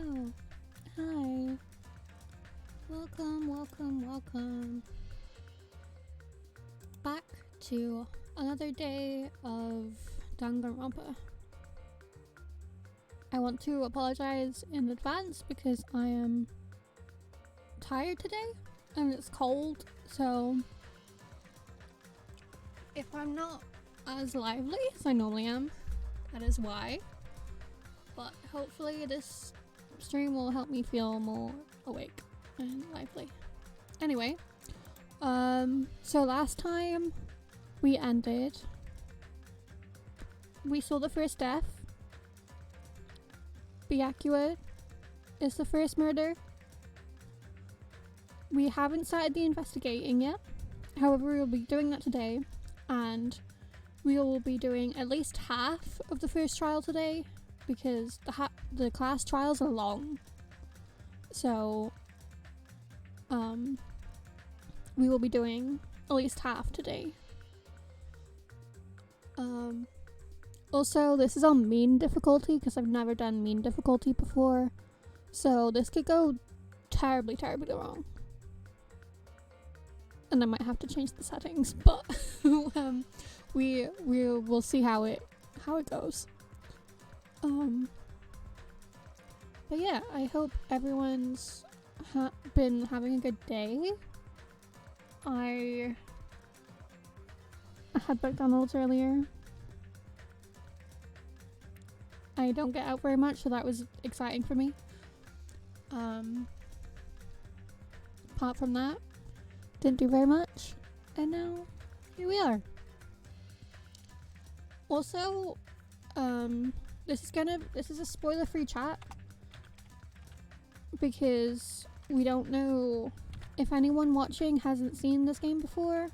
Hello. Hi. Welcome. Back to another day of Danganronpa. I want to apologize in advance because I am tired today and it's cold, so if I'm not as lively as I normally am, that is why. But hopefully this stream will help me feel more awake and lively. Anyway, so last time we saw the first death. Byakuya is the first murder. We haven't started the investigating yet. However, we'll be doing that today, and we will be doing at least half of the first trial today because the class trials are long. So, we will be doing at least half today. Also, this is on mean difficulty because I've never done mean difficulty before, so this could go terribly wrong. And I might have to change the settings, but we'll see how it goes. But yeah, I hope everyone's been having a good day. I had McDonald's earlier. I don't get out very much, so that was exciting for me. Apart from that, didn't do very much, and now here we are. Also, this is a spoiler-free chat because we don't know if anyone watching hasn't seen this game before.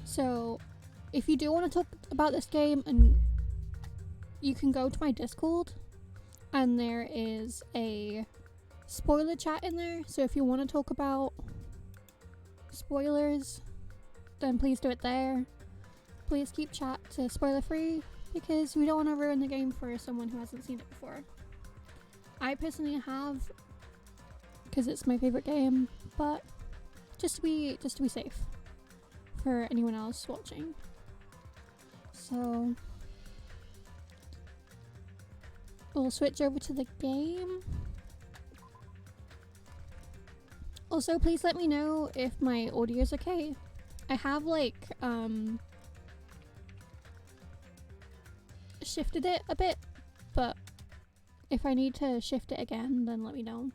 So, if you do want to talk about this game, and you can go to my Discord, and there is a spoiler chat in there. So if you want to talk about spoilers, then please do it there. Please keep chat to spoiler free because we don't want to ruin the game for someone who hasn't seen it before. I personally have, because it's my favorite game, but just to be safe for anyone else watching. So we'll switch over to the game. Also, please let me know if my audio is okay. I have shifted it a bit, but if I need to shift it again, then let me know.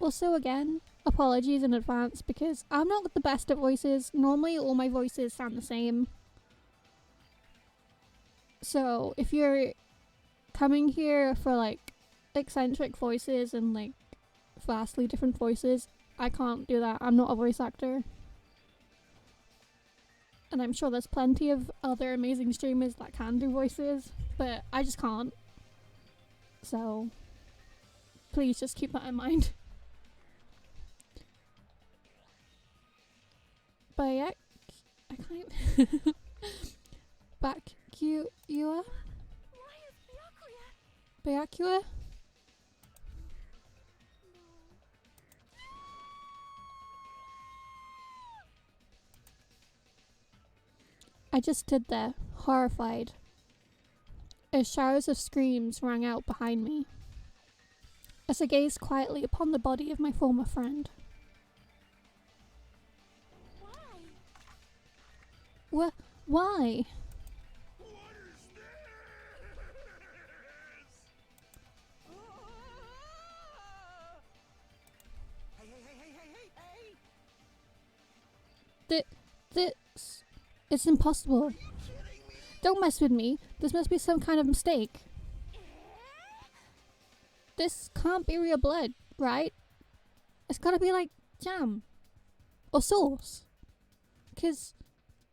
Also, again, apologies in advance because I'm not the best at voices. Normally all my voices sound the same. So if you're coming here for eccentric voices and vastly different voices, I can't do that. I'm not a voice actor. And I'm sure there's plenty of other amazing streamers that can do voices, but I just can't. So please just keep that in mind. But yeah, I can't even Byakuya? Byakuya? I just stood there, horrified, as showers of screams rang out behind me, as I gazed quietly upon the body of my former friend. Why? Why? This... It's impossible. Don't mess with me. This must be some kind of mistake. This can't be real blood, right? It's gotta be like jam. Or sauce. 'Cause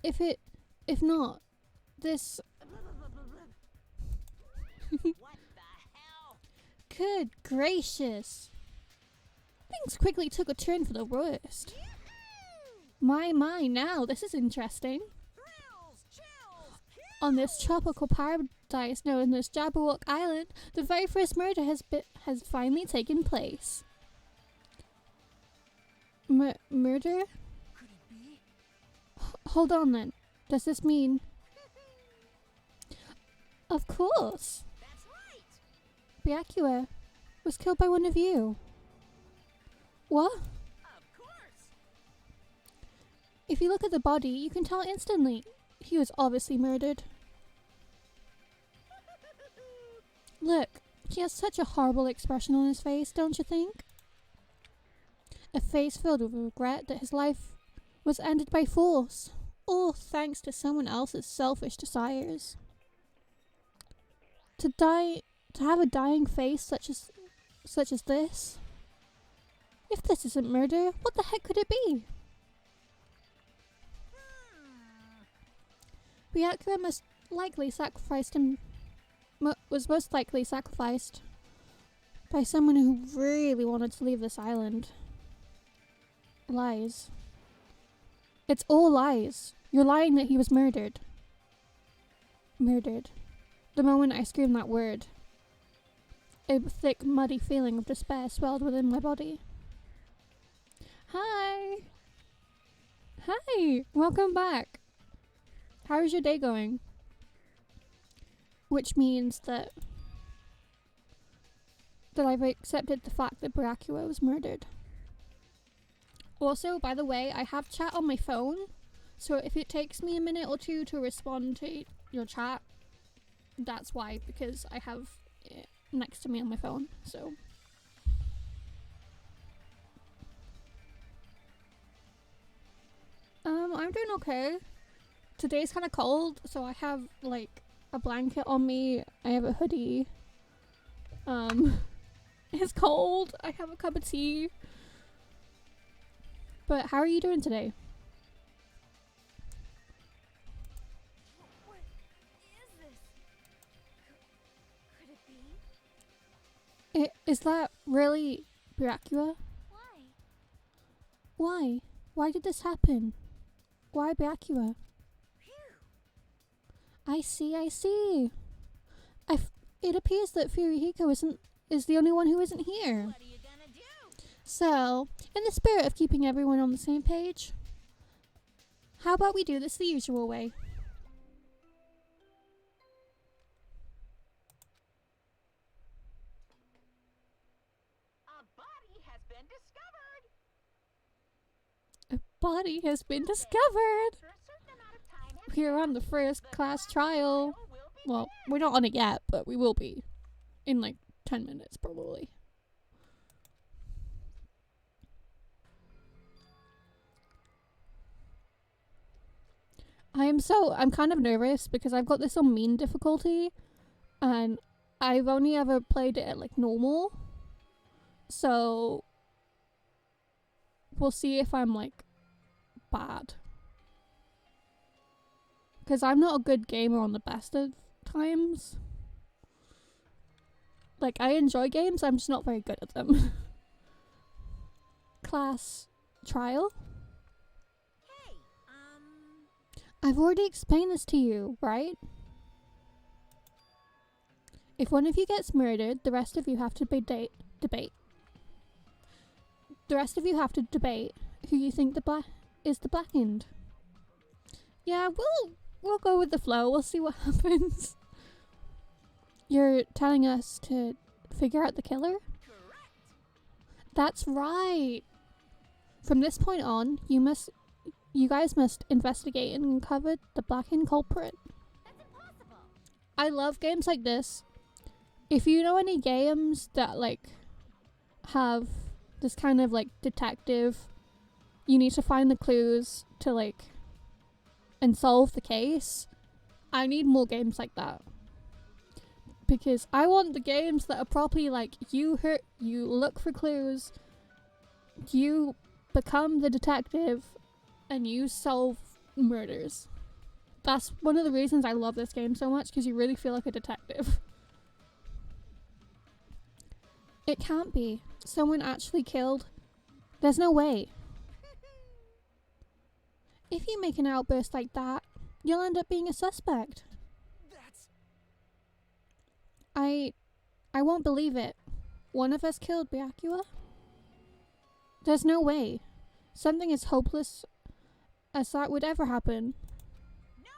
if not, this... What the hell? Good gracious. Things quickly took a turn for the worst. My, now, this is interesting. Thrills, chills, kills. On this tropical paradise known as Jabberwock Island, the very first murder has finally taken place. Murder? Could it be? Hold on then. Does this mean... Of course! That's right! Byakuya was killed by one of you. What? Of course! If you look at the body, you can tell instantly. He was obviously murdered. Look, he has such a horrible expression on his face, don't you think? A face filled with regret that his life was ended by force, all thanks to someone else's selfish desires. To have a dying face such as this? If this isn't murder, what the heck could it be? Byakuya was most likely sacrificed by someone who really wanted to leave this island. Lies. It's all lies. You're lying that he was murdered. Murdered. The moment I screamed that word, a thick, muddy feeling of despair swelled within my body. Hi! Hi! Welcome back! How's your day going? Which means that I've accepted the fact that Byakuya was murdered. Also, by the way, I have chat on my phone, so if it takes me a minute or two to respond to your chat, that's why, because I have it next to me on my phone, so. I'm doing okay. Today's kind of cold, so I have, like, a blanket on me. I have a hoodie. It's cold. I have a cup of tea. But how are you doing today? What is this? Could it be? Is that really Byakuya? Why? Why? Why did this happen? Why Byakuya? Phew! I see. It appears that Furihiko is the only one who isn't here. What are you gonna do? So, in the spirit of keeping everyone on the same page, how about we do this the usual way? A body has been discovered! A body has been discovered! For a certain amount of time has We're on the first class trial. will be Well, we're not on it yet, but we will be. In like 10 minutes, probably. I'm kind of nervous because I've got this on mean difficulty and I've only ever played it at like normal. So we'll see if I'm like bad. Because I'm not a good gamer on the best of times. Like, I enjoy games, I'm just not very good at them. Class trial? Hey, I've already explained this to you, right? If one of you gets murdered, the rest of you have to debate. The rest of you have to debate who you think is the blackened. Yeah, we'll go with the flow. We'll see what happens. You're telling us to figure out the killer? correct! That's right. From this point on, you guys must investigate and uncover the blackened culprit. That's impossible! I love games like this. If you know any games that like have this kind of like detective, you need to find the clues to like and solve the case. I need more games like that. Because I want the games that are properly like you look for clues, you become the detective, and you solve murders. That's one of the reasons I love this game so much, because you really feel like a detective. It can't be. Someone actually killed. There's no way. If you make an outburst like that, you'll end up being a suspect. I won't believe it. One of us killed Byakuya? There's no way. Something as hopeless as that would ever happen. No.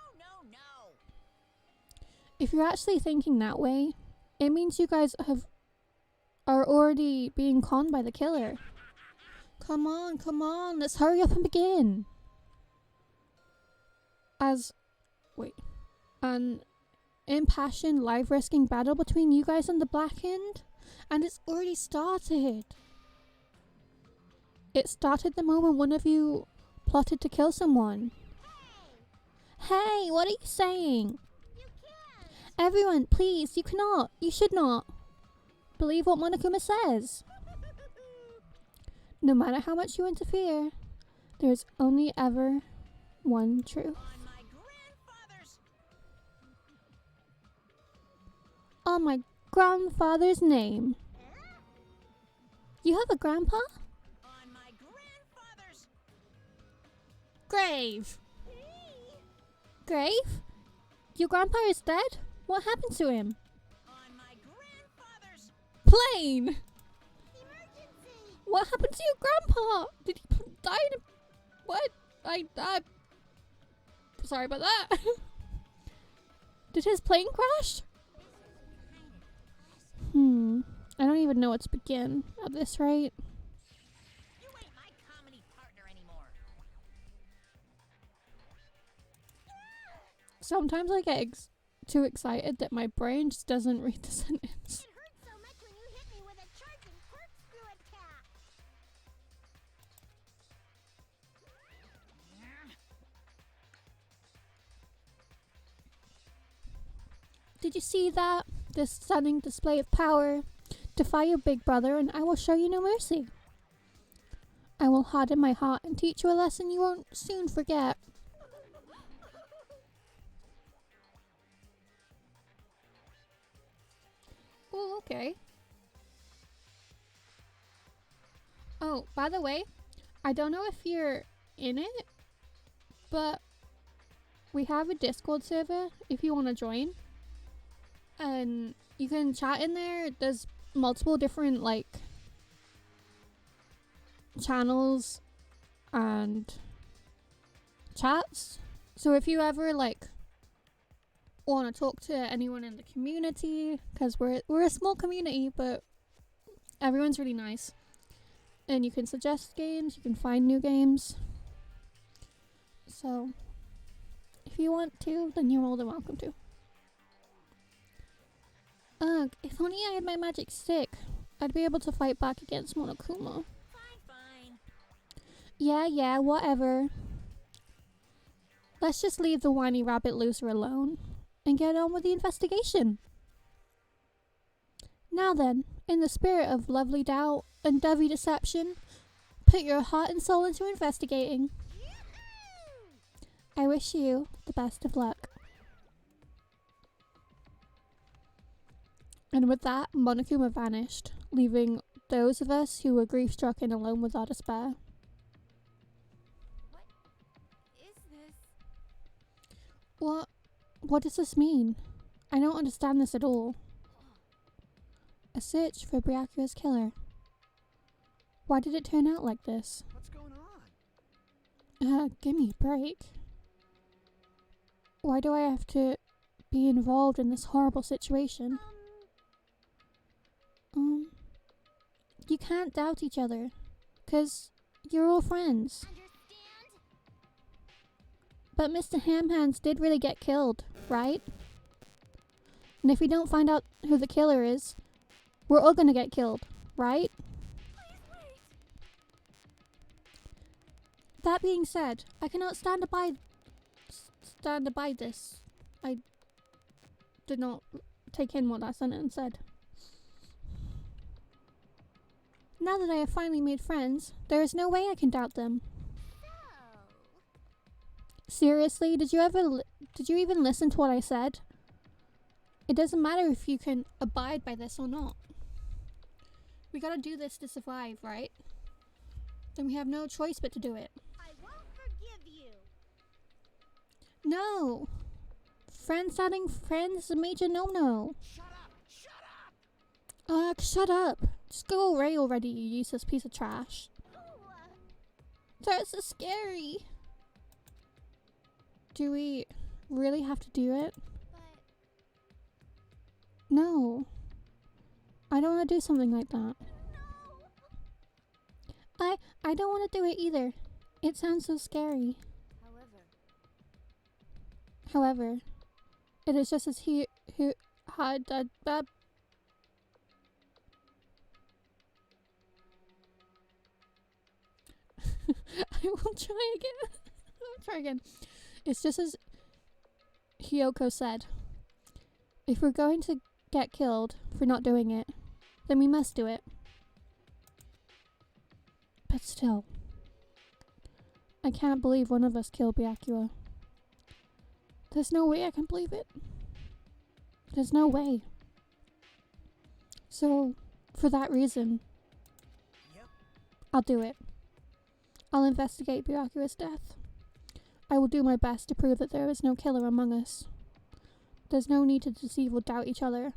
If you're actually thinking that way, it means you guys are already being conned by the killer. Come on, let's hurry up and begin. An impassioned, life-risking battle between you guys and the Blackened, and it's already started. It started the moment one of you plotted to kill someone. Hey, what are you saying? You can't. Everyone, please, you should not believe what Monokuma says. No matter how much you interfere, there's only ever one truth. On my grandfather's. On my grandfather's name. You have a grandpa? On my grandfather's. Grave. Grave? Your grandpa is dead? What happened to him? On my grandfather's. Plane! Emergency. What happened to your grandpa? Did he die in a... What? Sorry about that. Did his plane crash? I don't even know what to begin at this rate. You ain't my comedy partner anymore. Sometimes I get too excited that my brain just doesn't read the sentence. It hurt so much when you hit me with a charging corkscrew attack. Did you see that? This stunning display of power. Defy your big brother and I will show you no mercy. I will harden my heart and teach you a lesson you won't soon forget. Oh, okay. Oh, by the way, I don't know if you're in it, but we have a Discord server if you want to join. And you can chat in there. There's multiple different like channels and chats. So if you ever like want to talk to anyone in the community, because we're a small community, but everyone's really nice, and you can suggest games, you can find new games. So if you want to, then you're more than welcome to. Ugh, if only I had my magic stick, I'd be able to fight back against Monokuma. Fine. Yeah, whatever. Let's just leave the whiny rabbit loser alone and get on with the investigation. Now then, in the spirit of lovely doubt and dovey deception, put your heart and soul into investigating. I wish you the best of luck. And with that, Monokuma vanished, leaving those of us who were grief-struck and alone with our despair. What is this? What does this mean? I don't understand this at all. A search for Byakuya's killer. Why did it turn out like this? What's going on? Give me a break. Why do I have to be involved in this horrible situation? You can't doubt each other, 'cause you're all friends. Understand? But Mr. Hamhands did really get killed, right? And if we don't find out who the killer is, we're all gonna get killed, right? Please wait. That being said, I cannot stand by this. I did not take in what that sentence said. Now that I have finally made friends, there is no way I can doubt them. Seriously, did you even listen to what I said? It doesn't matter if you can abide by this or not. We gotta do this to survive, right? Then we have no choice but to do it. I won't forgive you. No! Friends starting friends is a major no-no. Shut up! Shut Shut up. Just go away already, you useless piece of trash. That's so scary. Do we really have to do it? No. I don't want to do something like that. I don't want to do it either. It sounds so scary. However, it is just as he who had that. I will try again. I'll try again. It's just as Hyoko said. If we're going to get killed for not doing it, then we must do it. But still, I can't believe one of us killed Byakuya. There's no way I can believe it. There's no way. So, for that reason, I'll do it. I'll investigate Byakuya's death. I will do my best to prove that there is no killer among us. There's no need to deceive or doubt each other.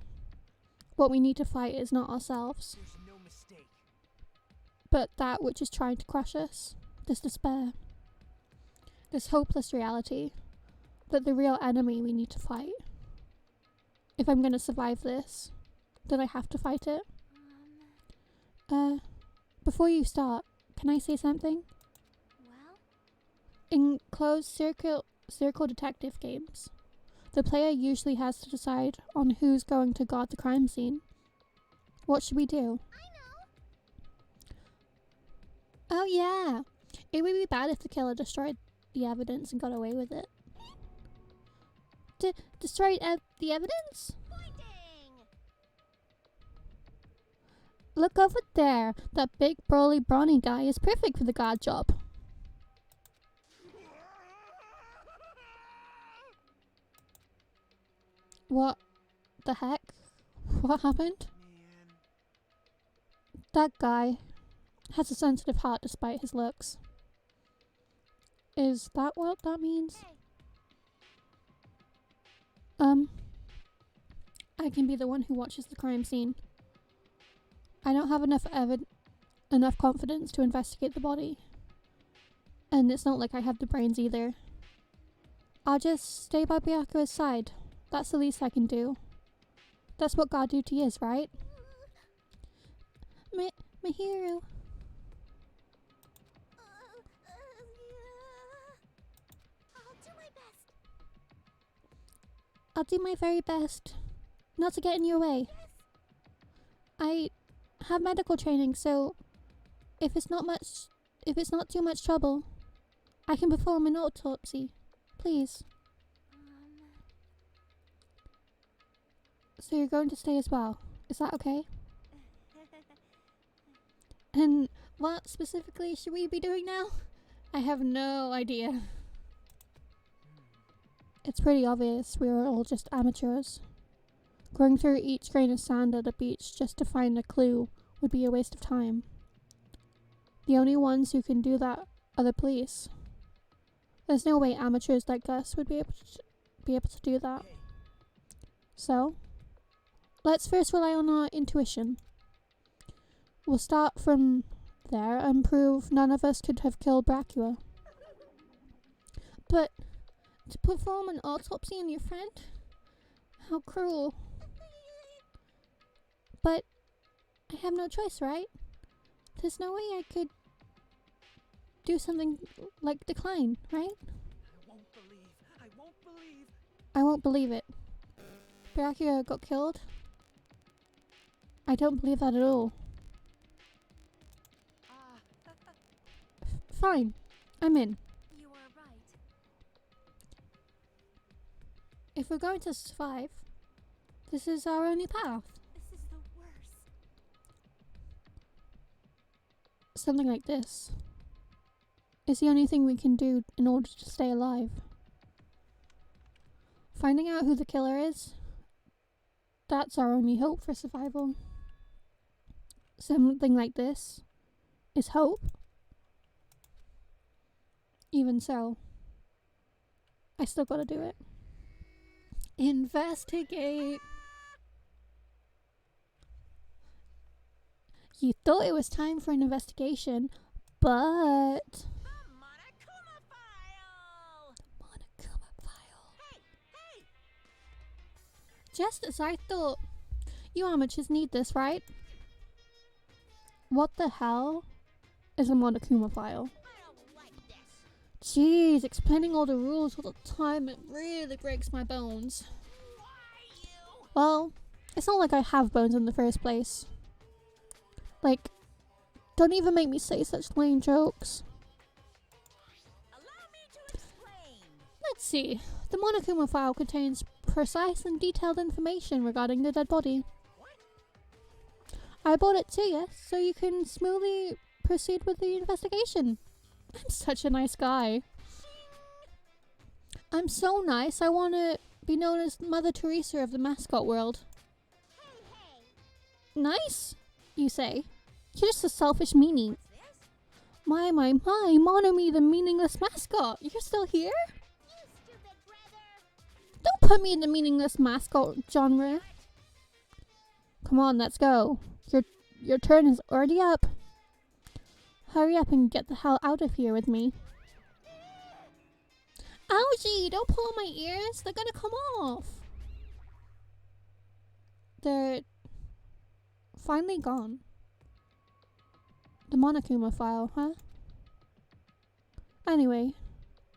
What we need to fight is not ourselves, but that which is trying to crush us, this despair, this hopeless reality, that the real enemy we need to fight. If I'm going to survive this, then I have to fight it. Before you start, can I say something? Well? In closed circle detective games, the player usually has to decide on who's going to guard the crime scene. What should we do? Oh yeah! It would be bad if the killer destroyed the evidence and got away with it. Destroyed the evidence? Look over there! That big burly brawny guy is perfect for the guard job. What the heck? What happened? That guy has a sensitive heart despite his looks. Is that what that means? I can be the one who watches the crime scene. I don't have enough confidence to investigate the body. And it's not like I have the brains either. I'll just stay by Byakuya's side. That's the least I can do. That's what guard duty is, right? My hero. I'll do my best. I'll do my very best. Not to get in your way. I have medical training, so if it's not too much trouble, I can perform an autopsy. Please. So you're going to stay as well. Is that okay? And what specifically should we be doing now? I have no idea. It's pretty obvious we are all just amateurs. Going through each grain of sand at a beach just to find a clue would be a waste of time. The only ones who can do that are the police. There's no way amateurs like us would be able to do that. So, let's first rely on our intuition. We'll start from there and prove none of us could have killed Byakuya. But to perform an autopsy on your friend? How cruel. But I have no choice, right? There's no way I could do something like decline, right? I won't believe it. Byakuya got killed? I don't believe that at all. Fine. I'm in. You are right. If we're going to survive, this is our only path. This is the worst. Something like this is the only thing we can do in order to stay alive. Finding out who the killer is, that's our only hope for survival. Something like this is hope. Even so, I still gotta do it. Investigate. You thought it was time for an investigation, but... The Monokuma file! Monokuma file. Hey! Just as I thought. You amateurs need this, right? What the hell is a Monokuma file? I don't like this. Jeez, explaining all the rules all the time, it really breaks my bones. Why you? Well, it's not like I have bones in the first place. Like, don't even make me say such lame jokes. Allow me to explain. Let's see. The Monokuma file contains precise and detailed information regarding the dead body. I brought it to you so you can smoothly proceed with the investigation. I'm such a nice guy. I'm so nice, I want to be known as Mother Teresa of the mascot world. Hey! Nice, you say? You're just a selfish meanie. What's this? My, Monomi the meaningless mascot. You're still here? You stupid brother! Don't put me in the meaningless mascot genre. Come on, let's go. Your turn is already up. Hurry up and get the hell out of here with me. Ouchie! Don't pull on my ears. They're gonna come off. They're finally gone. The Monokuma file, huh? Anyway,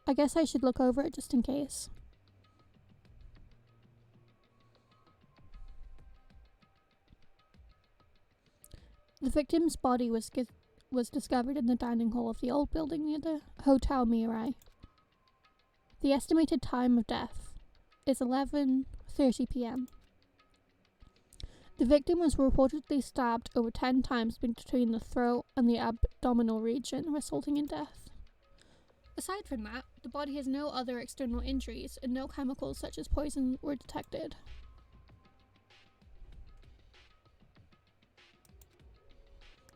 I guess I should look over it just in case. The victim's body was discovered in the dining hall of the old building near the Hotel Mirai. The estimated time of death is 11:30 p.m. The victim was reportedly stabbed over 10 times between the throat and the abdominal region, resulting in death. Aside from that, the body has no other external injuries and no chemicals such as poison were detected.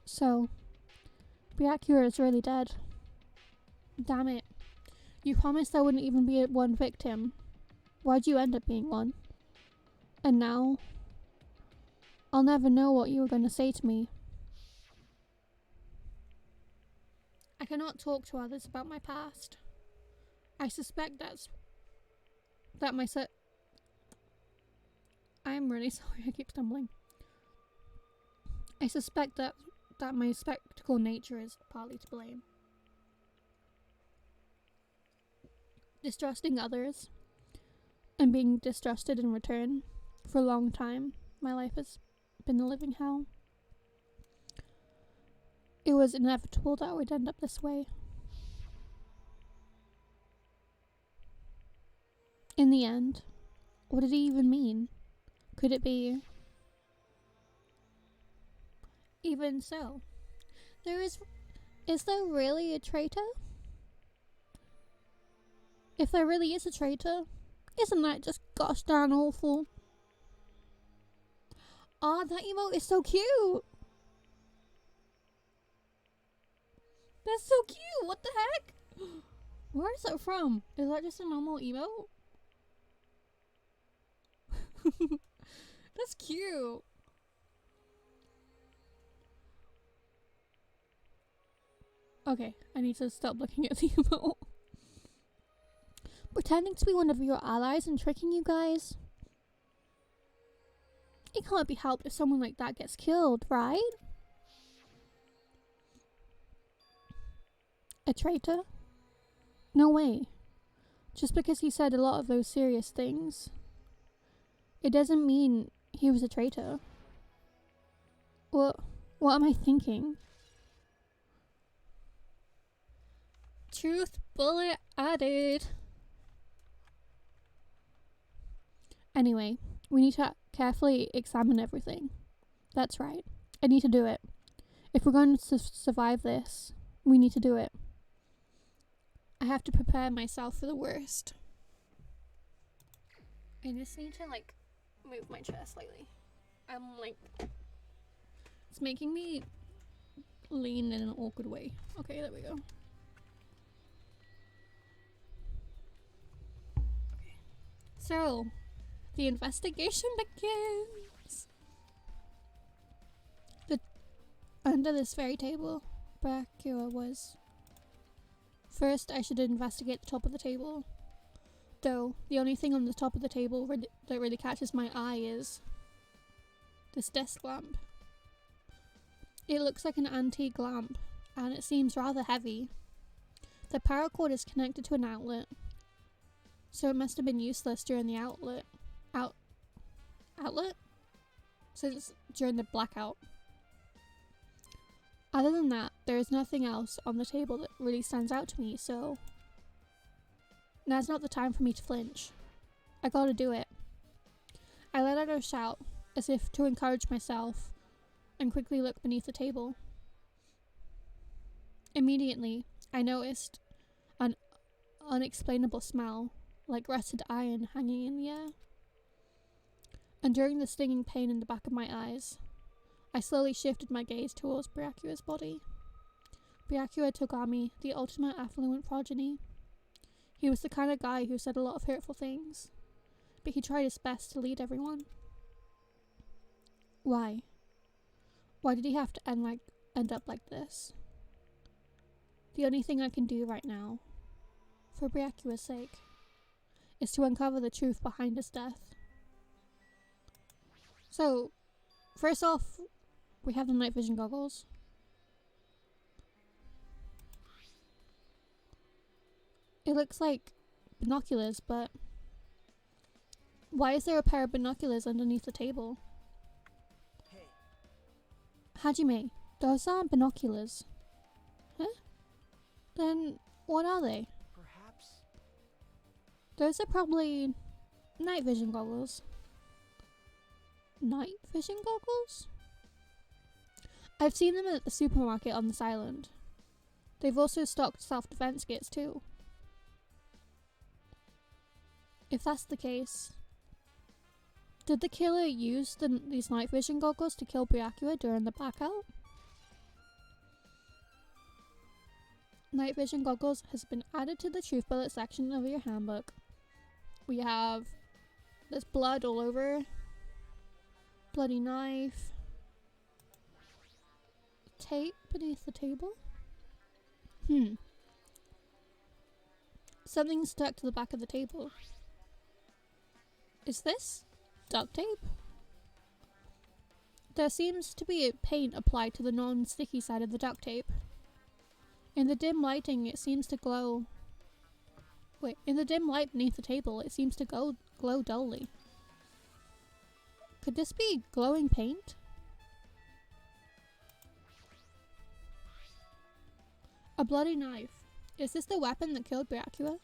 So, Byakuya is really dead. Damn it. You promised there wouldn't even be one victim. Why'd you end up being one? And now, I'll never know what you were going to say to me. I cannot talk to others about my past. I suspect that my I'm really sorry, I keep stumbling. I suspect that my spectacle nature is partly to blame. Distrusting others and being distrusted in return for a long time, my life has been a living hell. It was inevitable that I would end up this way. In the end, what did it even mean? Could it be? Even so, is there really a traitor? If there really is a traitor, isn't that just gosh darn awful? Aw, that emote is so cute! That's so cute! What the heck? Where is it from? Is that just a normal emote? That's cute! Okay, I need to stop looking at the emote. Pretending to be one of your allies and tricking you guys? It can't be helped if someone like that gets killed, right? A traitor? No way. Just because he said a lot of those serious things, it doesn't mean he was a traitor. What am I thinking? Truth bullet added. Anyway, we need to carefully examine everything. That's right. I need to do it. If we're going to survive this, we need to do it. I have to prepare myself for the worst. I just need to, move my chair slightly. It's making me lean in an awkward way. Okay, there we go. Okay. So, the investigation begins. Under this very table, Bracua was. First, I should investigate the top of the table. Though, the only thing on the top of the table that really catches my eye is this desk lamp. It looks like an antique lamp, and it seems rather heavy. The power cord is connected to an outlet, so it must have been useless during the outlet? Since during the blackout. Other than that, there is nothing else on the table that really stands out to me, so now's not the time for me to flinch. I gotta do it. I let out a shout, as if to encourage myself, and quickly looked beneath the table. Immediately, I noticed an unexplainable smell, like rusted iron hanging in the air. And during the stinging pain in the back of my eyes, I slowly shifted my gaze towards Bryacua's body. Bryacua Togami, the ultimate affluent progeny. He was the kind of guy who said a lot of hurtful things, but he tried his best to lead everyone. Why? Why did he have to end up like this? The only thing I can do right now, for Bryacua's sake, is to uncover the truth behind his death. So, first off, we have the night vision goggles. It looks like binoculars, but why is there a pair of binoculars underneath the table? Hey. Hajime, those aren't binoculars. Huh? Then what are they? Perhaps. Those are probably night vision goggles. Night vision goggles? I've seen them at the supermarket on this island. They've also stocked self-defense kits too. If that's the case, did the killer use these night vision goggles to kill Bryacua during the blackout? Night vision goggles has been added to the truth bullet section of your handbook. We have there's blood all over, bloody knife, tape beneath the table. Something stuck to the back of the table. Is this duct tape? There seems to be a paint applied to the non-sticky side of the duct tape. In the dim lighting, it seems to glow. In the dim light beneath the table, it seems to glow dully. Could this be glowing paint? A bloody knife. Is this the weapon that killed Bryacua?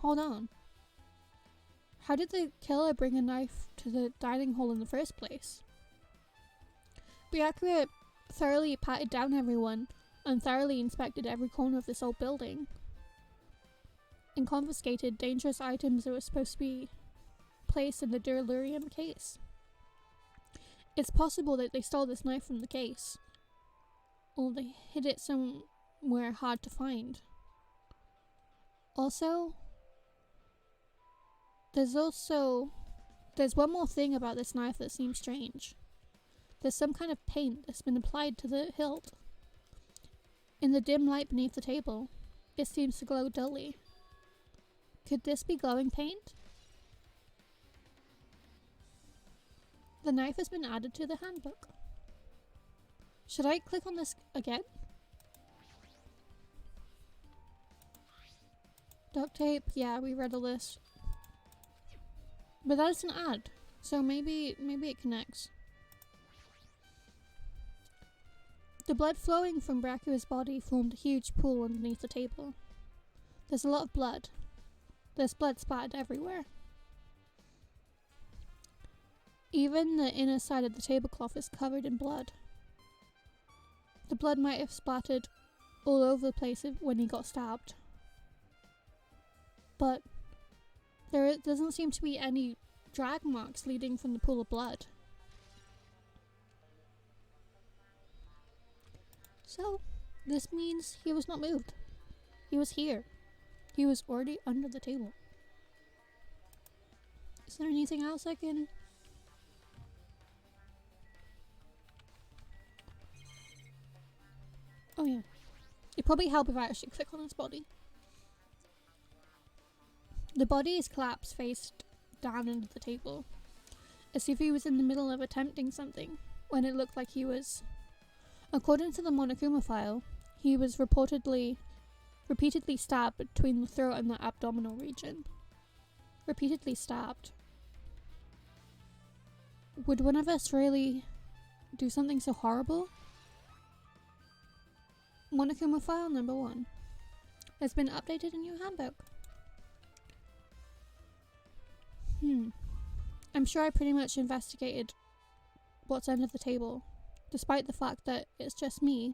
Hold on. How did the killer bring a knife to the dining hall in the first place? Bryacua thoroughly patted down everyone and thoroughly inspected every corner of this old building, and confiscated dangerous items that were supposed to be placed in the Durlurium case. It's possible that they stole this knife from the case, or they hid it somewhere hard to find. There's one more thing about this knife that seems strange. There's some kind of paint that's been applied to the hilt. In the dim light beneath the table, it seems to glow dully. Could this be glowing paint? The knife has been added to the handbook. Should I click on this again? Duct tape, yeah, we read a list. But that is an ad, so maybe it connects. The blood flowing from Bryacua's body formed a huge pool underneath the table. There's a lot of blood. There's blood splattered everywhere. Even the inner side of the tablecloth is covered in blood. The blood might have splattered all over the place when he got stabbed. But there doesn't seem to be any drag marks leading from the pool of blood. So, this means he was not moved. He was here. He was already under the table. Is there anything else I can... Oh yeah. It'd probably help if I actually click on his body. The body is collapsed face down under the table, as if he was in the middle of attempting something, when it looked like he was. According to the Monokuma file, he was repeatedly stabbed between the throat and the abdominal region. Repeatedly stabbed. Would one of us really do something so horrible? Monokuma file number 1 has been updated in your handbook. I'm sure I pretty much investigated what's under the table. Despite the fact that it's just me,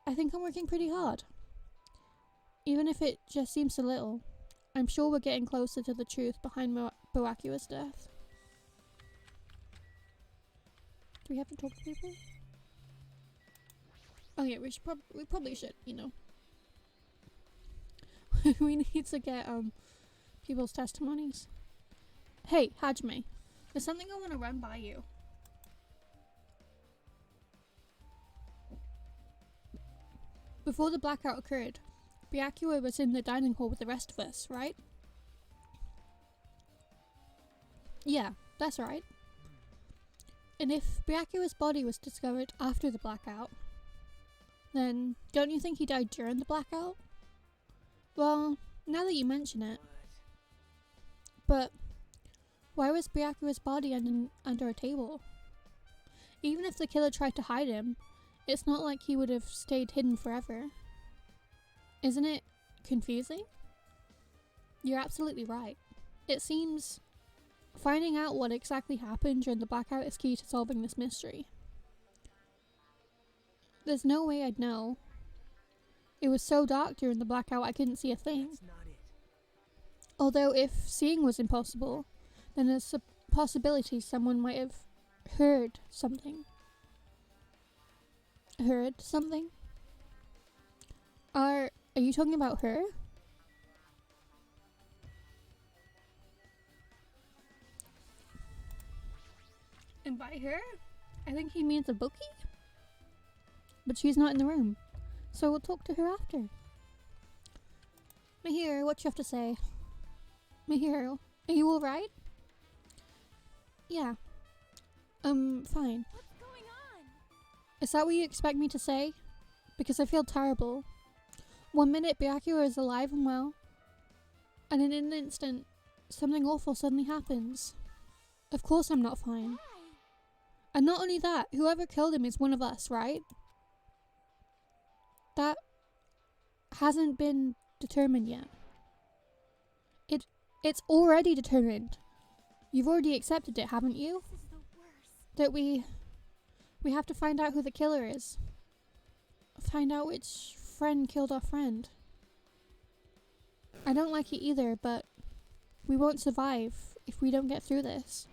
I think I'm working pretty hard. Even if it just seems a little, I'm sure we're getting closer to the truth behind Boakua's death. Do we have to talk to people? Oh yeah, we probably should, you know. We need to get people's testimonies. Hey, Hajime, there's something I want to run by you. Before the blackout occurred, Byakuya was in the dining hall with the rest of us, right? Yeah, that's right. And if Byakuya's body was discovered after the blackout, then don't you think he died during the blackout? Well, now that you mention it. But why was Byakuya's body under a table? Even if the killer tried to hide him, it's not like he would have stayed hidden forever. Isn't it confusing? You're absolutely right. It seems finding out what exactly happened during the blackout is key to solving this mystery. There's no way I'd know. It was so dark during the blackout I couldn't see a thing. That's not it. Although if seeing was impossible, then there's a possibility someone might have heard something. Heard something? Are you talking about her? And by her, I think he means a bookie? But she's not in the room, so we'll talk to her after. Mihiro, what you have to say? Mihiro, are you alright? Yeah. Fine. What's going on? Is that what you expect me to say? Because I feel terrible. One minute Byakuya is alive and well, and in an instant, something awful suddenly happens. Of course I'm not fine. Why? And not only that, whoever killed him is one of us, right? That hasn't been determined yet. It's already determined. You've already accepted it, haven't you? This is the worst. That we have to find out who the killer is. Find out which friend killed our friend. I don't like it either, but we won't survive if we don't get through this.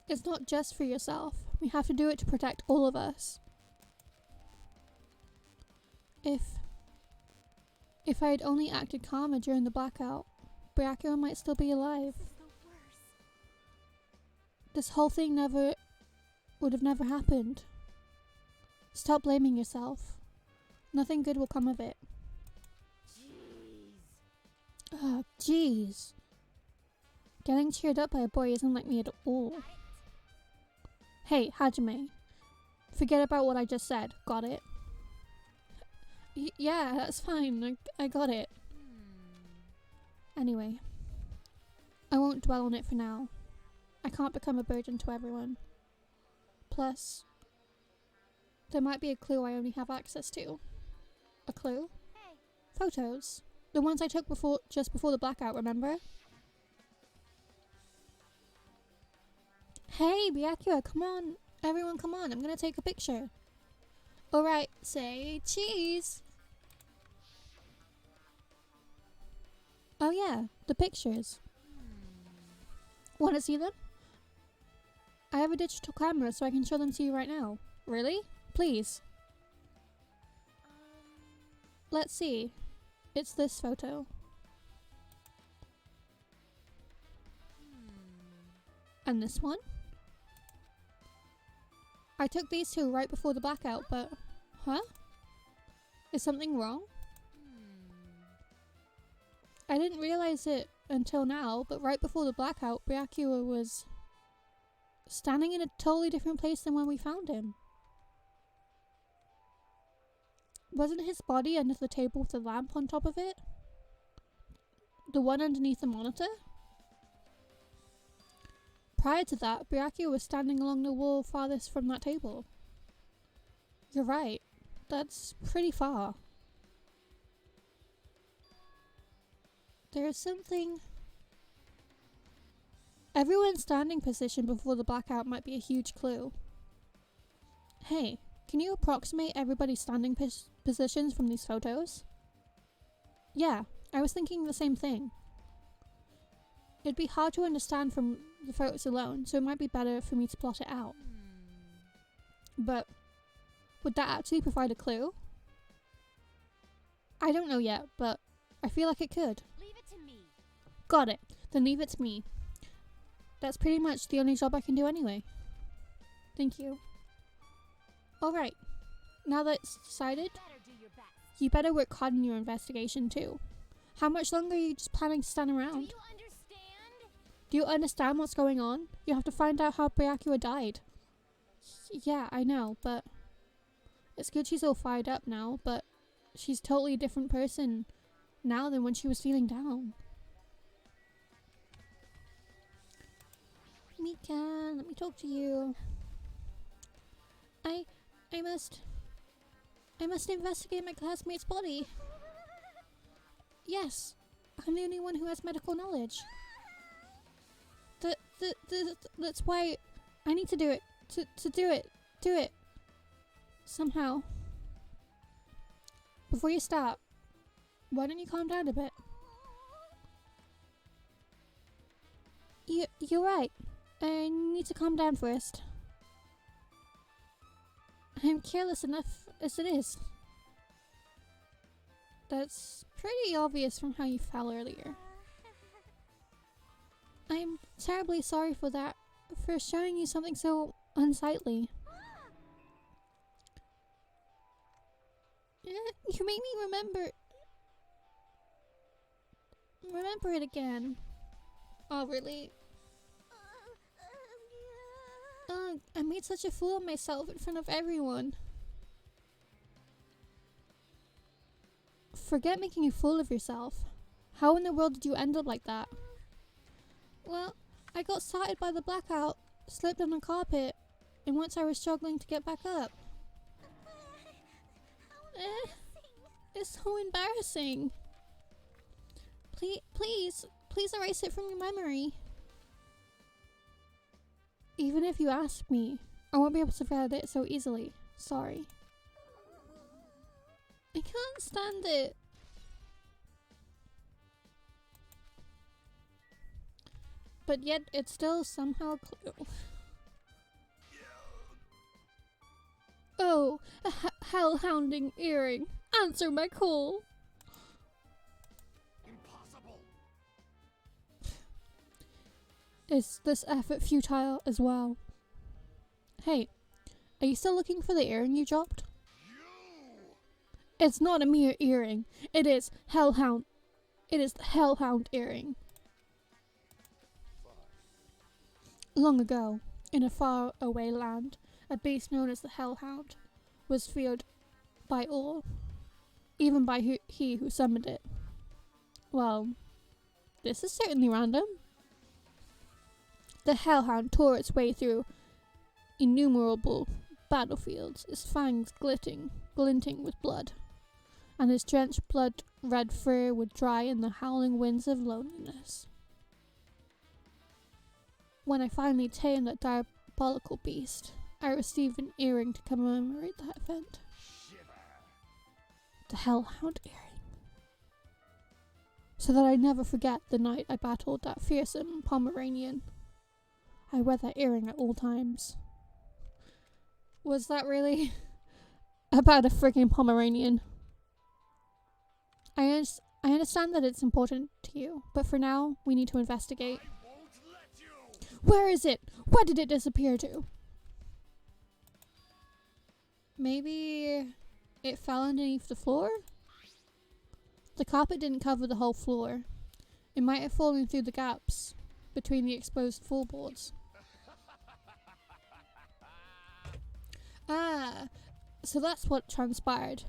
It's not just for yourself. We have to do it to protect all of us. If I had only acted calmer during the blackout, Byakuya might still be alive. This is the worst. This whole thing would have never happened. Stop blaming yourself. Nothing good will come of it. Jeez. Oh, jeez. Getting cheered up by a boy isn't like me at all. What? Hey, Hajime. Forget about what I just said. Got it? Yeah, that's fine. I got it. Anyway, I won't dwell on it for now. I can't become a burden to everyone. Plus, there might be a clue I only have access to. A clue? Hey. Photos. The ones I took just before the blackout, remember? Hey, Byakuya, come on. Everyone, come on. I'm gonna take a picture. Alright, say cheese. Oh yeah, the pictures. Wanna see them? I have a digital camera so I can show them to you right now. Really? Please. Let's see. It's this photo. And this one? I took these two right before the blackout, but... Huh? Is something wrong? I didn't realize it until now, but right before the blackout, Byakuya was standing in a totally different place than when we found him. Wasn't his body under the table with the lamp on top of it? The one underneath the monitor? Prior to that, Byakuya was standing along the wall farthest from that table. You're right. That's pretty far. There is something... Everyone's standing position before the blackout might be a huge clue. Hey, can you approximate everybody's standing positions from these photos? Yeah, I was thinking the same thing. It'd be hard to understand from the photos alone, so it might be better for me to plot it out. But would that actually provide a clue? I don't know yet, but I feel like it could. Leave it to me. Got it. Then leave it to me. That's pretty much the only job I can do anyway. Thank you. Alright. Now that it's decided, Better do your best. you better work hard in your investigation too. How much longer are you just planning to stand Do around? you understand? Do you understand what's going on? You have to find out how Byakuya died. Yeah, I know, but... It's good she's all fired up now, but she's totally a different person now than when she was feeling down. Mika, let me talk to you. I must investigate my classmate's body. Yes, I'm the only one who has medical knowledge. That's why I need to do it. To do it. Somehow. Before you start, why don't you calm down a bit? You're right. I need to calm down first. I'm careless enough as it is. That's pretty obvious from how you fell earlier. I'm terribly sorry for that, for showing you something so unsightly. You make me remember it again. Oh, really? I made such a fool of myself in front of everyone. Forget making a fool of yourself. How in the world did you end up like that? Well, I got started by the blackout, slipped on the carpet, and once I was struggling to get back up. It's so embarrassing. Please erase it from your memory. Even if you ask me, I won't be able to forget it so easily. Sorry. I can't stand it. But yet, it's still somehow a clue. Oh, a hell-hounding earring. Answer my call. Impossible. Is this effort futile as well? Hey, are you still looking for the earring you dropped? It's not a mere earring. It is Hellhound. It is the Hellhound earring. Long ago, in a far-away land, a beast known as the Hellhound was feared by all, even by he who summoned it. Well, this is certainly random. The Hellhound tore its way through innumerable battlefields, its fangs glinting with blood, and its drenched blood-red fur would dry in the howling winds of loneliness. When I finally tamed that diabolical beast, I received an earring to commemorate that event. The Hellhound earring. So that I never forget the night I battled that fearsome Pomeranian. I wear that earring at all times. Was that really about a frigging Pomeranian? I understand that it's important to you, but for now, we need to investigate. I won't let you. Where is it? Where did it disappear to? Maybe it fell underneath the floor? The carpet didn't cover the whole floor. It might have fallen through the gaps between the exposed floorboards. Ah, so that's what transpired.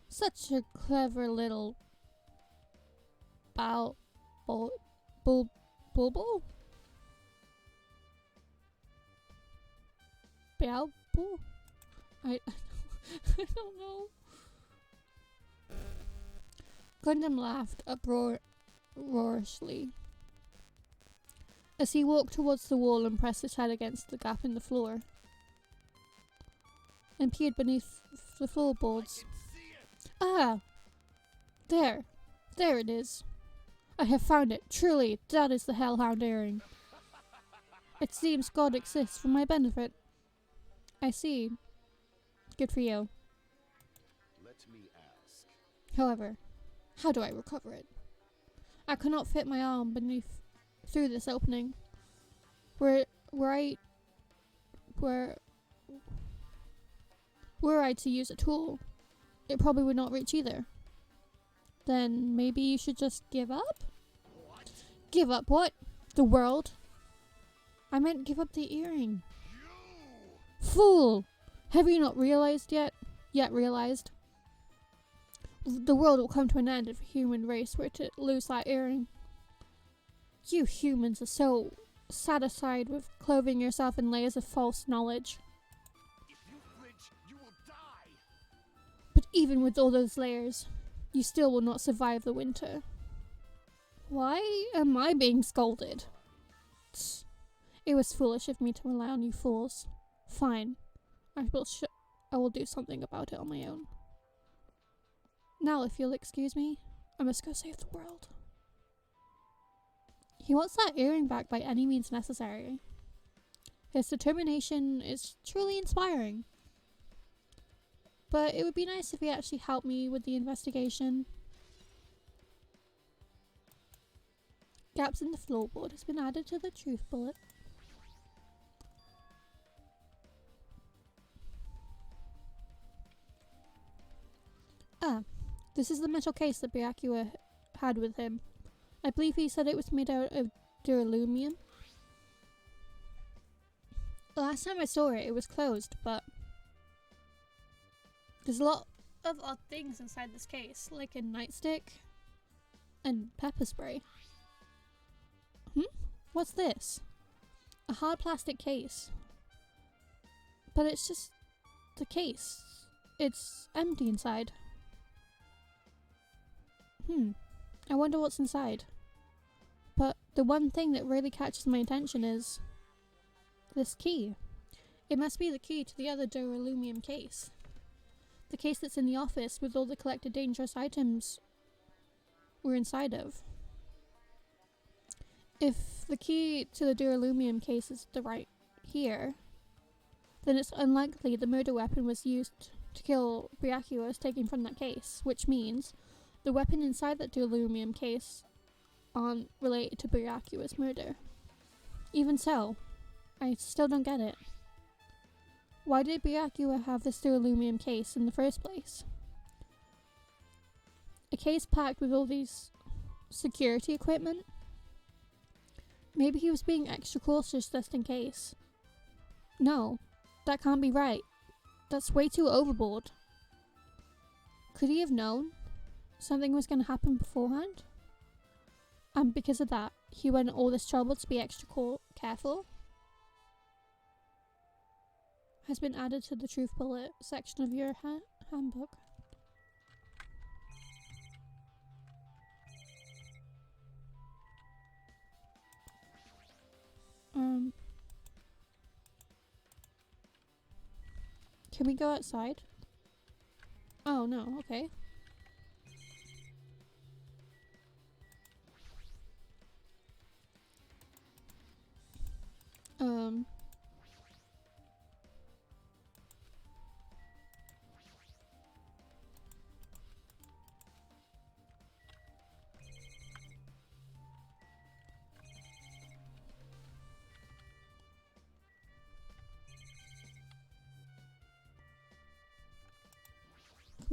Such a clever little bulbul? Balbul? I I don't know. Gundam laughed uproariously as he walked towards the wall and pressed his head against the gap in the floor and peered beneath the floorboards. Ah! There it is. I have found it. Truly, that is the Hellhound earring. It seems God exists for my benefit. I see. Good for you. Let me ask. However, how do I recover it? I cannot fit my arm through this opening. Were I to use a tool, it probably would not reach either. Then maybe you should just give up? What? Give up what? The world? I meant give up the earring. You! Fool! Have you not realized yet? The world will come to an end if the human race were to lose that earring. You humans are so satisfied with clothing yourself in layers of false knowledge. If you flinch, you will die! But even with all those layers, you still will not survive the winter. Why am I being scolded? Tsk. It was foolish of me to rely on you fools. Fine. I will do something about it on my own. Now, if you'll excuse me, I must go save the world. He wants that earring back by any means necessary. His determination is truly inspiring. But it would be nice if he actually helped me with the investigation. Gaps in the floorboard has been added to the truth bullet. Ah, this is the metal case that Byakuya had with him. I believe he said it was made out of duralumium. The last time I saw it, it was closed, but there's a lot of odd things inside this case, like a nightstick and pepper spray. What's this? A hard plastic case. But it's just the case. It's empty inside. I wonder what's inside. But the one thing that really catches my attention is this key. It must be the key to the other duralumium case. The case that's in the office with all the collected dangerous items we're inside of. If the key to the duralumium case is the right here, then it's unlikely the murder weapon was used to kill Byakuya was taken from that case, which means the weapon inside that duralumium case aren't related to Byakuya's murder. Even so, I still don't get it. Why did Byakuya have this duralumium case in the first place? A case packed with all these security equipment? Maybe he was being extra cautious just in case. No, that can't be right. That's way too overboard. Could he have known something was going to happen beforehand? And because of that, he went all this trouble to be extra careful? Has been added to the truth bullet section of your handbook. Can we go outside? Oh no, okay.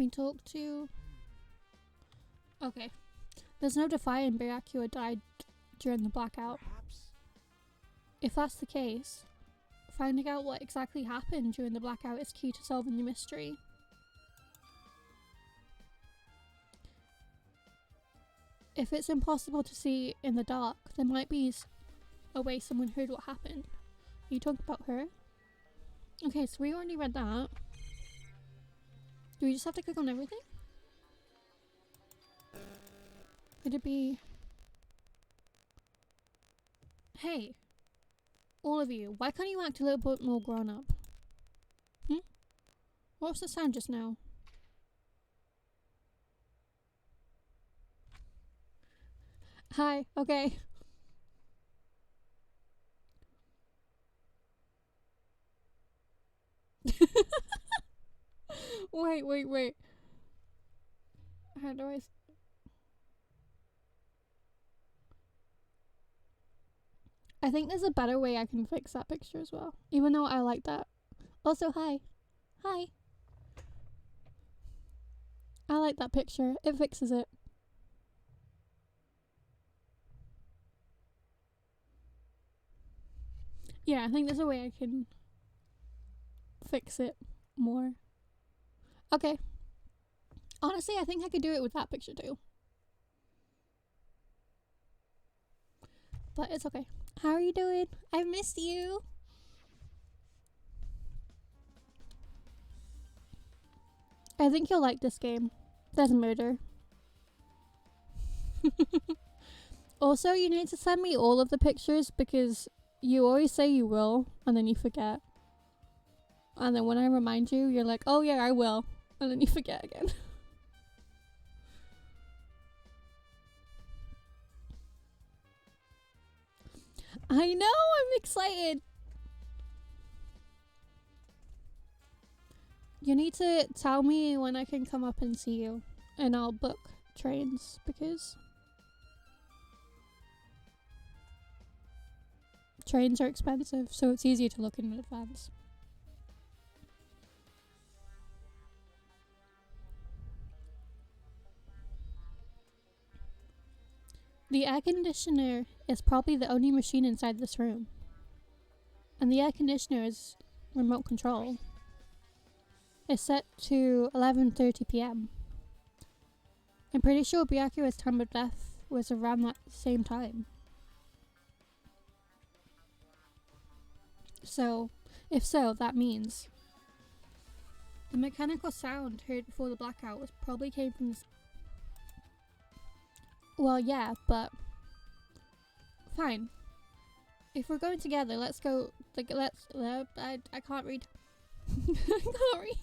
Can we talk to... Okay. There's no defying Byakuya died during the blackout. Perhaps. If that's the case, finding out what exactly happened during the blackout is key to solving the mystery. If it's impossible to see in the dark, there might be a way someone heard what happened. Are you talking about her? Okay, so we already read that. Do we just have to click on everything? Could it be... Hey! All of you, why can't you act a little bit more grown up? What was the sound just now? Hi, okay. Wait. How do I... I think there's a better way I can fix that picture as well. Even though I like that. Also, hi. Hi. I like that picture. It fixes it. Yeah, I think there's a way I can fix it more. Okay. Honestly, I think I could do it with that picture too. But it's okay. How are you doing? I missed you. I think you'll like this game. There's murder. Also, you need to send me all of the pictures because you always say you will and then you forget. And then when I remind you, you're like, oh yeah, I will. And then you forget again. I know, I'm excited. You need to tell me when I can come up and see you. And I'll book trains because trains are expensive, so it's easier to look in advance. The air conditioner is probably the only machine inside this room. And the air conditioner is remote control. It's set to 11:30 p.m. I'm pretty sure Byakuya's time of death was around that same time. So, if so, that means the mechanical sound heard before the blackout was probably came from this. Well, yeah, but fine. If we're going together, let's go. Like, I can't read. I can't read.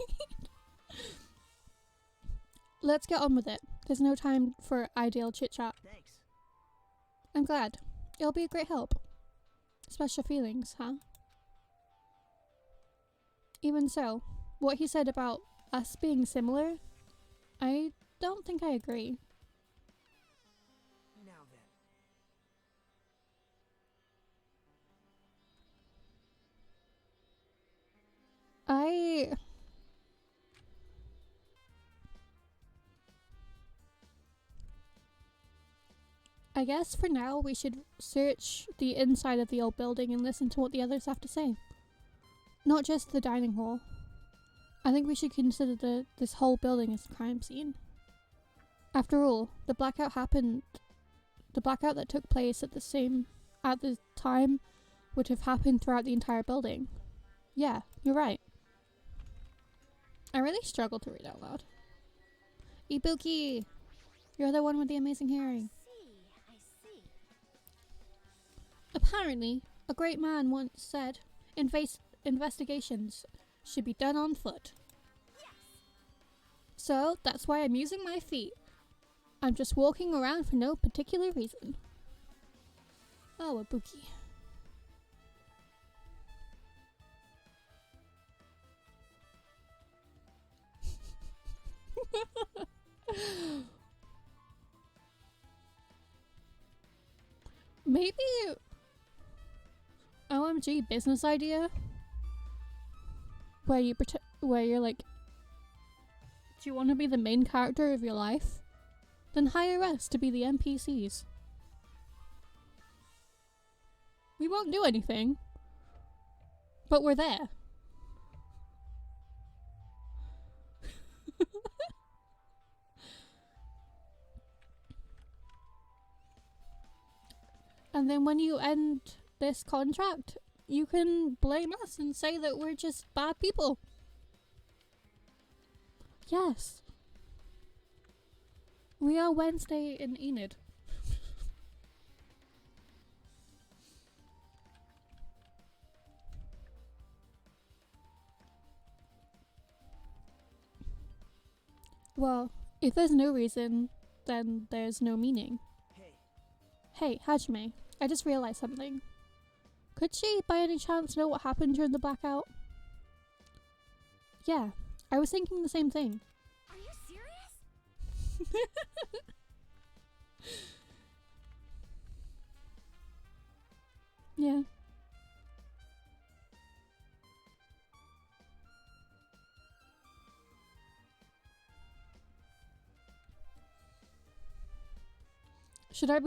Let's get on with it. There's no time for ideal chit chat. Thanks. I'm glad. It'll be a great help. Special feelings, huh? Even so, what he said about us being similar, I don't think I agree. Now then. I guess for now we should search the inside of the old building and listen to what the others have to say. Not just the dining hall. I think we should consider this whole building as a crime scene. After all, the blackout that took place at the time would have happened throughout the entire building. Yeah, you're right. I really struggle to read out loud. Ibuki! You're the one with the amazing hearing. I see. Apparently, a great man once said, investigations should be done on foot. Yes. So, that's why I'm using my feet. I'm just walking around for no particular reason. Oh, Ibuki. Maybe OMG business idea where you're like Do you want to be the main character of your life? Then hire us to be the NPCs. We won't do anything, but we're there. And then when you end this contract, you can blame us and say that we're just bad people. Yes. We are Wednesday in Enid. Well, if there's no reason, then there's no meaning. Hey, Hajime, I just realized something. Could she, by any chance, know what happened during the blackout? Yeah, I was thinking the same thing. Are you serious? Yeah. Should I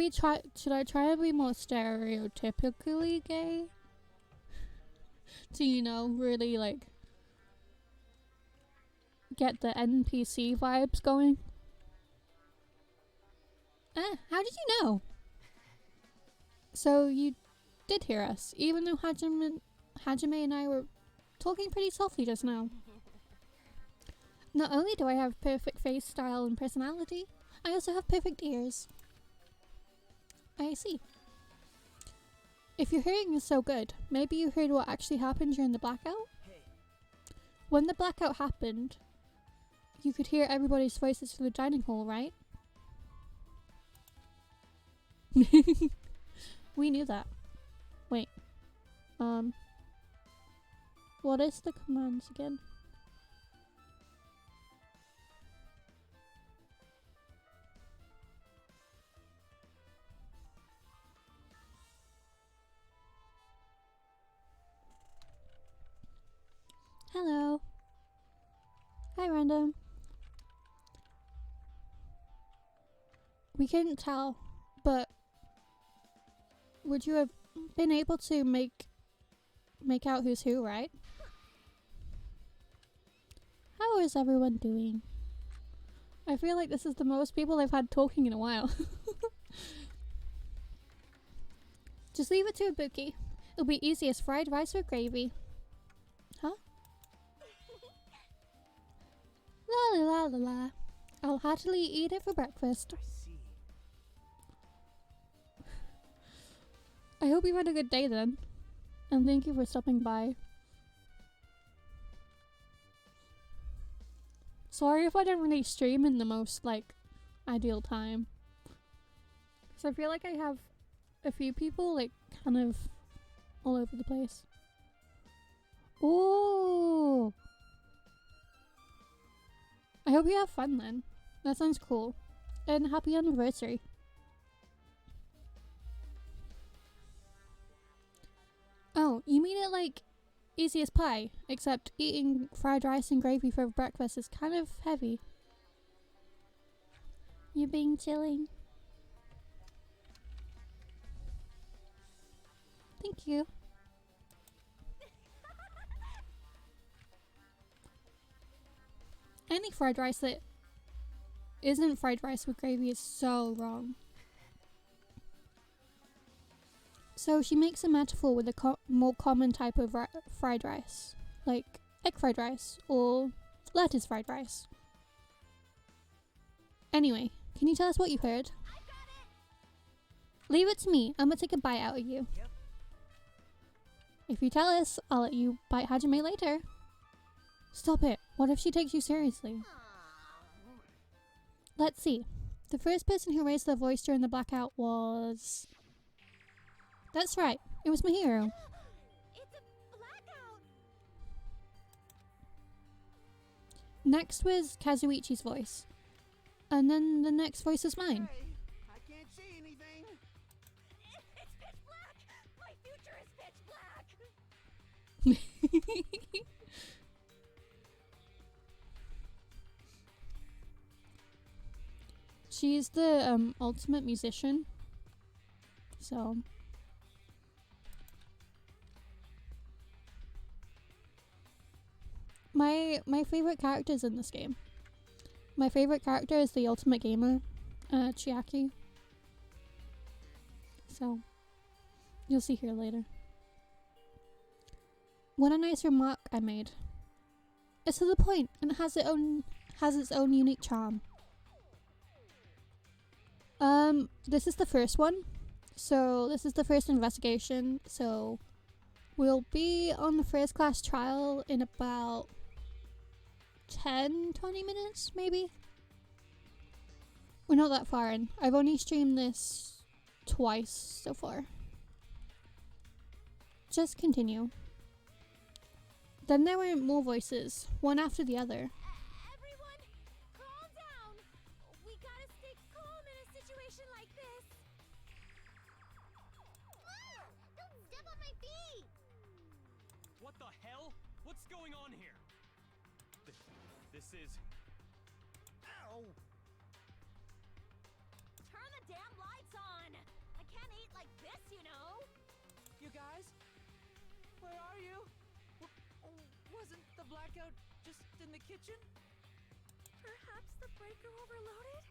try to be more stereotypically gay? To, you know, really like get the NPC vibes going? How did you know? So you did hear us, even though Hajime and I were talking pretty softly just now. Not only do I have perfect face, style, and personality, I also have perfect ears. I see. If your hearing is so good, maybe you heard what actually happened during the blackout? When the blackout happened, you could hear everybody's voices through the dining hall, right? We knew that. Wait. What is the commands again? Hello. Hi, Random. We couldn't tell, but would you have been able to make out who's who, right? How is everyone doing? I feel like this is the most people I've had talking in a while. Just leave it to Ibuki. It'll be easy as fried rice with gravy. Huh? La la la la la. I'll heartily eat it for breakfast. I hope you had a good day then. And thank you for stopping by. Sorry if I didn't really stream in the most, like, ideal time. Because I feel like I have a few people, like, kind of all over the place. Ooh! I hope you have fun then. That sounds cool. And happy anniversary. Oh, you mean it like easy as pie, except eating fried rice and gravy for breakfast is kind of heavy. You're being chilling. Thank you. Any fried rice that isn't fried rice with gravy is so wrong. So she makes a metaphor with a more common type of fried rice, like egg fried rice or lettuce fried rice. Anyway, can you tell us what you heard? I got it. Leave it to me. I'm gonna take a bite out of you. Yep. If you tell us, I'll let you bite Hajime later. Stop it. What if she takes you seriously? Let's see. The first person who raised their voice during the blackout was... That's right. It was Mahiro. It's a blackout. Next was Kazuichi's voice. And then the next voice was mine. Hey, I can't see anything. It's pitch black. My future is pitch black. She's the ultimate musician. So my favorite characters in this game. My favorite character is the ultimate gamer, Chiaki. So you'll see her later. What a nice remark I made. It's to the point and it has its own unique charm. This is the first one. So this is the first investigation. So we'll be on the first class trial in about 10-20 minutes, maybe. We're not that far in. I've only streamed this twice so far. Just continue. Then there were more voices, one after the other. Everyone, calm down. We gotta stay calm in a situation like this. Mom, don't step on my feet. What the hell? What's going on here? This is... Ow! Turn the damn lights on. I can't eat like this, you know. You guys? Where are you? Wasn't the blackout just in the kitchen? Perhaps the breaker overloaded?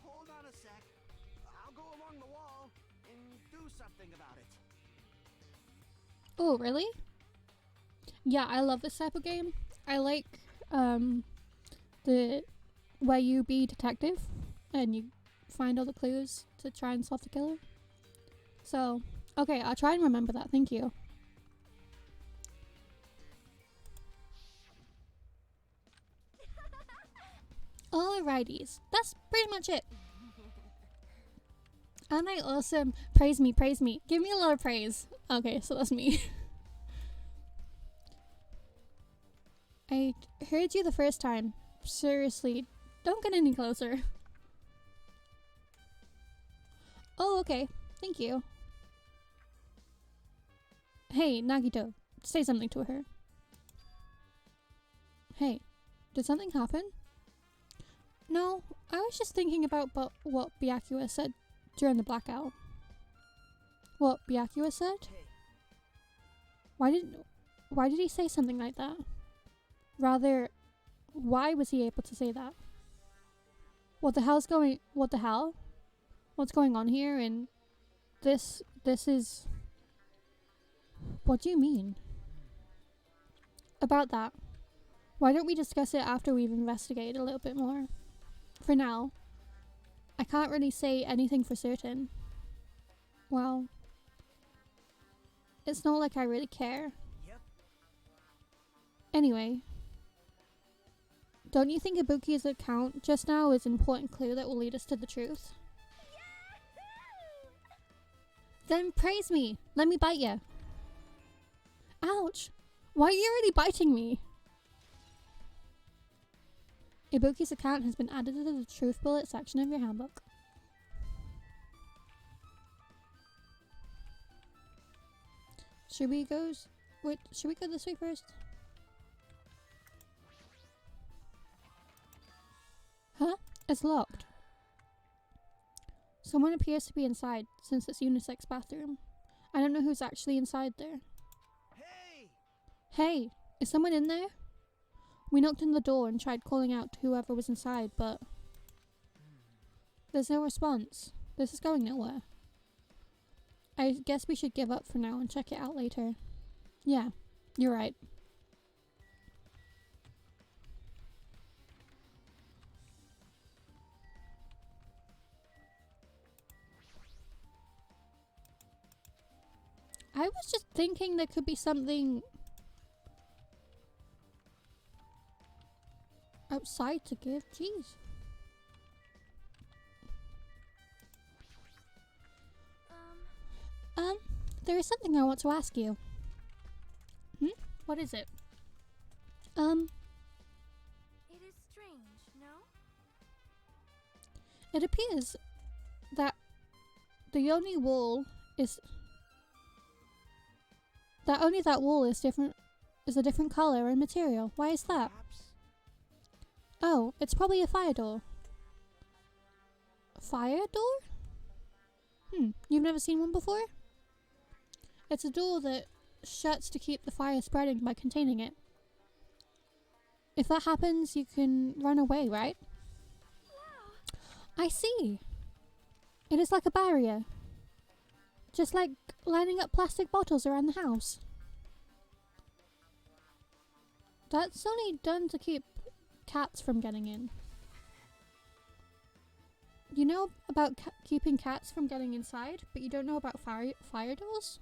Hold on a sec. I'll go along the wall and do something about it. Oh, really? Yeah, I love this type of game. I like the where you be detective and you find all the clues to try and solve the killer. So, okay, I'll try and remember that. Thank you. Alrighties, that's pretty much it. Aren't I awesome? Praise me, praise me. Give me a lot of praise. Okay, so that's me. I heard you the first time. Seriously, don't get any closer. Oh, okay. Thank you. Hey, Nagito, say something to her. Hey, did something happen? No, I was just thinking about what Byakuya said during the blackout. What Byakuya said? Hey, Why did he say something like that? Rather, why was he able to say that? What the hell? What's going on here? And this is... What do you mean? About that. Why don't we discuss it after we've investigated a little bit more? For now, I can't really say anything for certain. Well, it's not like I really care. Yep. Anyway, don't you think Ibuki's account just now is an important clue that will lead us to the truth? Then praise me! Let me bite you! Ouch! Why are you already biting me? Ibuki's account has been added to the truth bullet section of your handbook. Should we go this way first? Huh? It's locked. Someone appears to be inside, since it's unisex bathroom. I don't know who's actually inside there. hey! Hey, is someone in there? We knocked on the door and tried calling out to whoever was inside, but there's no response. This is going nowhere. I guess we should give up for now and check it out later. Yeah, you're right. I was just thinking there could be something outside to give. Jeez. There is something I want to ask you. What is it? It is strange, no? It appears that the only wall is that wall is different, is a different color and material. Why is that? Perhaps Oh, it's probably a fire door. Fire door? You've never seen one before? It's a door that shuts to keep the fire spreading by containing it. If that happens, you can run away, right? I see. It is like a barrier. Just like lining up plastic bottles around the house. That's only done to keep cats from getting in. You know about keeping cats from getting inside, but you don't know about fire doors?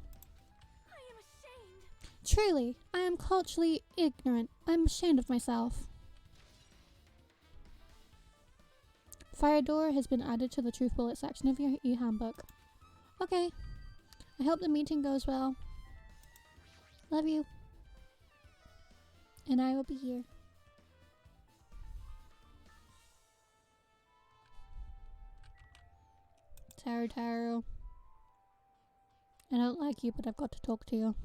I am ashamed. Truly, I am culturally ignorant. I'm ashamed of myself. Fire door has been added to the truth bullet section of your e-handbook. Okay. I hope the meeting goes well. Love you. And I will be here. Taro. I don't like you, but I've got to talk to you.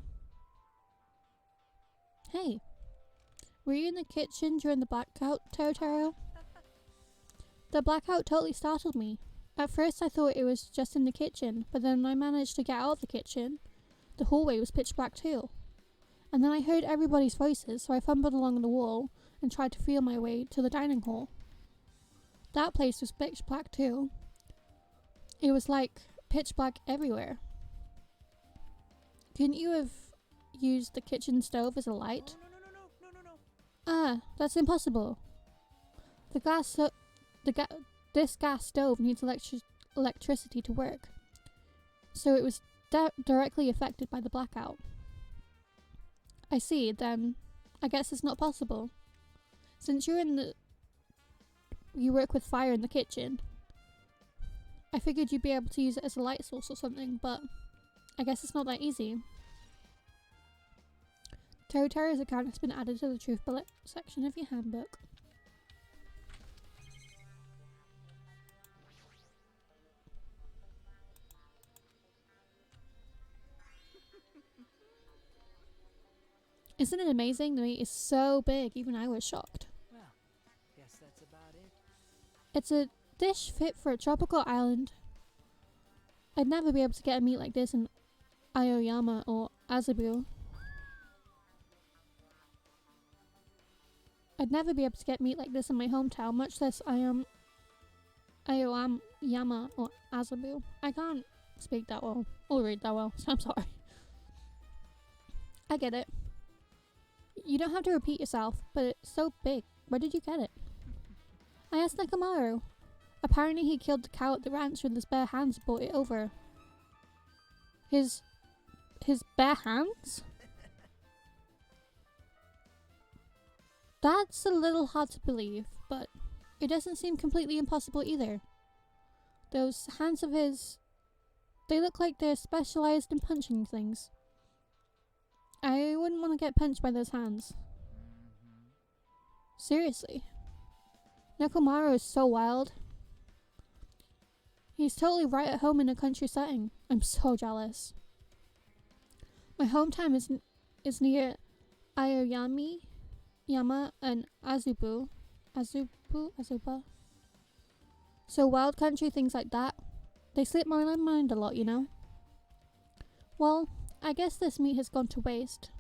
Hey. Were you in the kitchen during the blackout, Taro? The blackout totally startled me. At first I thought it was just in the kitchen, but then I managed to get out of the kitchen. The hallway was pitch black too. And then I heard everybody's voices, so I fumbled along the wall and tried to feel my way to the dining hall. That place was pitch black too. It was like pitch black everywhere. Couldn't you have used the kitchen stove as a light? No. That's impossible. This gas stove needs electricity to work. So it was directly affected by the blackout. I see, then I guess it's not possible. Since you work with fire in the kitchen, I figured you'd be able to use it as a light source or something, but I guess it's not that easy. Taro's account has been added to the truth bullet section of your handbook. Isn't it amazing? The meat is so big, even I was shocked. Well, guess that's about it. It's a dish fit for a tropical island. I'd never be able to get a meat like this in Aoyama or Azabu. I'd never be able to get meat like this in my hometown, much less Aoyama or Azabu. I can't speak that well, or read that well, so I'm sorry. I get it. You don't have to repeat yourself, but it's so big. Where did you get it? I asked Nakamaru. Apparently he killed the cow at the ranch with his bare hands and brought it over. His bare hands? That's a little hard to believe, but it doesn't seem completely impossible either. Those hands of his, they look like they're specialized in punching things. I wouldn't want to get punched by those hands. Seriously. Nekomaru is so wild. He's totally right at home in a country setting. I'm so jealous. My hometown is near Aoyama, Yama, and Azuba. So wild country things like that, they slip my mind a lot, you know? Well, I guess this meat has gone to waste.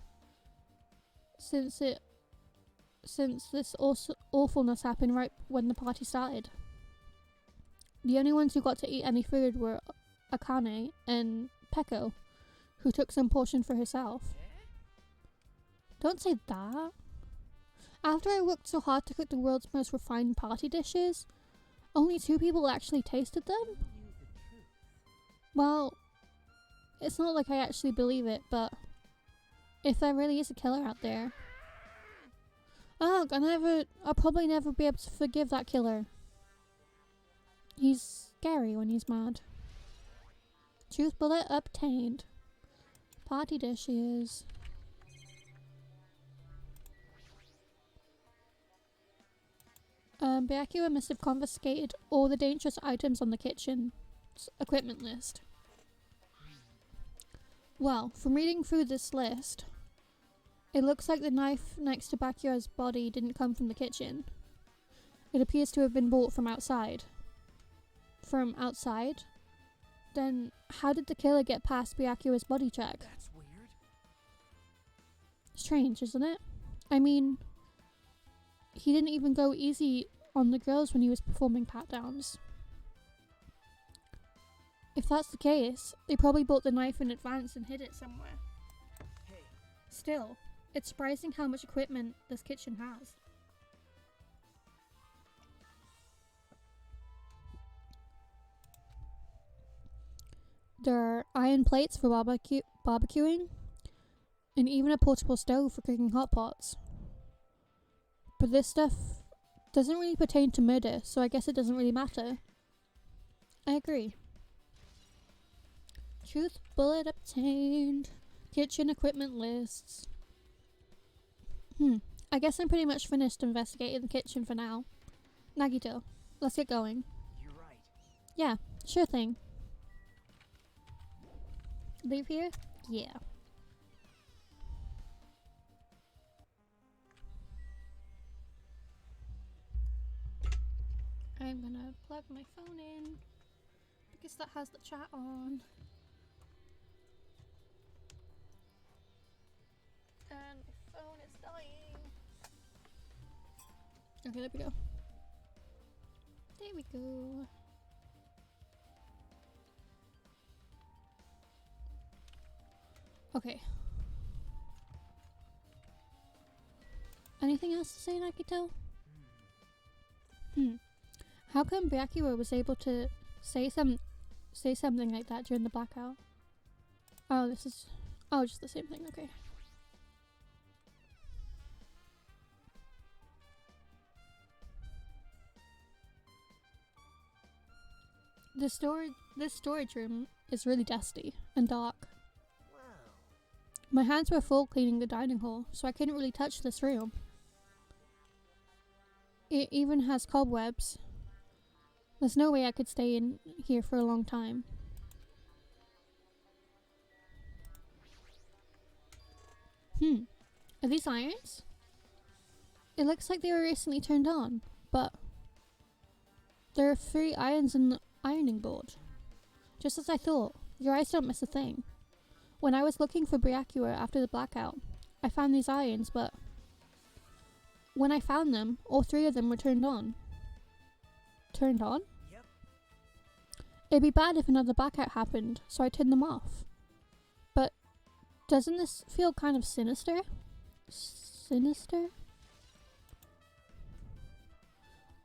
Since this awfulness happened right when the party started. The only ones who got to eat any food were Akane and Peko, who took some portion for herself. Don't say that. After I worked so hard to cook the world's most refined party dishes, only 2 people actually tasted them? Well, it's not like I actually believe it, but if there really is a killer out there... Oh, I'll probably never be able to forgive that killer. He's scary when he's mad. Truth bullet obtained. Party dishes. Byakuya must have confiscated all the dangerous items on the kitchen's equipment list. Well, from reading through this list, it looks like the knife next to Byakuya's body didn't come from the kitchen. It appears to have been bought from outside. From outside? Then how did the killer get past Byakuya's body check? That's weird. Strange, isn't it? I mean, he didn't even go easy on the girls when he was performing pat-downs. If that's the case, they probably bought the knife in advance and hid it somewhere. Hey, Still, it's surprising how much equipment this kitchen has. There are iron plates for barbecuing, and even a portable stove for cooking hot pots. But this stuff doesn't really pertain to murder, so I guess it doesn't really matter. I agree. Truth bullet obtained. Kitchen equipment lists. I guess I'm pretty much finished investigating the kitchen for now. Nagito, let's get going. you're right. Yeah, sure thing. Leave here? Yeah. I'm gonna plug my phone in because that has the chat on. And my phone is dying. Okay, there we go. There we go. Okay. Anything else to say, Nagito? How come Byakuya was able to say something like that during the blackout? Oh, this is... Oh, just the same thing, okay. This storage room is really dusty and dark. Wow. My hands were full cleaning the dining hall, so I couldn't really touch this room. It even has cobwebs. There's no way I could stay in here for a long time. Are these irons? It looks like they were recently turned on, but there are 3 irons in the ironing board. Just as I thought, your eyes don't miss a thing. When I was looking for Byakuya after the blackout, I found these irons, but when I found them, all 3 of them were turned on. Turned on? Yep. It'd be bad if another blackout happened, so I turned them off. But doesn't this feel kind of sinister? Sinister?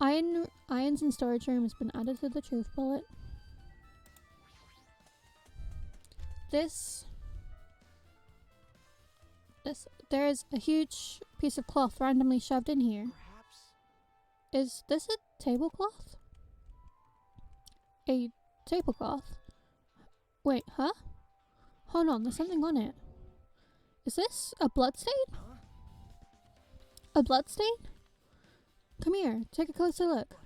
Irons in storage room has been added to the truth bullet. There is a huge piece of cloth randomly shoved in here. Perhaps. Is this a tablecloth? A tablecloth? Wait, huh? Hold on, there's something on it. Is this a bloodstain? Huh? A bloodstain? Come here, take a closer look.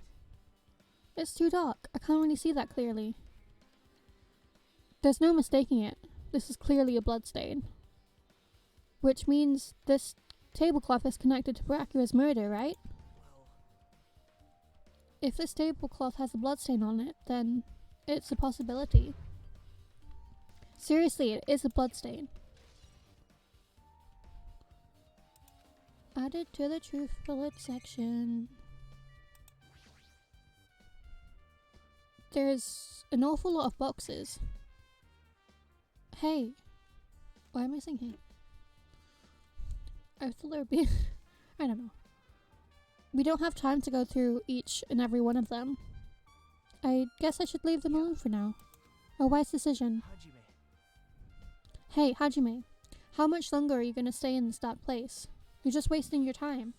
It's too dark. I can't really see that clearly. There's no mistaking it. This is clearly a bloodstain. Which means this tablecloth is connected to Byakuya's murder, right? Well, If this tablecloth has a bloodstain on it, then it's a possibility. Seriously, it is a bloodstain. Added to the truth bullet section. There's an awful lot of boxes. Hey. Why am I saying hey? I thought there would be... I don't know. We don't have time to go through each and every one of them. I guess I should leave them alone for now. A wise decision. Hajime. Hey, Hajime. How much longer are you going to stay in this dark place? You're just wasting your time.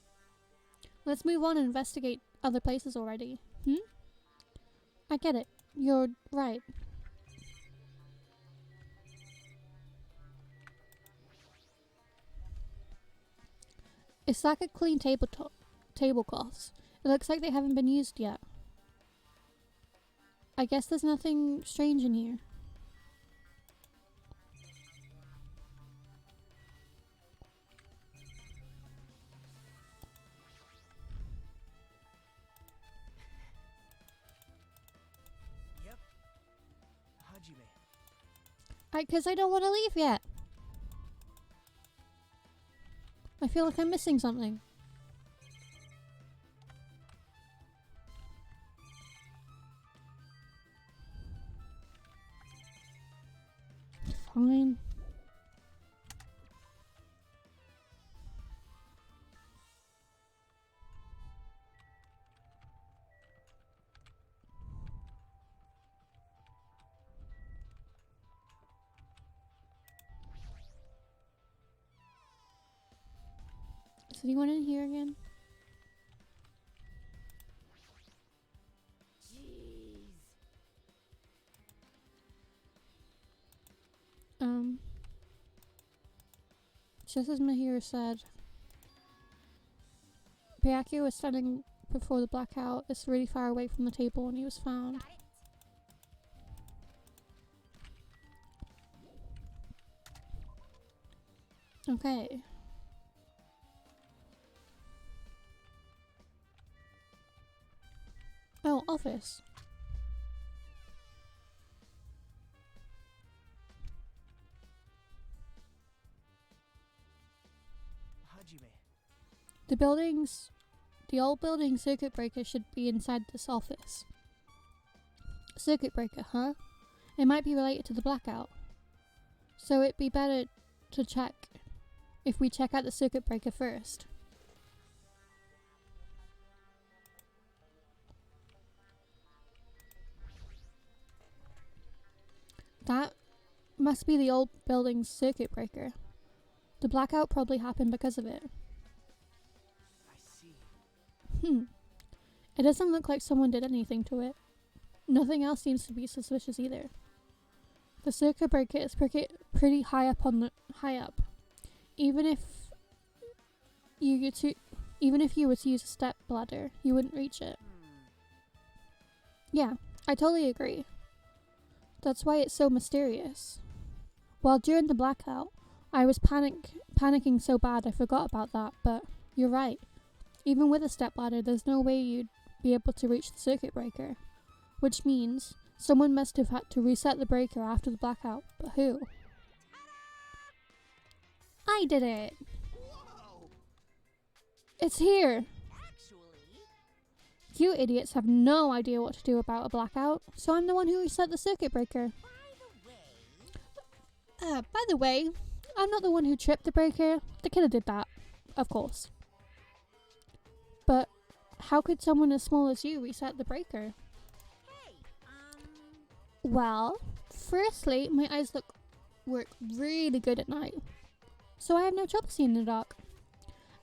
Let's move on and investigate other places already. I get it. You're right. It's like a clean tablecloths. It looks like they haven't been used yet. I guess there's nothing strange in here. Hajime. Because I don't want to leave yet. I feel like I'm missing something. Fine. Is anyone in here again? Jeez. Just as Mahir said, Byakuya was standing before the blackout. It's really far away from the table when he was found. Got it. Okay. Oh, office. Hajime. The old building circuit breaker should be inside this office. Circuit breaker, huh? It might be related to the blackout. So it'd be better to check if we check out the circuit breaker first. That must be the old building's circuit breaker. The blackout probably happened because of it. I see. It doesn't look like someone did anything to it. Nothing else seems to be suspicious either. The circuit breaker is pretty high up. Even if you were to use a step ladder, you wouldn't reach it. Yeah, I totally agree. That's why it's so mysterious. While during the blackout, I was panicking so bad I forgot about that, but you're right. Even with a stepladder, there's no way you'd be able to reach the circuit breaker. Which means someone must have had to reset the breaker after the blackout, but who? I did it! Whoa! It's here! Actually, You idiots have no idea what to do about a blackout, so I'm the one who reset the circuit breaker. By the way, I'm not the one who tripped the breaker. The killer did that, of course. But how could someone as small as you reset the breaker? hey, Well, firstly, my eyes work really good at night, so I have no trouble seeing in the dark.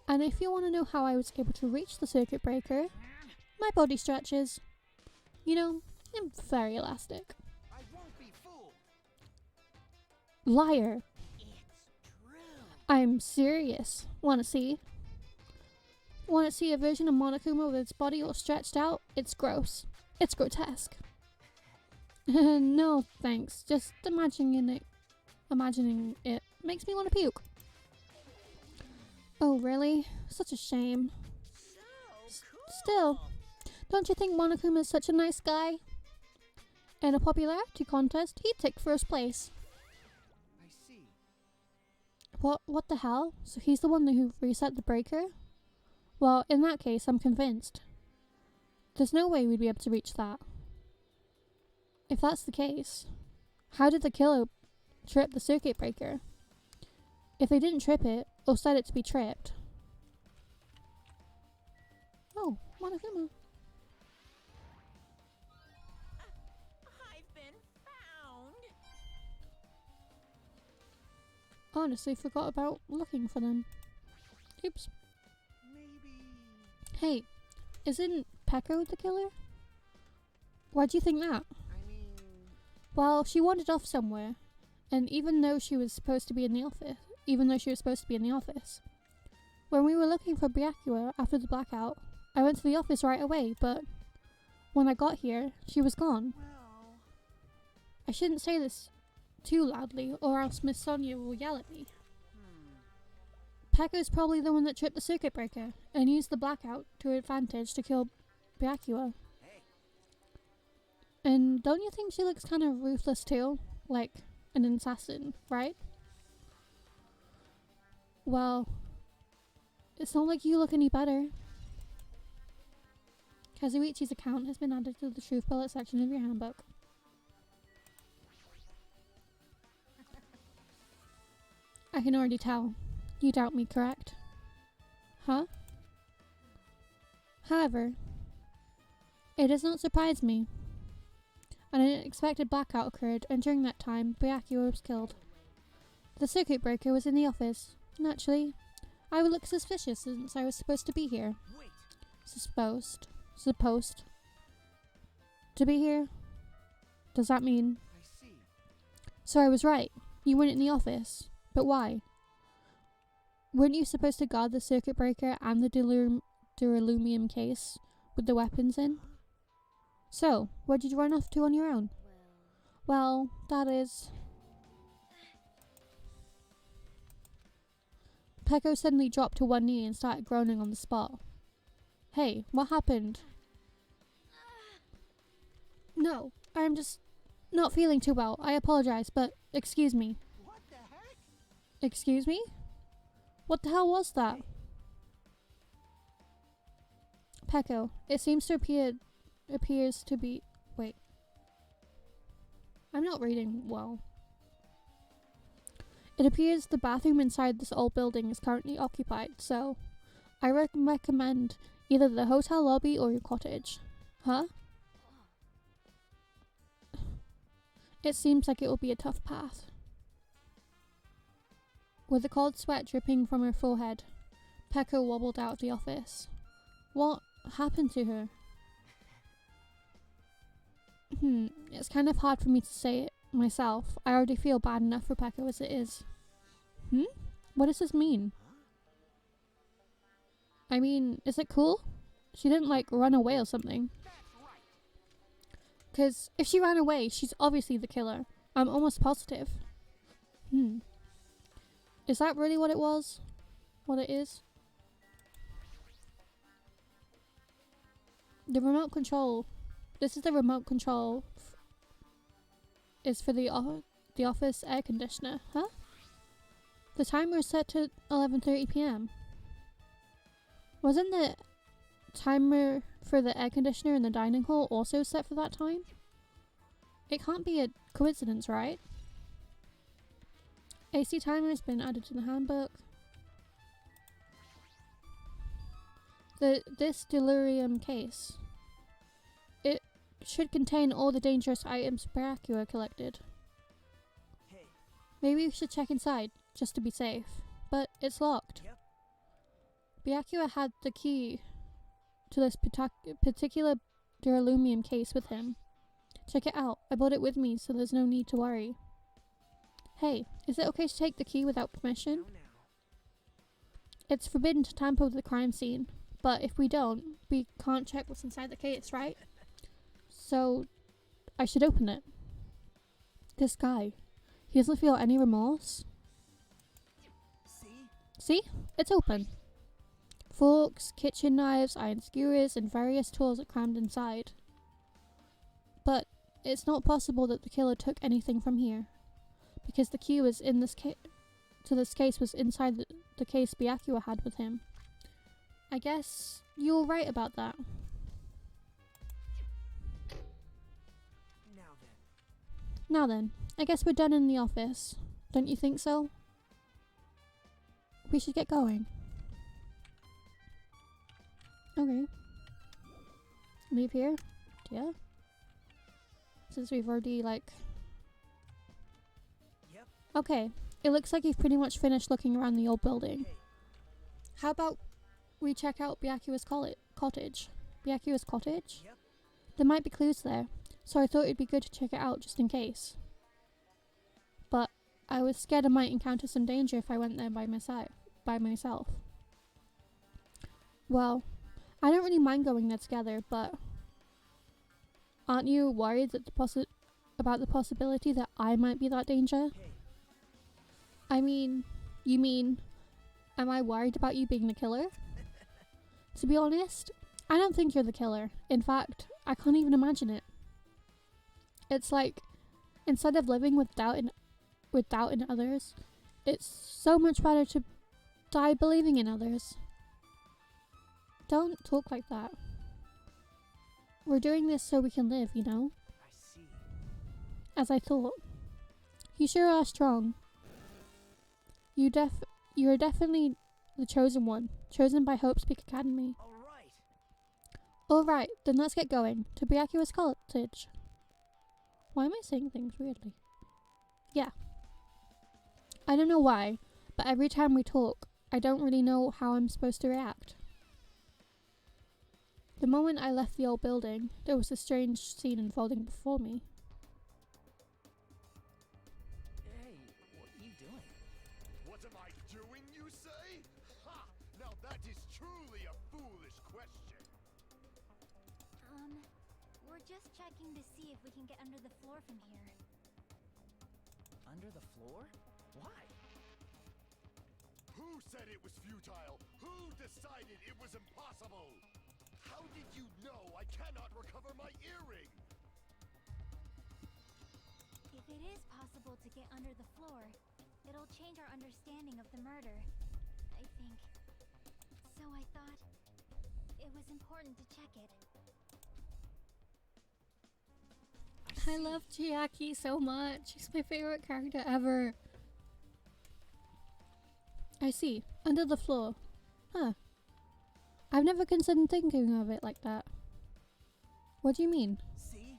And if you want to know how I was able to reach the circuit breaker, my body stretches. You know, I'm very elastic. I won't be fooled. Liar. it's true. I'm serious. Want to see? Want to see a version of Monokuma with its body all stretched out? It's gross. It's grotesque. No, thanks. Just imagining it makes me want to puke. Oh, really? Such a shame. So cool. Still, don't you think Monokuma is such a nice guy? In a popularity contest, he'd take first place. I see. What the hell? So he's the one who reset the breaker? Well, in that case, I'm convinced. There's no way we'd be able to reach that. If that's the case, how did the killer trip the circuit breaker? If they didn't trip it, or set it to be tripped. Oh, Monokuma. I've been found. Honestly, forgot about looking for them. Oops. Maybe. Hey, isn't Peko the killer? Why do you think that? I mean, Well, she wandered off somewhere, and even though she was supposed to be in the office, when we were looking for Byakuya after the blackout, I went to the office right away, but when I got here, she was gone. well, I shouldn't say this too loudly, or else Miss Sonia will yell at me. Peko's probably the one that tripped the circuit breaker, and used the blackout to her advantage to kill Byakuya. Hey. And don't you think she looks kind of ruthless too? Like an assassin, right? Well, it's not like you look any better. Kazuichi's account has been added to the truth bullet section of your handbook. I can already tell. You doubt me, correct? Huh? However, it does not surprise me. An unexpected blackout occurred, and during that time, Byakuya was killed. The circuit breaker was in the office. Naturally, I would look suspicious since I was supposed to be here. Wait. Supposed to be here? Does that mean? I see. So I was right. You weren't in the office. But why? Weren't you supposed to guard the circuit breaker and the duralumium case with the weapons in? So, where did you run off to on your own? Well, that is... Peko suddenly dropped to one knee and started groaning on the spot. Hey, what happened? No, I'm just not feeling too well. I apologize, but excuse me. What the heck? Excuse me? What the hell was that? Peko, it seems to appears to be... Wait. I'm not reading well. It appears the bathroom inside this old building is currently occupied, so I recommend either the hotel lobby or your cottage. Huh? It seems like it will be a tough path. With the cold sweat dripping from her forehead, Peko wobbled out of the office. What happened to her? It's kind of hard for me to say it myself. I already feel bad enough for Peko as it is. What does this mean? I mean, is it cool? She didn't like run away or something. Because if she ran away, she's obviously the killer. I'm almost positive. Is that really what it was? What it is? The remote control. This is the remote control. Is for the office air conditioner, huh? The timer is set to 11:30 p.m. Wasn't the timer for the air conditioner in the dining hall also set for that time? It can't be a coincidence, right? AC timer has been added to the handbook. This delirium case. It should contain all the dangerous items Byakuya collected. Hey. Maybe we should check inside, just to be safe. But it's locked. Yep. Byakuya had the key to this particular duralumium case with him. Check it out. I brought it with me, so there's no need to worry. Hey, is it okay to take the key without permission? Now. It's forbidden to tamper with the crime scene, but if we don't, we can't check what's inside the case, right? So, I should open it. This guy, he doesn't feel any remorse. See? See? It's open. Forks, kitchen knives, iron skewers, and various tools are crammed inside. But it's not possible that the killer took anything from here, because the key was in this case was inside the case Byakuya had with him. I guess you were right about that. Now then, I guess we're done in the office. Don't you think so? We should get going. Okay. Leave here? Yeah. Since we've already, Yep. Okay. It looks like you've pretty much finished looking around the old building. Hey. How about we check out Byakuya's cottage? Byakuya's cottage? Yep. There might be clues there, so I thought it'd be good to check it out just in case. But I was scared I might encounter some danger if I went there by myself. Well, I don't really mind going there together, but aren't you worried that about the possibility that I might be that danger? Hey. I mean, you mean, am I worried about you being the killer? To be honest, I don't think you're the killer. In fact, I can't even imagine it. It's like, instead of living with doubt in others, it's so much better to die believing in others. Don't talk like that. We're doing this so we can live, you know? I see. As I thought. You sure are strong. You are definitely the chosen one. Chosen by Hope Speak Academy. All right. Alright, then let's get going. To Byakuya's cottage. Why am I saying things weirdly? Yeah. I don't know why, but every time we talk, I don't really know how I'm supposed to react. The moment I left the old building, there was a strange scene unfolding before me. Hey, what are you doing? What am I doing, you say? Ha! Now that is truly a foolish question. We're just checking to see if we can get under the floor from here. Under the floor? Why? Who said it was futile? Who decided it was impossible? How did you know I cannot recover my earring? If it is possible to get under the floor, it'll change our understanding of the murder, I think. So I thought it was important to check it. I love Chiaki so much. She's my favorite character ever. I see. Under the floor. Huh. I've never considered thinking of it like that. What do you mean? See?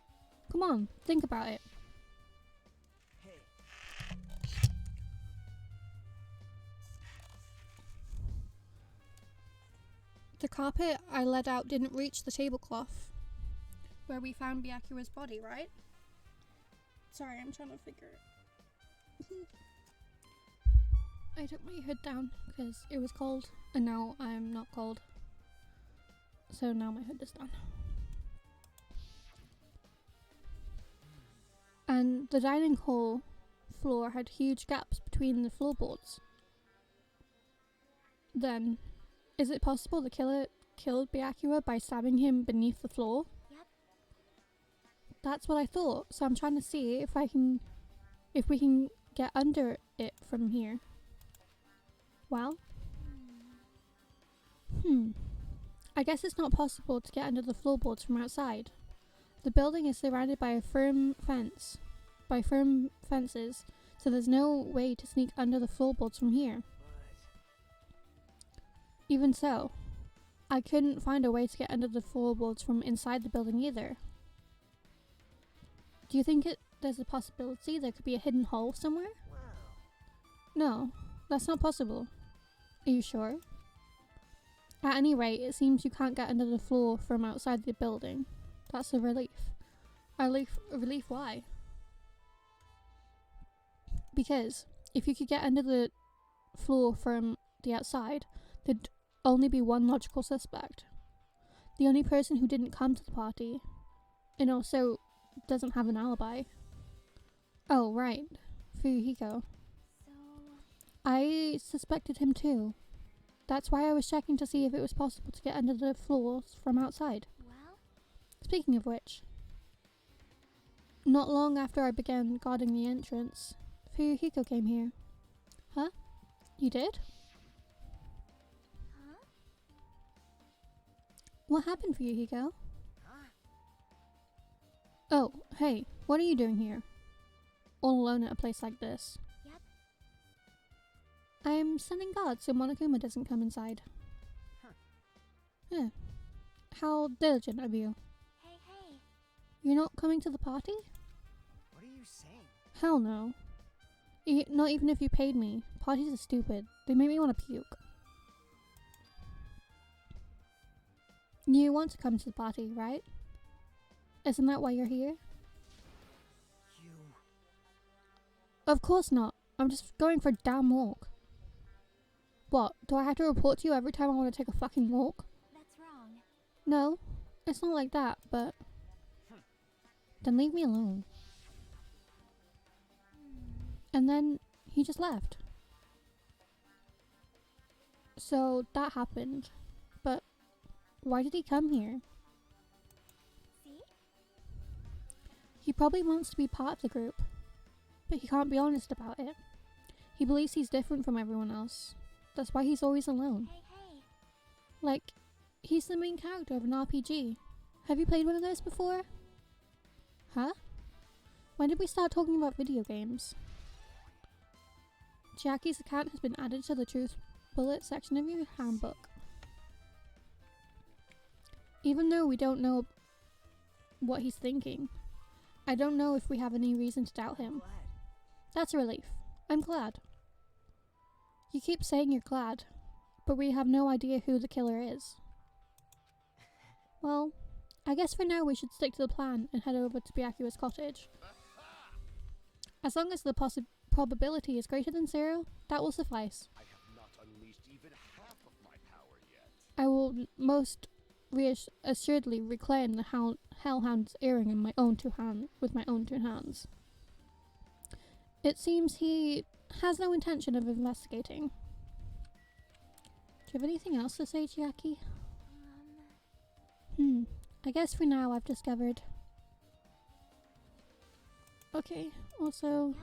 Come on, think about it. Hey. The carpet I let out didn't reach the tablecloth where we found Byakuya's body, right? Sorry, I'm trying to figure it. I took my hood down because it was cold, and now I'm not cold. So now my hood is down. And the dining hall floor had huge gaps between the floorboards. Then, is it possible the killer killed Byakuya by stabbing him beneath the floor? Yep. That's what I thought, so I'm trying to see if we can get under it from here. Well? I guess it's not possible to get under the floorboards from outside. The building is surrounded by a firm fences, so there's no way to sneak under the floorboards from here. Even so, I couldn't find a way to get under the floorboards from inside the building either. Do you think there's a possibility there could be a hidden hole somewhere? No, that's not possible. Are you sure? At any rate, it seems you can't get under the floor from outside the building. That's a relief. A relief why? Because if you could get under the floor from the outside, there'd only be one logical suspect. The only person who didn't come to the party, and also doesn't have an alibi. Oh, right. Fuyuhiko. So, I suspected him too. That's why I was checking to see if it was possible to get under the floors from outside. well, Speaking of which, not long after I began guarding the entrance, Fuyuhiko came here. Huh? You did? huh? What happened, Fuyuhiko? Huh? Oh, hey, what are you doing here? All alone at a place like this. Yep. I'm sending guards so Monokuma doesn't come inside. Huh. Yeah. How diligent of you. Hey, hey. You're not coming to the party? What are you saying? Hell no. Not even if you paid me. Parties are stupid. They make me want to puke. You want to come to the party, right? Isn't that why you're here? You... Of course not. I'm just going for a damn walk. What? Do I have to report to you every time I want to take a fucking walk? That's wrong. No. It's not like that, but... Then leave me alone. And then he just left. So that happened. But why did he come here? See? He probably wants to be part of the group, but he can't be honest about it. He believes he's different from everyone else. That's why he's always alone. Hey. Like, he's the main character of an RPG. Have you played one of those before? Huh? When did we start talking about video games? Jackie's account has been added to the Truth Bullet section of your handbook. Even though we don't know what he's thinking, I don't know if we have any reason to doubt him. That's a relief. I'm glad. You keep saying you're glad, but we have no idea who the killer is. Well, I guess for now we should stick to the plan and head over to Byakuya's cottage. As long as the probability is greater than 0, that will suffice. I have not unleashed even half of my power yet. I will most assuredly reclaim the Hellhound's earring in my own with my own 2 hands. It seems he has no intention of investigating. Do you have anything else to say, Jackie? I guess for now I've discovered. Okay, also...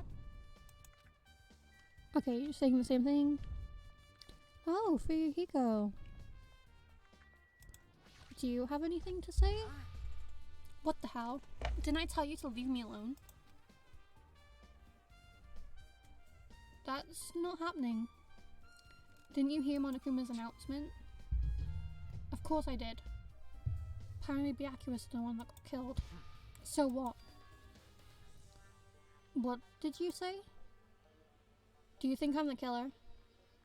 Okay, you're saying the same thing? Oh, Fuyuhiko. Do you have anything to say? What the hell? Didn't I tell you to leave me alone? That's not happening. Didn't you hear Monokuma's announcement? Of course I did. Apparently Byakuya was the one that got killed. So what? What did you say? Do you think I'm the killer?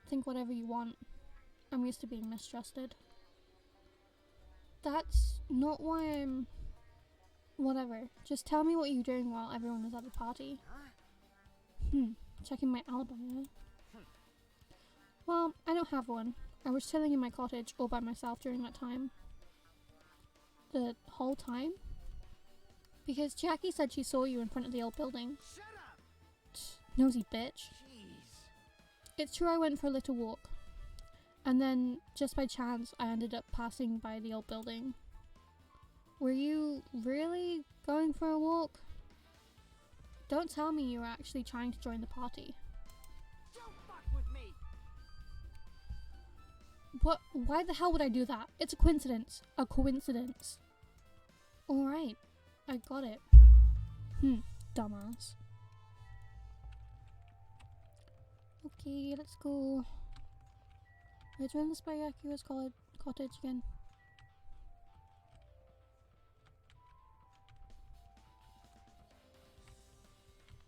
Think whatever you want. I'm used to being mistrusted. That's not why I'm... Whatever. Just tell me what you're doing while everyone is at the party. Checking my alibi, yeah? Well, I don't have one. I was chilling in my cottage all by myself during that time. The whole time? Because Jackie said she saw you in front of the old building. Shut up! Nosy bitch. Jeez. It's true I went for a little walk. And then, just by chance, I ended up passing by the old building. Were you really going for a walk? Don't tell me you were actually trying to join the party. Don't fuck with me! What? Why the hell would I do that? It's a coincidence. A coincidence. Alright. I got it. Dumbass. Okay, let's go. Let's run this by Byakuya's cottage again.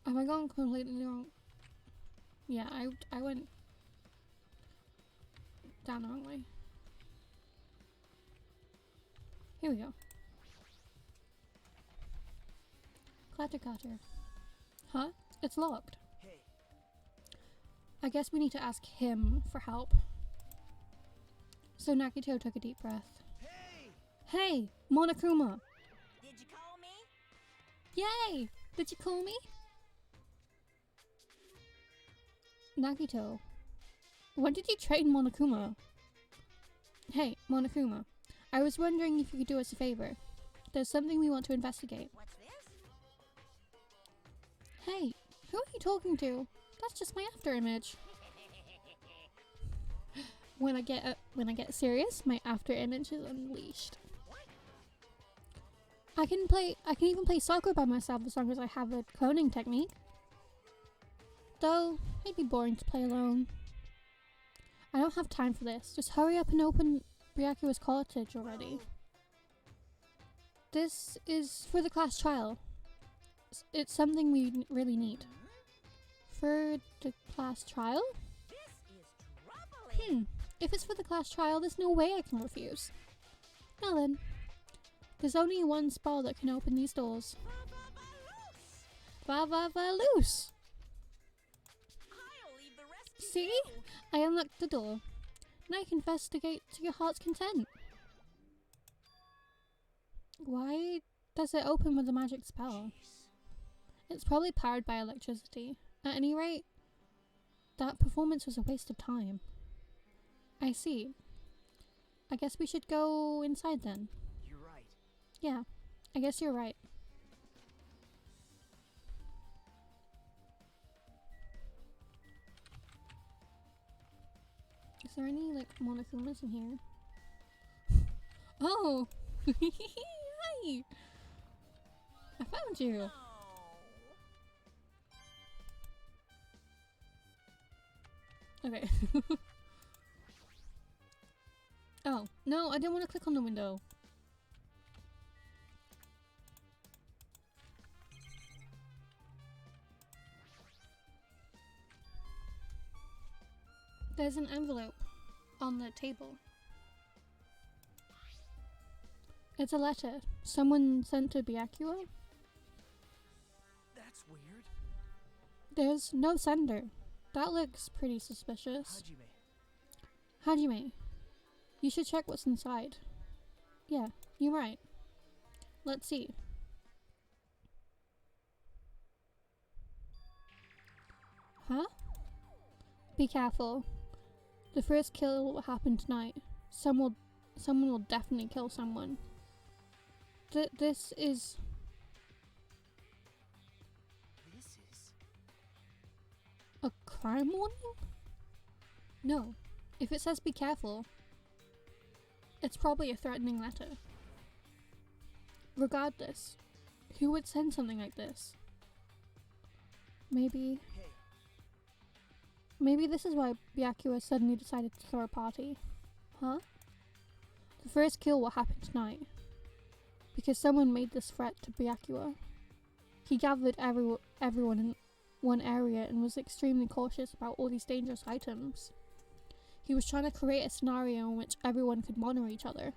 Have I gone completely wrong? Yeah, I went down the wrong way. Here we go. Clatter clatter. Huh? It's locked. Hey, I guess we need to ask him for help. So Nakito took a deep breath. hey! Hey, Monokuma! Did you call me? Yay! Did you call me? Nakito, when did you train Monokuma? Hey, Monokuma, I was wondering if you could do us a favor. There's something we want to investigate. What's this? Hey, who are you talking to? That's just my after image. When I get serious, my after image is unleashed. I can even play soccer by myself as long as I have a cloning technique. Though, it'd be boring to play alone. I don't have time for this. Just hurry up and open Byakuya's cottage already. This is for the class trial. It's something we really need. For the class trial? This is troubling. If it's for the class trial, there's no way I can refuse. Now then, there's only one spell that can open these doors. Va va va loose! I'll leave the rest to See? you. I unlocked the door. Now you can investigate to your heart's content. Why does it open with a magic spell? It's probably powered by electricity. At any rate, that performance was a waste of time. I see. I guess we should go inside then. You're right. Yeah, I guess you're right. Is there any, like, Monokumas in here? Oh! Hi! I found you! Okay. Oh, no, I didn't want to click on the window. There's an envelope on the table. It's a letter. Someone sent to Byakuya? That's weird. There's no sender. That looks pretty suspicious. Hajime, you should check what's inside. Yeah, you're right. Let's see. Huh? Be careful. The first kill will happen tonight. Someone will definitely kill someone. This is... a crime warning? No. If it says be careful, it's probably a threatening letter. Regardless, who would send something like this? Maybe this is why Byakuya suddenly decided to throw a party. Huh? The first kill will happen tonight. Because someone made this threat to Byakuya. He gathered everyone in one area and was extremely cautious about all these dangerous items. He was trying to create a scenario in which everyone could monitor each other.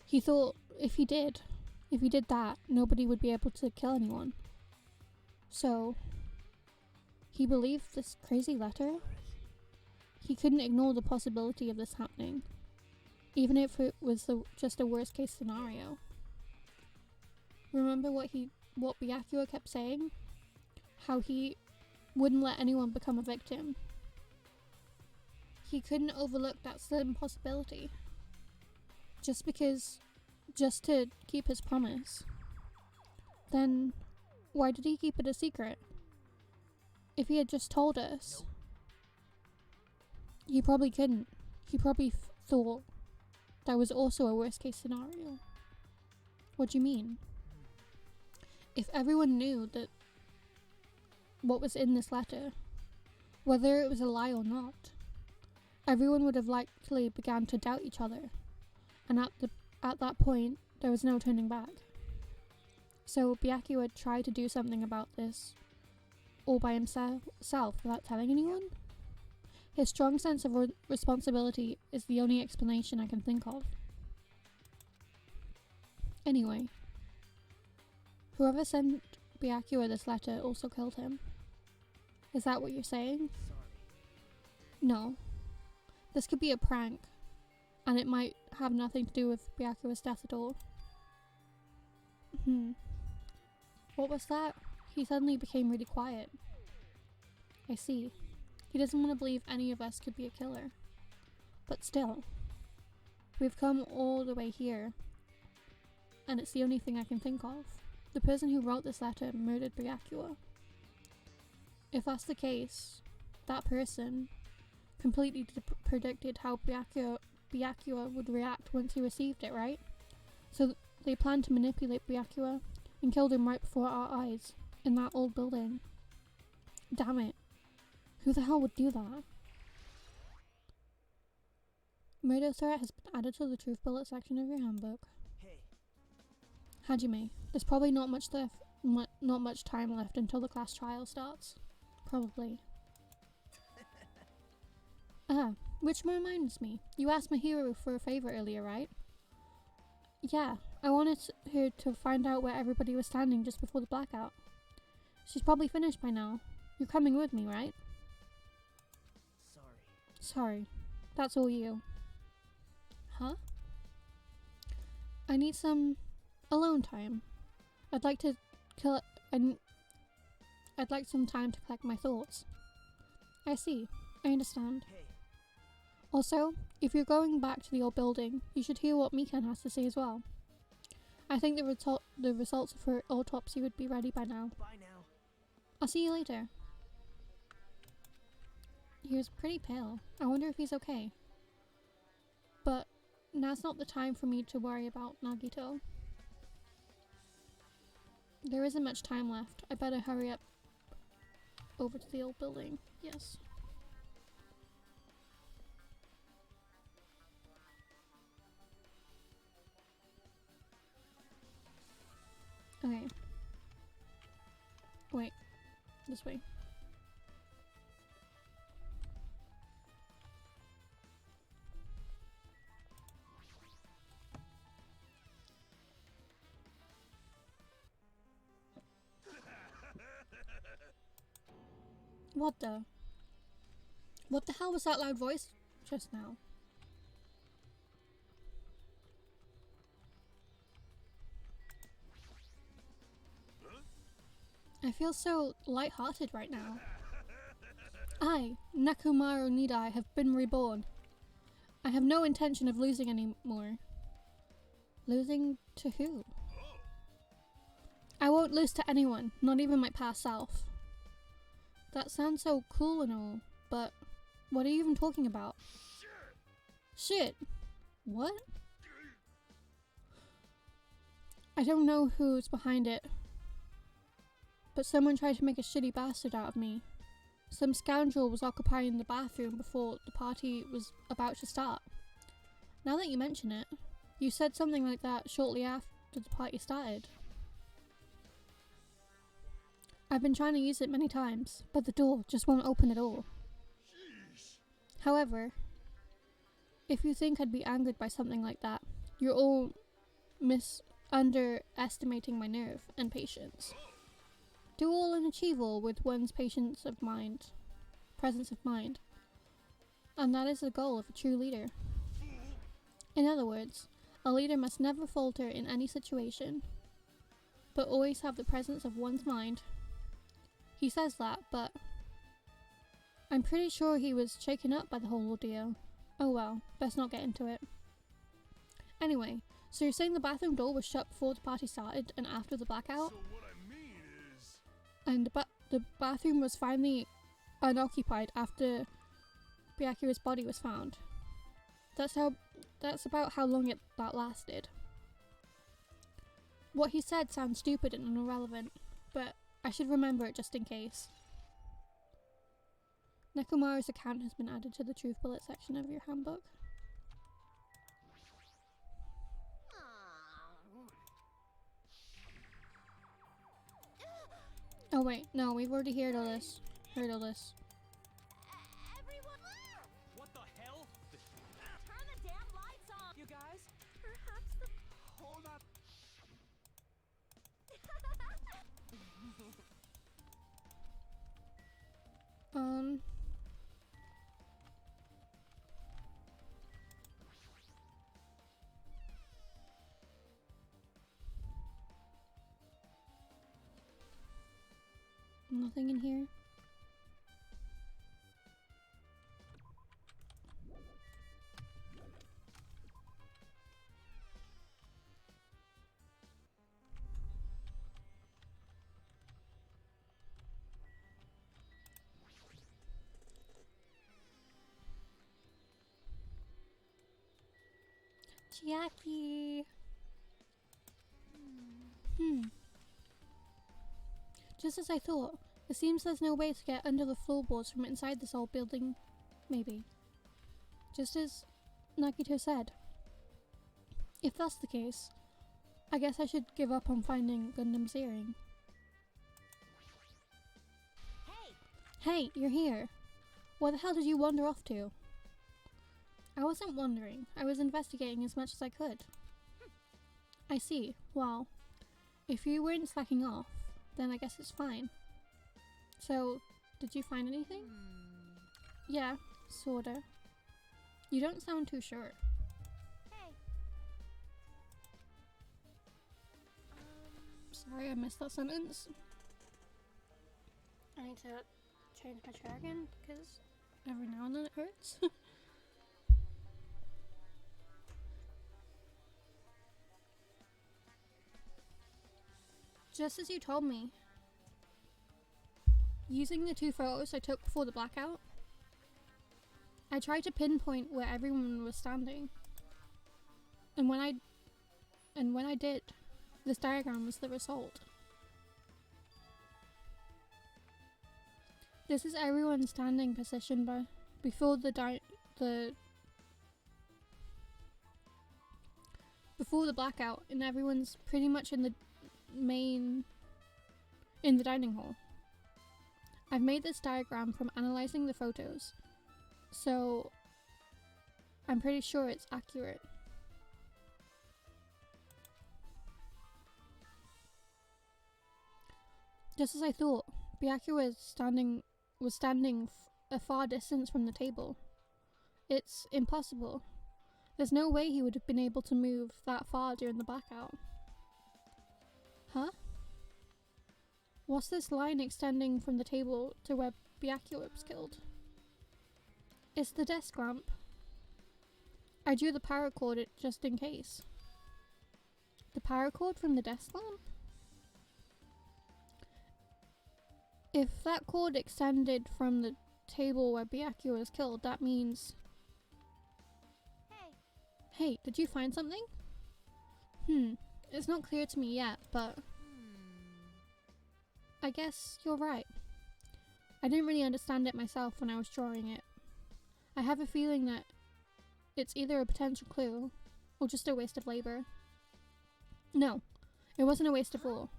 He thought if he did that, nobody would be able to kill anyone. So, he believed this crazy letter. He couldn't ignore the possibility of this happening, even if it was just a worst case scenario. Remember what Byakuya kept saying? How he wouldn't let anyone become a victim. He couldn't overlook that slim possibility. Just to keep his promise. Then, why did he keep it a secret? If he had just told us, he probably couldn't. He probably thought that was also a worst case scenario. What do you mean? If everyone knew that what was in this letter, whether it was a lie or not, everyone would have likely began to doubt each other, and at that point, there was no turning back. So Byakuya tried to do something about this, all by himself, without telling anyone? His strong sense of responsibility is the only explanation I can think of. Anyway, whoever sent Byakuya this letter also killed him. Is that what you're saying? No. This could be a prank, and it might have nothing to do with Byakuya's death at all. What was that? He suddenly became really quiet. I see. He doesn't want to believe any of us could be a killer. But still, we've come all the way here, and it's the only thing I can think of. The person who wrote this letter murdered Byakuya. If that's the case, that person completely predicted how Byakuya would react once he received it, right? So they planned to manipulate Byakuya and killed him right before our eyes, in that old building. Damn it. Who the hell would do that? Murder threat has been added to the truth bullet section of your handbook. Hajime, there's probably not much time left until the class trial starts. Probably. Which reminds me, you asked my hero for a favor earlier, right? Yeah, I wanted her to find out where everybody was standing just before the blackout. She's probably finished by now. You're coming with me, right? Sorry. That's all you. Huh? I need some alone time. I'd like some time to collect my thoughts. I see. I understand. Also, if you're going back to the old building, you should hear what Mikan has to say as well. I think the results of her autopsy would be ready by now. Bye now. I'll see you later. He was pretty pale. I wonder if he's okay. But now's not the time for me to worry about Nagito. There isn't much time left. I better hurry up over to the old building. Yes. Okay. Wait. This way. What the? What the hell was that loud voice just now? I feel so light-hearted right now. I, Nekomaru Nidai, have been reborn. I have no intention of losing anymore. Losing to who? I won't lose to anyone, not even my past self. That sounds so cool and all, but what are you even talking about? Shit! What? I don't know who's behind it, but someone tried to make a shitty bastard out of me. Some scoundrel was occupying the bathroom before the party was about to start. Now that you mention it, you said something like that shortly after the party started. I've been trying to use it many times, but the door just won't open at all. However, if you think I'd be angered by something like that, you're all underestimating my nerve and patience. Do all and achieve all with one's presence of mind. And that is the goal of a true leader. In other words, a leader must never falter in any situation, but always have the presence of one's mind. He says that, but I'm pretty sure he was shaken up by the whole ordeal. Oh well, best not get into it. Anyway, so you're saying the bathroom door was shut before the party started and after the blackout? So what I mean is... And the bathroom was finally unoccupied after Byakuya's body was found. That's about how long that lasted. What he said sounds stupid and irrelevant, but I should remember it just in case. Nekomaru's account has been added to the truth bullet section of your handbook. Oh wait, no, we've already heard all this. Everyone, What the hell? turn the damn lights on! You guys? Perhaps the... Hold up. Nothing in here. Jackie. Just as I thought. It seems there's no way to get under the floorboards from inside this old building. Maybe. Just as Nagito said. If that's the case, I guess I should give up on finding Gundam's earring. Hey, you're here. Where the hell did you wander off to? I wasn't wandering. I was investigating as much as I could. I see. Well, if you weren't slacking off, then I guess it's fine. So, did you find anything? Yeah, sorta. You don't sound too sure. Hey. Sorry, I missed that sentence. I need to change my chair again, because every now and then it hurts. Just as you told me. Using the 2 photos I took before the blackout, I tried to pinpoint where everyone was standing. And when I did, this diagram was the result. This is everyone standing position before the blackout, and everyone's pretty much in the dining hall. I've made this diagram from analyzing the photos, so I'm pretty sure it's accurate. Just as I thought, Byakuya was standing a far distance from the table. It's impossible. There's no way he would have been able to move that far during the blackout. Huh? What's this line extending from the table to where Byakuya was killed? It's the desk lamp. I drew the paracord just in case. The paracord from the desk lamp? If that cord extended from the table where Byakuya was killed, that means... Hey, did you find something? It's not clear to me yet, but... I guess you're right. I didn't really understand it myself when I was drawing it. I have a feeling that it's either a potential clue, or just a waste of labor. No, it wasn't a waste of all.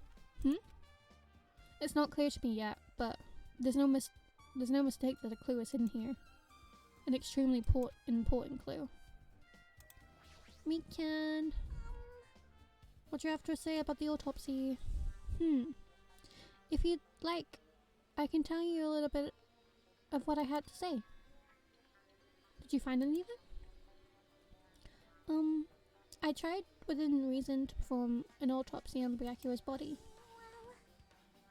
It's not clear to me yet, but there's no mistake that a clue is hidden here. An extremely important clue. Mikan, what do you have to say about the autopsy? If you'd like, I can tell you a little bit of what I had to say. Did you find anything? I tried within reason to perform an autopsy on Byakuya's body.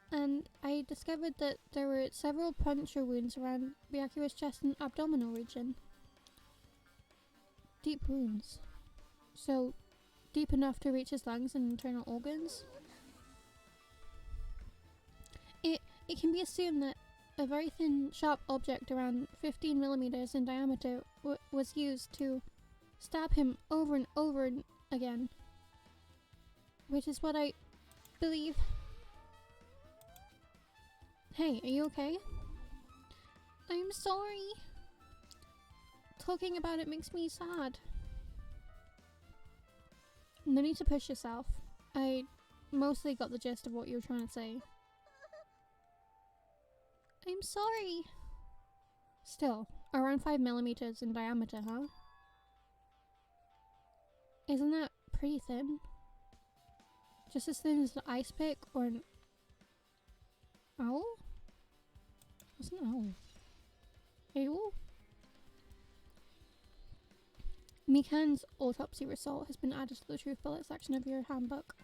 And I discovered that there were several puncture wounds around Byakuya's chest and abdominal region. Deep wounds. So, deep enough to reach his lungs and internal organs. It can be assumed that a very thin, sharp object around 15 millimeters in diameter was used to stab him over and over again. Which is what I believe. Hey, are you okay? I'm sorry. Talking about it makes me sad. No need to push yourself. I mostly got the gist of what you were trying to say. I'm sorry. Still, around 5 millimeters in diameter, huh? Isn't that pretty thin? Just as thin as an ice pick or an owl? What's an owl? Owl? Mikan's autopsy result has been added to the truth bullet section of your handbook.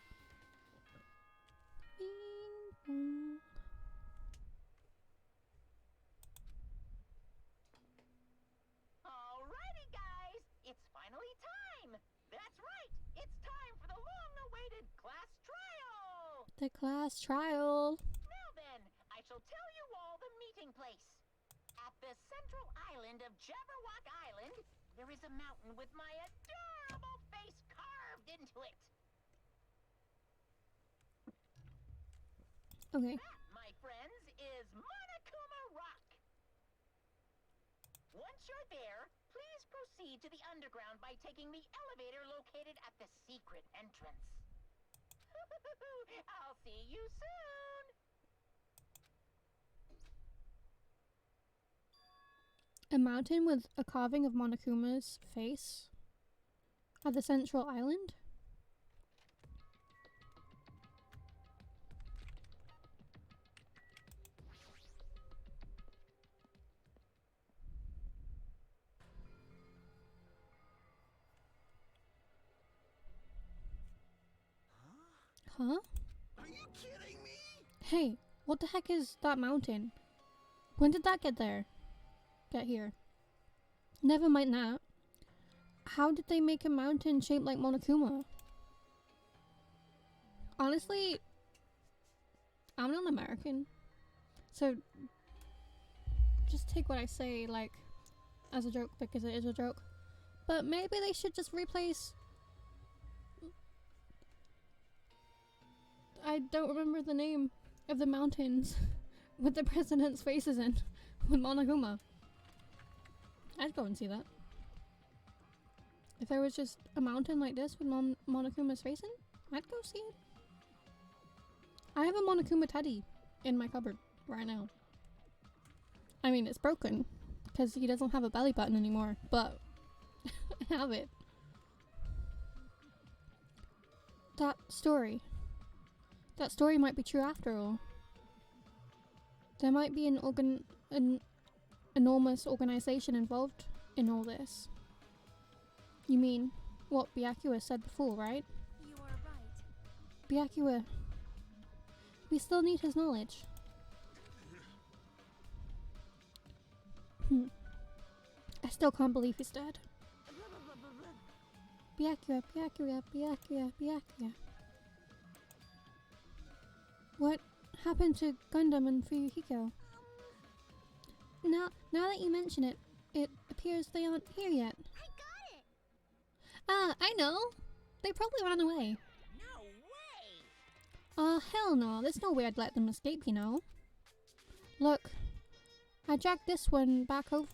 Alrighty, guys! It's finally time! That's right! It's time for the long-awaited class trial! The class trial. Now then, I shall tell you all the meeting place. At the central island of Jabberwock Island, there is a mountain with my adorable face carved into it. Okay. That, my friends, is Monokuma Rock. Once you're there, please proceed to the underground by taking the elevator located at the secret entrance. I'll see you soon. A mountain with a carving of Monokuma's face at the central island? Huh? Are you kidding me? Hey, what the heck is that mountain? When did that get here? Never mind that. How did they make a mountain shaped like Monokuma? Honestly, I'm not American, so just take what I say like as a joke because it is a joke. But maybe they should just replace... I don't remember the name of the mountains with the president's faces in with Monokuma. I'd go and see that. If there was just a mountain like this with Monokuma's face in, I'd go see it. I have a Monokuma teddy in my cupboard right now. I mean, it's broken because he doesn't have a belly button anymore, but I have it. That story might be true after all. There might be an enormous organization involved in all this. You mean what Byakuya said before, right? You are right. Byakuya. We still need his knowledge. I still can't believe he's dead. Byakuya. What happened to Gundam and Fuyuhiko? Now that you mention it, it appears they aren't here yet. I got it! Ah, I know! They probably ran away. No way! Aw, hell no. There's no way I'd let them escape, you know. Look, I dragged this one back over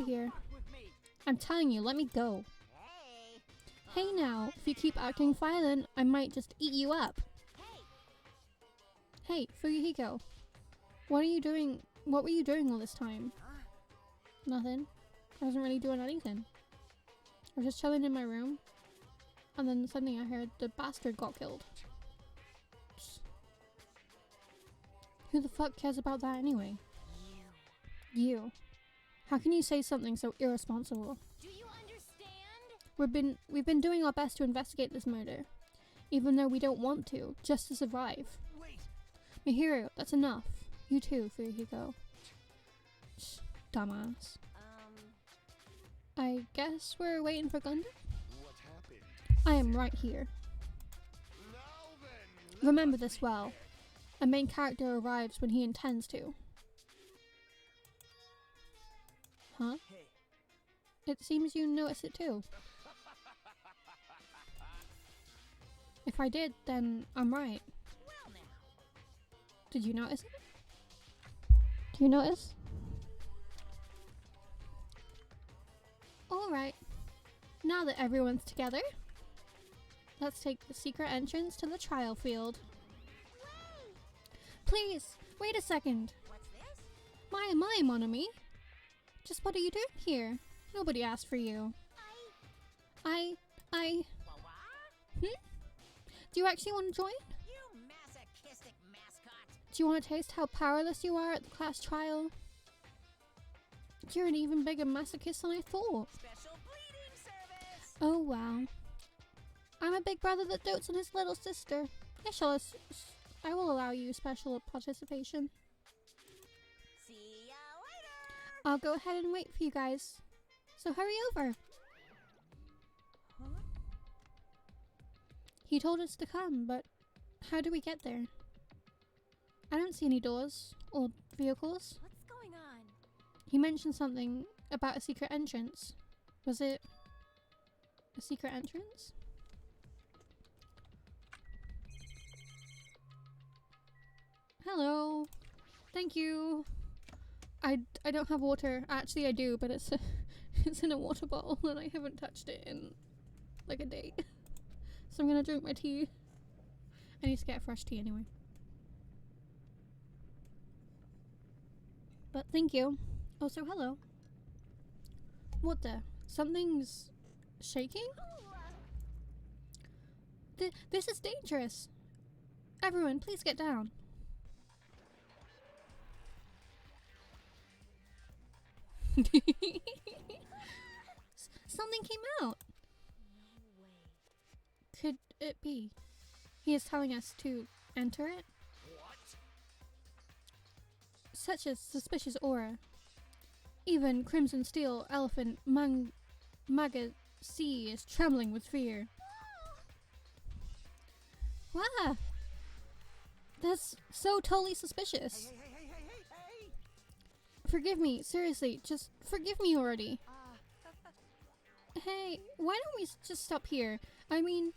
here. With me. I'm telling you, let me go. Hey! Hey now, if you keep acting violent, I might just eat you up. Hey! Hey, Fuyuhiko. What were you doing all this time? Nothing. I wasn't really doing anything. I was just chilling in my room. And then suddenly I heard the bastard got killed. Who the fuck cares about that anyway? You. How can you say something so irresponsible? Do you understand? We've been doing our best to investigate this murder. Even though we don't want to, just to survive. Wait. Mihiru, that's enough. You too, Fuyuhiko. Dumbass. I guess we're waiting for Gundam? What happened? I am right here. Now then, Remember this well. A main character arrives when he intends to. Huh? Hey. It seems you notice it too. If I did, then I'm right. Well now. Did you notice it? Do you notice? Alright. Now that everyone's together, let's take the secret entrance to the trial field. Please, wait a second. What's this? My, mon ami. Just what are you doing here? Nobody asked for you. I... What? Do you actually want to join? You masochistic mascot! Do you want to taste how powerless you are at the class trial? You're an even bigger masochist than I thought. Special bleeding service! Oh wow. I'm a big brother that dotes on his little sister. I will allow you special participation. See ya later! I'll go ahead and wait for you guys. So hurry over. Huh? He told us to come, but how do we get there? I don't see any doors or vehicles. What's going on? He mentioned something about a secret entrance. Was it a secret entrance? Hello. Thank you. I don't have water. Actually, I do, but it's in a water bottle and I haven't touched it in like a day. So I'm gonna drink my tea. I need to get fresh tea anyway. But thank you. Also, hello. What the? Something's shaking? This is dangerous. Everyone, please get down. Something came out. No way. Could it be? He is telling us to enter it? What? Such a suspicious aura. Even Crimson Steel Elephant Maga C is trembling with fear. Wow! That's so totally suspicious. Hey. Forgive me, seriously, just forgive me already. Hey, why don't we just stop here? I mean,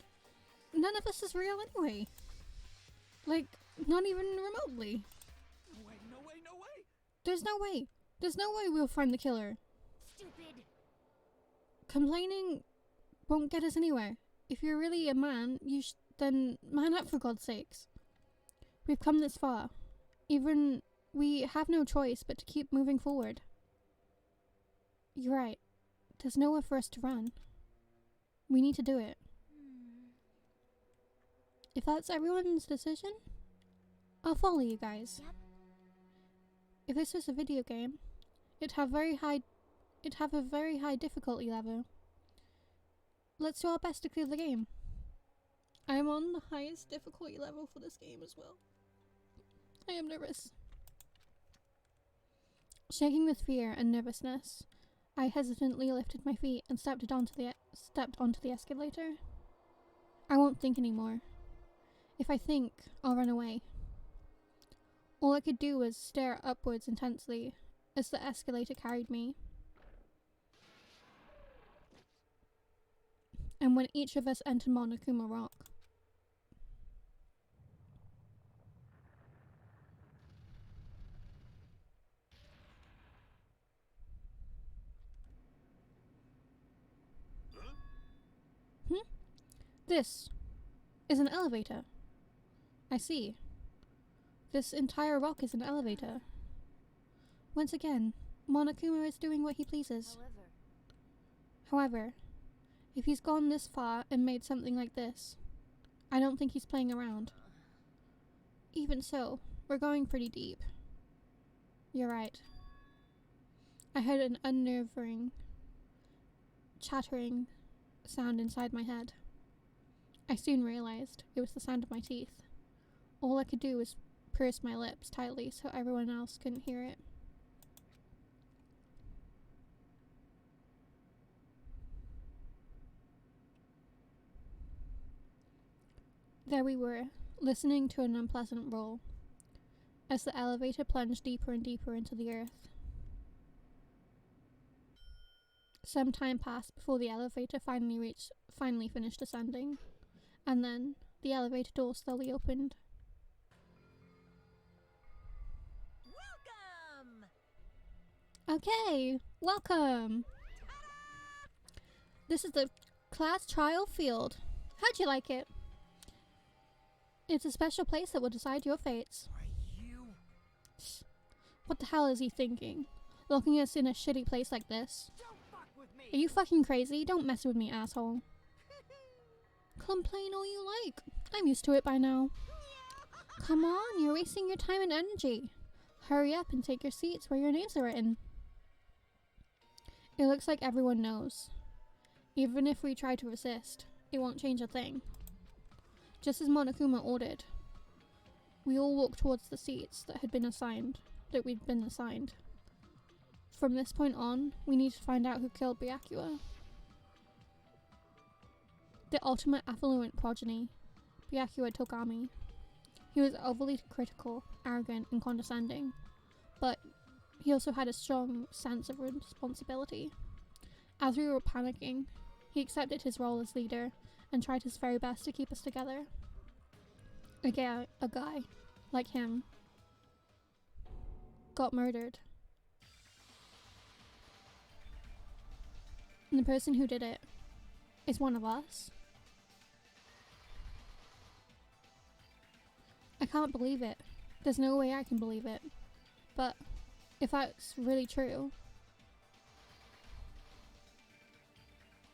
none of this is real anyway. Like, not even remotely. No way, no way, no way! There's no way. There's no way we'll find the killer. Stupid. Complaining won't get us anywhere. If you're really a man, then man up, for God's sakes. We've come this far. Even we have no choice but to keep moving forward. You're right. There's nowhere for us to run. We need to do it. If that's everyone's decision, I'll follow you guys. Yep. If this was a video game, it'd have a very high difficulty level. Let's do our best to clear the game. I'm on the highest difficulty level for this game as well. I am nervous. Shaking with fear and nervousness, I hesitantly lifted my feet and stepped onto the escalator. I won't think anymore. If I think, I'll run away. All I could do was stare upwards intensely as the escalator carried me. And when each of us entered Monokuma Rock, this is an elevator. I see. This entire rock is an elevator. Once again, Monokuma is doing what he pleases. However, if he's gone this far and made something like this, I don't think he's playing around. Even so, we're going pretty deep. You're right. I heard an unnerving, chattering sound inside my head. I soon realized it was the sound of my teeth. All I could do was purse my lips tightly so everyone else couldn't hear it. There we were, listening to an unpleasant roll, as the elevator plunged deeper and deeper into the earth. Some time passed before the elevator finally finished ascending, and then the elevator door slowly opened. Welcome! Okay, welcome! This is the class trial field. How'd you like it? It's a special place that will decide your fates. Are you? What the hell is he thinking? Locking us in a shitty place like this? Don't fuck with me! Are you fucking crazy? Don't mess with me, asshole. Complain all you like. I'm used to it by now. Come on, you're wasting your time and energy. Hurry up and take your seats where your names are written. It looks like everyone knows. Even if we try to resist, it won't change a thing. Just as Monokuma ordered, we all walked towards the seats that we'd been assigned. From this point on, we need to find out who killed Byakuya. The ultimate affluent progeny, Byakuya Togami. He was overly critical, arrogant, and condescending, but he also had a strong sense of responsibility. As we were panicking, he accepted his role as leader and tried his very best to keep us together. A guy like him got murdered. And the person who did it is one of us. I can't believe it. There's no way I can believe it. But if that's really true,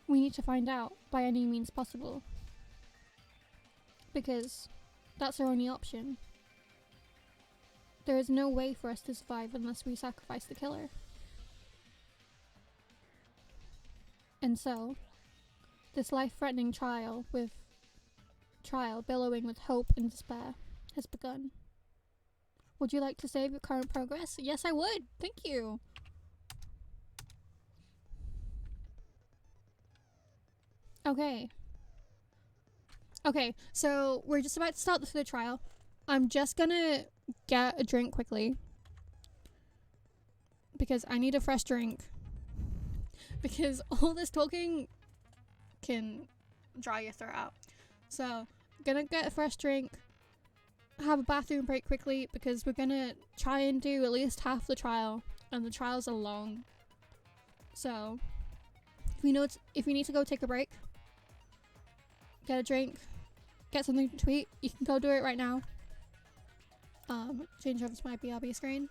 we need to find out by any means possible. Because that's our only option. There is no way for us to survive unless we sacrifice the killer. And so, this life-threatening trial billowing with hope and despair has begun. Would you like to save your current progress? Yes, I would. Thank you. Okay, so we're just about to start the trial. I'm just gonna get a drink quickly. because I need a fresh drink. Because all this talking can dry your throat out. So, gonna get a fresh drink, have a bathroom break quickly, because we're gonna try and do at least half the trial, and the trials are long. So, if you need to go take a break, get a drink, get something to eat, you can go do it right now. Change over to my BRB screen,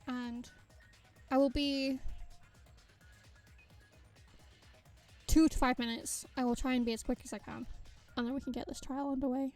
and I will be 2 to 5 minutes. I will try and be as quick as I can, and then we can get this trial underway.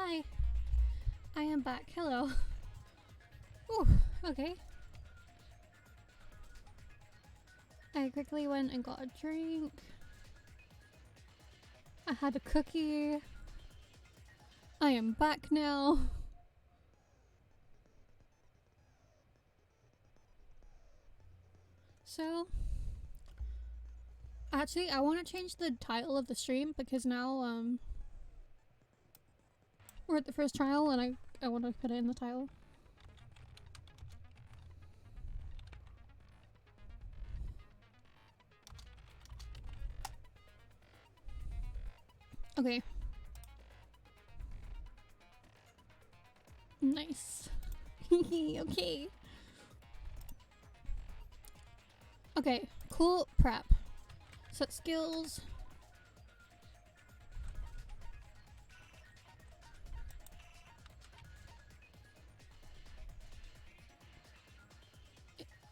Hi. I am back. Hello. Ooh, okay. I quickly went and got a drink. I had a cookie. I am back now. So, actually, I want to change the title of the stream because now, we're at the first trial and I want to put it in the title. Okay. Nice. Okay. Okay, cool prep. Set skills.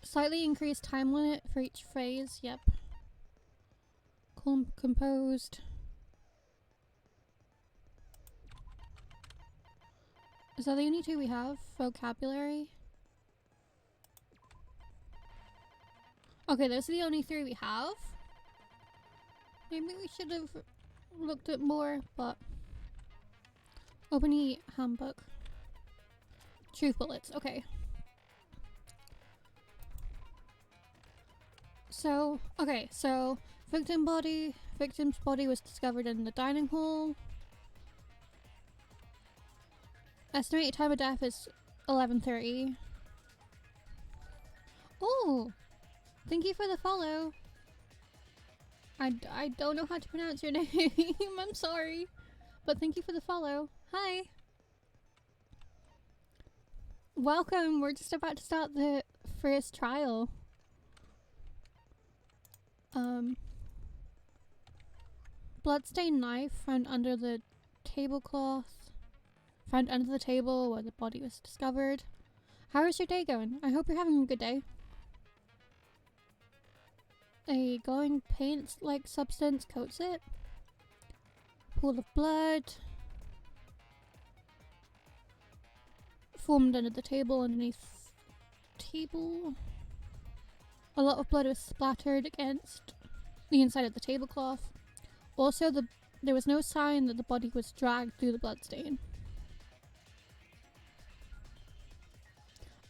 Slightly increased time limit for each phase, yep. Composed. Is that the only two we have? Vocabulary? Okay, those are the only three we have. Maybe we should have looked at more, but... Open the handbook. Truth bullets, okay. So, okay, so victim's body was discovered in the dining hall. Estimated time of death is 11:30. Oh, thank you for the follow. I don't know how to pronounce your name. I'm sorry, but thank you for the follow. Hi. Welcome. We're just about to start the first trial. Bloodstained knife found under the tablecloth. Found under the table where the body was discovered. How is your day going? I hope you're having a good day. A glowing paint-like substance coats it. Pool of blood. Formed under the table underneath table. A lot of blood was splattered against the inside of the tablecloth. Also, there was no sign that the body was dragged through the bloodstain.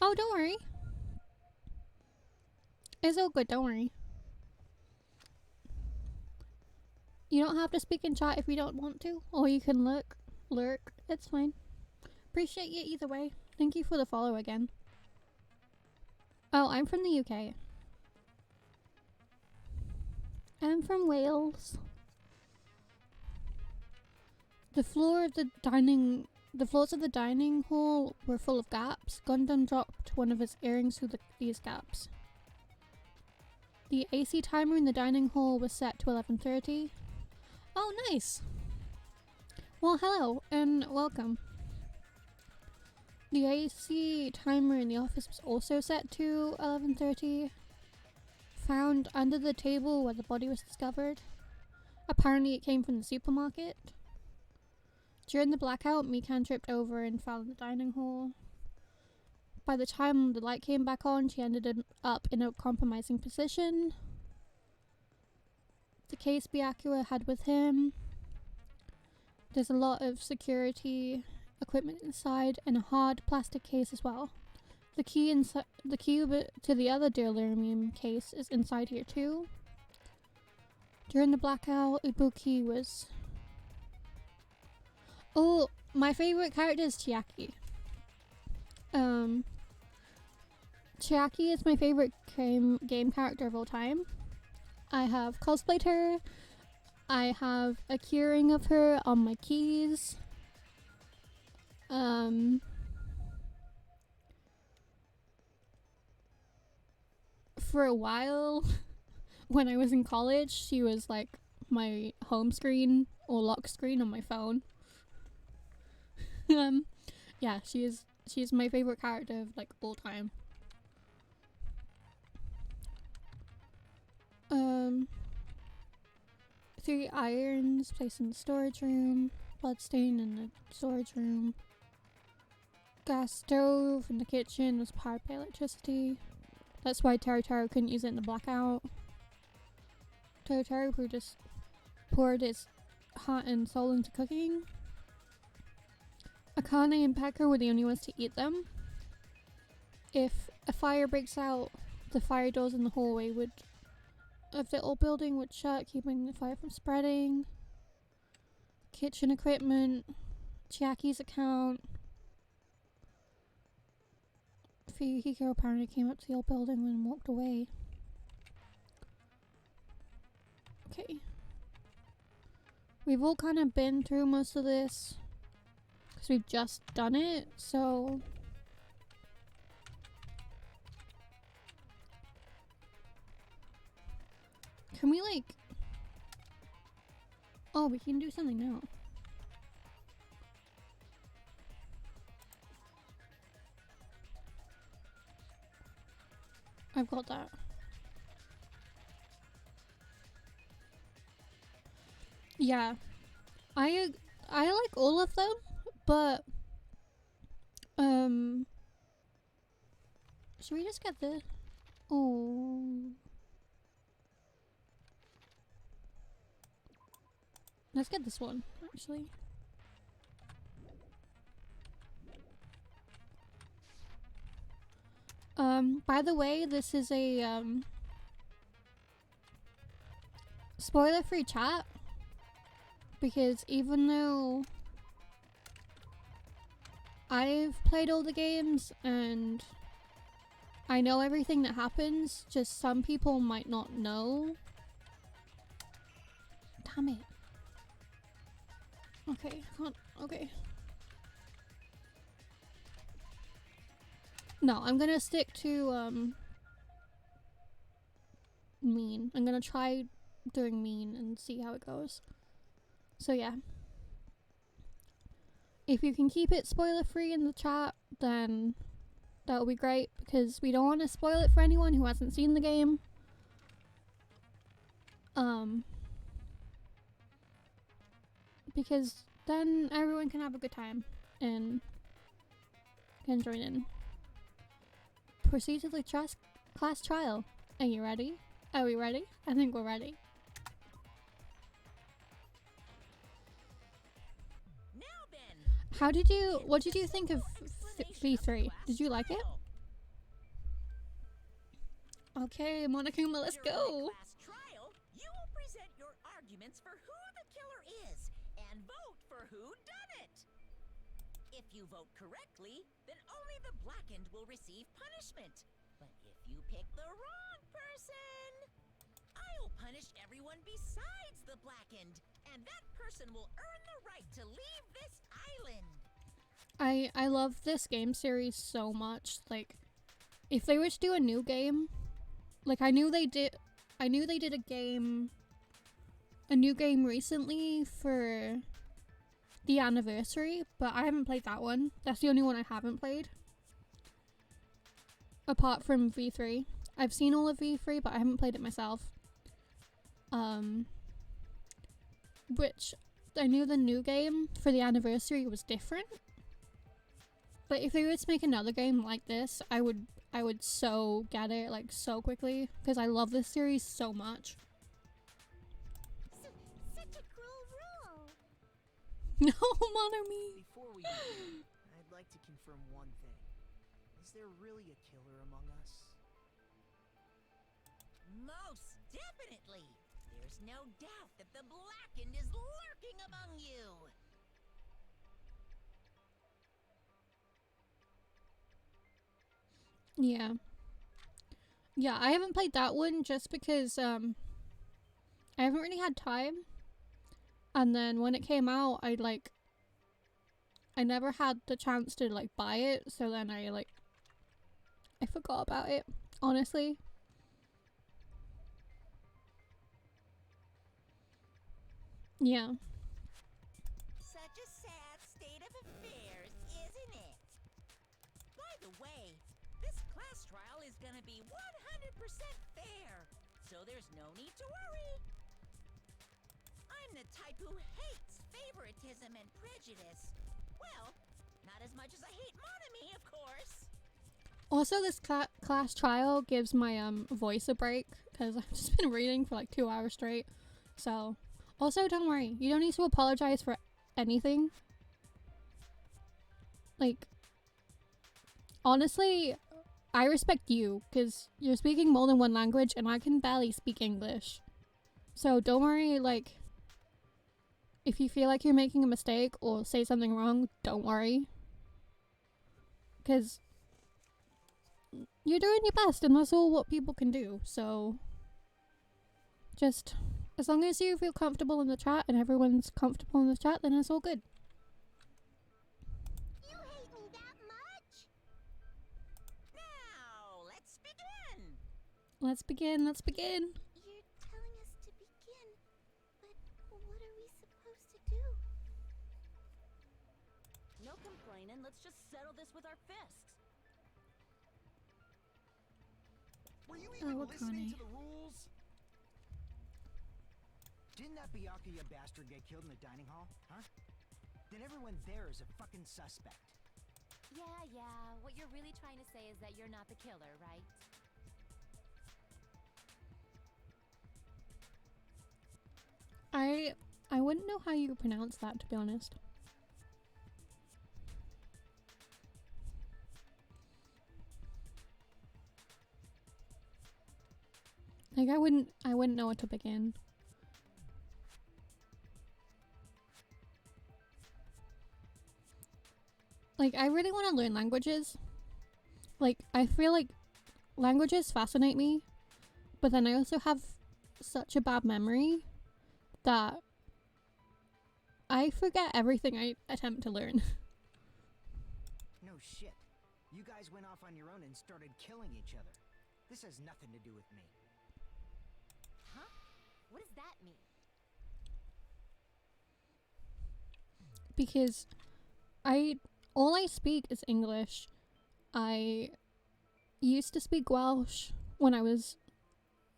Oh, don't worry. It's all good, don't worry. You don't have to speak in chat if you don't want to, or you can lurk. It's fine. Appreciate you either way. Thank you for the follow again. Oh, I'm from the UK. I'm from Wales. The floors of the dining hall were full of gaps. Gundam dropped one of his earrings through these gaps. The AC timer in the dining hall was set to 11:30. Oh, nice! Well, hello and welcome. The AC timer in the office was also set to 11:30. Found under the table where the body was discovered. Apparently it came from the supermarket. During the blackout, Mikan tripped over and fell in the dining hall. By the time the light came back on, she ended up in a compromising position. The case Byakuya had with him. There's a lot of security equipment inside and a hard plastic case as well. The key to the other delirium case is inside here too. During the blackout, Ibuki was... Oh, my favorite character is Chiaki. Chiaki is my favorite game character of all time. I have cosplayed her. I have a keyring of her on my keys. For a while, when I was in college, she was like my home screen or lock screen on my phone. Yeah, she's my favorite character of like all time. 3 irons placed in the storage room. bloodstain in the storage room. Gas stove in the kitchen was powered by electricity. That's why Taro couldn't use it in the blackout. Taro who just poured his heart and soul into cooking. Akane and Pekka were the only ones to eat them. If a fire breaks out, the fire doors in the hallway of the old building would shut, keeping the fire from spreading. Kitchen equipment, Chiaki's account. Fuyuhiko apparently came up to the old building and walked away. Okay. We've all kind of been through most of this because we've just done it, so can we like, oh, we can do something now. I've got that. Yeah. I like all of them, but should we just get the let's get this one, actually. By the way, this is a spoiler-free chat, because even though I've played all the games and I know everything that happens, just some people might not know. Damn it. Okay, okay. No, I'm gonna stick to mean. I'm gonna try doing mean and see how it goes. So yeah. If you can keep it spoiler free in the chat, then that would be great, because we don't want to spoil it for anyone who hasn't seen the game. Because then everyone can have a good time and can join in. Proceed to the class trial. Are you ready? Are we ready? I think we're ready. What did you think of V3? Did you like it? Okay, Monokuma, let's go. Class trial, you will present your arguments for who the killer is and vote for who done it. If you vote correctly, then only the blackened will receive punishment. But if you pick the wrong person, I'll punish everyone besides the blackened, and that person will earn the right to leave this island. I love this game series so much. Like, if they were to do a new game, like I knew they did a new game recently for the anniversary, but I haven't played that one. That's the only one I haven't played. Apart from V3. I've seen all of V3, but I haven't played it myself. Which I knew the new game for the anniversary was different. But if they were to make another game like this, I would so get it, like, so quickly, because I love this series so much. Such a cruel rule. No, Monomi! Before we begin, I'd like to confirm one thing. Is there really a killer among us? Most definitely. There's no doubt that the blackened is lurking among you. Yeah. Yeah, I haven't played that one just because, I haven't really had time. And then when it came out, I never had the chance to, like, buy it, so then I forgot about it, honestly. Yeah. Such a sad state of affairs, isn't it? By the way, this class trial is gonna be 100% fair, so there's no need to worry. I'm the type who hates favoritism and prejudice. Well, not as much as I hate Monami, of course. Also, this class trial gives my voice a break because I've just been reading for like 2 hours straight. So, also don't worry, you don't need to apologize for anything. Like, honestly, I respect you because you're speaking more than one language and I can barely speak English. So don't worry, like, if you feel like you're making a mistake or say something wrong, don't worry. Because you're doing your best and that's all what people can do. So just, as long as you feel comfortable in the chat and everyone's comfortable in the chat, then it's all good. You hate me that much? Now, let's begin. Let's begin, let's begin. You're telling us to begin, but what are we supposed to do? No complaining, let's just settle this with our fists. Were you even Oh, listening Akane. to the rules? Didn't that Byakuya bastard get killed in the dining hall, huh? Then everyone there is a fucking suspect. Yeah. What you're really trying to say is that you're not the killer, right? I wouldn't know how you pronounce that, to be honest. Like I wouldn't know where to begin. Like I really want to learn languages. Like I feel like languages fascinate me, but then I also have such a bad memory that I forget everything I attempt to learn. No shit. You guys went off on your own and started killing each other. This has nothing to do with me. Huh? What does that mean? Because all I speak is English. I used to speak Welsh when I was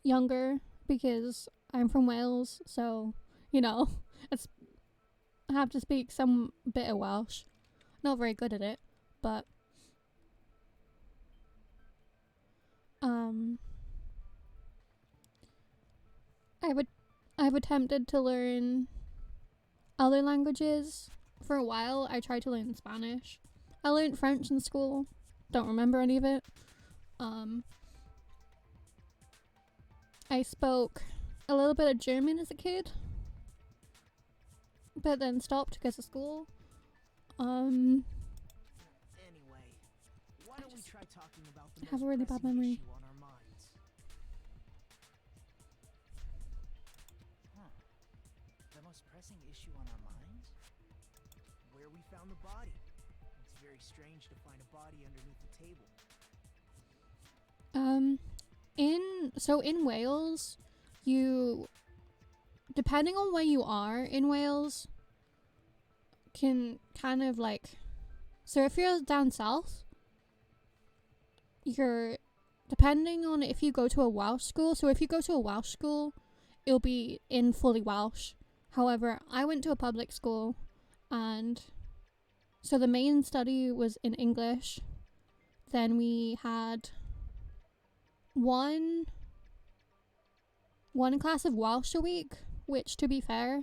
younger because I'm from Wales, so you know, I have to speak some bit of Welsh. Not very good at it, but I've attempted to learn other languages. For a while, I tried to learn Spanish. I learned French in school. Don't remember any of it. I spoke a little bit of German as a kid, but then stopped because of school. Anyway, why don't we try talking about the I have most a really bad pressing memory. issue on our minds? Huh. The most pressing issue on our minds? Where we found the body. It's very strange to find a body underneath the table. In Wales, you, depending on where you are in Wales, can kind of like, so if you're down south, depending on if you go to a Welsh school, so if you go to a Welsh school, it'll be in fully Welsh. However, I went to a public school, and so the main study was in English. Then we had one class of Welsh a week, which, to be fair,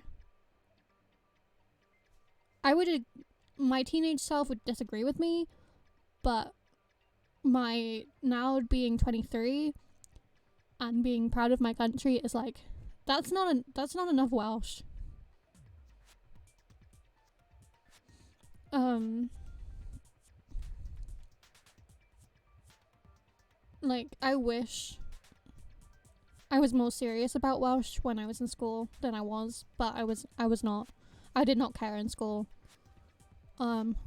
my teenage self would disagree with me, but my now being 23 and being proud of my country is like, that's not enough Welsh. Like, I wish I was more serious about Welsh when I was in school than I was, but I was not. I did not care in school.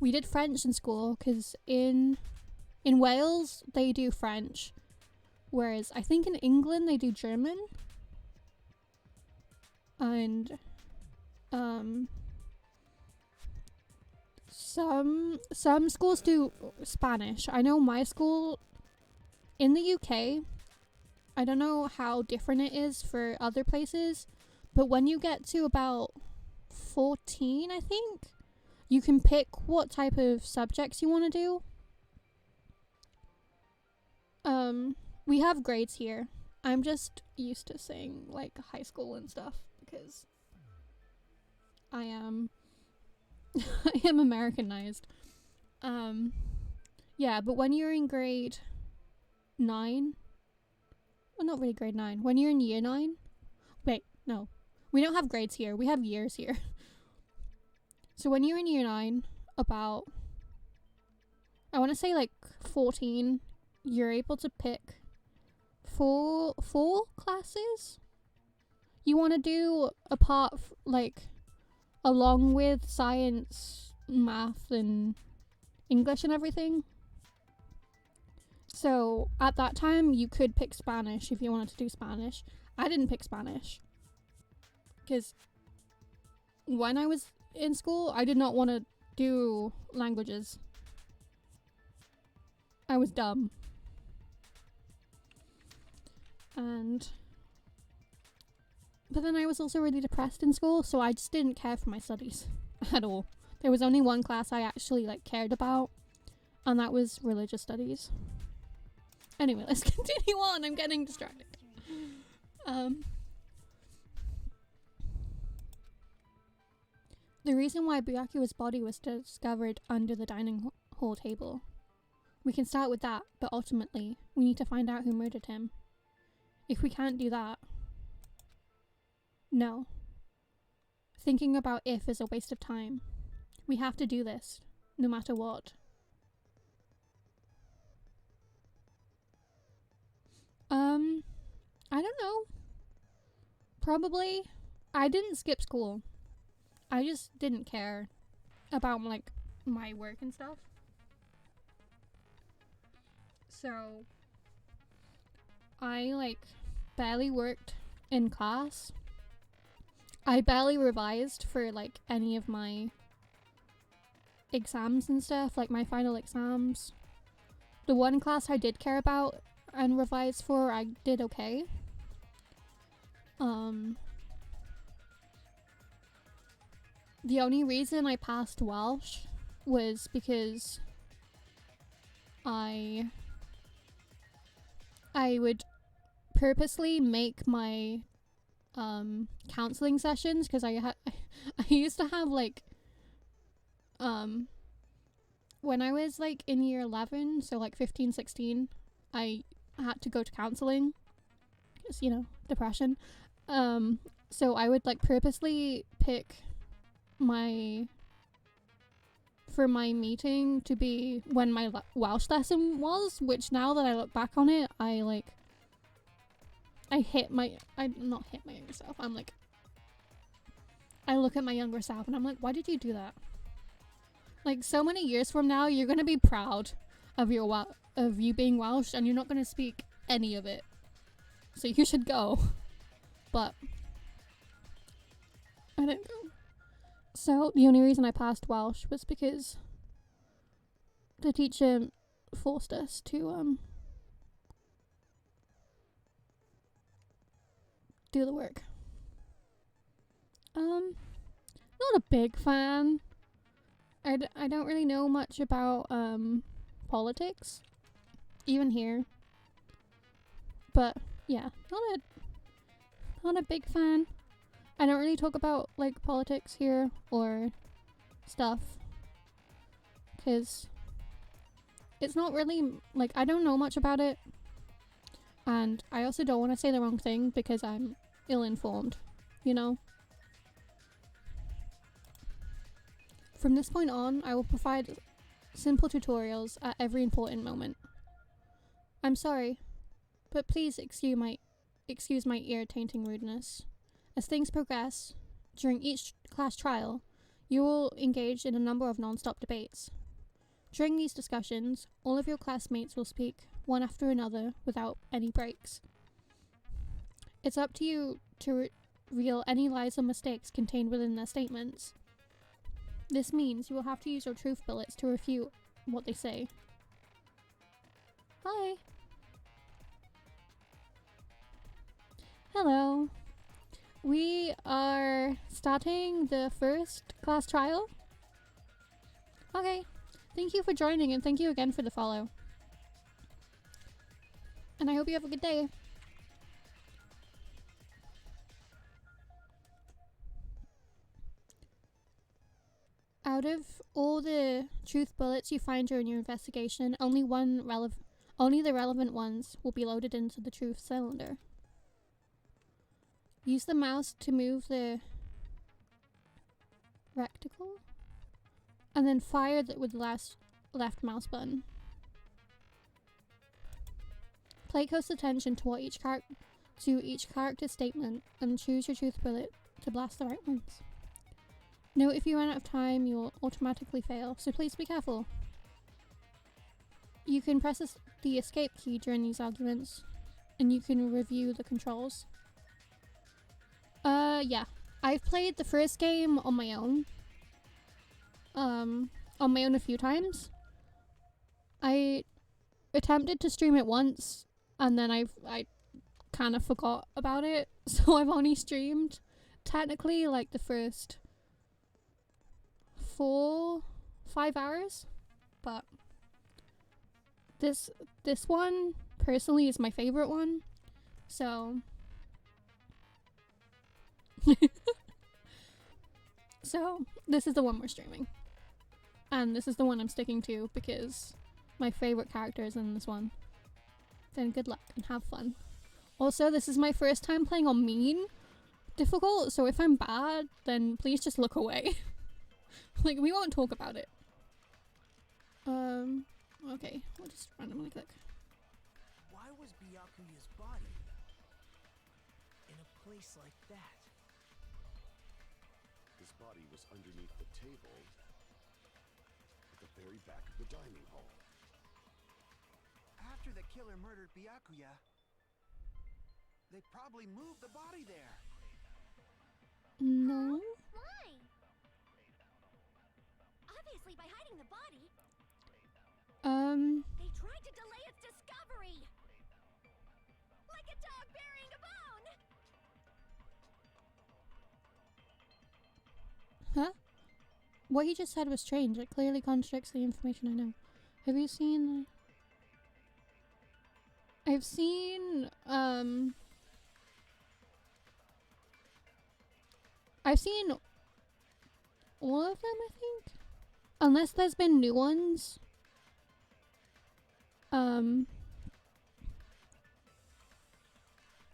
We did French in school because in Wales they do French, whereas I think in England they do German. And some schools do Spanish. I know my school in the UK, I don't know how different it is for other places, but when you get to about 14, I think, you can pick what type of subjects you want to do. We have grades here. I'm just used to saying like high school and stuff because I am I am Americanized. Yeah, but when you're in grade 9, well, not really grade 9. When you're in year 9, wait, no, we don't have grades here. We have years here. So when you're in year 9, about, I want to say like 14, you're able to pick four classes you want to do like along with science, math, and English and everything. So at that time you could pick Spanish if you wanted to do Spanish. I didn't pick Spanish because when I was in school I did not want to do languages. I was dumb. But then I was also really depressed in school, so I just didn't care for my studies at all. There was only one class I actually like cared about, and that was religious studies. Anyway, let's continue on. I'm getting distracted. The reason why Byakuya's body was discovered under the dining hall table. We can start with that, but ultimately, we need to find out who murdered him. If we can't do that, no. Thinking about if is a waste of time. We have to do this, no matter what. I don't know. Probably. I didn't skip school. I just didn't care about like my work and stuff. So I like barely worked in class. I barely revised for like any of my exams and stuff, like my final exams. The one class I did care about and revise for, I did okay. The only reason I passed Welsh was because I would purposely make my counseling sessions, because I used to have like when I was like in year 11, so like 15, 16, I had to go to counseling because, you know, depression. So I would like purposely pick for my meeting to be when my Welsh lesson was, which now that I look back on it, I not hit my younger self. I'm like, I look at my younger self and I'm like, why did you do that? Like, so many years from now, you're gonna be proud of you being Welsh, and you're not gonna speak any of it. So you should go. But I didn't go. So the only reason I passed Welsh was because the teacher forced us to do the work. Not a big fan. I don't really know much about politics, even here. But yeah, not a big fan. I don't really talk about like politics here or stuff, because it's not really like, I don't know much about it, and I also don't want to say the wrong thing because I'm ill-informed, you know. From this point on, I will provide simple tutorials at every important moment. I'm sorry, but please excuse my irritating rudeness. As things progress, during each class trial, you will engage in a number of non-stop debates. During these discussions, all of your classmates will speak one after another without any breaks. It's up to you to reveal any lies or mistakes contained within their statements. This means you will have to use your truth bullets to refute what they say. Hi. Hello. we are starting the first class trial. Okay. Thank you for joining, and thank you again for the follow. And I hope you have a good day. Out of all the truth bullets you find during your investigation, only the relevant ones will be loaded into the truth cylinder. Use the mouse to move the reticle, and then fire with the left mouse button. Pay close attention to each character's statement, and choose your truth bullet to blast the right ones. Note if you run out of time, you will automatically fail, so please be careful. You can press the escape key during these arguments, and you can review the controls. Yeah. I've played the first game on my own. A few times. I attempted to stream it once, and then I kind of forgot about it, so I've only streamed technically like the first 4-5 hours, but this one personally is my favorite one, so so this is the one we're streaming, and this is the one I'm sticking to because my favorite character is in this one. Then good luck and have fun. Also, this is my first time playing on mean difficult, so if I'm bad, then please just look away. Like, we won't talk about it. Okay, we'll just randomly click. Why was Byakuya's body in a place like that? His body was underneath the table at the very back of the dining hall. After the killer murdered Byakuya, they probably moved the body there. No. Why? Obviously by hiding the body. They tried to delay its discovery. Like a dog burying a bone. Huh? What he just said was strange. It clearly contradicts the information I know. Have you seen... I've seen all of them, I think. Unless there's been new ones.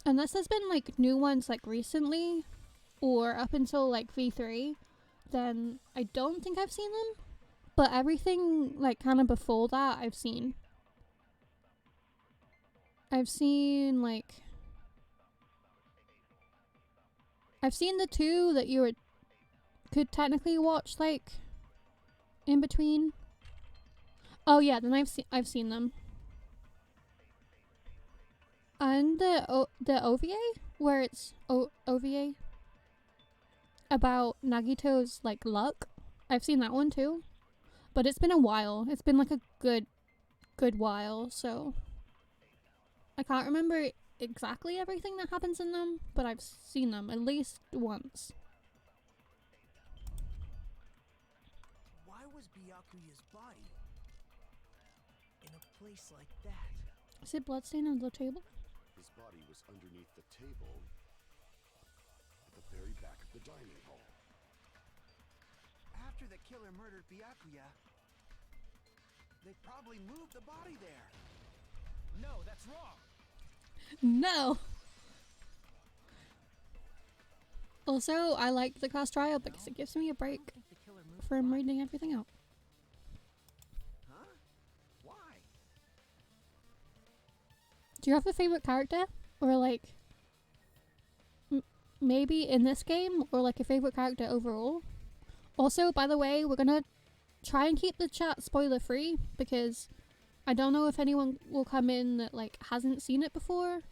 Unless there's been like new ones like recently or up until like V3, then I don't think I've seen them. But everything like kind of before that I've seen. I've seen the two that you could technically watch like in between. Oh yeah, then I've seen them. And the OVA where it's OVA about Nagito's like luck. I've seen that one too. But it's been a while. It's been like a good while, so I can't remember exactly everything that happens in them, but I've seen them at least once. Why was Byakuya's body in a place like that? Is it bloodstain on the table? His body was underneath the table at the very back of the dining hall. After the killer murdered Byakuya, they probably moved the body there. No, that's wrong. No. Also, I like the class trial because it gives me a break from reading everything out. Huh? Why? Do you have a favorite character? Or like maybe in this game, or like a favorite character overall? Also, by the way, we're gonna try and keep the chat spoiler free because I don't know if anyone will come in that like hasn't seen it before,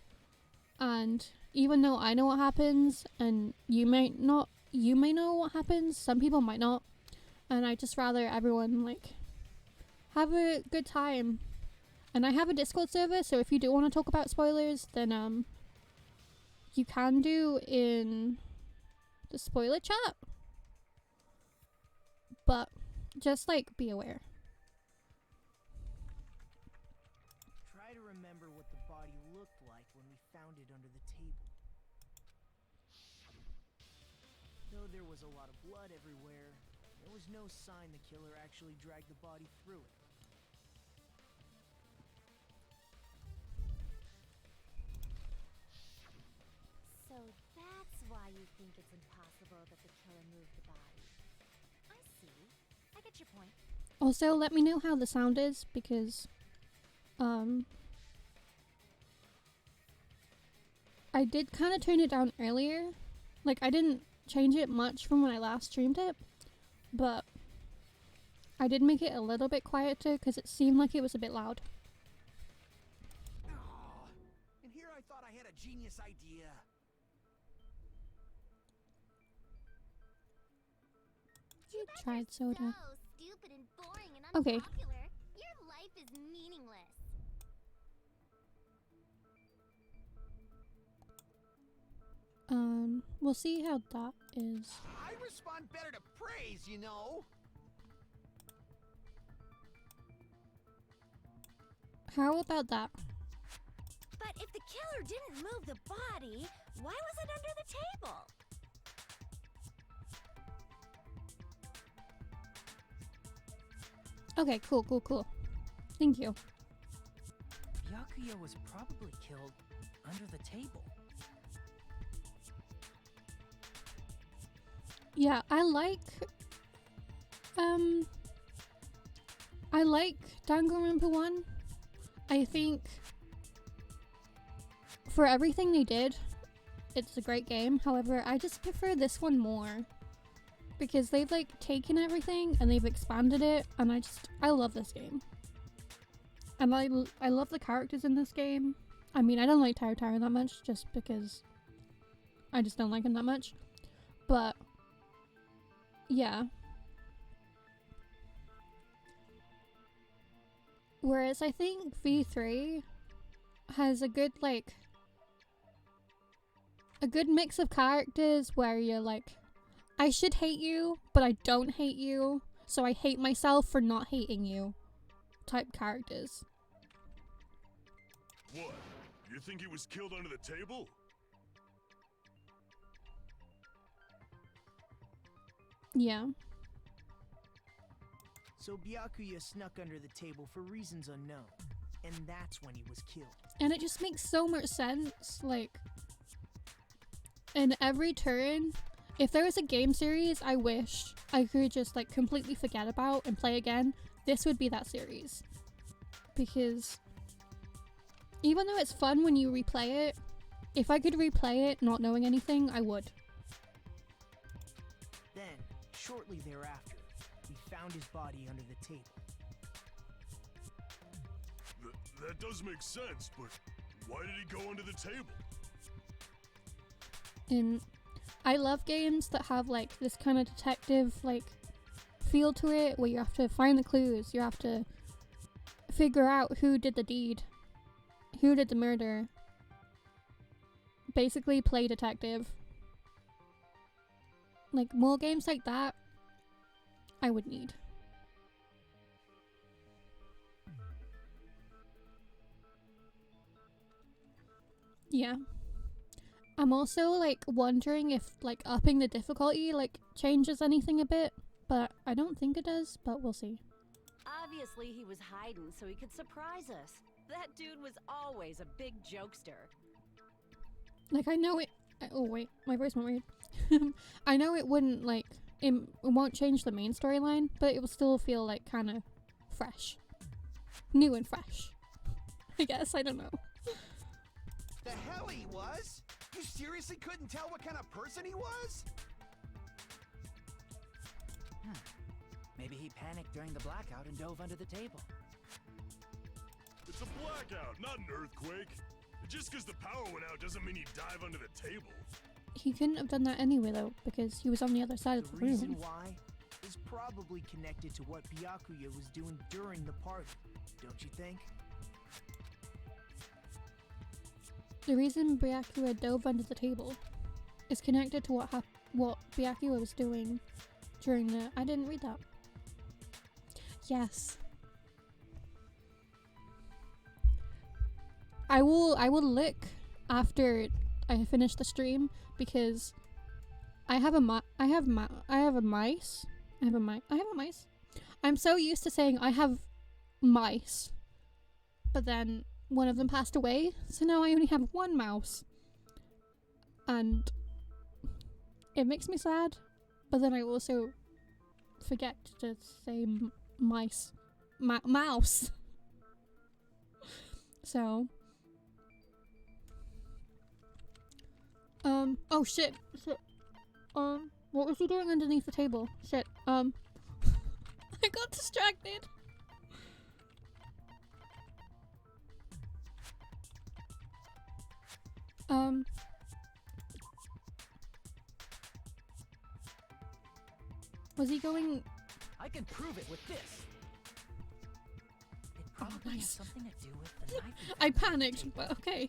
and even though I know what happens and you may know what happens, some people might not, and I just rather everyone like have a good time. And I have a Discord server, so if you do want to talk about spoilers, then you can do in the spoiler chat, but just like be aware. Try to remember what the body looked like when we found it under the table. Though there was a lot of blood everywhere, there was no sign the killer actually dragged the body through it. So that's why you think it's impossible that the killer moved the body. I see. I get your point. Also, let me know how the sound is, because I did kind of turn it down earlier. Like, I didn't change it much from when I last streamed it, but I did make it a little bit quieter because it seemed like it was a bit loud. Oh, and here I thought I had a genius idea. You tried soda. So stupid and boring and Okay. unpopular. Your life is meaningless. We'll see how that is. I respond better to praise, you know. How about that? But if the killer didn't move the body, why was it under the table? Okay, cool. Thank you. Byakuya was probably killed under the table. Yeah, I like Danganronpa 1. I think for everything they did, it's a great game. However, I just prefer this one more because they've like taken everything and they've expanded it, and I love this game. And I love the characters in this game. I mean, I don't like Taro that much just because I just don't like him that much. But yeah. Whereas I think V3 has a good mix of characters where you're like, I should hate you, but I don't hate you, so I hate myself for not hating you type characters. What? You think he was killed under the table? Yeah. So Byakuya snuck under the table for reasons unknown, and that's when he was killed. And it just makes so much sense, like, in every turn. If there was a game series I wish I could just like completely forget about and play again, this would be that series. Because even though it's fun when you replay it, if I could replay it not knowing anything, I would. Then, shortly thereafter, we found his body under the table. That does make sense, but why did he go under the table? And I love games that have like this kind of detective like feel to it, where you have to find the clues, you have to figure out who did the deed, who did the murder. Basically play detective. Like more games like that I would need. Yeah. I'm also like wondering if like upping the difficulty like changes anything a bit, but I don't think it does, but we'll see. Obviously, he was hiding so he could surprise us. That dude was always a big jokester. Like I know it oh wait, my voice went weird. I know it wouldn't like it won't change the main storyline, but it will still feel like kind of fresh. New and fresh. I guess, I don't know. The hell he was? You seriously couldn't tell what kind of person he was? Maybe he panicked during the blackout and dove under the table. It's a blackout, not an earthquake. Just because the power went out doesn't mean you dive under the table. He couldn't have done that anyway though, because he was on the other side of The the reason room. why is probably connected to what Byakuya was doing during the party, don't you think? the reason Byakuya dove under the table is connected to what Byakuya was doing during the— I didn't read that. Yes. I will look after I finish the stream, because I have a mice. I'm so used to saying I have mice, but then one of them passed away, so now I only have one mouse. And it makes me sad, but then I also forget to say mouse. So, oh shit. What was he doing underneath the table? Shit, I got distracted. Was he going— I can prove it with this. It probably has something to do with the knife. I panicked, but okay.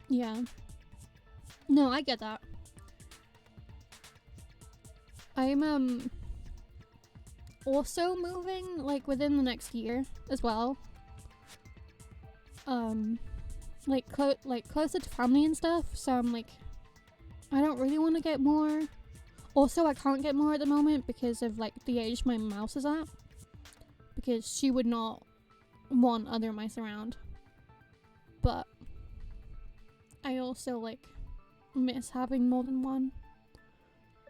Yeah. No, I get that. I'm also moving like within the next year as well. Like closer to family and stuff, so I'm like, I don't really want to get more. Also, I can't get more at the moment because of like the age my mouse is at, because she would not want other mice around. But I also like miss having more than one,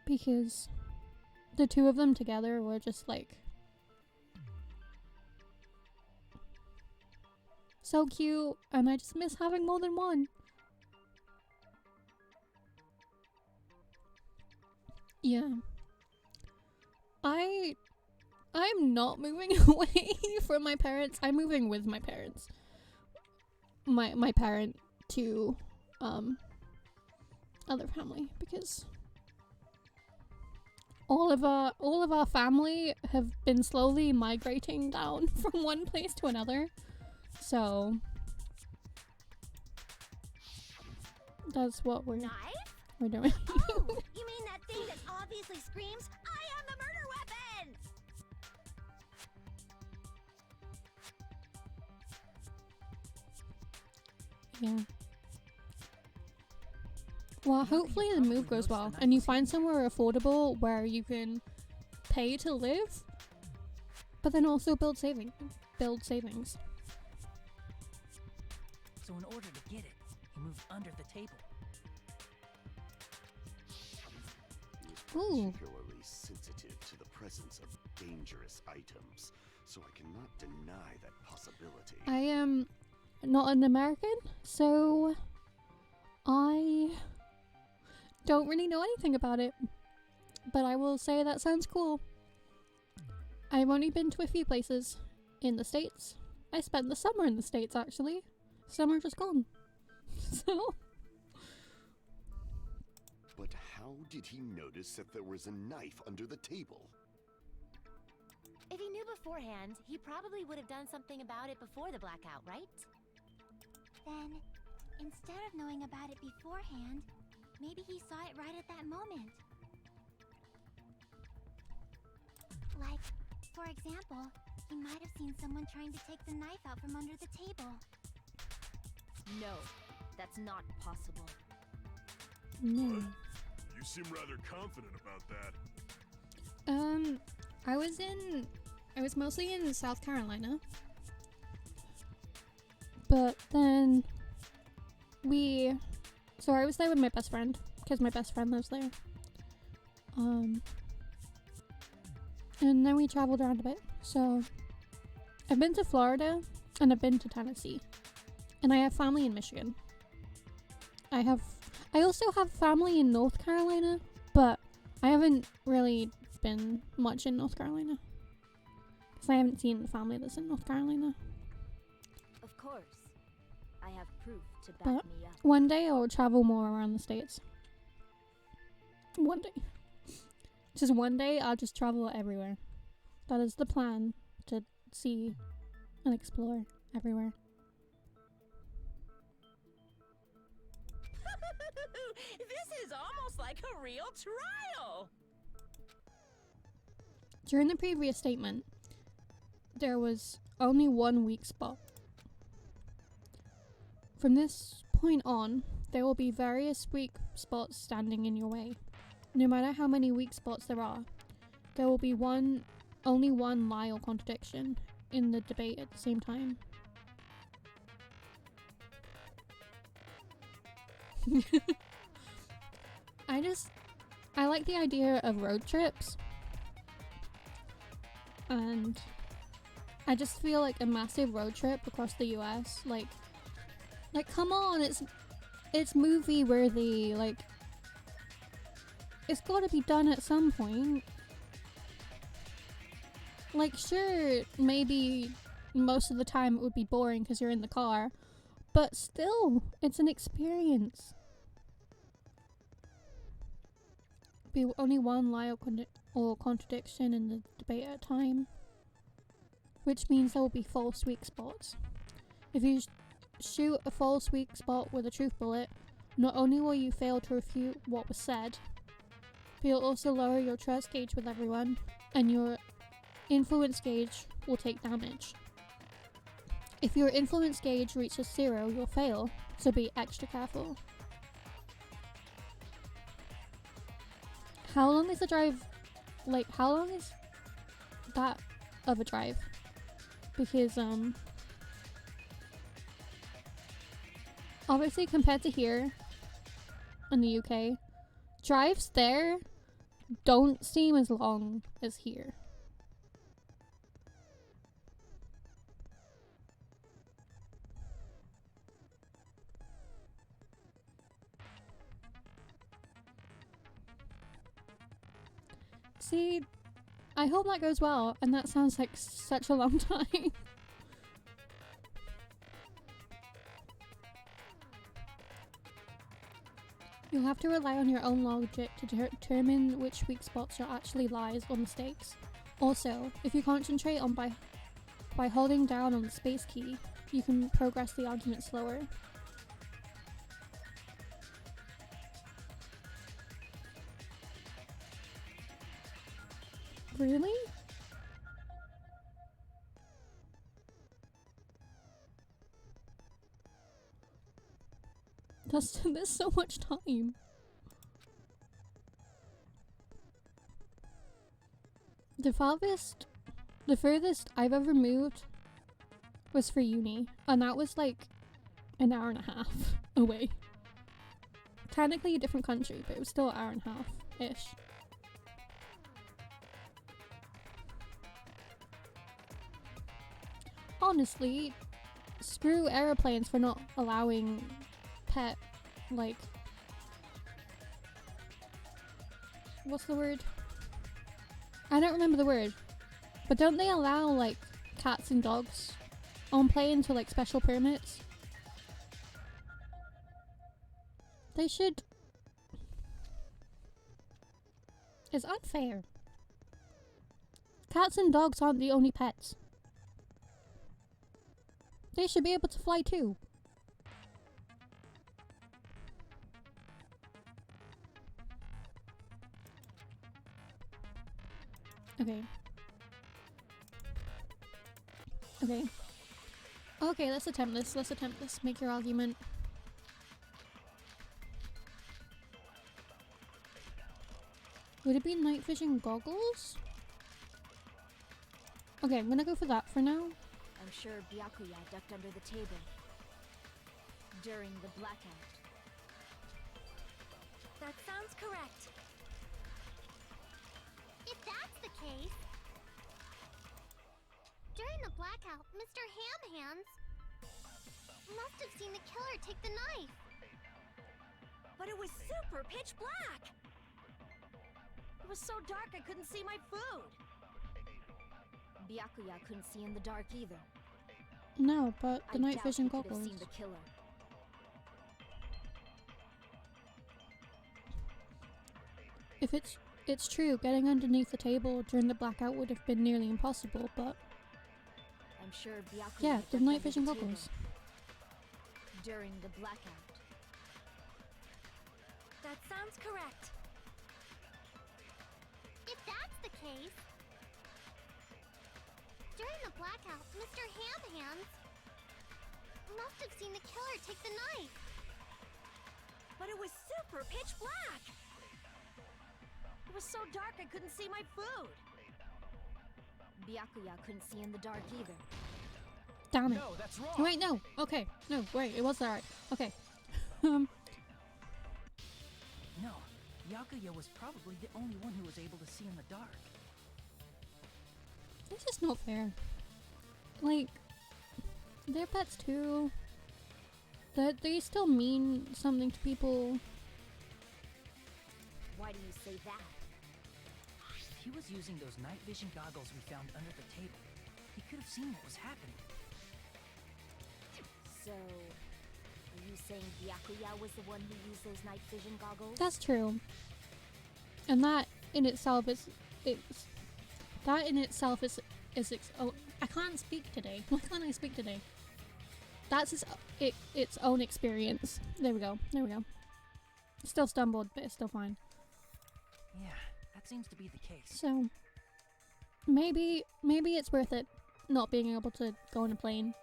because the two of them together were just like so cute, and I just miss having more than one. Yeah. I'm not moving away from my parents. I'm moving with my parents. My parent to other family, because all of our family have been slowly migrating down from one place to another. So that's what we're doing. Oh, you mean that thing that obviously screams, "I am the murder weapon"? Yeah. Well, hopefully the move goes well, and you find somewhere affordable where you can pay to live, but then also build savings. So in order to get it, he moved under the table. He was Ooh. particularly sensitive to the presence of dangerous items, so I cannot deny that possibility. I am not an American, so I don't really know anything about it, but I will say that sounds cool. I've only been to a few places in the States. I spent the summer in the States, actually. Summer just gone. So But how did he notice that there was a knife under the table? If he knew beforehand, he probably would have done something about it before the blackout, right? Then, instead of knowing about it beforehand, maybe he saw it right at that moment. Like, for example, he might have seen someone trying to take the knife out from under the table. No, that's not possible. no. You seem rather confident about that. I was mostly in South Carolina, but then so I was there with my best friend, because my best friend lives there. And then we traveled around a bit. So I've been to Florida and I've been to Tennessee, and I have family in Michigan. I also have family in North Carolina, but I haven't really been much in North Carolina, because I haven't seen the family that's in North Carolina. Of course. I have proof to back But me up. one day I'll travel more around the States. One day. Just one day I'll just travel everywhere. That is the plan, to see and explore everywhere. This is almost like a real trial. During the previous statement, there was only one weak spot. From this point on, there will be various weak spots standing in your way. No matter how many weak spots there are, there will be only one lie or contradiction in the debate at the same time. I like the idea of road trips, and I just feel like a massive road trip across the US, like come on, it's movie worthy, like it's gotta be done at some point. Like, sure, maybe most of the time it would be boring because you're in the car, but still, it's an experience. Be only one lie or contradiction in the debate at a time, which means there will be false weak spots. If you shoot a false weak spot with a truth bullet, not only will you fail to refute what was said, but you'll also lower your trust gauge with everyone, and your influence gauge will take damage. If your influence gauge reaches 0, you'll fail, so be extra careful. How long is the drive? Like, how long is that of a drive? Because, obviously compared to here in the UK, drives there don't seem as long as here. See, I hope that goes well, and that sounds like such a long time. You'll have to rely on your own logic to determine which weak spots are actually lies or mistakes. Also, if you concentrate on by holding down on the space key, you can progress the argument slower. Really? There's so much time. The furthest I've ever moved was for uni, and that was like an hour and a half away. Technically a different country, but it was still an hour and a half-ish. Honestly, screw airplanes for not allowing pet, like, what's the word? I don't remember the word, but don't they allow, like, cats and dogs on planes with, like, special permits? They should. It's unfair. Cats and dogs aren't the only pets. They should be able to fly too. Okay. Okay, let's attempt this. Make your argument. Would it be night vision goggles? Okay, I'm gonna go for that for now. I'm sure Byakuya ducked under the table during the blackout. That sounds correct. If that's the case, during the blackout, Mr. Ham Hands must have seen the killer take the knife. But it was super pitch black. It was so dark I couldn't see my food. Byakuya couldn't see in the dark either. No, but the night vision he could have goggles. seen the killer. If it's true, getting underneath the table during the blackout would have been nearly impossible, but I'm sure Byakuya yeah, ducked the night under vision table goggles. during the blackout. That sounds correct. If that's the case, during the blackout, Mr. Ham Hands must have seen the killer take the knife. But it was super pitch black. It was so dark I couldn't see my food. Byakuya couldn't see in the dark either. Damn it. No, that's wrong. Wait, no. Okay. No, wait, it was alright. Okay. No, Byakuya was probably the only one who was able to see in the dark. This is not fair. Like, they're pets too. That they still mean something to people. Why do you say that? He was using those night vision goggles we found under the table. He could have seen what was happening. So, are you saying Byakuya was the one who used those night vision goggles? That's true. And that in itself is oh, I can't speak today. Why can't I speak today? That's its own experience. There we go. There we go. Still stumbled, but it's still fine. Yeah, that seems to be the case. So maybe it's worth it not being able to go on a plane,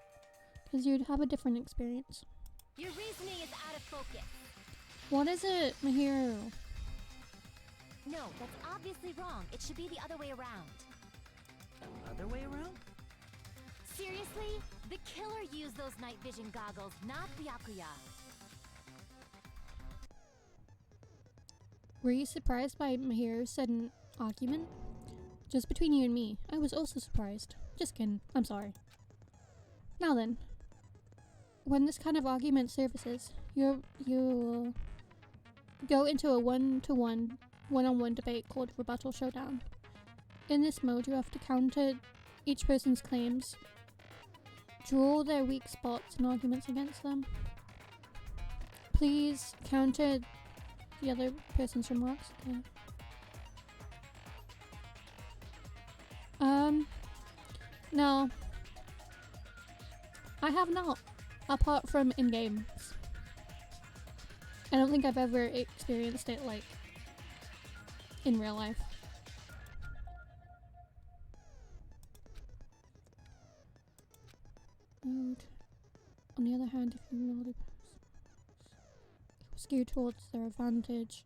because you'd have a different experience. Your reasoning is out of focus. What is it, Mahiro? No, that's obviously wrong. It should be the other way around. The other way around? Seriously? The killer used those night vision goggles, not Byakuya. Were you surprised by Mahiro's sudden argument? Just between you and me, I was also surprised. Just kidding. I'm sorry. Now then, when this kind of argument surfaces, you'll go into a one-on-one debate called Rebuttal Showdown. In this mode, you have to counter each person's claims, draw their weak spots and arguments against them. Please counter the other person's remarks. Okay. No. I have not, apart from in games. I don't think I've ever experienced it, like, in real life. And on the other hand, if you really skew towards their advantage,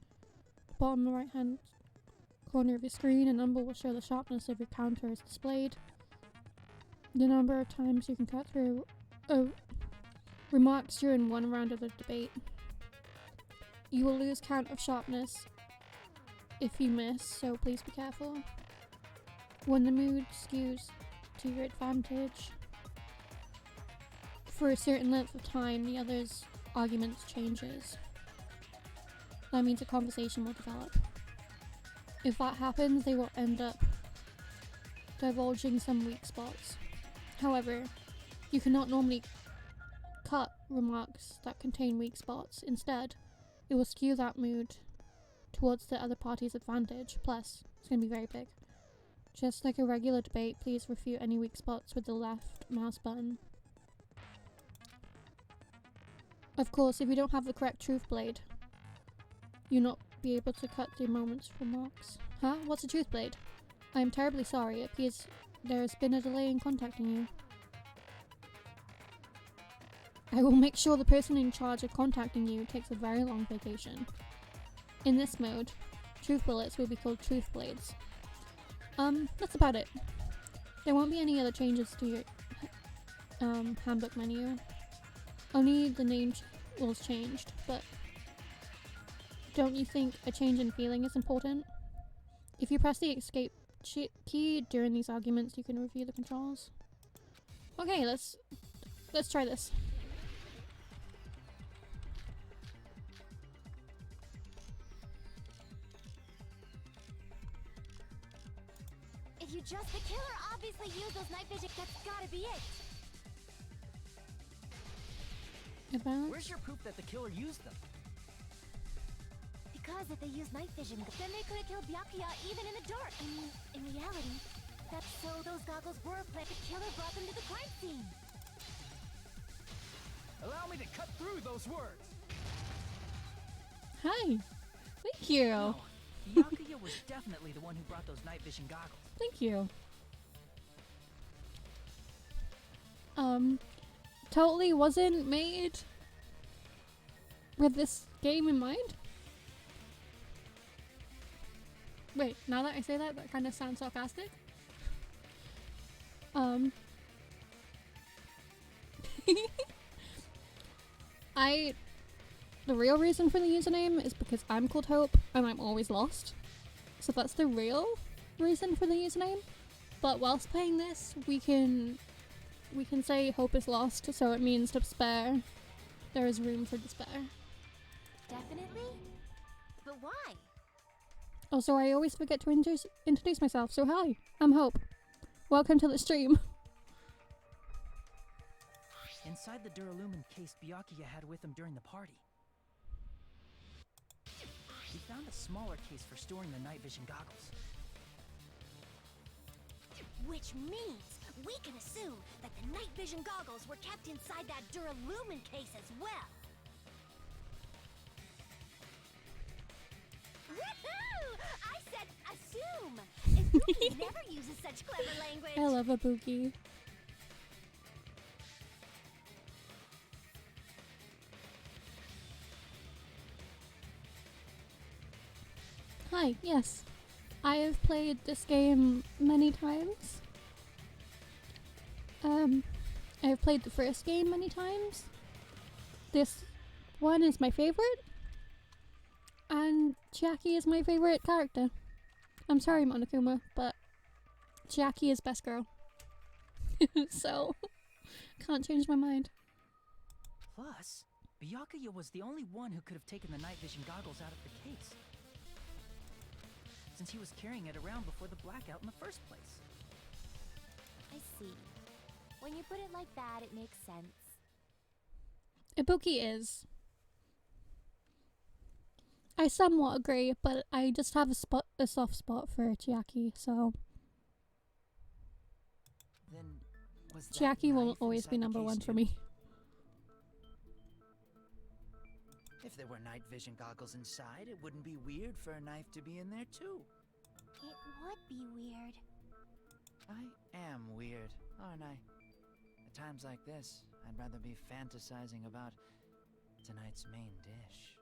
the bottom right hand corner of your screen, a number will show the sharpness of your counter is displayed. The number of times you can cut through remarks during one round of the debate. You will lose count of sharpness if you miss, so please be careful. When the mood skews to your advantage, for a certain length of time, the other's arguments changes. That means a conversation will develop. If that happens, they will end up divulging some weak spots. However, you cannot normally cut remarks that contain weak spots. Instead, it will skew that mood towards the other party's advantage. Plus, it's going to be very big. Just like a regular debate, please refute any weak spots with the left mouse button. Of course, if you don't have the correct truth blade, you'll not be able to cut the moment's remarks. Huh? What's a truth blade? I am terribly sorry. It appears there has been a delay in contacting you. I will make sure the person in charge of contacting you takes a very long vacation. In this mode, truth bullets will be called truth blades. That's about it. There won't be any other changes to your handbook menu. Only the name was changed, but don't you think a change in feeling is important? If you press the escape key during these arguments, you can review the controls. Okay, let's try this. If you just... The killer obviously used those night vision... That's gotta be it! Advance. Where's your proof that the killer used them? Because if they used night vision, then they could have killed Byakuya even in the dark. I mean, in reality, that's so those goggles were planted. The killer brought them to the crime scene. Allow me to cut through those words. Hi. Thank you. No, Byakuya was definitely the one who brought those night vision goggles. Thank you. Totally wasn't made with this game in mind. Wait, now that I say that, that kind of sounds sarcastic. The real reason for the username is because I'm called Hope and I'm always lost. So that's the real reason for the username. But whilst playing this, we can say Hope is lost, so it means despair. There is room for despair. Definitely? But why? Also, I always forget to introduce myself, so hi, I'm Hope. Welcome to the stream. Inside the Duralumin case Byakuya had with him during the party, we found a smaller case for storing the night vision goggles. Which means we can assume that the night vision goggles were kept inside that Duralumin case as well. Woohoo! I said assume! Ibuki never uses such clever language. I love Ibuki. Hi, yes. I have played this game many times. I've played the first game many times. This one is my favorite. And Chiaki is my favorite character. I'm sorry, Monokuma, but Chiaki is best girl. So, can't change my mind. Plus, Byakuya was the only one who could have taken the night vision goggles out of the case, since he was carrying it around before the blackout in the first place. I see. When you put it like that, it makes sense. Ibuki is. I somewhat agree, but I just have a soft spot for Chiaki, so Then was that Chiaki will knife always inside be the number case one too? for me. If there were night vision goggles inside, it wouldn't be weird for a knife to be in there too. It would be weird. I am weird, aren't I? At times like this, I'd rather be fantasizing about tonight's main dish.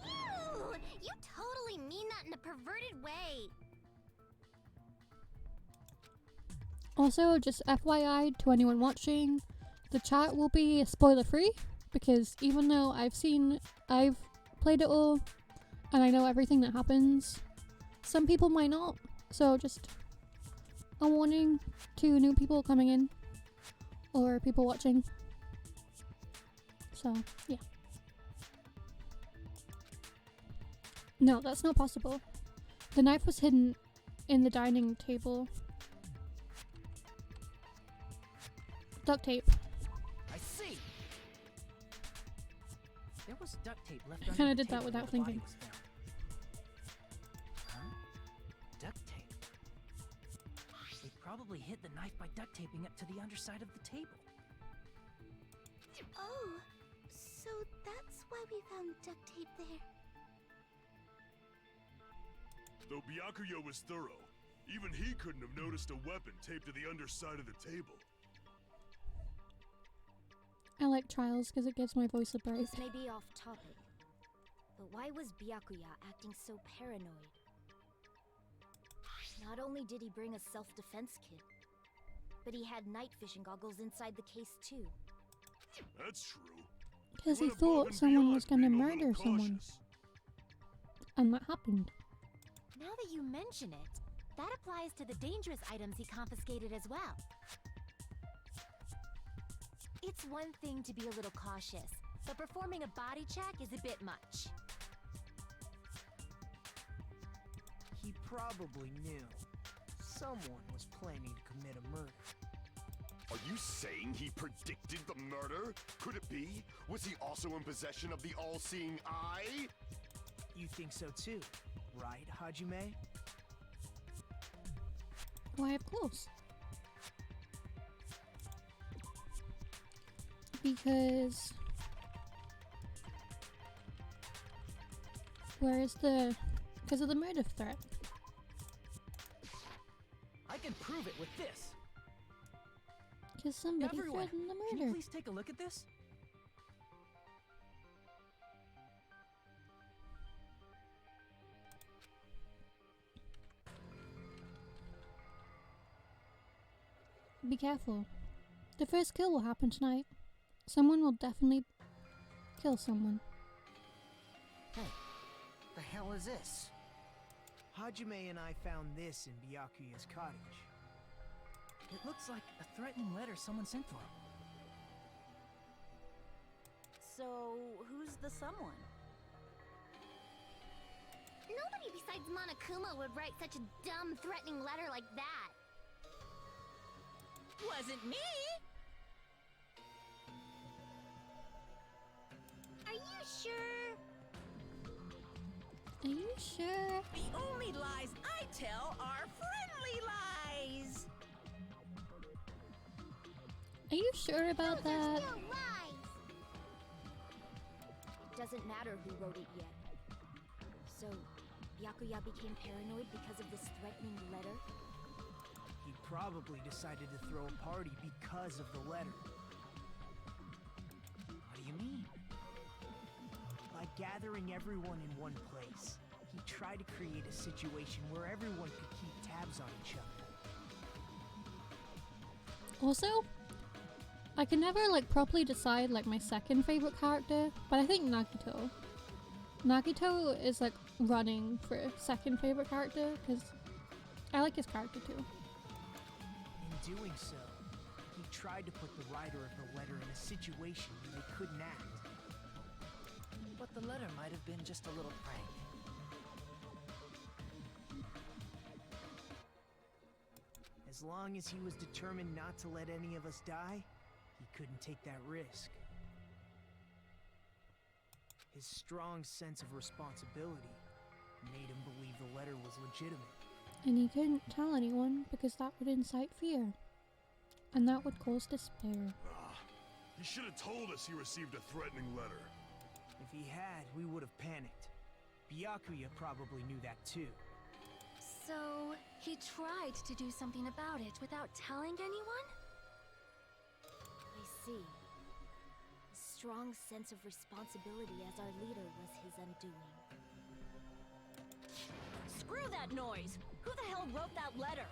Ew! You totally mean that in a perverted way. Also, just FYI to anyone watching, the chat will be spoiler free because even though I've played it all and I know everything that happens, some people might not. So just a warning to new people coming in or people watching. So, yeah. No, that's not possible. The knife was hidden in the dining table. Duct tape. I see. There was duct tape left I under kinda the did that table without where the body thinking. was found. Huh? Duct tape. They probably hid the knife by duct taping it to the underside of the table. Oh, so that's why we found duct tape there. Though Byakuya was thorough, even he couldn't have noticed a weapon taped to the underside of the table. I like trials because it gives my voice a break. This may be off topic, but why was Byakuya acting so paranoid? Not only did he bring a self-defense kit, but he had night vision goggles inside the case too. That's true. Because he Went above thought and someone beyond was going to being a little murder someone. cautious. And that happened. Now that you mention it, that applies to the dangerous items he confiscated as well. It's one thing to be a little cautious, but performing a body check is a bit much. He probably knew someone was planning to commit a murder. Are you saying he predicted the murder? Could it be? Was he also in possession of the all-seeing eye? You think so too, right, Hajime? Why, of course. Because Where is the... because of the murder threat. I can prove it with this. Because somebody Everyone, threatened the can you murder. please take a look at this? Be careful. The first kill will happen tonight. Someone will definitely kill someone. Hey, the hell is this? Hajime and I found this in Byakuya's cottage. It looks like a threatening letter someone sent for him. So, who's the someone? Nobody besides Monokuma would write such a dumb, threatening letter like that. Wasn't me! Are you sure? Are you sure? The only lies I tell are friendly lies! Are you sure about Those are that? still lies. It doesn't matter who wrote it yet. So, Byakuya became paranoid because of this threatening letter? He probably decided to throw a party because of the letter. What do you mean? By gathering everyone in one place, he tried to create a situation where everyone could keep tabs on each other. Also, I can never like properly decide like my second favorite character, but I think Nagito. Nagito is like running for second favorite character because I like his character too. In doing so, he tried to put the writer of the letter in a situation where they couldn't act. But the letter might have been just a little prank. As long as he was determined not to let any of us die, he couldn't take that risk. His strong sense of responsibility made him believe the letter was legitimate. And he couldn't tell anyone because that would incite fear. And that would cause despair. He should have told us he received a threatening letter. If he had, we would have panicked. Byakuya probably knew that too. So, he tried to do something about it without telling anyone? I see. A strong sense of responsibility as our leader was his undoing. Screw that noise! Who the hell wrote that letter?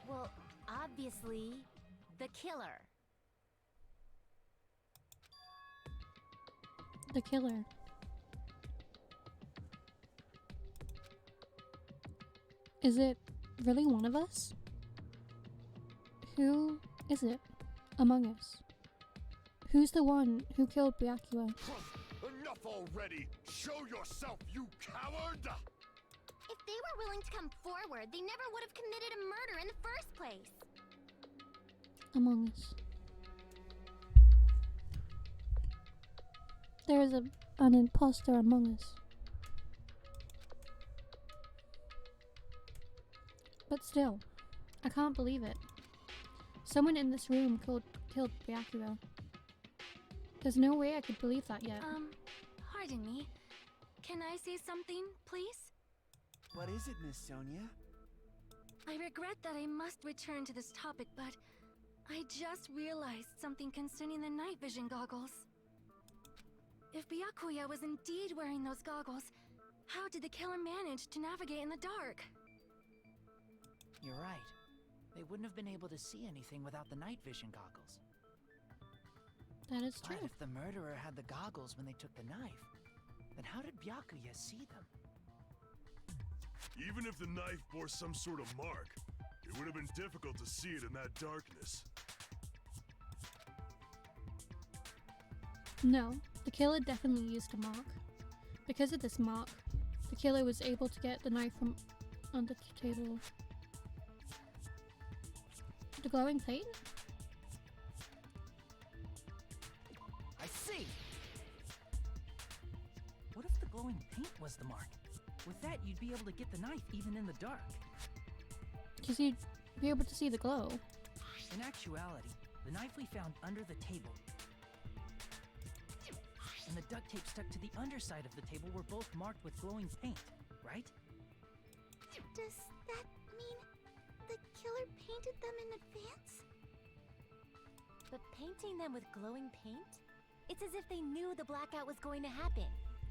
Well, obviously, the killer. The killer. Is it really one of us? Who is it among us? Who's the one who killed Byakuya? Enough already! Show yourself, you coward! If they were willing to come forward, they never would have committed a murder in the first place. Among us. There is an imposter among us. But still, I can't believe it. Someone in this room killed Byakuya. There's no way I could believe that yet. Pardon me. Can I say something, please? What is it, Miss Sonia? I regret that I must return to this topic, but I just realized something concerning the night vision goggles. If Byakuya was indeed wearing those goggles, how did the killer manage to navigate in the dark? You're right. They wouldn't have been able to see anything without the night vision goggles. That is But true. if the murderer had the goggles when they took the knife, then how did Byakuya see them? Even if the knife bore some sort of mark, it would have been difficult to see it in that darkness. No, the killer definitely used a mark. Because of this mark, the killer was able to get the knife from under the table. The glowing plate? I see! What if the glowing paint was the mark? With that, you'd be able to get the knife even in the dark. Because you'd be able to see the glow. In actuality, the knife we found under the table and the duct tape stuck to the underside of the table were both marked with glowing paint, right? Does that mean the killer painted them in advance? But painting them with glowing paint? It's as if they knew the blackout was going to happen.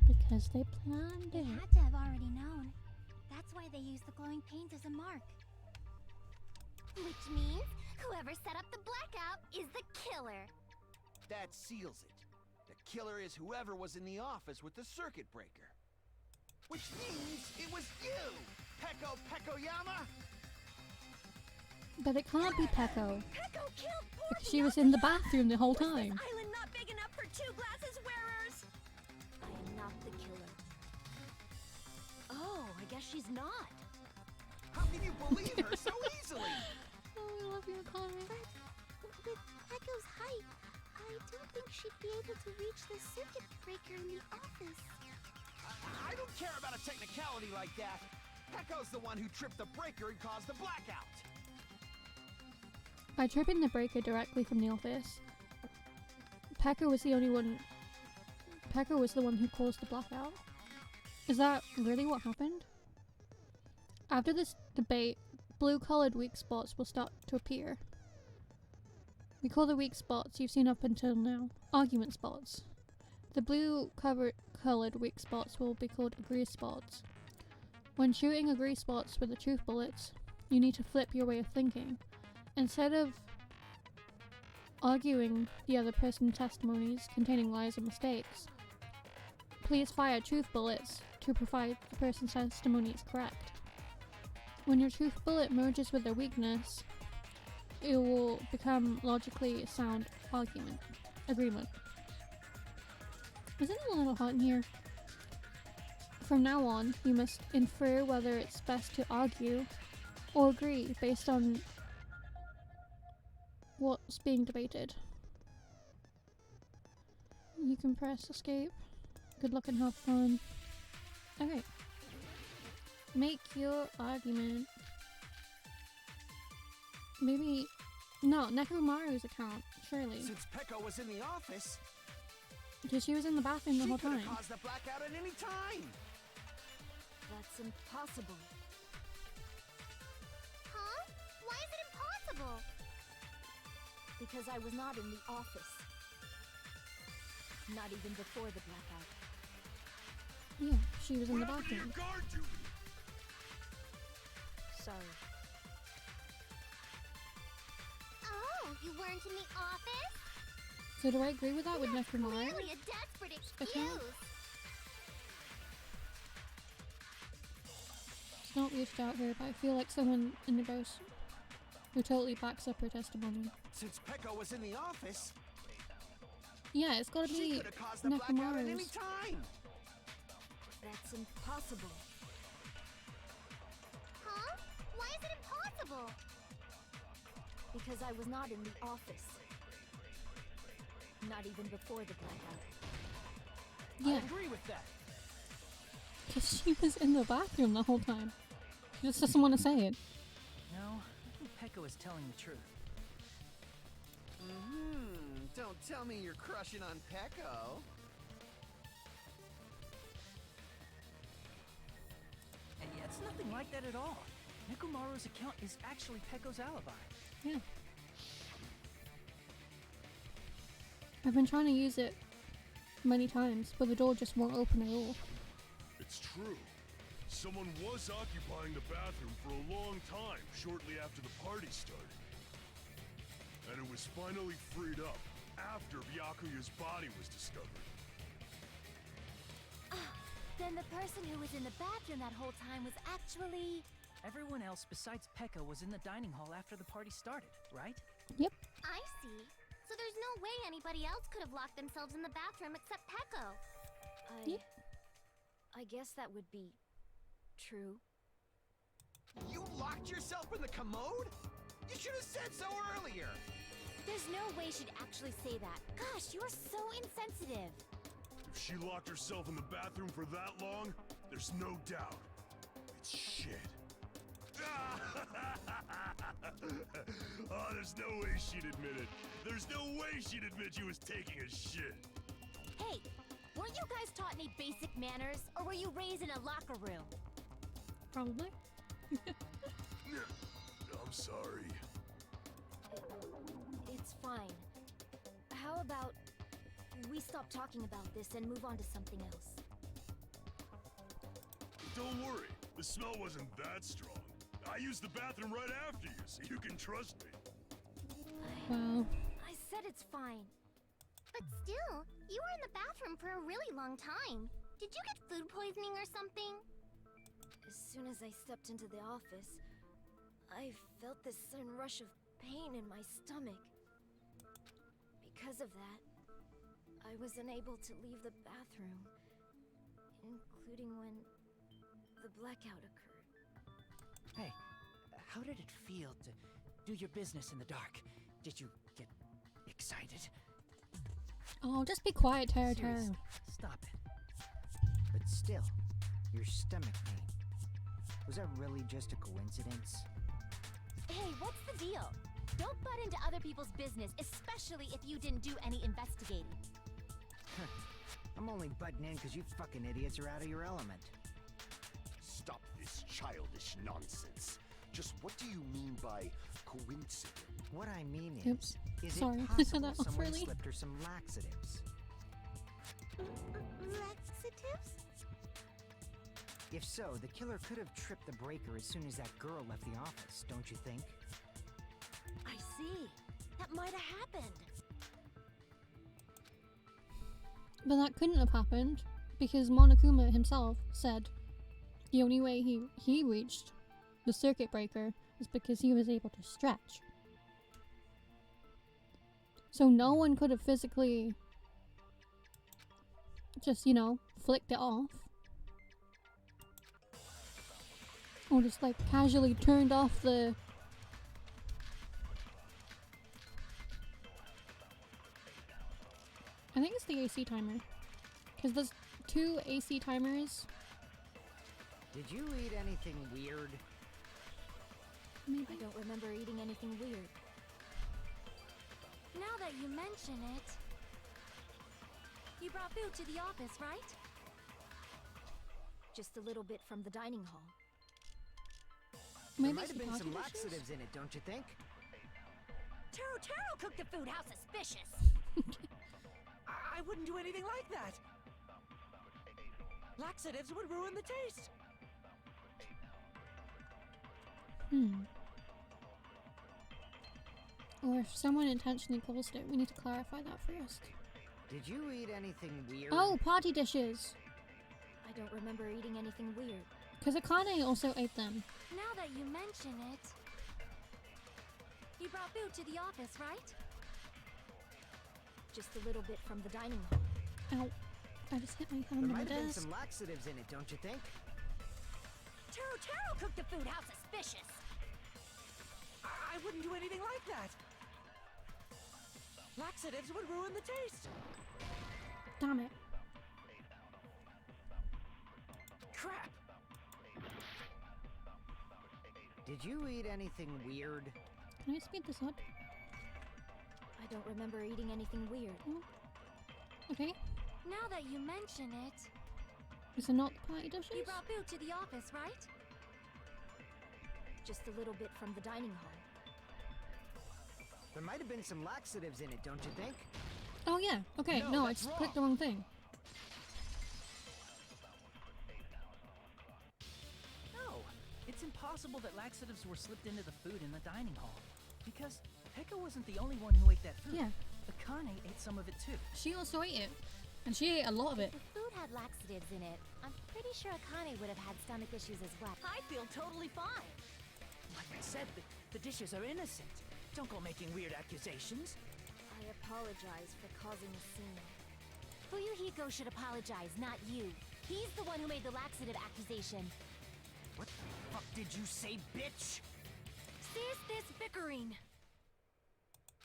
Because they planned They it. had to have already known. That's why they used the glowing paint as a mark. Which means whoever set up the blackout is the killer. That seals it. The killer is whoever was in the office with the circuit breaker. Which means it was you, Peko Pekoyama! But it can't be Peko. Peko killed poor Because she was in the bathroom the whole Was time. this island not big enough for 2 glasses wearers? I am not the killer. Oh, I guess she's not. How can you believe her so easily? Oh, I love your comment. But with Peko's height, I don't think she'd be able to reach the circuit breaker in the office. I don't care about a technicality like that. Peko's the one who tripped the breaker and caused the blackout. By tripping the breaker directly from the office, Peko was the one who caused the blackout. Is that really what happened? After this debate, blue-colored weak spots will start to appear. We call the weak spots you've seen up until now argument spots. The blue-colored weak spots will be called agree spots. When shooting agree spots with the truth bullets, you need to flip your way of thinking. Instead of arguing the other person's testimonies containing lies and mistakes, please fire truth bullets to provide the person's testimony is correct. When your truth bullet merges with their weakness, it will become logically sound agreement. Isn't it a little hot in here? From now on, you must infer whether it's best to argue or agree based on what's being debated. You can press escape. Good luck and have fun. Okay. Make your argument. Maybe... No, Nekomaru's account, surely. Since Peko was in the office, Because she was in the bathroom the she whole could time. have caused the blackout at any time. That's impossible. Huh? Why is it impossible? Because I was not in the office. Not even before the blackout. Yeah, she was in the What happened to your bathroom. guard duty? Sorry. Oh, you weren't in the office? So do I agree with that with That's Nekomaru? clearly a desperate excuse. It's not reached out here, but I feel like someone in the ghost who totally backs up her testimony. Since Peko was in the office, Yeah, it's gotta she be could have caused the blackout at any Nekomaru's. time. That's impossible. Huh? Why is it impossible? Because I was not in the office. Not even before the blackout. Yeah, I agree with that. because she was in the bathroom the whole time. She just doesn't want to say it. No, I think Peko is telling the truth. Don't tell me you're crushing on Peko. And yeah, it's nothing like that at all. Nekomaru's account is actually Peko's alibi. Yeah. I've been trying to use it many times, but the door just won't open at all. It's true. Someone was occupying the bathroom for a long time shortly after the party started. And it was finally freed up after Byakuya's body was discovered. Then the person who was in the bathroom that whole time was actually... Everyone else besides Peko was in the dining hall after the party started, right? Yep. I see. So there's no way anybody else could have locked themselves in the bathroom except Peko. Yep. I guess that would be... true. You locked yourself in the commode? You should have said so earlier. There's no way she'd actually say that. Gosh, you're so insensitive. If she locked herself in the bathroom for that long, there's no doubt. It's shit. Oh, there's no way she'd admit it. There's no way she'd admit she was taking a shit. Hey, Weren't you guys taught any basic manners, or were you raised in a locker room? Probably. I'm sorry. It's fine. How about we stop talking about this and move on to something else? Don't worry, the smell wasn't that strong. I used the bathroom right after you, so you can trust me. Wow. I said it's fine. But still, you were in the bathroom for a really long time. Did you get food poisoning or something? As soon as I stepped into the office, I felt this sudden rush of pain in my stomach. Because of that, I was unable to leave the bathroom, including when the blackout occurred. Hey, how did it feel to do your business in the dark? Did you get excited? Oh, just be quiet, Taro Taro. Seriously, stop it. But still, your stomach pain. Was that really just a coincidence? Hey, what's the deal? Don't butt into other people's business, especially if you didn't do any investigating. I'm only butting in because you fucking idiots are out of your element. Stop this childish nonsense. Just what do you mean by coincidence? What I mean Oops. is Sorry, it I said possible that off someone early. slipped her some laxatives? Laxatives? If so, the killer could have tripped the breaker as soon as that girl left the office, don't you think? I see. That might have happened. But that couldn't have happened because Monokuma himself said the only way he reached the circuit breaker is because he was able to stretch. So no one could have physically just, you know, flicked it off. Or just like casually turned off the... I think it's the AC timer. Because there's 2 AC timers. Did you eat anything weird? Maybe. I don't remember eating anything weird. Now that you mention it, you brought food to the office, right? Just a little bit from the dining hall. Maybe there might have been some dishes? laxatives in it, don't you think? Taro cooked the food. How suspicious! I wouldn't do anything like that. Laxatives would ruin the taste. Or if someone intentionally closed it, we need to clarify that first. Did you eat anything weird? Oh, party dishes! I don't remember eating anything weird. Because Akane also ate them. Now that you mention it, you brought food to the office, right? Just a little bit from the dining hall. Ow. I just hit my There hand on might the have been desk. some laxatives in it, don't you think? Taro cooked the food. How suspicious! I wouldn't do anything like that. Laxatives would ruin the taste. Damn it. Crap. Did you eat anything weird? Can I speed this up? I don't remember eating anything weird. Okay. Now that you mention it, Is it not the party dishes? you brought food to the office, right? Just a little bit from the dining hall. There might have been some laxatives in it, don't you think? Oh yeah. Okay. No, No, I that's just wrong. clicked the wrong thing. No, it's impossible that laxatives were slipped into the food in the dining hall. Because Pekka wasn't the only one who ate that food. Yeah. Akane ate some of it too. She also ate it. And she ate a lot of it. If the food had laxatives in it, I'm pretty sure Akane would have had stomach issues as well. I feel totally fine. Like I said, the dishes are innocent. Don't go making weird accusations. I apologize for causing a scene. Fuyuhiko should apologize, not you. He's the one who made the laxative accusation. What the fuck did you say, bitch? Cease this bickering!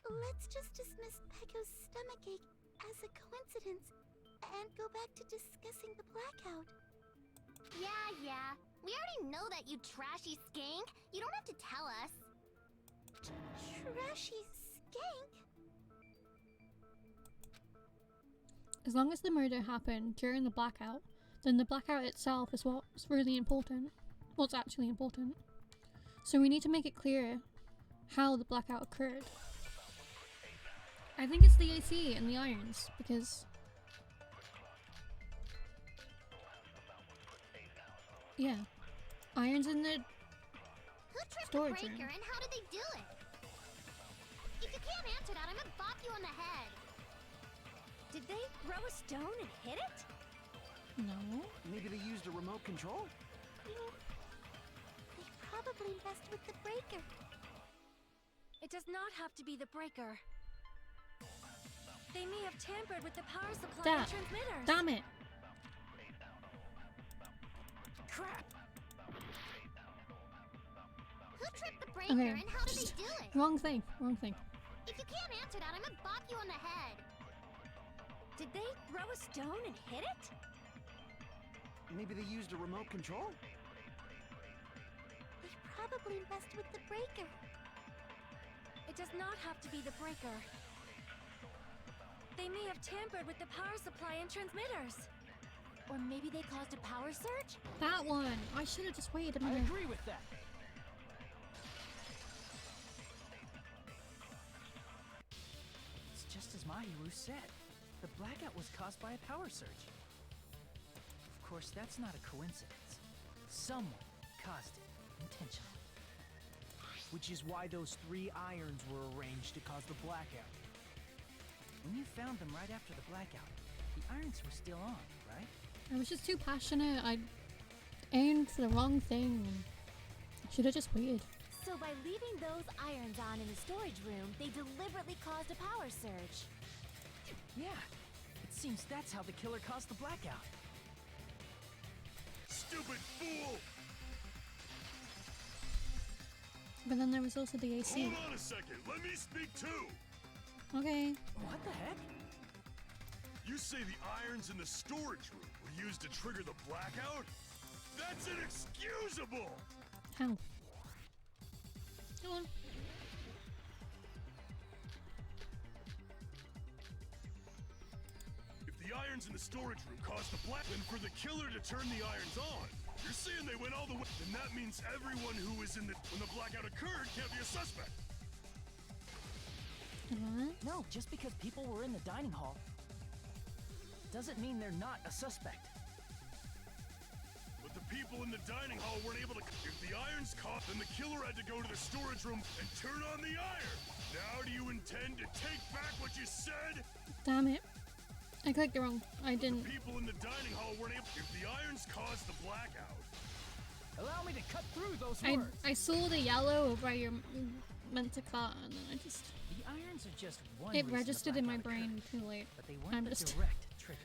Let's just dismiss Pecco's stomachache as a coincidence and go back to discussing the blackout. Yeah. We already know that, you trashy skank. You don't have to tell us. Trashy skank? as long as the murder happened during the blackout, then the blackout itself is what's really important. What's actually important. So we need to make it clear how the blackout occurred. I think it's the AC and the irons, because... yeah. Irons in the Who tripped storage the breaker room. and how did they do it? If you can't answer that, I'm gonna bop you on the head. Did they throw a stone and hit it? No. Maybe they used a remote control? They probably messed with the breaker. It does not have to be the breaker. They may have tampered with the power supply and transmitters. Damn it. Crap! Who tripped the breaker Okay. and how did they do it? Wrong thing. Wrong thing. If you can't answer that, I'm gonna bop you on the head. Did they throw a stone and hit it? Maybe they used a remote control? They probably messed with the breaker. It does not have to be the breaker. They may have tampered with the power supply and transmitters. Or maybe they caused a power surge? That one. I should have just waited a I minute. agree with that. It's just as Mahiru said. The blackout was caused by a power surge. Of course, that's not a coincidence. Someone caused it intentionally. Which is why those 3 irons were arranged to cause the blackout. When you found them right after the blackout, the irons were still on, right? I was just too passionate. I aimed for the wrong thing. I should have just waited. So by leaving those irons on in the storage room, they deliberately caused a power surge. Yeah. It seems that's how the killer caused the blackout. Stupid fool! But then there was also the AC. Hold on a second, let me speak too! Okay. What the heck? You say the irons in the storage room were used to trigger the blackout? That's inexcusable! How? Go on. If the irons in the storage room caused the black, then for the killer to turn the irons on, you're saying they went all the way, then that means everyone who was in the when the blackout occurred can't be a suspect. What? No, just because people were in the dining hall doesn't mean they're not a suspect. But the people in the dining hall weren't able to. If the irons caught, then the killer had to go to the storage room and turn on the iron. Now, do you intend to take back what you said? Damn it. I clicked it wrong. I didn't. The people in the dining hall weren't able. If the irons caused the blackout, Allow me to cut through those I words. saw the yellow of where you're meant to cut, and then I just. The irons are just one It reason the registered in my blackout brain occurred, too late. but they weren't I'm the just. direct trigger.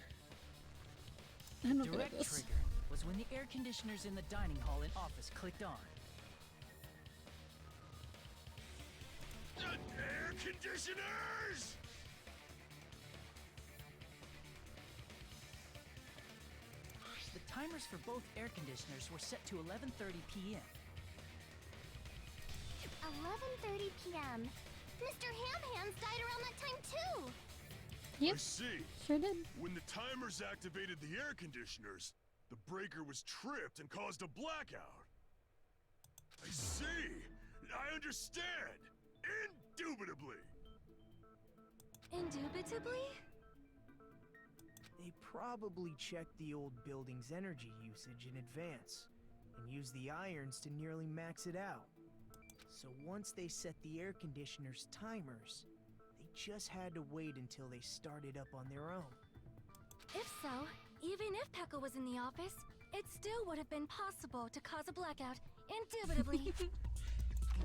I'm not good at Direct this. trigger was when the air conditioners in the dining hall and office clicked on. the air conditioners! The timers for both air conditioners were set to 11:30 p.m. 11:30 p.m. Mr. Ham Hands died around that time too. Yep. I see. Sure did. When the timers activated the air conditioners, the breaker was tripped and caused a blackout. I see. I understand. Indubitably. Indubitably? They probably checked the old building's energy usage in advance and used the irons to nearly max it out. So once they set the air conditioner's timers, they just had to wait until they started up on their own. If so, even if Pekka was in the office, it still would have been possible to cause a blackout. Indubitably.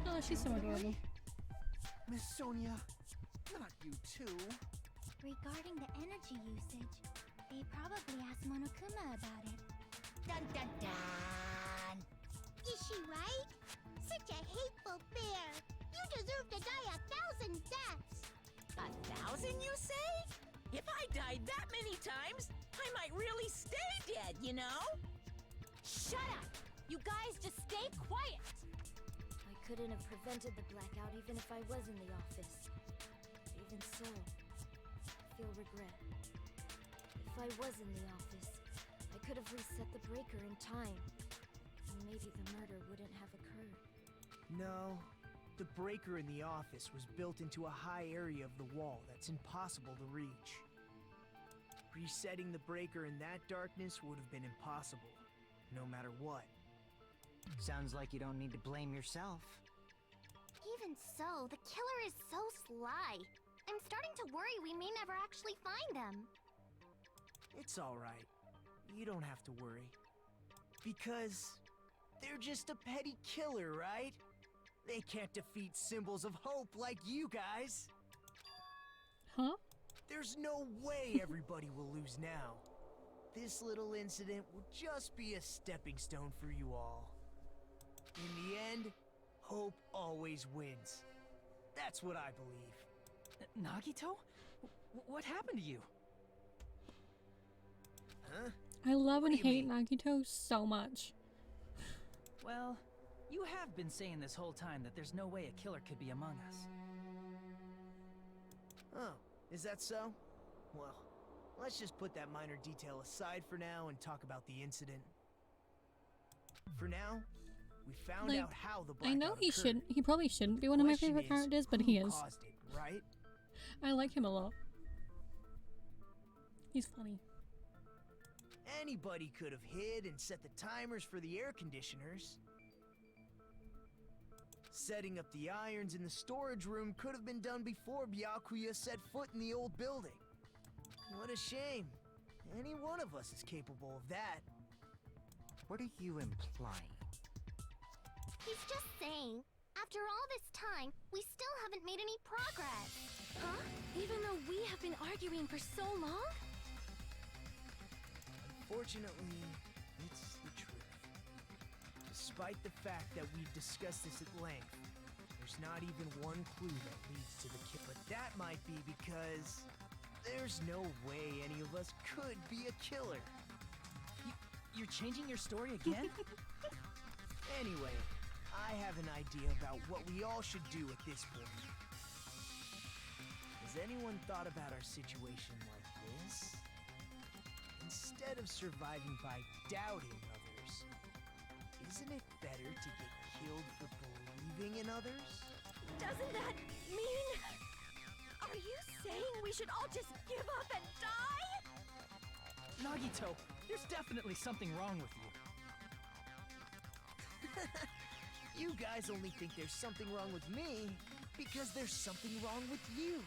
Oh, she's so adorable. Miss Sonia, not you too. Regarding the energy usage, they probably asked Monokuma about it. Dun dun dun! Is she right? Such a hateful bear! You deserve to die 1,000 deaths! 1,000, you say? If I died that many times, I might really stay dead, you know? Shut up! You guys just stay quiet! I couldn't have prevented the blackout even if I was in the office. Even so, I feel regret. If I was in the office, I could have reset the breaker in time. And maybe the murder wouldn't have occurred. No, the breaker in the office was built into a high area of the wall that's impossible to reach. Resetting the breaker in that darkness would have been impossible, no matter what. Sounds like you don't need to blame yourself. Even so, the killer is so sly. I'm starting to worry we may never actually find them. It's alright. You don't have to worry. Because they're just a petty killer, right? They can't defeat symbols of hope like you guys. Huh? There's no way everybody will lose now. This little incident will just be a stepping stone for you all. In the end, hope always wins. That's what I believe. Nagito? What happened to you? Huh? I love and What do you hate mean? Nagito so much. Well, you have been saying this whole time that there's no way a killer could be among us. Oh, is that so? Well, let's just put that minor detail aside for now and talk about the incident. For now, we found Like, out how the I know blackout he occurred. shouldn't. He probably shouldn't be one of my Question favorite is, characters, but who he is. caused it, right? I like him a lot. He's funny. Anybody could have hid and set the timers for the air conditioners. Setting up the irons in the storage room could have been done before Byakuya set foot in the old building. What a shame. Any one of us is capable of that. What are you implying? He's just saying, after all this time, we still haven't made any progress. Huh? Even though we have been arguing for so long? Unfortunately, it's the truth. Despite the fact that we've discussed this at length, there's not even one clue that leads to the kill. But that might be because there's no way any of us could be a killer. You're changing your story again? Anyway, I have an idea about what we all should do at this point. Has anyone thought about our situation like this? Instead of surviving by doubting others, isn't it better to get killed for believing in others? Doesn't that mean... Are you saying we should all just give up and die? Nagito, there's definitely something wrong with you. You guys only think there's something wrong with me because there's something wrong with you.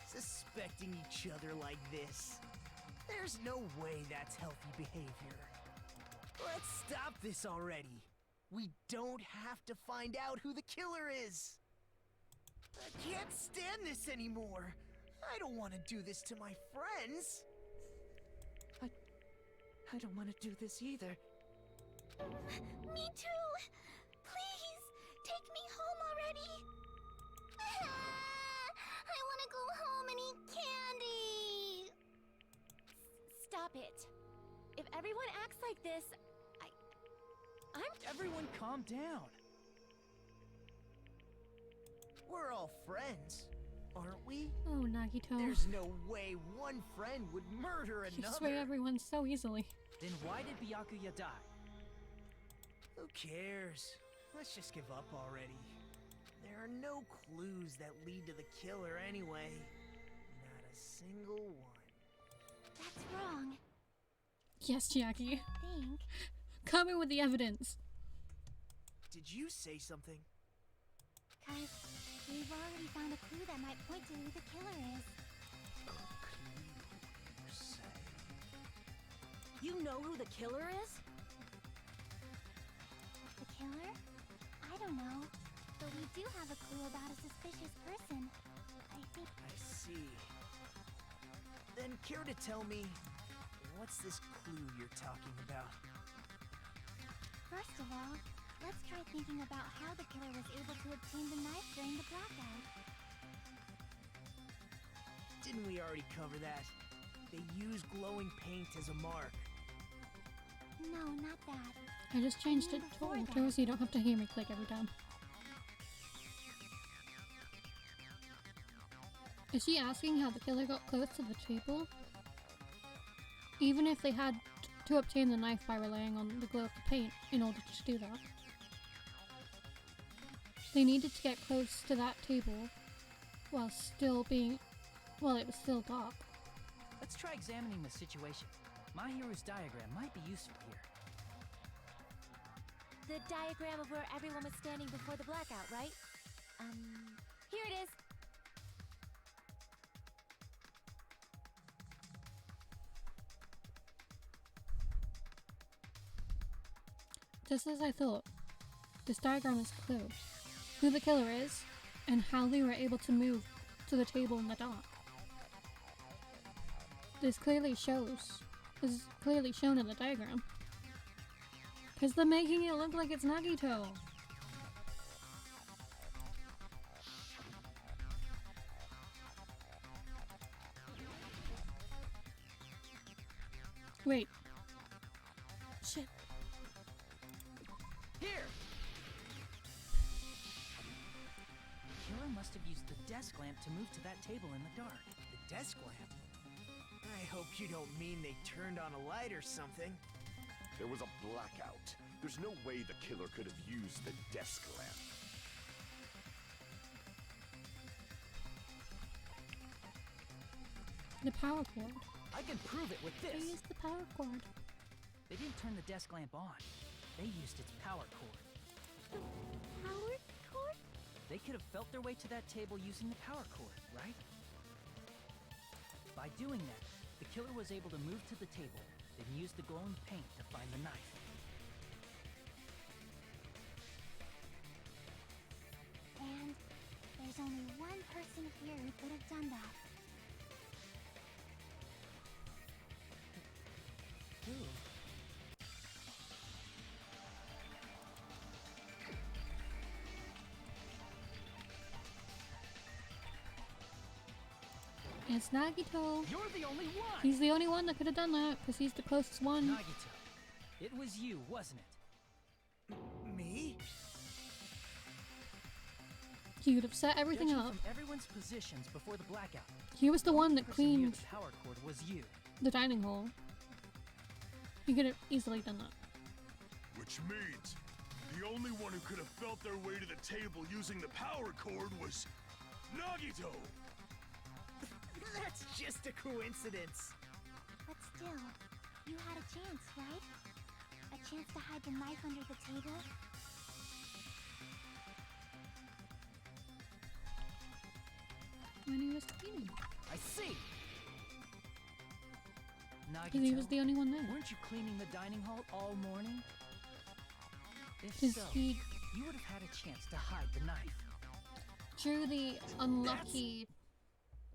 Suspecting each other like this. There's no way that's healthy behavior. Let's stop this already. We don't have to find out who the killer is. I can't stand this anymore. I don't want to do this to my friends. I don't want to do this either. Me too! Please, take me home already! I want to go home and eat candy! Stop it. If everyone acts like this, Everyone calm down. We're all friends, aren't we? Oh, Nagito. There's no way one friend would murder You another. sway everyone so easily. Then why did Byakuya die? Who cares? Let's just give up already. There are no clues that lead to the killer anyway. Not a single one. That's wrong. Yes, Chiaki. Think. Come in with the evidence. Did you say something? Cause we've already found a clue that might point to who the killer is. You know who the killer is? The killer? I don't know. But we do have a clue about a suspicious person. I think... I see. Then care to tell me, what's this clue you're talking about? First of all, let's try thinking about how the killer was able to obtain the knife during the blackout. Didn't we already cover that? They use glowing paint as a mark. No, not that. I just changed it to auto so you don't have to hear me click every time. Is she asking how the killer got close to the table? Even if they had to obtain the knife by relying on the glow of the paint in order to do that. They needed to get close to that table while still being... well, it was still dark. Let's try examining the situation. Mahiru's diagram might be useful here. The diagram of where everyone was standing before the blackout, right? Here it is. Just as I thought, this diagram is a clue. Who the killer is, and how they were able to move to the table in the dark. This is clearly shown in the diagram. Because they're making it look like it's Nagito. Wait. Shit. Here! The killer must have used the desk lamp to move to that table in the dark. The desk lamp? I hope you don't mean they turned on a light or something. There was a blackout. There's no way the killer could have used the desk lamp. The power cord. I can prove it with They this. used the power cord. They didn't turn the desk lamp on. They used its power cord. Power cord? They could have felt their way to that table using the power cord, right? By doing that, the killer was able to move to the table, then use the glowing paint to find the knife. And there's only one person here who could have done that. Who? It's Nagito. You're the only one! He's the only one that could have done that, because he's the closest one. Nagito. It was you, wasn't it? Me? He would have set everything Judging up. from everyone's positions before the blackout, He was the one that person near cleaned the power cord was you. the dining hall. He could have easily done that. Which means the only one who could have felt their way to the table using the power cord was Nagito! That's just a coincidence. But still, you had a chance, right? A chance to hide the knife under the table? When he was cleaning. I see! Because he was Nagito, the only one there. weren't you cleaning the dining hall all morning? If Because so, he you would have had a chance to hide the knife. drew the unlucky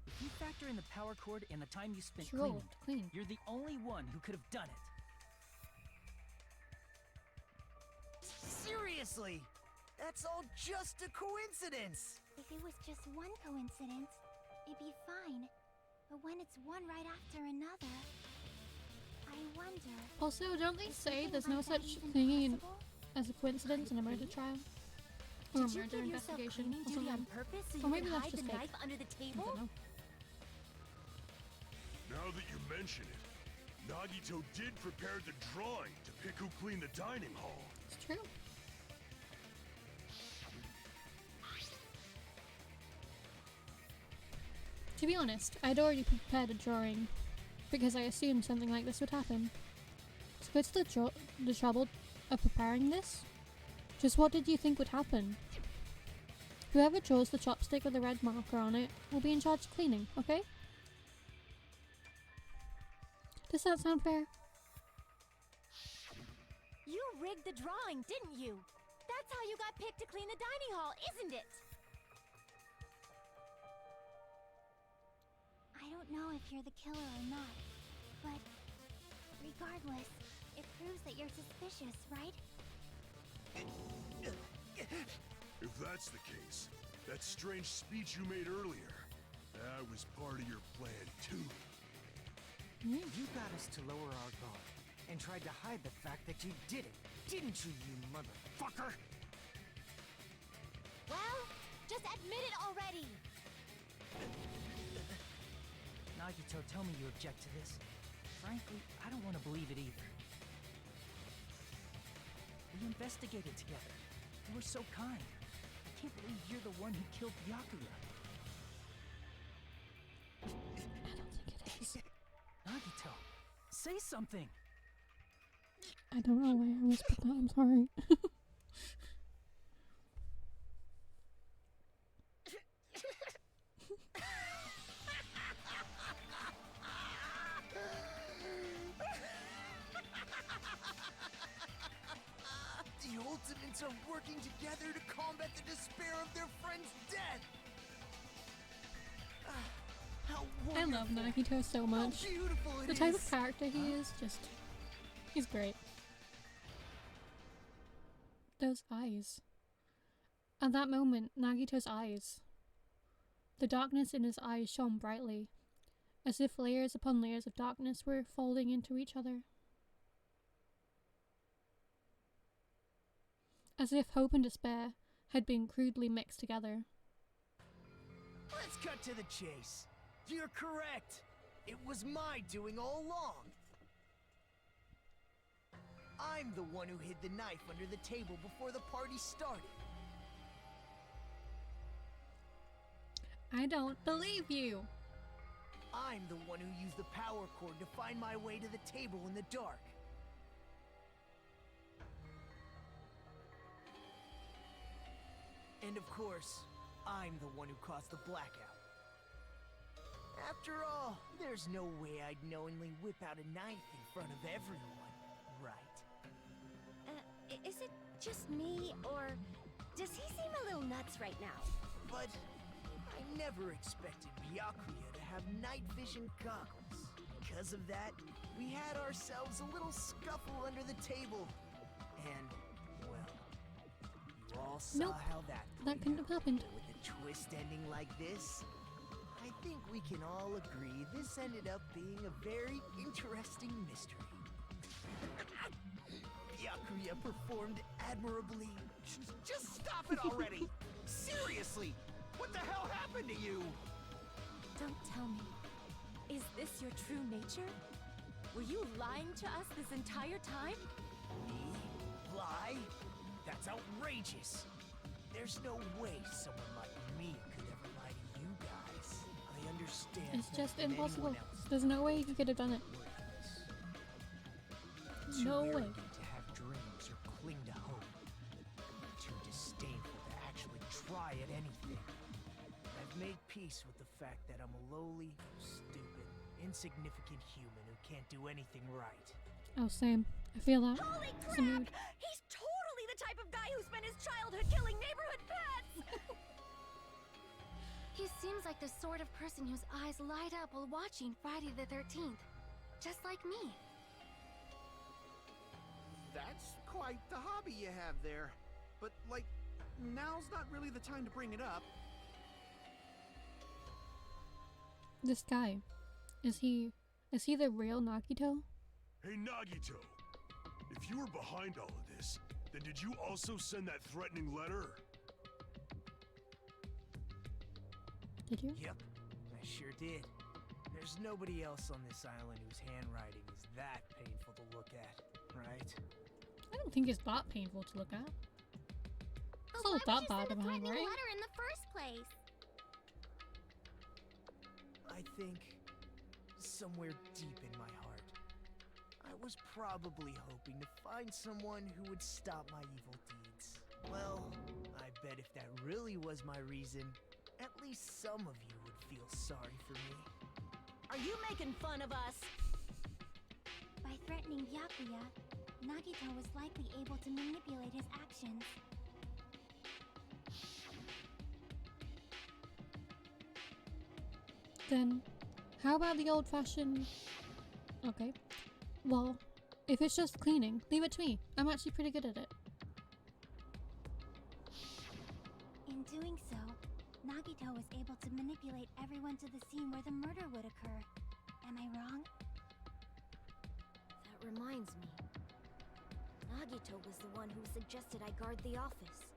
If you factor in the power cord and the time you spent troll cleaning, to clean. you're the only one who could have done it. Seriously? That's all just a coincidence. If it was just one coincidence, it'd be fine. But when it's one right after another, I wonder... Also, don't they is say something there's no like that such even thing possible? as a coincidence in a murder trial? Or a Did you murder give yourself investigation cleaning or duty on something? purpose so Or you maybe could that's hide just the fake. knife under the I table? don't know. Now that you mention it, Nagito did prepare the drawing to pick who cleaned the dining hall. It's true. To be honest, I'd already prepared a drawing because I assumed something like this would happen. So what's the trouble of preparing this? Just what did you think would happen? Whoever draws the chopstick with the red marker on it will be in charge of cleaning, okay? Does that sound fair? You rigged the drawing, didn't you? That's how you got picked to clean the dining hall, isn't it? I don't know if you're the killer or not, but regardless, it proves that you're suspicious, right? If that's the case, that strange speech you made earlier, that was part of your plan too. You got us to lower our guard and tried to hide the fact that you did it, didn't you, you motherfucker? Well, just admit it already! Nagito, tell me you object to this. Frankly, I don't want to believe it either. We investigated together. You were so kind. I can't believe you're the one who killed Byakuya. I don't think it is. Nagito, say something! I don't know why I whispered that, I'm sorry. The Ultimates are working together to combat the despair of their friend's death! How I love wonderful. Nagito so How much. beautiful it The type is. of character he is, just... he's great. Those eyes. At that moment, Nagito's eyes. The darkness in his eyes shone brightly, as if layers upon layers of darkness were folding into each other. As if hope and despair had been crudely mixed together. Let's cut to the chase. You're correct. It was my doing all along. I'm the one who hid the knife under the table before the party started. I don't believe you! I'm the one who used the power cord to find my way to the table in the dark. And of course, I'm the one who caused the blackout. After all, there's no way I'd knowingly whip out a knife in front of everyone, right? Is it just me, or does he seem a little nuts right now? But I never expected Byakuya to have night vision goggles. Because of that, we had ourselves a little scuffle under the table. And, well, you all saw Nope, how that that couldn't have happened. With a twist ending like this, I think we can all agree this ended up being a very interesting mystery. Byakuya performed admirably. Just stop it already! Seriously! What the hell happened to you? Don't tell me. Is this your true nature? Were you lying to us this entire time? Me? Lie? That's outrageous. There's no way someone like me could ever lie to you guys. I understand. It's just better than impossible. anyone else There's no way he could have done it. worthless. No Too way. arrogant to have dreams or cling to hope. Too disdainful to actually try at anything. I've made peace with the fact that I'm a lowly, stupid, insignificant human who can't do anything right. Oh, same. I feel that. Holy It's a crap! mood. He's totally the type of guy who spent his childhood killing neighborhood pets! He seems like the sort of person whose eyes light up while watching Friday the 13th. Just like me. That's quite the hobby you have there. But, like, now's not really the time to bring it up. This guy. Is he the real Nagito? Hey Nagito, if you were behind all of this, then did you also send that threatening letter? Did you? Yep, I sure did. There's nobody else on this island whose handwriting is that painful to look at, right? I don't think it's that painful to look at. But It's not why that would you bad send of a a threatening handwriting. letter in the first place? I think somewhere deep in my heart, I was probably hoping to find someone who would stop my evil deeds. Well, I bet if that really was my reason, at least some of you would feel sorry for me. Are you making fun of us? By threatening Byakuya, Nagito was likely able to manipulate his actions. Then, how about the old-fashioned... Okay. Well, if it's just cleaning, leave it to me. I'm actually pretty good at it. In doing so, Nagito was able to manipulate everyone to the scene where the murder would occur. Am I wrong? That reminds me. Nagito was the one who suggested I guard the office.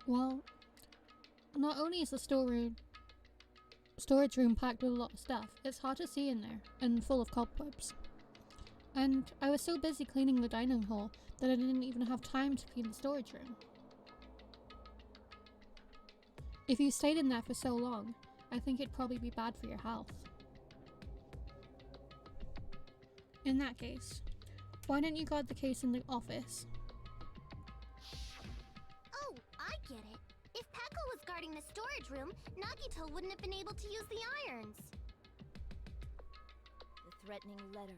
Well, not only is the story storage room packed with a lot of stuff. It's hard to see in there, and full of cobwebs. And I was so busy cleaning the dining hall that I didn't even have time to clean the storage room. If you stayed in there for so long, I think it'd probably be bad for your health. In that case, why don't you guard the case in the office? Oh, I get it. If Peko was guarding the storage room, Nagito wouldn't have been able to use the irons. The threatening letter,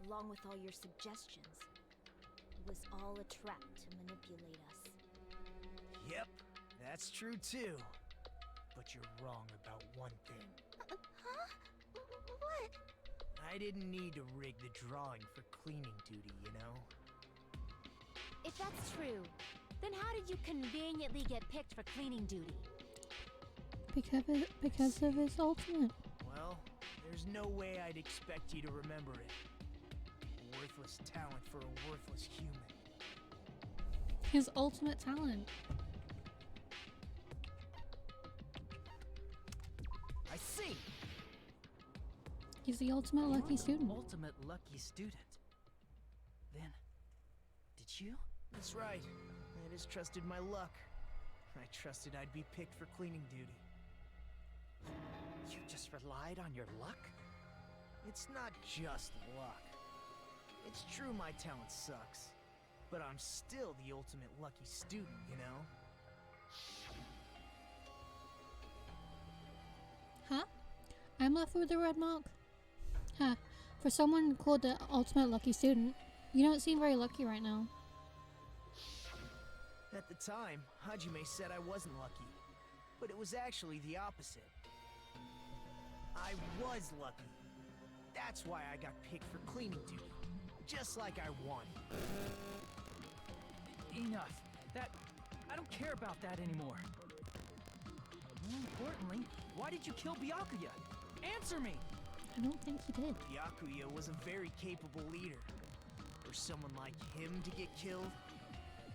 along with all your suggestions, was all a trap to manipulate us. Yep, that's true too. But you're wrong about one thing. Huh? What? I didn't need to rig the drawing for cleaning duty, you know? If that's true, then how did you conveniently get picked for cleaning duty? Because of his ultimate. Well, there's no way I'd expect you to remember it. A worthless talent for a worthless human. His ultimate talent. I see! He's the ultimate lucky student. Ultimate lucky student. Then, did you? That's right. I just trusted my luck. I trusted I'd be picked for cleaning duty. You just relied on your luck? It's not just luck. It's true my talent sucks, but I'm still the ultimate lucky student, you know? Huh? I'm left with a red mark? Huh. For someone called the ultimate lucky student, you don't seem very lucky right now. At the time, Hajime said I wasn't lucky, but it was actually the opposite. I was lucky. That's why I got picked for cleaning duty, just like I wanted. Enough. I don't care about that anymore. More importantly, why did you kill Byakuya? Answer me! I don't think he did. Byakuya was a very capable leader. For someone like him to get killed,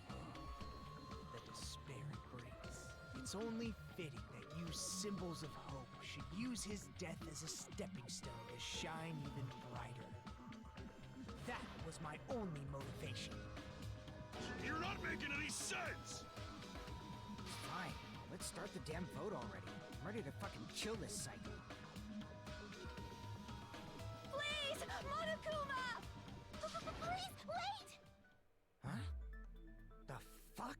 the despair it brings. It's only fitting that you symbols of hope should use his death as a stepping stone to shine even brighter. That was my only motivation. You're not making any sense! Fine, let's start the damn vote already. I'm ready to fucking kill this psycho. Please, Monokuma! Please, wait! Huh? The fuck?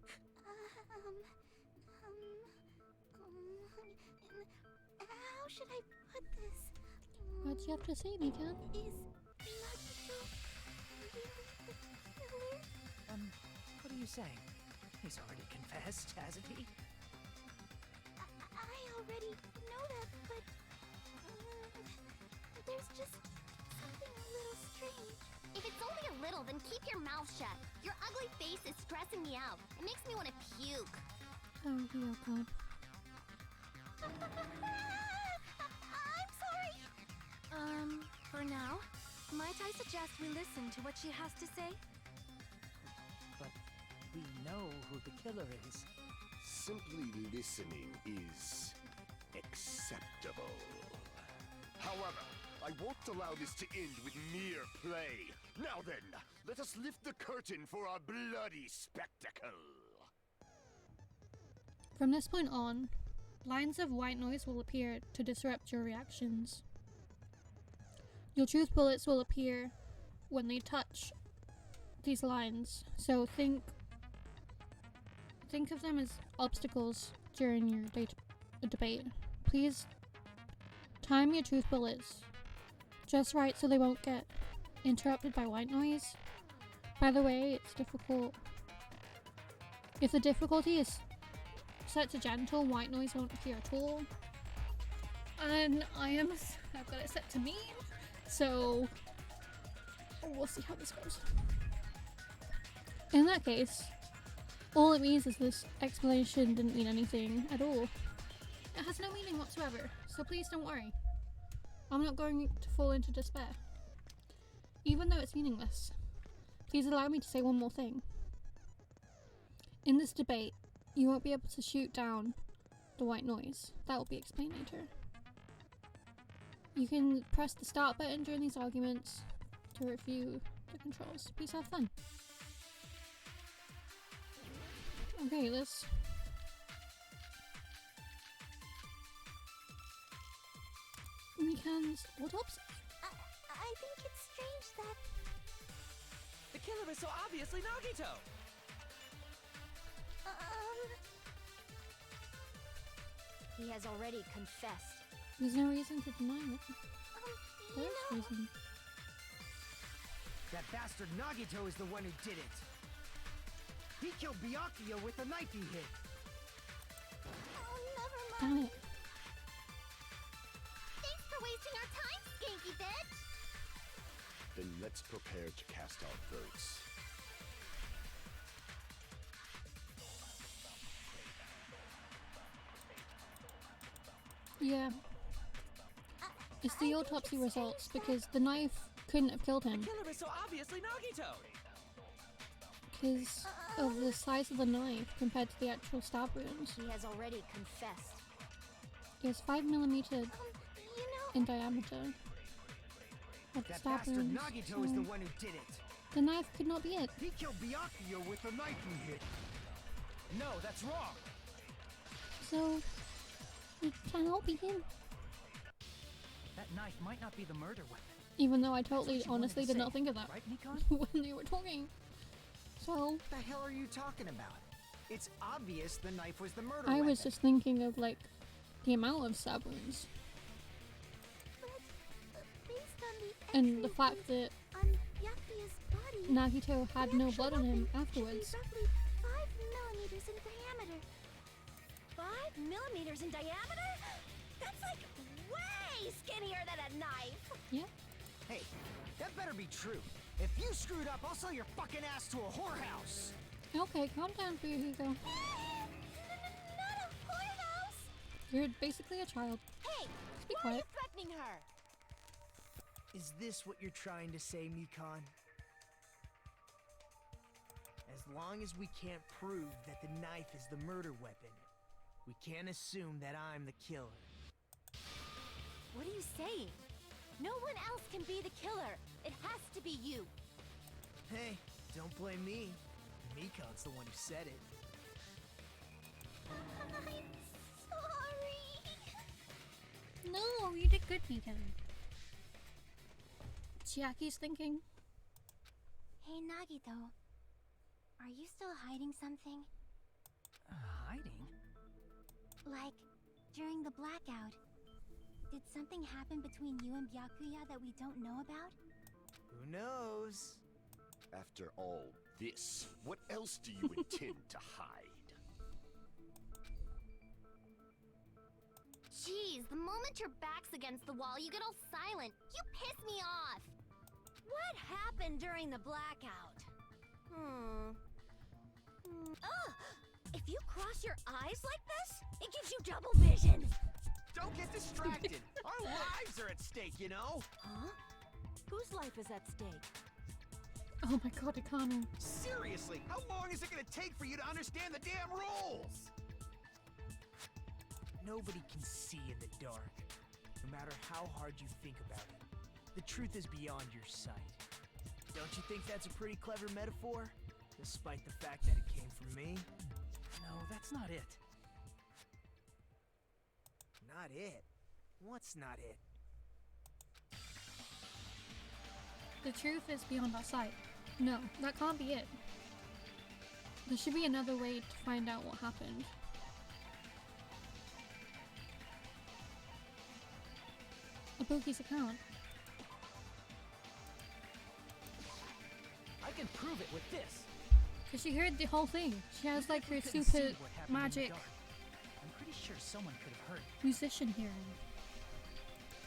How should I put this? What'd you have to say, Mikan? Is Nagito really the killer? What are you saying? He's already confessed, hasn't he? I already know that, but there's just something a little strange. If it's only a little, then keep your mouth shut. Your ugly face is stressing me out. It makes me want to puke. Oh, dear God. I'm sorry. For now, might I suggest we listen to what she has to say? But we know who the killer is. Simply listening is acceptable. However, I won't allow this to end with mere play. Now then, let us lift the curtain for a bloody spectacle. From this point on, lines of white noise will appear to disrupt your reactions. Your truth bullets will appear when they touch these lines, so think of them as obstacles during your debate. Please time your truth bullets just right so they won't get interrupted by white noise. By the way, it's difficult. If the difficulty is set to gentle, white noise won't appear at all. And I've got it set to mean, so we'll see how this goes. In that case, all it means is this explanation didn't mean anything at all. It has no meaning whatsoever, so please don't worry. I'm not going to fall into despair. Even though it's meaningless, please allow me to say one more thing. In this debate, you won't be able to shoot down the white noise. That will be explained later. You can press the start button during these arguments to review the controls. Please have fun. Okay, let's... Mikan's autopsy? I think it's strange that... The killer is so obviously Nagito! He has already confessed. There's no reason to deny it. There's reason. That bastard Nagito is the one who did it. He killed Byakuya with the knife he hit. Oh, never Damn mind. it. Thanks for wasting our time, skanky bitch! Then let's prepare to cast our votes. Yeah. It's the autopsy results because the knife couldn't have killed him The killer is so obviously Nagito! because of the size of the knife compared to the actual stab wounds. He has already confessed. It's 5mm in diameter. Of the That stab bastard wounds. Nagito is the one who did it. The knife could not be it. He killed Byakuya with the knife he hit. No, that's wrong! So it cannot be him. That knife might not be the murder weapon. Even though I totally That's what you wanted honestly to did not say, think of that right, Nikon? when they were talking. So What the hell are you talking about? It's obvious the knife was the murder I weapon. was just thinking of like the amount of stab wounds But, based on the and the entries fact that on Byakuya's body, Nagito had the no actual blood on him weapon afterwards. should be roughly 5mm in diameter. 5mm in diameter? That's like way skinnier than a knife! Yeah. Hey, that better be true. If you screwed up, I'll sell your fucking ass to a whorehouse. Okay, calm down, Fuyuhiko. Not a whorehouse! You're basically a child. Hey! Just be Why are you quiet. threatening her? Is this what you're trying to say, Mikan? As long as we can't prove that the knife is the murder weapon, we can't assume that I'm the killer. What are you saying? No one else can be the killer. It has to be you. Hey, don't blame me. Mikan's the one who said it. I'm sorry. No, you did good, Mikan. Chiaki's thinking. Hey, Nagito. Are you still hiding something? Hiding? Like, during the blackout, did something happen between you and Byakuya that we don't know about? Who knows? After all this, what else do you intend to hide? Jeez, the moment your back's against the wall, you get all silent. You piss me off. What happened during the blackout? Ugh! If you cross your eyes like this, it gives you double vision! Don't get distracted. Our lives are at stake, you know? Huh? Whose life is at stake? Oh my god, Akane. Seriously, how long is it gonna take for you to understand the damn rules? Nobody can see in the dark, no matter how hard you think about it. The truth is beyond your sight. Don't you think that's a pretty clever metaphor? Despite the fact that it came from me? No, that's not it. Not it? What's not it? The truth is beyond our sight. No, that can't be it. There should be another way to find out what happened. Ibuki's account. I can prove it with this. Cause she heard the whole thing. She has like her We couldn't super see what happened in the magic dark. I'm pretty sure someone could have heard. musician hearing.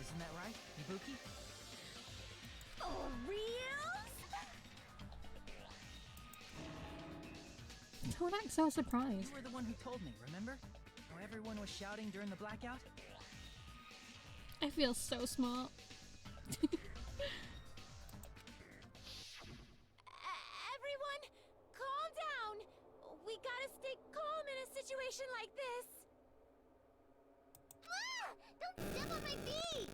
Isn't that right, Ibuki? For real? Don't act so surprised. You were the one who told me, remember? How everyone was shouting during the blackout? I feel so smart. Everyone, calm down. We gotta stay calm in a situation like this. Ah! Don't step on my feet!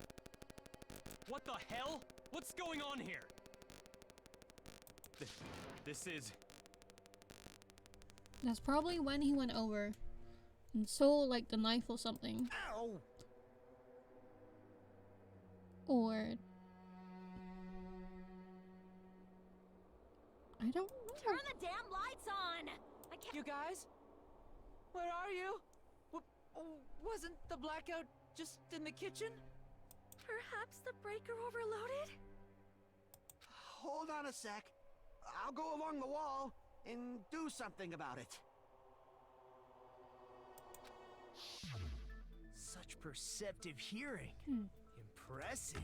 What the hell? What's going on here? This is... That's probably when he went over and stole like the knife or something. Ow! Or I don't know. Turn the damn lights on! I can't. You guys? Where are you? Wasn't the blackout just in the kitchen? Perhaps the breaker overloaded? Hold on a sec. I'll go along the wall and do something about it. Such perceptive hearing. Impressive.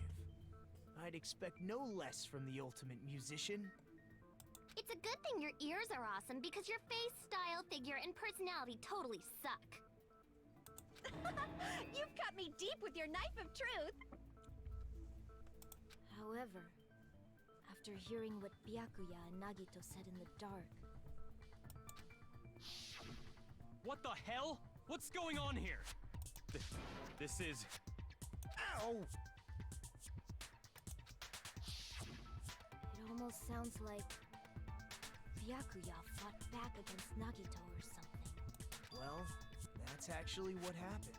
I'd expect no less from the ultimate musician. It's a good thing your ears are awesome because your face, style, figure, and personality totally suck. You've cut me deep with your knife of truth! However, after hearing what Byakuya and Nagito said in the dark... What the hell? What's going on here? This is... Ow! It almost sounds like Byakuya fought back against Nagito or something. Well, that's actually what happened.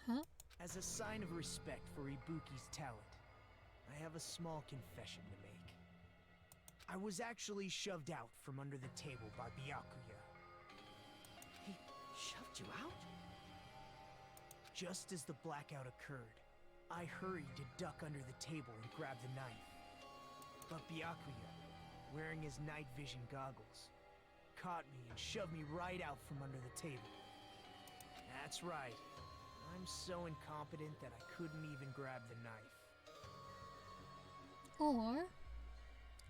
Huh? As a sign of respect for Ibuki's talent, I have a small confession to make. I was actually shoved out from under the table by Byakuya. He shoved you out? Just as the blackout occurred, I hurried to duck under the table and grab the knife. But Byakuya, wearing his night vision goggles, caught me and shoved me right out from under the table. That's right. I'm so incompetent that I couldn't even grab the knife. Or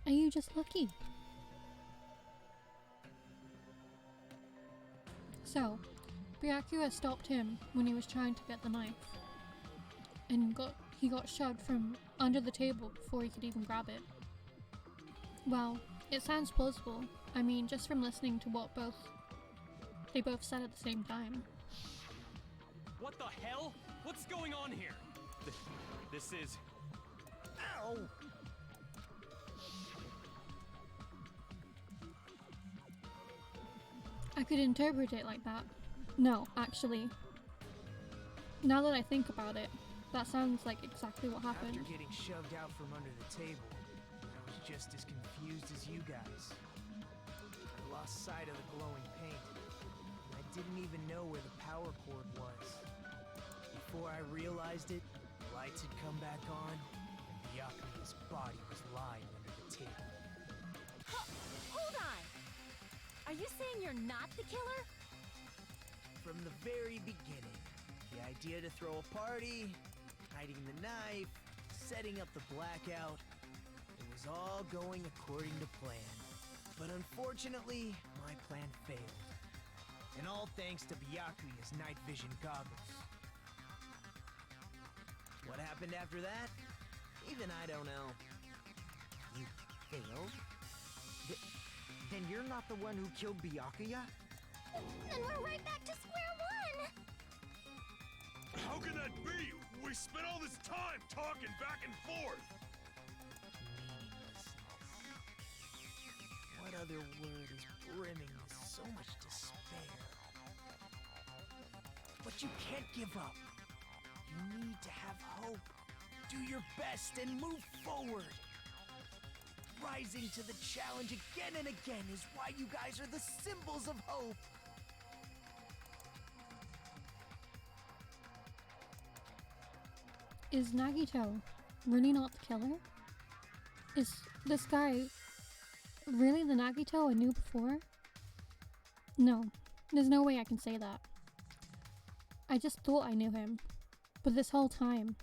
are you just lucky? So, Byakuya stopped him when he was trying to get the knife. And he got shoved from under the table before he could even grab it. Well, it sounds plausible. I mean, just from listening to what they both said at the same time. What the hell? What's going on here? This is... Ow! I could interpret it like that. No, actually. Now that I think about it, that sounds like exactly what happened. After getting shoved out from under the table, I was just as confused as you guys. I lost sight of the glowing paint, and I didn't even know where the power cord was. Before I realized it, the lights had come back on, and Byakuya's body was lying under the table. Hold on! Are you saying you're not the killer? From the very beginning, the idea to throw a party, hiding the knife, setting up the blackout, it was all going according to plan. But unfortunately, my plan failed. And all thanks to Byakuya's night vision goggles. What happened after that? Even I don't know. You failed? Then you're not the one who killed Byakuya? Then we're right back to square one! How can that be? We spent all this time talking back and forth! Meaninglessness. What other word is brimming with so much despair? But you can't give up. You need to have hope. Do your best and move forward. Rising to the challenge again and again is why you guys are the symbols of hope. Is Nagito really not the killer? Is this guy really the Nagito I knew before? No, there's no way I can say that. I just thought I knew him, but this whole time,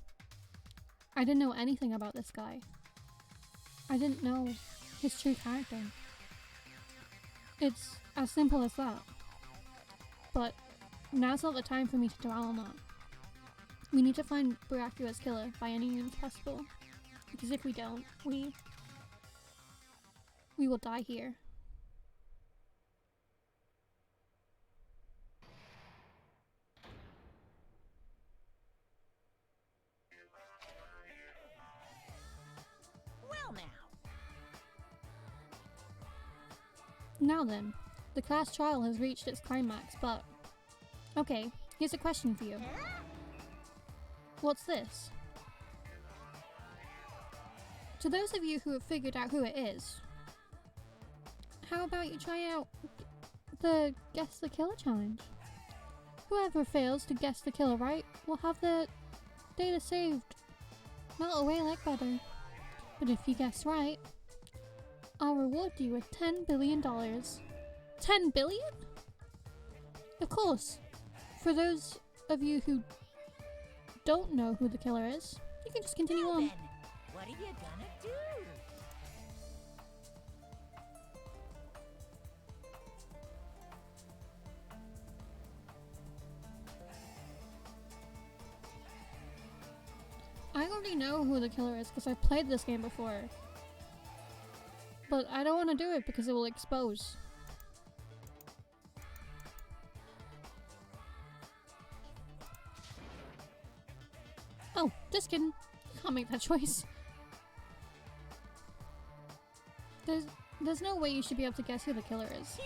I didn't know anything about this guy. I didn't know his true character. It's as simple as that. But now's not the time for me to dwell on that. We need to find Byakuya's killer by any means possible. Because if we don't, we will die here. Now then, the class trial has reached its climax, but... Okay, here's a question for you. What's this? To those of you who have figured out who it is, how about you try out the Guess the Killer challenge? Whoever fails to guess the killer right will have their data saved. Melt away like butter. But if you guess right, I'll reward you with $10 billion. 10 billion? Of course, for those of you who don't know who the killer is, you can just continue on. Then, what are you gonna do? I already know who the killer is because I've played this game before. But I don't want to do it because it will expose. Oh, just kidding. You can't make that choice. There's no way you should be able to guess who the killer is.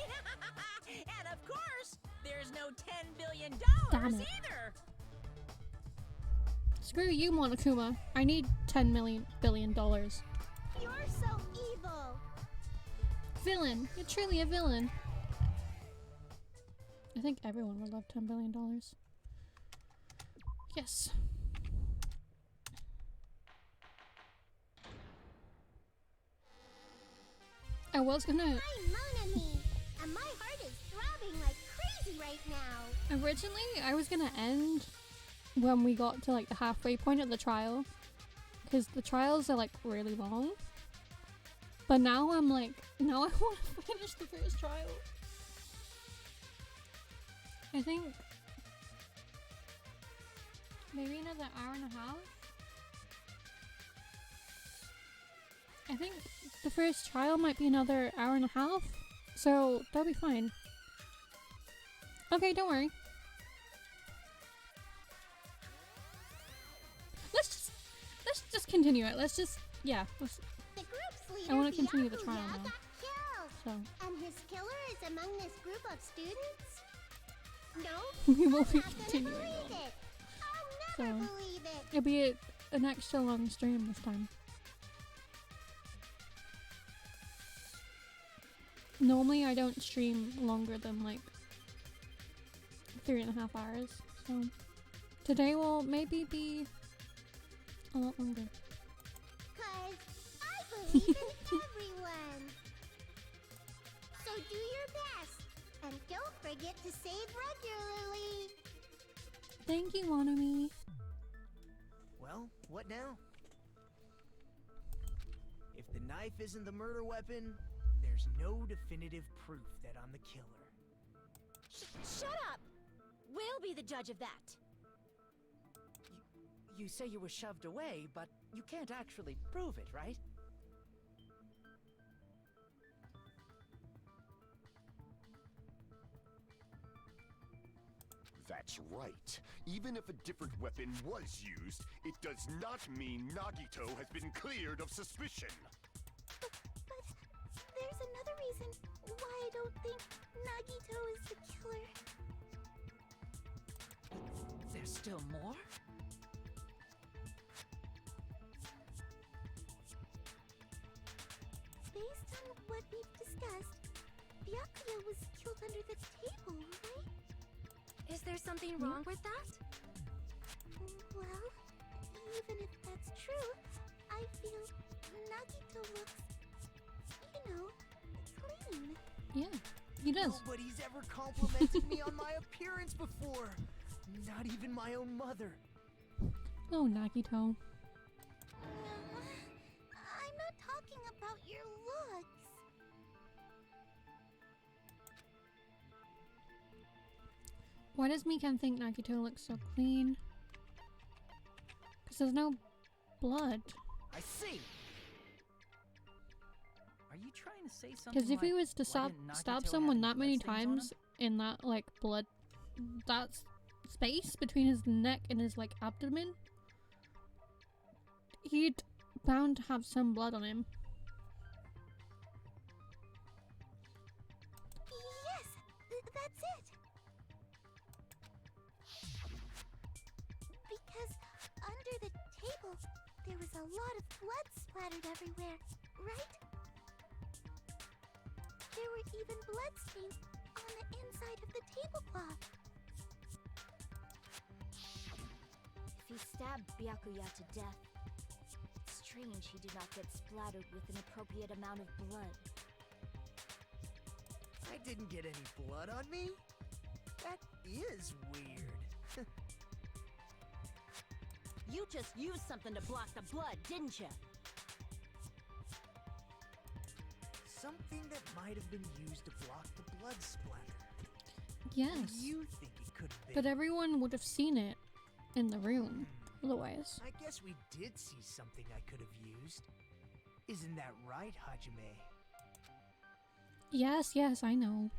And of course, there's no $10 billion Damn it. either. Screw you, Monokuma. I need $10 billion. You're so evil. Villain. You're truly a villain. I think everyone would love $10 billion. Yes. I was gonna... I'm Monami, and my heart is throbbing like crazy right now. Originally, I was gonna end when we got to like the halfway point of the trial, because the trials are like really long. But now I'm like, now I want to finish the first trial. I think maybe another hour and a half. I think the first trial might be another hour and a half, so that'll be fine. Okay, don't worry. Let's just continue it. Let's just, yeah. Let's, The group's leader, I want to continue the Byakuya, trial now. got killed. So And his killer is among this group of students? No? we will be I'm not gonna continuing believe on. it. I'll never So believe it. it'll be an extra long stream this time. Normally I don't stream longer than like 3.5 hours, so today will maybe be a lot longer. 'Cause I believe in everyone. So do your best. And don't forget to save regularly. Thank you, Wanami. Well, what now? If the knife isn't the murder weapon, there's no definitive proof that I'm the killer. Shut up! We'll be the judge of that. You say you were shoved away, but you can't actually prove it, right? That's right. Even if a different weapon was used, it does not mean Nagito has been cleared of suspicion. But there's another reason why I don't think Nagito is the killer. There's still more? Based on what we've discussed, Byakuya was killed under the table, right? Is there something wrong with that? Well, even if that's true, I feel Nagito looks, clean. Yeah, he does. Nobody's ever complimented me on my appearance before. Not even my own mother. Oh, Nagito. I'm not talking about your looks. Why does Mikan think Nagito looks so clean? Because there's no blood. I see. Are you trying to say something? Because if he like, was to why didn't stab Nagito someone have that many bloodstains on him? times in that like blood, that space between his neck and his like abdomen, he'd bound to have some blood on him. that's it. Because under the table, there was a lot of blood splattered everywhere, right? There were even bloodstains on the inside of the tablecloth. If he stabbed Byakuya to death, it's strange he did not get splattered with an appropriate amount of blood. I didn't get any blood on me? That is weird. You just used something to block the blood, didn't you? Something that might have been used to block the blood splatter. Yes. What do you think it could have been? But everyone would have seen it in the room, otherwise. I guess we did see something I could have used. Isn't that right, Hajime? Yes, yes, I know.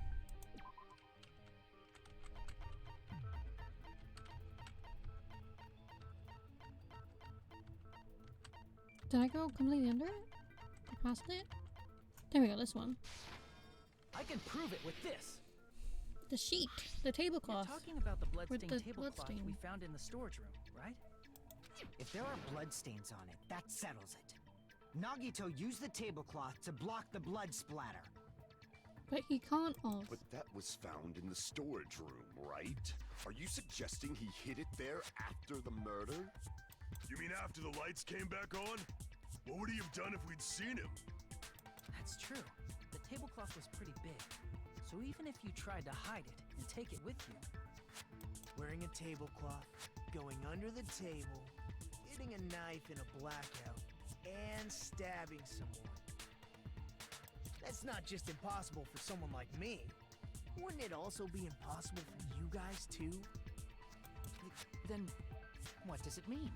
Did I go completely under it? Or past it? There we go, this one. I can prove it with this. The sheet, the tablecloth. You're talking about the bloodstained the tablecloth bloodstain. we found in the storage room, right? If there are bloodstains on it, that settles it. Nagito used the tablecloth to block the blood splatter. But he can't have. But that was found in the storage room, right? Are you suggesting he hid it there after the murder? You mean after the lights came back on? What would he have done if we'd seen him? That's true. The tablecloth was pretty big. So even if you tried to hide it and take it with you... Wearing a tablecloth, going under the table, hitting a knife in a blackout, and stabbing someone. That's not just impossible for someone like me. Wouldn't it also be impossible for you guys too? Then what does it mean?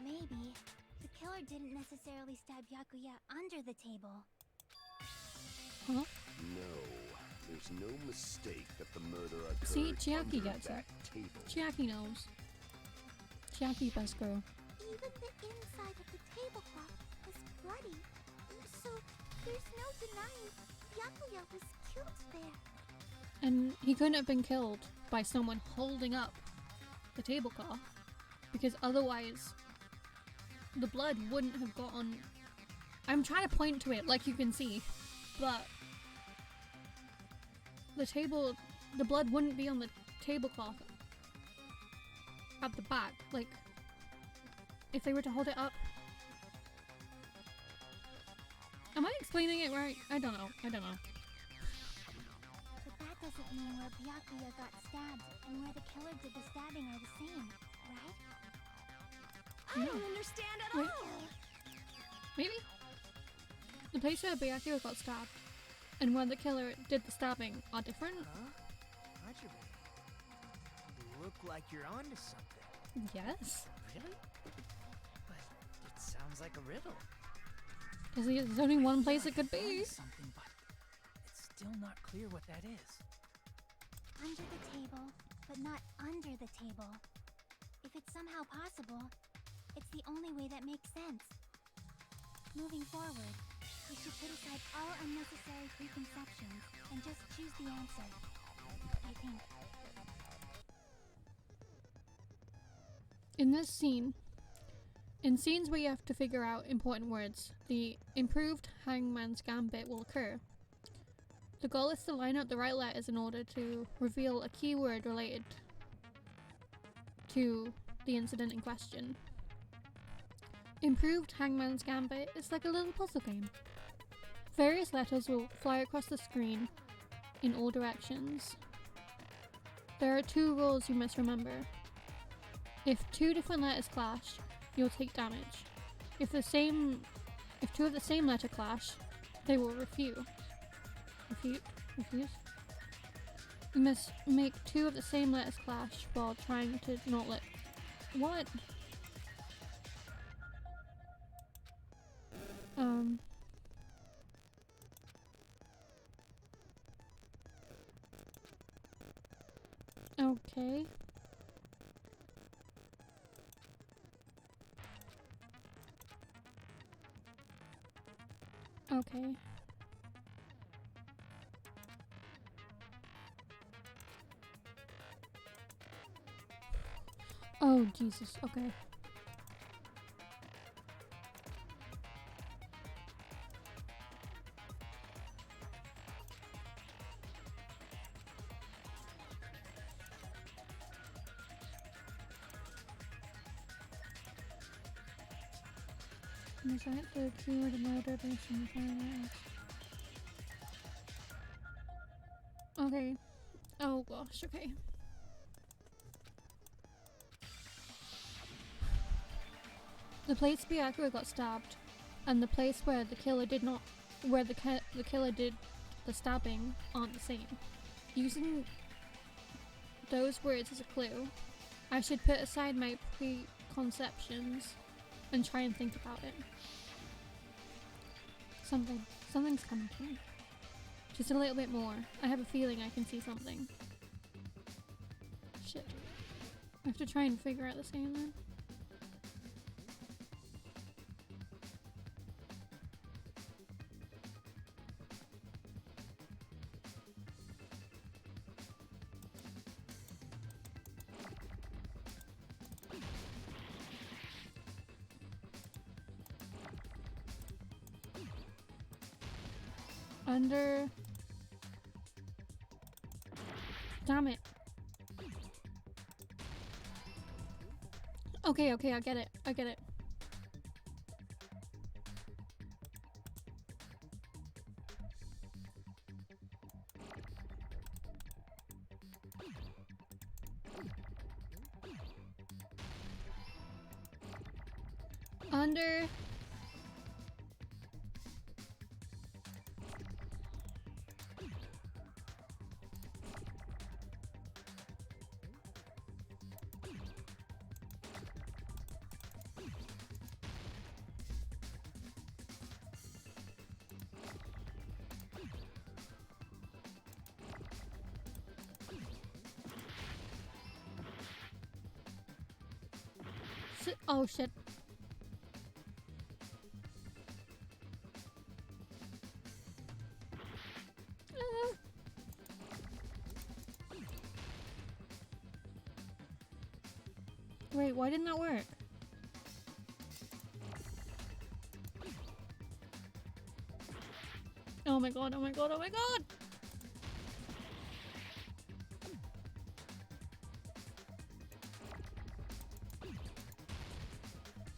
Maybe the killer didn't necessarily stab Byakuya under the table. Huh? No, there's no mistake that the murder occurred See, Chiaki under gets that it. table. Chiaki knows. Chiaki, best girl. Even the inside of the tablecloth was bloody. So there's no denying Byakuya was killed there. And he couldn't have been killed by someone holding up the tablecloth, because otherwise the blood wouldn't have got on. I'm trying to point to it like you can see, but the blood wouldn't be on the tablecloth at the back. Like, if they were to hold it up. Am I explaining it right? I don't know. But that doesn't mean where Byakuya got stabbed and where the killer did the stabbing are the same, right? I don't understand at Wait. all! Maybe? The place where Byakuya got stabbed and where the killer did the stabbing are different? Huh? Hajime, you look like you're onto something. Yes. Really? But it sounds like a riddle. Because there's only one place it could be. Find something, but it's still not clear what that is. Under the table, but not under the table. If it's somehow possible, it's the only way that makes sense. Moving forward, we should put aside all unnecessary preconceptions and just choose the answer. I think. In this scene, in scenes where you have to figure out important words, the improved Hangman's Gambit will occur. The goal is to line up the right letters in order to reveal a keyword related to the incident in question. Improved Hangman's Gambit is like a little puzzle game. Various letters will fly across the screen in all directions. There are 2 rules you must remember. If 2 different letters clash, you'll take damage. If 2 of the same letter clash, they will refuse. Refuse? You must make 2 of the same letters clash while trying to not let... What? Okay. Okay. Oh, Jesus. Okay. Recite the keyword murder based on the finance. Okay. Oh gosh, okay. The place Byakuya got stabbed, and the place where the killer did not, where the killer did the stabbing, aren't the same. Using those words as a clue, I should put aside my preconceptions and try and think about it. Something's coming to me. Just a little bit more. I have a feeling I can see something. Shit. I have to try and figure out the same then. Under... Damn it. Okay, I get it. I get it. Under... Oh shit. Wait, why didn't that work? Oh my god, oh my god, oh my god!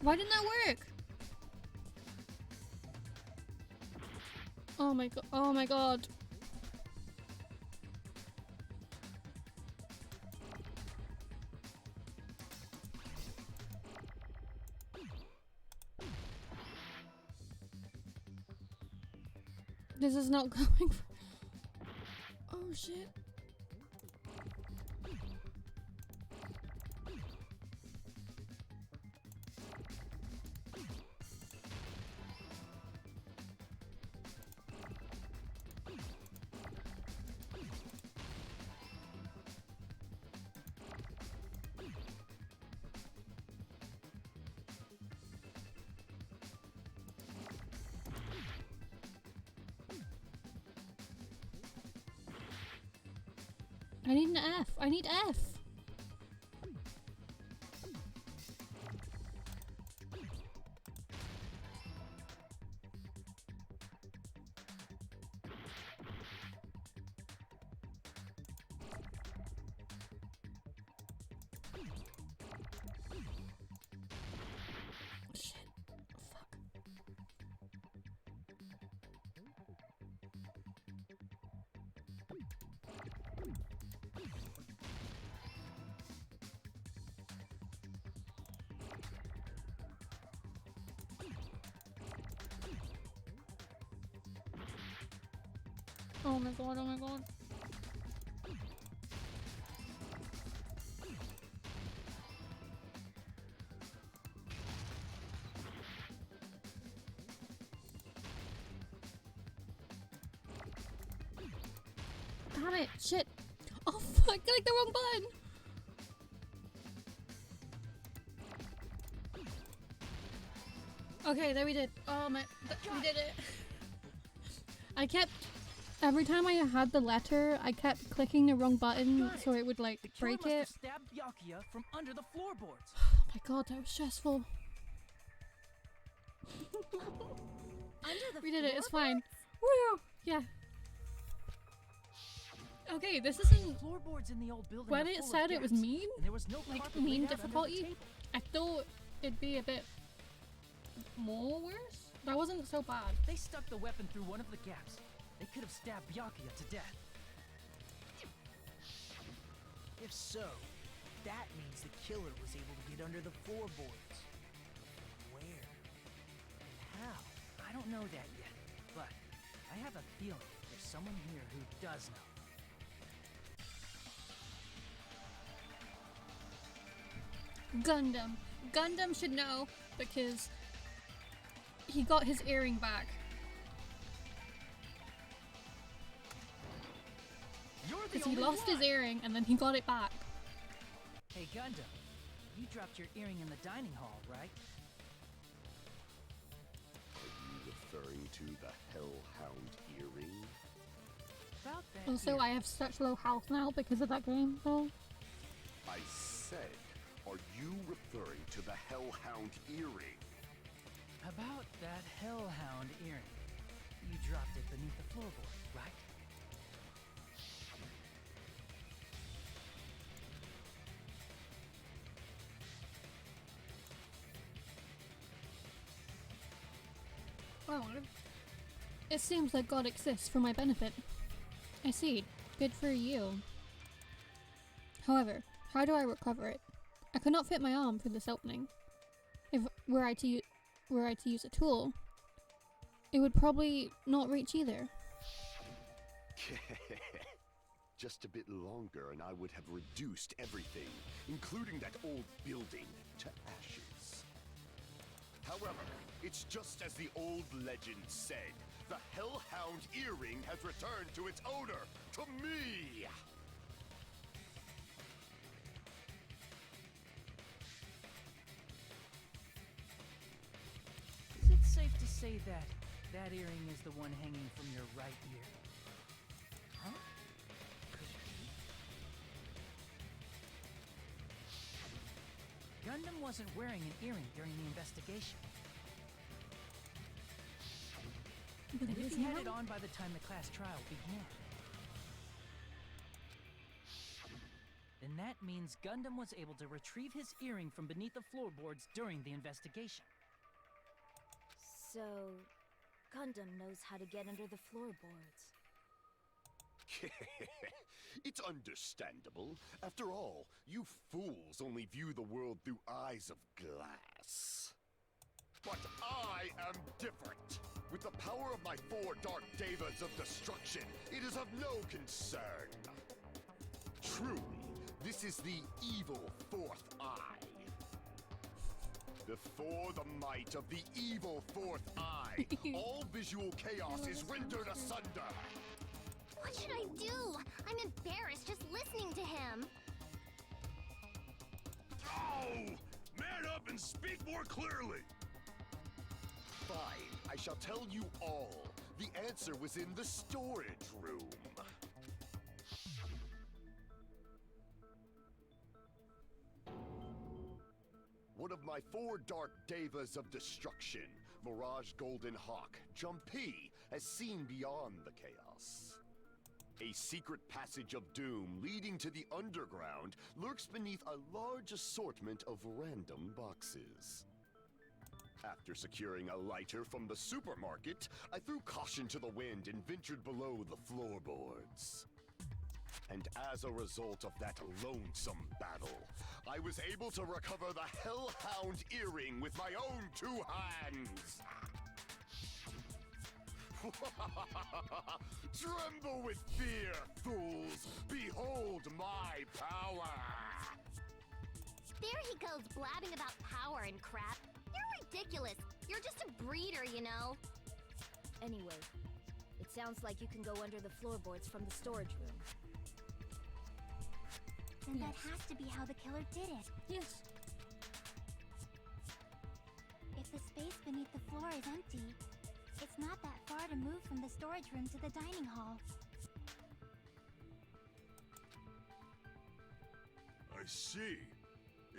Why didn't that work? Oh my god, oh my god. This is not going for... Oh shit. I need an F. I need F. Shit. Fuck. Oh my god, oh my god. Damn it, shit. Oh fuck, I clicked the wrong button. Okay, there we did. Oh my, we did it. I kept Every time I had the letter, I kept clicking the wrong button so it would like The killer break must have it. stabbed Byakuya from under the floorboards. Oh my god, that was stressful. Under the We did it, it's fine. floorboards? Woo! Yeah. Okay, this isn't. Floorboards in the old building When are it full said of it was gaps, mean, and there was no like carpet mean laid out under the difficulty, table. I thought it'd be a bit more worse. That wasn't so bad. They stuck the weapon through one of the gaps. They could have stabbed Byakuya to death. If so, that means the killer was able to get under the floorboards. Where? And how? I don't know that yet, but I have a feeling there's someone here who does know. Gundam. Gundam should know because he got his earring back. Because he lost his earring and then he got it back. Hey Gundam, you dropped your earring in the dining hall, right? Are you referring to the Hellhound earring? About that Also, earring. I have such low health now because of that game, though. I said, are you referring to the Hellhound earring? About that Hellhound earring. You dropped it beneath the floorboard, right? Well, it seems like God exists for my benefit. I see. Good for you. However, how do I recover it? I could not fit my arm through this opening. If were I to use a tool, it would probably not reach either. Just a bit longer and I would have reduced everything, including that old building, to ashes. However, it's just as the old legend said. The Hellhound earring has returned to its owner, to me! Is it safe to say that that earring is the one hanging from your right ear? Huh? Could it be? Gundam wasn't wearing an earring during the investigation. But And it if is he now. had it on by the time the class trial began, then that means Gundam was able to retrieve his earring from beneath the floorboards during the investigation. So, Gundam knows how to get under the floorboards. It's understandable. After all, you fools only view the world through eyes of glass. But I am different. With the power of my 4 Dark Devas of destruction, it is of no concern. Truly, this is the evil 4th eye. Before the might of the evil 4th eye, all visual chaos is rendered asunder. What should I do? I'm embarrassed just listening to him. Oh! Man up and speak more clearly! Fine, I shall tell you all. The answer was in the storage room. One of my 4 Dark Devas of destruction, Mirage Golden Hawk, Jumpy, has seen beyond the chaos. A secret passage of doom leading to the underground lurks beneath a large assortment of random boxes. After securing a lighter from the supermarket, I threw caution to the wind and ventured below the floorboards. And as a result of that lonesome battle, I was able to recover the Hellhound earring with my own 2 hands! Tremble with fear, fools! Behold my power! There he goes blabbing about power and crap. You're ridiculous. You're just a breeder, you know. Anyway, it sounds like you can go under the floorboards from the storage room. Then that has to be how the killer did it. Yes. If the space beneath the floor is empty, it's not that far to move from the storage room to the dining hall. I see.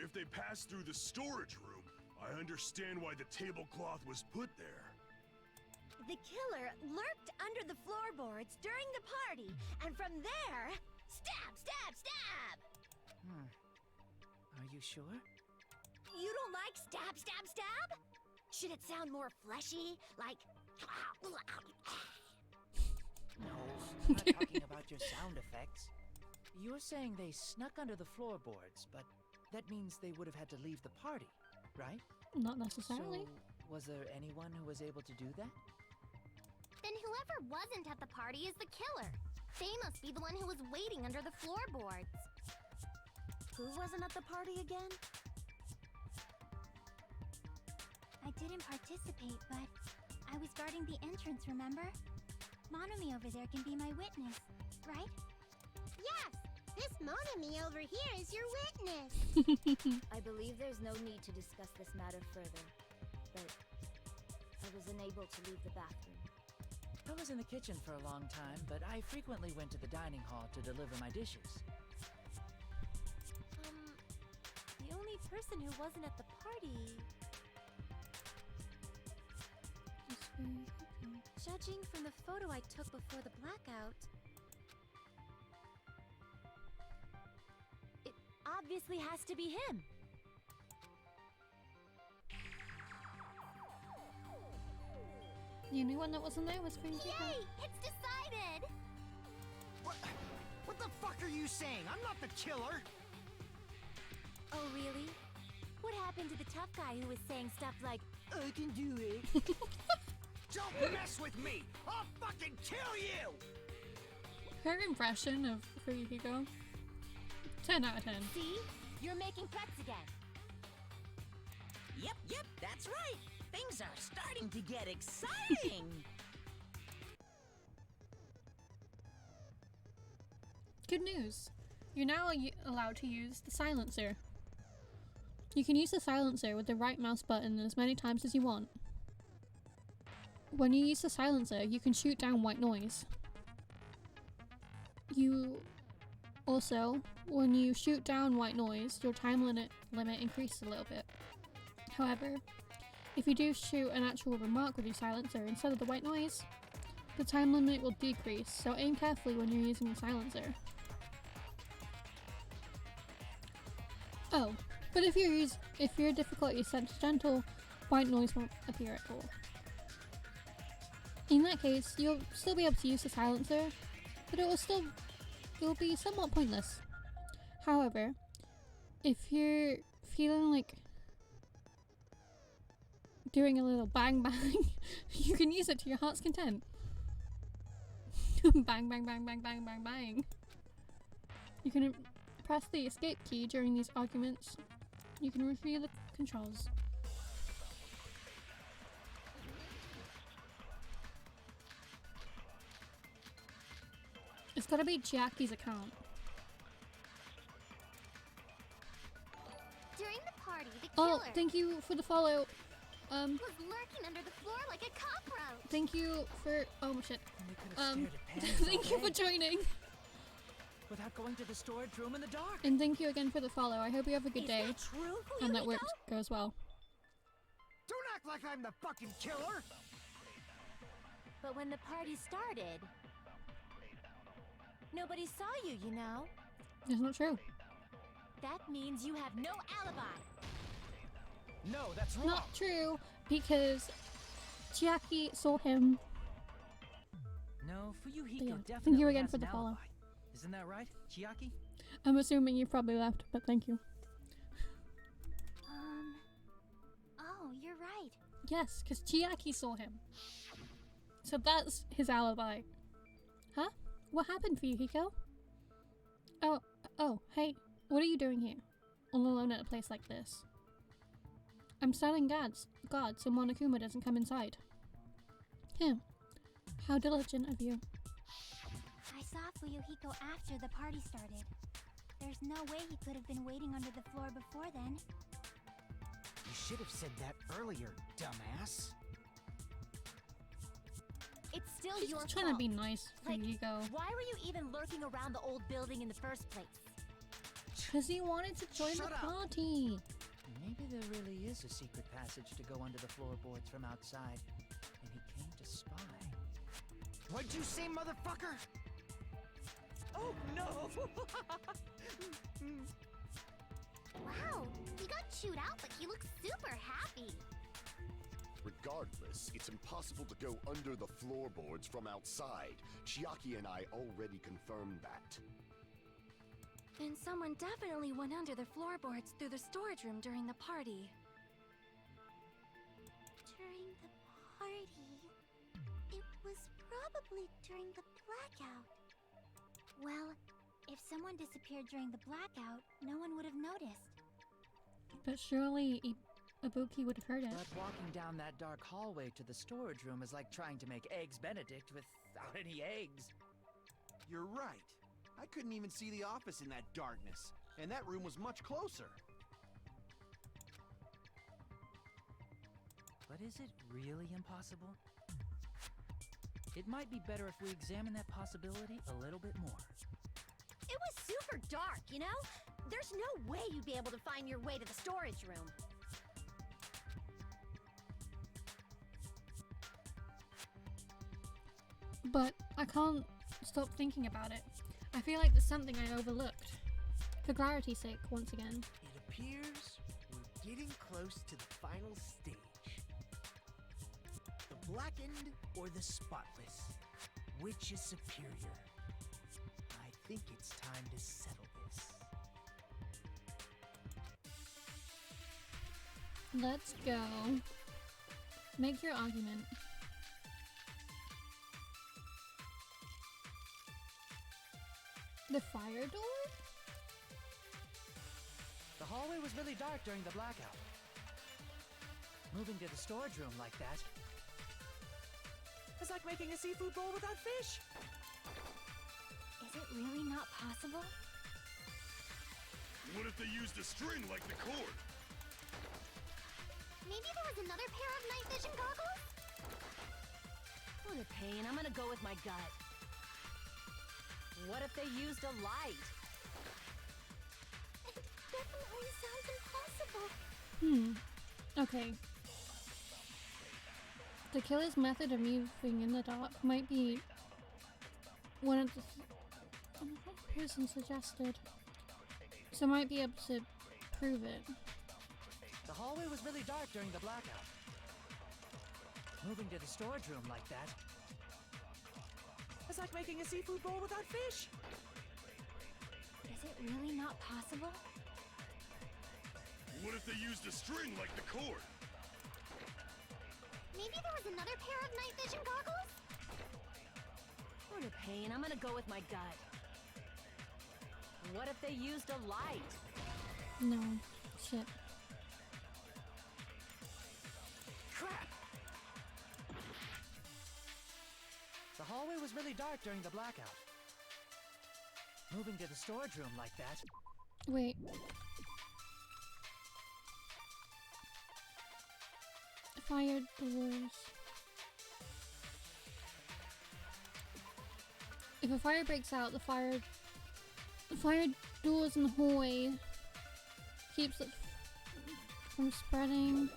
If they passed through the storage room, I understand why the tablecloth was put there. The killer lurked under the floorboards during the party, and from there, stab, stab, stab! Are you sure? You don't like stab, stab, stab? Should it sound more fleshy, like... No, I'm not talking about your sound effects. You're saying they snuck under the floorboards, but that means they would have had to leave the party, right? Not necessarily. So, was there anyone who was able to do that? Then whoever wasn't at the party is the killer. They must be the one who was waiting under the floorboards. Who wasn't at the party again? I didn't participate, but I was guarding the entrance, remember? Monami over there can be my witness, right? Yes! This Monami over here is your witness! I believe there's no need to discuss this matter further, but I was unable to leave the bathroom. I was in the kitchen for a long time, but I frequently went to the dining hall to deliver my dishes. The only person who wasn't at the party... Judging from the photo I took before the blackout... it obviously has to be him. The only one that wasn't there was Fujiko. Yay! It's decided! What the fuck are you saying? I'm not the killer! Oh, really? What happened to the tough guy who was saying stuff like, I can do it? Don't mess with me! I'll fucking kill you! Her impression of Fujiko, 10 out of 10. See? You're making threats again. Yep, that's right. Things are starting to get exciting. Good news. You're now allowed to use the silencer. You can use the silencer with the right mouse button as many times as you want. When you use the silencer, you can shoot down white noise. When you shoot down white noise, your time limit increases a little bit. However, if you do shoot an actual remark with your silencer instead of the white noise, the time limit will decrease, so aim carefully when you're using the silencer. Oh, but if your difficulty is set to gentle, white noise won't appear at all. In that case, you'll still be able to use the silencer, but it will be somewhat pointless. However, if you're feeling like doing a little bang bang, you can use it to your heart's content. Bang bang bang bang bang bang bang. You can press the escape key during these arguments. You can review the controls. It's gotta be Jackie's account. During the party, the Oh, killer thank you for the follow. was lurking under the floor like a cockroach. Thank you for. Oh shit. And they could have stared at Pam Thank you all for day joining. without going to the storage room in the dark. And thank you again for the follow. I hope you have a good day. Is that true, And that Fuyuhiko? work goes well. Don't act like I'm the fucking killer! But when the party started, nobody saw you, you know? That's not true. That means you have no alibi. No, that's wrong! Not true, because Jackie saw him. No, Fuyuhiko Yeah, definitely thank you again has for an the follow. alibi. Isn't that right, Chiaki? I'm assuming you probably left, but thank you. Oh, you're right. Yes, because Chiaki saw him. So that's his alibi. Huh? What happened for you, Hiko? Oh, hey, what are you doing here? All alone at a place like this? I'm starting guards so Monokuma doesn't come inside. How diligent of you. I saw Fuyuhiko after the party started. There's no way he could have been waiting under the floor before then. You should have said that earlier, dumbass. It's still She's your just trying to fault. be nice for Like, Ego. why were you even lurking around the old building in the first place? Because he wanted to join Shut the up. party. Maybe there really is a secret passage to go under the floorboards from outside, and he came to spy. What'd you say, motherfucker? Oh no! Wow, he got chewed out, but he looks super happy. Regardless, it's impossible to go under the floorboards from outside. Chiaki and I already confirmed that. And someone definitely went under the floorboards through the storage room during the party. During the party, it was probably during the blackout. Well, if someone disappeared during the blackout, no one would have noticed. But surely Ibuki would have heard it. But walking down that dark hallway to the storage room is like trying to make Eggs Benedict without any eggs. You're right. I couldn't even see the office in that darkness, and that room was much closer. But is it really impossible? It might be better if we examine that possibility a little bit more. It was super dark, you know? There's no way you'd be able to find your way to the storage room. But I can't stop thinking about it. I feel like there's something I overlooked. For clarity's sake, once again. It appears we're getting close to the final stage. The blackened or the spotless? Which is superior? I think it's time to settle this. Let's go. Make your argument. The fire door? The hallway was really dark during the blackout. Moving to the storage room like that is like making a seafood bowl without fish. Is it really not possible? What if they used a string like the cord? Maybe there was another pair of night vision goggles? What a pain. I'm gonna go with my gut. What if they used a light? It definitely sounds impossible. Okay. The killer's method of moving in the dark might be one of the person suggested. So I might be able to prove it. The hallway was really dark during the blackout. Moving to the storage room like that is like making a seafood bowl without fish. Is it really not possible? What if they used a string like the cord? Maybe there was another pair of night vision goggles? What a pain. I'm gonna go with my gut. What if they used a light? No. Shit. Crap! The hallway was really dark during the blackout. Moving to the storage room like that Wait. Fire doors. If a fire breaks out, the fire doors in the hallway keeps it from spreading.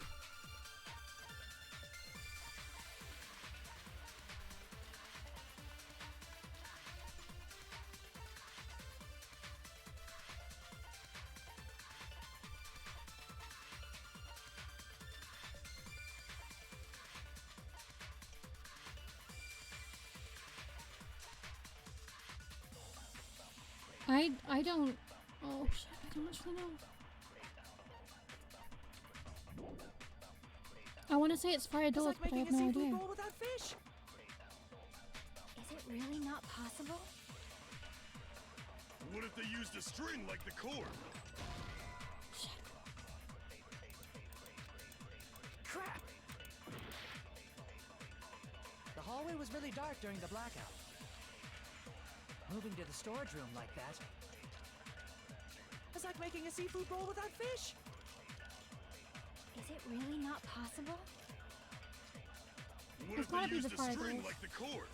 I don't. Oh shit! I don't actually know. I want to say it's fire doors, but I have no idea. without fish. Is it really not possible? What if they used a string like the cord? Crap! The hallway was really dark during the blackout. Moving to the storage room like that is like making a seafood bowl without fish. Is it really not possible? What It's if they gotta be used the a fire string doors. like the cord?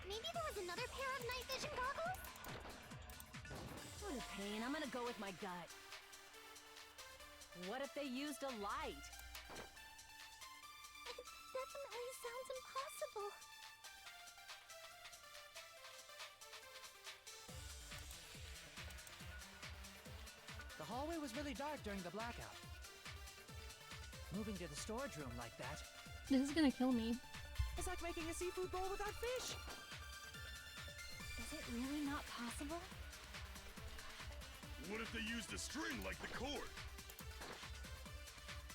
Maybe there was another pair of night vision goggles? What a pain. I'm gonna go with my gut. What if they used a light? It definitely sounds impossible. The hallway was really dark during the blackout. Moving to the storage room like that This is gonna kill me. is like making a seafood bowl without fish. Is it really not possible? What if they used a string like the cord?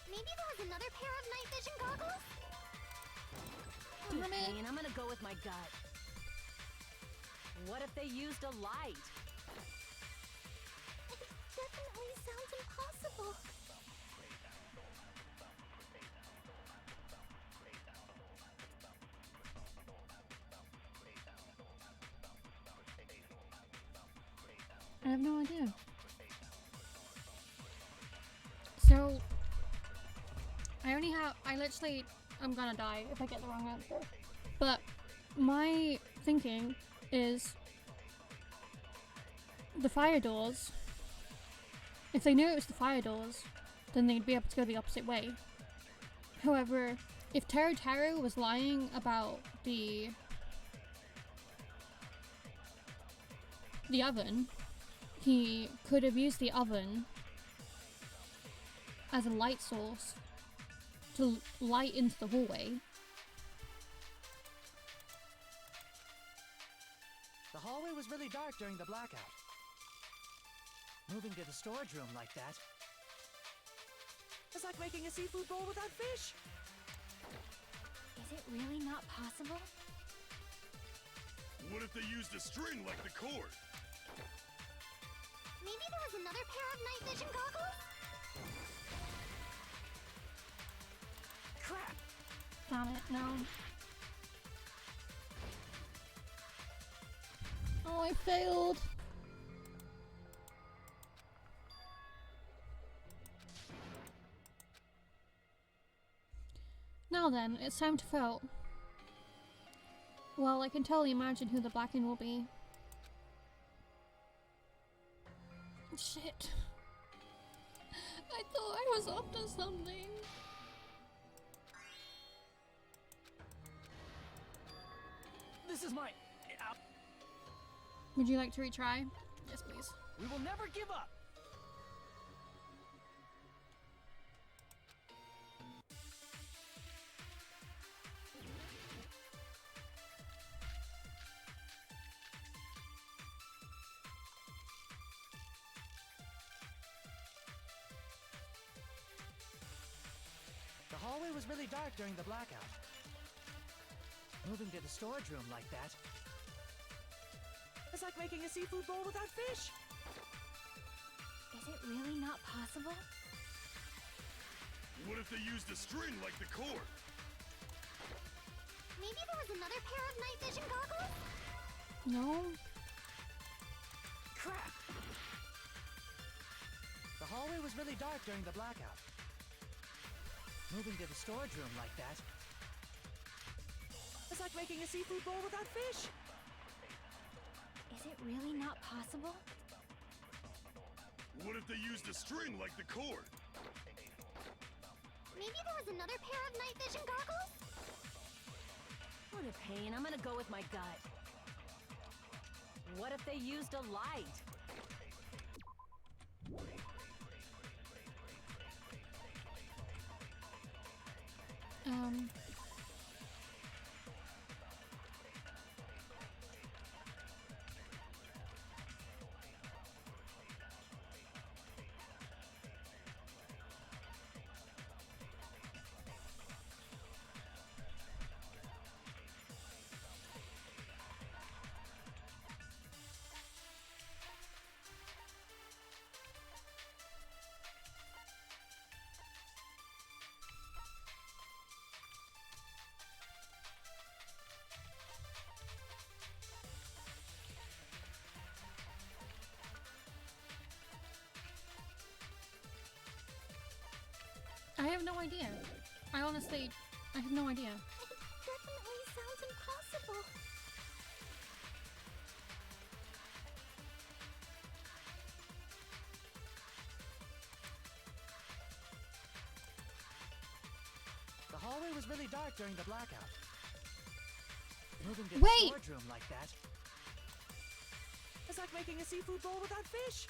Maybe there was another pair of night vision goggles? What a Damn it. pain. I'm gonna go with my gut. What if they used a light? It definitely sounds impossible. I have no idea. So, I'm gonna die if I get the wrong answer. But my thinking is the fire doors, if they knew it was the fire doors, then they'd be able to go the opposite way. However, if Teru Teru was lying about the oven, he could have used the oven as a light source to light into the hallway. The hallway was really dark during the blackout. Moving to the storage room like that is like making a seafood bowl without fish. Is it really not possible? What if they used a string like the cord? Maybe there was another pair of night vision goggles? Crap! Damn it, no. Oh, I failed. Now then, it's time to vote. Well, I can totally imagine who the Blackened will be. Shit. I thought I was up to something. This is my... Would you like to retry? Yes, please. We will never give up! The hallway was really dark during the blackout. Moving to the storage room like that is like making a seafood bowl without fish. Is it really not possible? What if they used a string like the cord? Maybe there was another pair of night vision goggles? No? Crap! The hallway was really dark during the blackout. Moving to the storage room like that is like making a seafood bowl without fish. Is it really not possible? What if they used a string like the cord? Maybe there was another pair of night vision goggles? What a pain. I'm gonna go with my gut. What if they used a light? I have no idea. I honestly I have no idea. It definitely sounds impossible. The hallway was really dark during the blackout. Moving to the Wait! storage room like that. It's like making a seafood bowl without fish.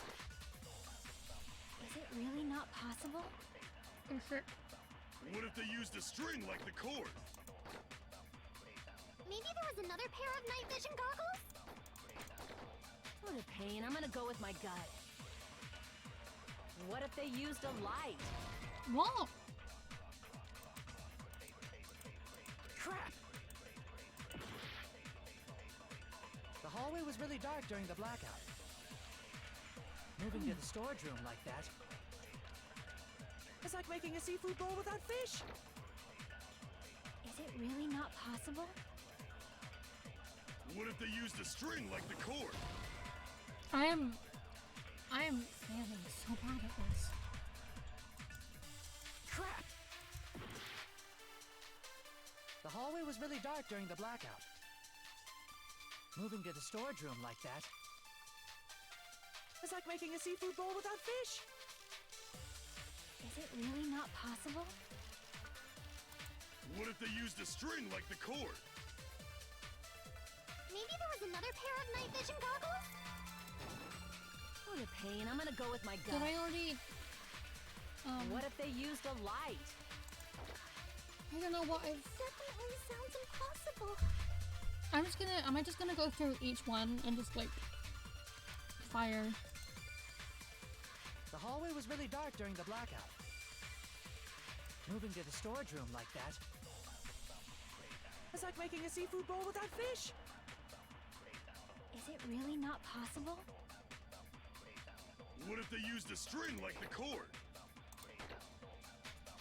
Is it really not possible? What if they used a string like the cord? Maybe there was another pair of night vision goggles? What a pain. I'm gonna go with my gut. What if they used a light? What? Crap! The hallway was really dark during the blackout. Moving to the storage room like that. It's like making a seafood bowl without fish. Is it really not possible? What if they used a string like the cord? I am failing so bad at this. Crap! The hallway was really dark during the blackout. Moving to the storage room like that. It's like making a seafood bowl without fish. Is it really not possible? What if they used a string like the cord? Maybe there was another pair of night vision goggles? What a pain. I'm gonna go with my gut. Did I already? What if they used a light? I don't know what I've. Definitely sounds impossible. Am I just gonna go through each one and just like fire? The hallway was really dark during the blackout. Moving to the storage room like that. It's like making a seafood bowl without fish. Is it really not possible? What if they used a string like the cord?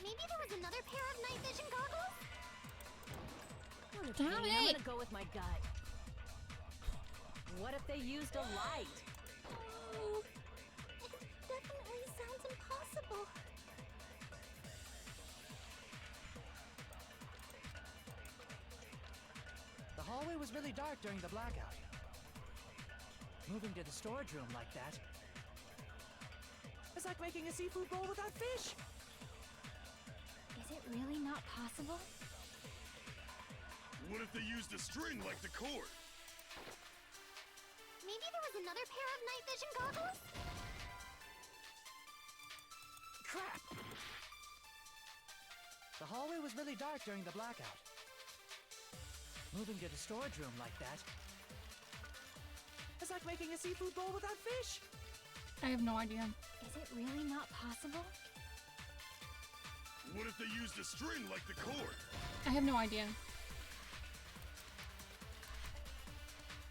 Maybe there was another pair of night vision goggles? What a Damn pain. I'm it! gonna go with my gut. What if they used a light? Oh, it definitely sounds impossible. The hallway was really dark during the blackout. Moving to the storage room like that. It's like making a seafood bowl without fish. Is it really not possible? What if they used a string like the cord? Maybe there was another pair of night vision goggles? Crap! The hallway was really dark during the blackout. Moving to the storage room like that. It's like making a seafood bowl without fish. I have no idea. Is it really not possible? What if they used a string like the cord? I have no idea.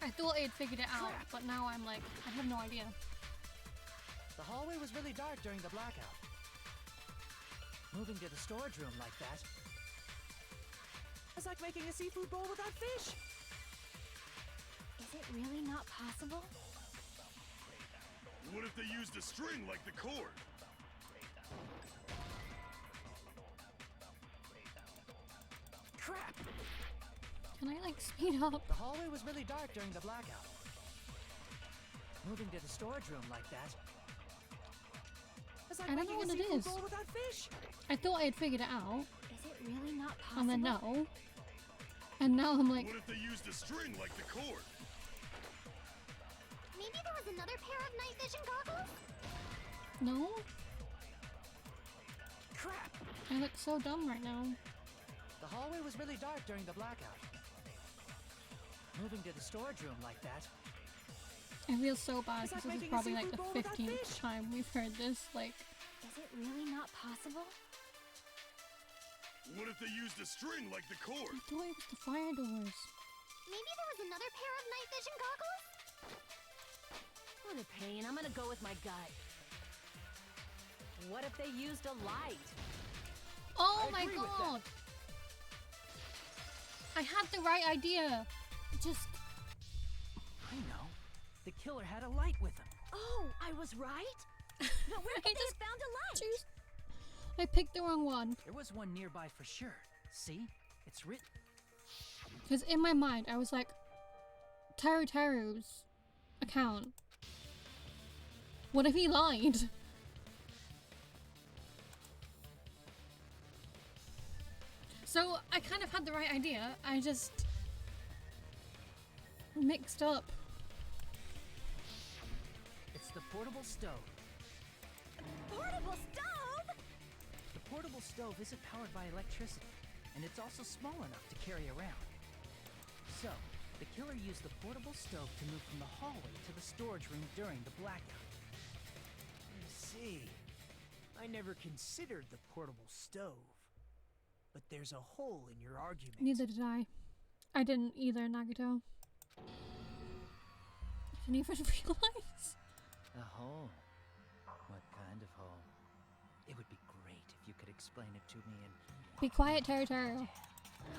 I thought I had figured it out, but now I'm like, I have no idea. The hallway was really dark during the blackout. Moving to the storage room like that. It's like making a seafood bowl without fish. Is it really not possible? What if they used a string like the cord? Crap! Can I like speed up? The hallway was really dark during the blackout. Moving to the storage room like that. It's like I don't know making what a it seafood is. bowl without fish. I thought I had figured it out, Is it really not possible? and then no. And now I'm like, What if they used a string like the cord? Maybe there was another pair of night vision goggles? no? Crap! I look so dumb right now. The hallway was really dark during the blackout. Moving to the storage room like that. I feel so bad Is that because this is making a probably like seafood the bowl without 15th fish? time we've heard this. Like, Is it really not possible? What if they used a string like the cord? I thought it was the fire doors. Maybe there was another pair of night vision goggles? What a pain. I'm gonna go with my gut. What if they used a light? Oh I my agree with that. god! I had the right idea. Just I know. The killer had a light with him. Oh, I was right? But where I could they just have found a light? choose. I picked the wrong one. There was one nearby for sure. See? It's written. Because in my mind, I was like, Teru's account. What if he lied? So I kind of had the right idea. I just mixed up. It's the portable stove. Portable stove? The portable stove isn't powered by electricity, and it's also small enough to carry around. So, the killer used the portable stove to move from the hallway to the storage room during the blackout. I see. I never considered the portable stove. But there's a hole in your argument. Neither did I. I didn't either, Nagito. I didn't even realize. A hole? What kind of hole? It would be great if you could explain it to me in... Be quiet, Teru.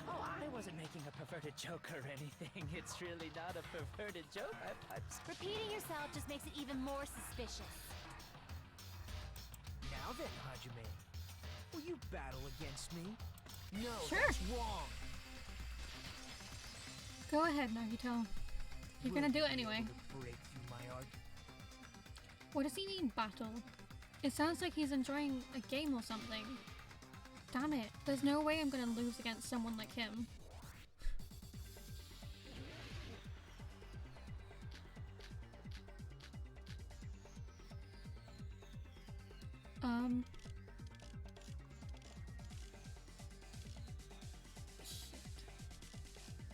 Oh, I wasn't making a perverted joke or anything. It's really not a perverted joke. Repeating yourself just makes it even more suspicious. Now then, Hajime, will you battle against me? No, sure. That's wrong. Go ahead, Nagito. You're gonna do it anyway. Break through my argument. What does he mean, battle? It sounds like he's enjoying a game or something. Damn it. There's no way I'm gonna lose against someone like him.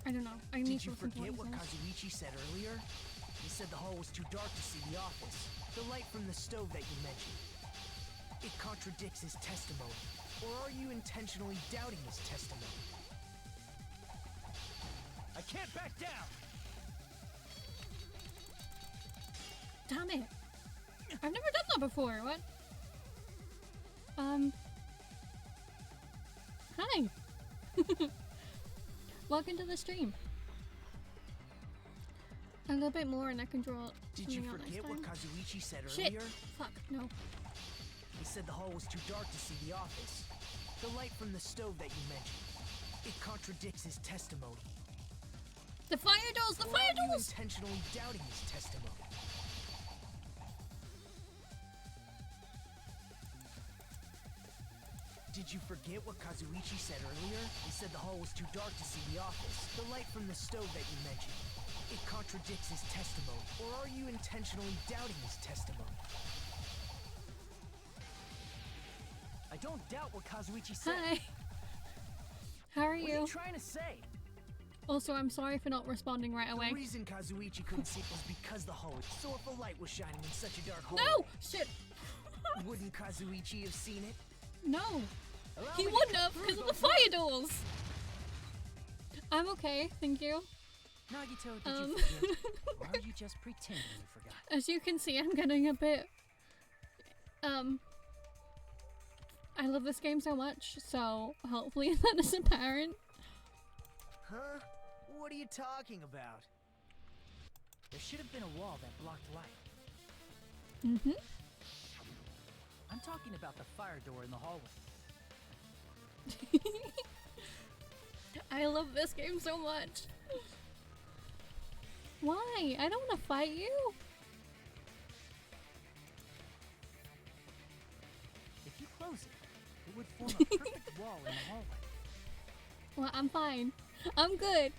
I don't know. I need Did you to listen to forget what what he says. Kazuichi said earlier? He said the hall was too dark to see the office. The light from the stove that you mentioned. It contradicts his testimony. Or are you intentionally doubting his testimony? I can't back down! Damn it. I've never done that before. What? Hi. Welcome to the stream. A little bit more and I can draw Did you something out forget next what time. Kazuichi said Shit. earlier? Fuck, no. He said the hall was too dark to see the office. The light from the stove that you mentioned. It contradicts his testimony. The fire doors! The Or fire are you doors! intentionally doubting his testimony? Did you forget what Kazuichi said earlier? He said the hall was too dark to see the office. The light from the stove that you mentioned. It contradicts his testimony. Or are you intentionally doubting his testimony? I don't doubt what Kazuichi said. Hi. How are What are you? you trying to say? Also, I'm sorry for not responding right away. The reason Kazuichi couldn't see it was because the hall, so if a light was shining in such a dark hole. No! Shit! Wouldn't Kazuichi have seen it? No! Allow He me to wouldn't cut have through because of the those fire doors! I'm okay, thank you. Nagito, did you forget? Or are you just pretending you forgot? As you can see, I'm getting a bit... I love this game so much, so hopefully that is apparent. Huh? What are you talking about? There should have been a wall that blocked light. Mm-hmm. I'm talking about the fire door in the hallway. I love this game so much. Why? I don't want to fight you. If you close it, it would form a perfect wall in the hallway. Well, I'm fine. I'm good.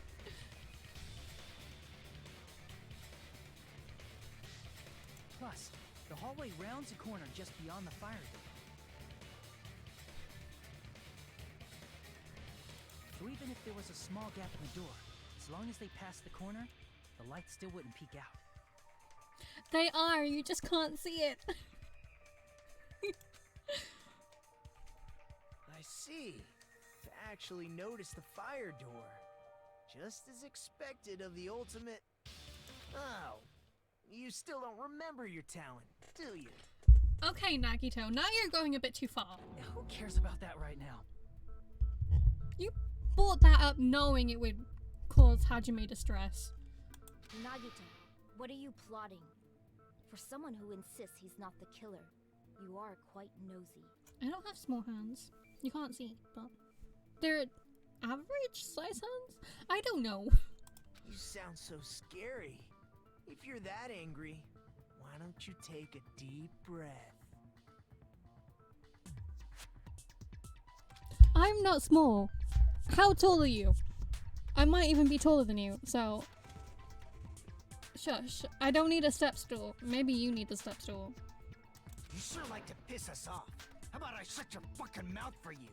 Plus, the hallway rounds a corner just beyond the fire door. So even if there was a small gap in the door, as long as they passed the corner, the light still wouldn't peek out. They are, you just can't see it. I see. To actually notice the fire door. Just as expected of the ultimate... Oh. You still don't remember your talent, do you? Okay, Nagito, now you're going a bit too far. Who cares about that right now? You brought that up knowing it would cause Hajime distress. Nagito, what are you plotting? For someone who insists he's not the killer, you are quite nosy. I don't have small hands. You can't see, but they're average size hands? I don't know. You sound so scary. If you're that angry, why don't you take a deep breath? I'm not small. How tall are you? I might even be taller than you, so... Shush. I don't need a step stool. Maybe you need the step stool. You sure like to piss us off. How about I shut your fucking mouth for you?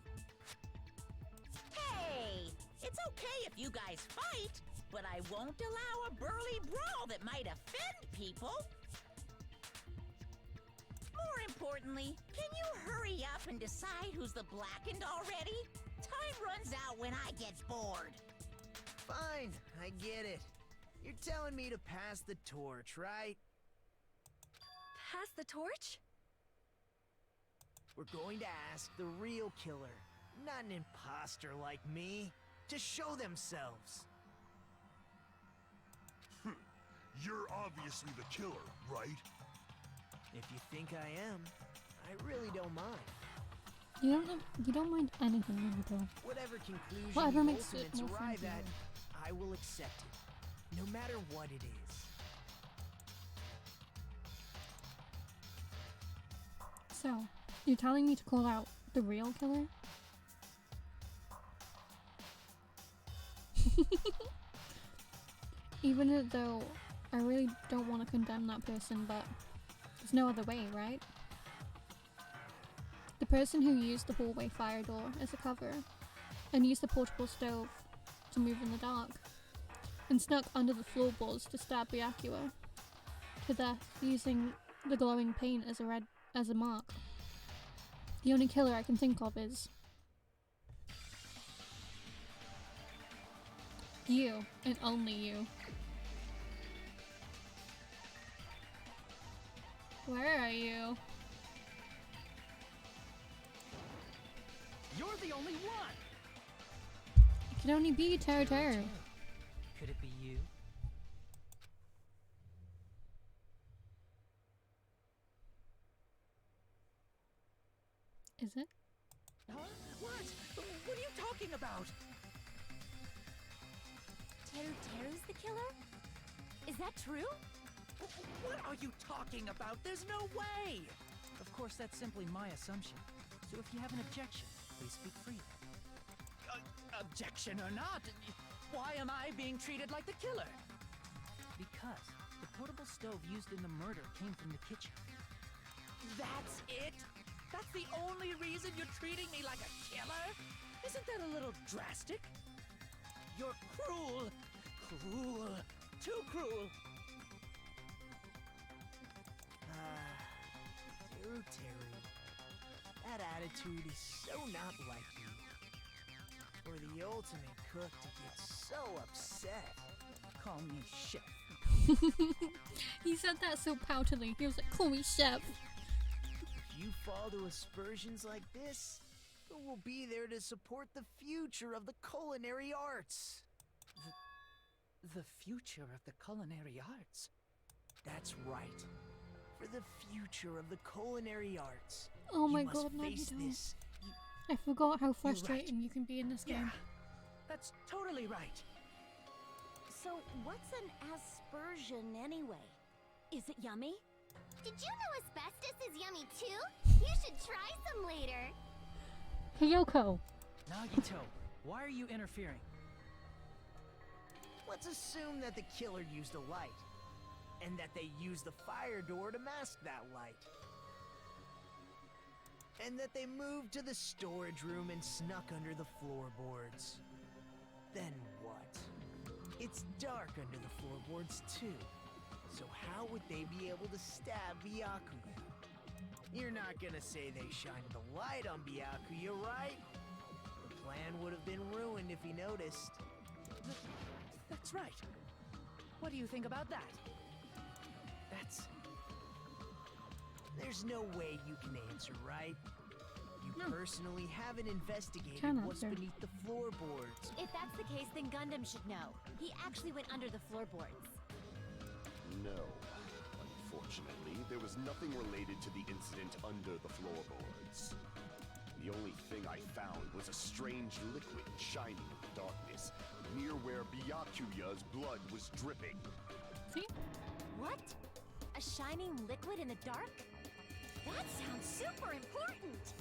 Hey! It's okay if you guys fight, but I won't allow a burly brawl that might offend people. More importantly, can you hurry up and decide who's the blackened already? Time runs out when I get bored. Fine, I get it. You're telling me to pass the torch, right? Pass the torch? We're going to ask the real killer, not an imposter like me, to show themselves. You're obviously the killer, right? If you think I am, I really don't mind. You don't mind anything, Naruto. Whatever conclusion Whatever the makes it ultimates more arrive fun at, for I will accept it, no matter what it is. So, you're telling me to call out the real killer? Even though I really don't want to condemn that person, but there's no other way, right? The person who used the hallway fire door as a cover and used the portable stove to move in the dark and snuck under the floorboards to stab Byakuya to death using the glowing paint as a mark. The only killer I can think of is you, and only you. Where are you? You're the only one! It can only be Teru. Could it be you? Is it? Huh? What? What are you talking about? Teru's the killer? Is that true? What are you talking about? There's no way! Of course, that's simply my assumption. So if you have an objection, please speak freely. Objection or not, why am I being treated like the killer? Because the portable stove used in the murder came from the kitchen. That's it? That's the only reason you're treating me like a killer? Isn't that a little drastic? You're cruel. Cruel. Too cruel. Teru. That attitude is so not like you. For the ultimate cook to get so upset. Call me chef. He said that so poutily. He was like, call me chef. If you fall to aspersions like this, who will be there to support the future of the culinary arts? The future of the culinary arts? That's right. For the future of the culinary arts. Oh my you must god, face Naruto. this. I forgot how right. frustrating you can be in this game. Yeah, that's totally right. So, what's an aspersion anyway? Is it yummy? Did you know asbestos is yummy too? You should try some later. Kyoko. Nagito, why are you interfering? Let's assume that the killer used a light, and that they used the fire door to mask that light. And that they moved to the storage room and snuck under the floorboards. Then what? It's dark under the floorboards too. So how would they be able to stab Byakuya? You're not gonna say they shined the light on Byakuya, right? The plan would have been ruined if he noticed. That's right. What do you think about that? There's no way you can answer, right? You No. personally haven't investigated Can what's answer. beneath the floorboards. If that's the case, then Gundam should know. He actually went under the floorboards. No. Unfortunately, there was nothing related to the incident under the floorboards. The only thing I found was a strange liquid shining in the darkness, near where Byakuya's blood was dripping. See? What? A shining liquid in the dark? That sounds super important!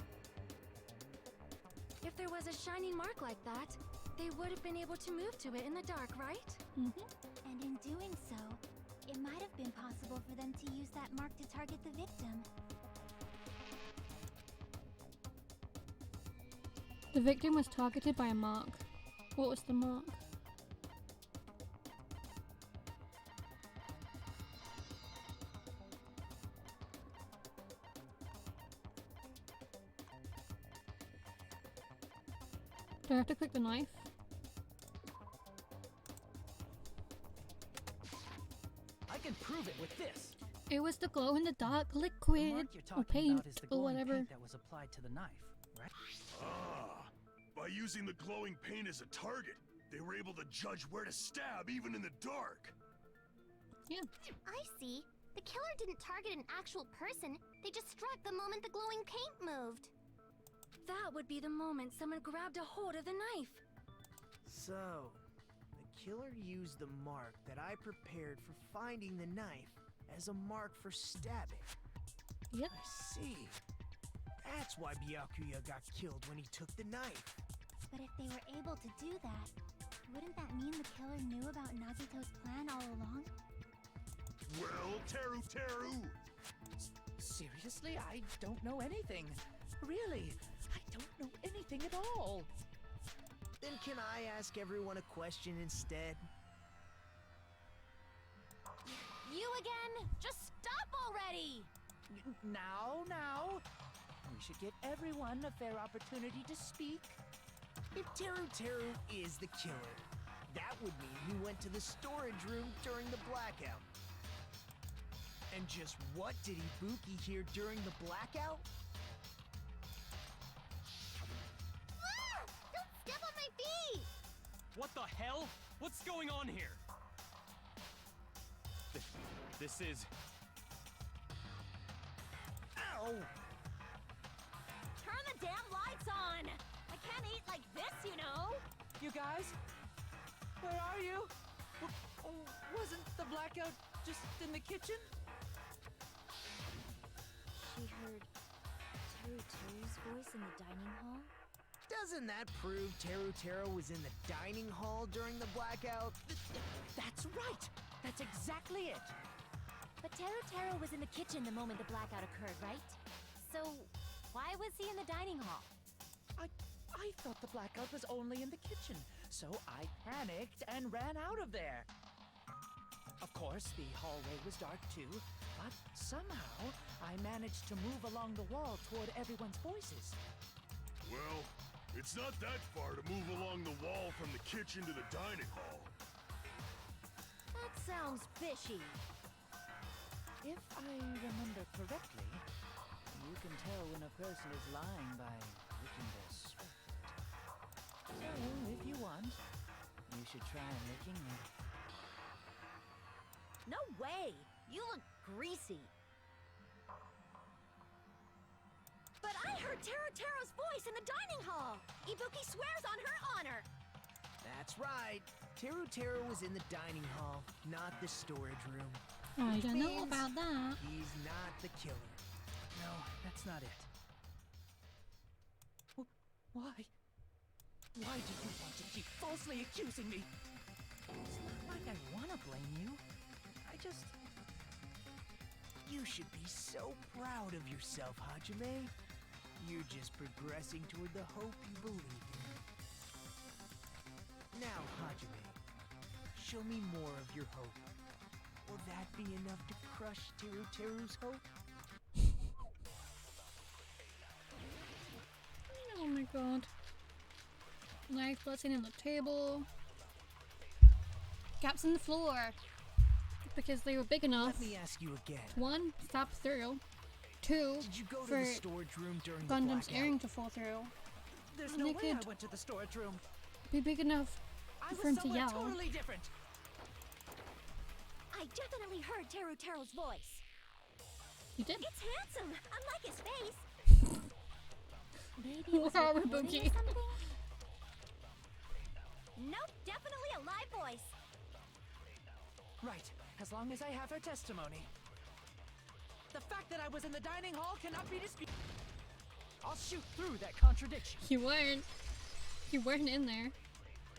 If there was a shining mark like that, they would have been able to move to it in the dark, right? And in doing so, it might have been possible for them to use that mark to target the victim. The victim was targeted by a mark. What was the mark? Do I have to click the knife? I can prove it with this. It was the glow in the dark The liquid mark you're or talking paint about is the or glowing whatever. paint that was applied to the knife, right? Ah, by using the glowing paint as a target, they were able to judge where to stab even in the dark. Yeah. I see. The killer didn't target an actual person. They just struck the moment the glowing paint moved. That would be the moment someone grabbed a hold of the knife. So, the killer used the mark that I prepared for finding the knife as a mark for stabbing. Yep. I see. That's why Byakuya got killed when he took the knife. But if they were able to do that, wouldn't that mean the killer knew about Nagito's plan all along? Well, Teru! Seriously, I don't know anything. Really, I don't know anything at all. Then can I ask everyone a question instead? You again? Just stop already! Now. We should give everyone a fair opportunity to speak. If Teru is the killer, that would mean he went to the storage room during the blackout. And just what did Ibuki hear during the blackout? Ah! Don't step on my feet! What the hell? What's going on here? This is... Ow! Turn the damn lights on! I can't eat like this, you know! You guys? Where are you? Wasn't the blackout just in the kitchen? She heard Teru's voice in the dining hall? Doesn't that prove Teru was in the dining hall during the blackout? That's right! That's exactly it! But Teru was in the kitchen the moment the blackout occurred, right? So, why was he in the dining hall? I thought the blackout was only in the kitchen, so I panicked and ran out of there. Of course, the hallway was dark too, but somehow I managed to move along the wall toward everyone's voices. Well, it's not that far to move along the wall from the kitchen to the dining hall. That sounds fishy. If I remember correctly, you can tell when a person is lying by licking their sweat. So, if you want, you should try licking me. No way! You look greasy. But I heard Teru's voice in the dining hall! Ibuki swears on her honor! That's right. Teru was in the dining hall, not the storage room. I don't know Means about that. He's not the killer. No, that's not it. Why? Why do you want to keep falsely accusing me? It's not like I want to blame you. I just... You should be so proud of yourself, Hajime. You're just progressing toward the hope you believe in. Now, Hajime, show me more of your hope. Will that be enough to crush Teru's hope? Oh my god. Knife blessing on the table. Gaps in the floor. Because they were big enough. Let me ask you again. One, stop through. Two, Did you go to for the storage room during the Gundam's blackout? earring to fall through. There's And no they way I could went to the storage room. be big enough I for him was to somewhere yell. totally different. I definitely heard Teru's voice. You did? It's handsome, unlike his face. Maybe it was Wow, recording Ibuki. or something? Nope, definitely a live voice. Right, as long as I have her testimony. The fact that I was in the dining hall cannot be disputed. I'll shoot through that contradiction. You weren't. You weren't in there.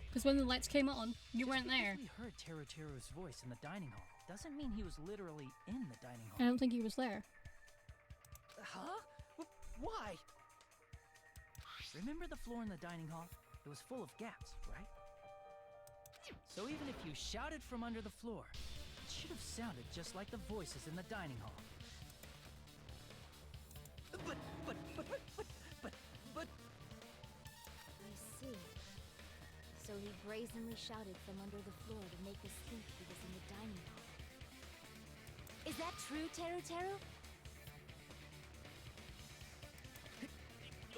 Because when the lights came on, you weren't there. We heard Teru's voice in the dining hall. Doesn't mean he was literally in the dining I hall. don't think he was there. Huh? Why? Remember the floor in the dining hall? It was full of gaps, right? So even if you shouted from under the floor, it should have sounded just like the voices in the dining hall. But... I see. So he brazenly shouted from under the floor to make us think he was in the dining hall. Is that true, Teru?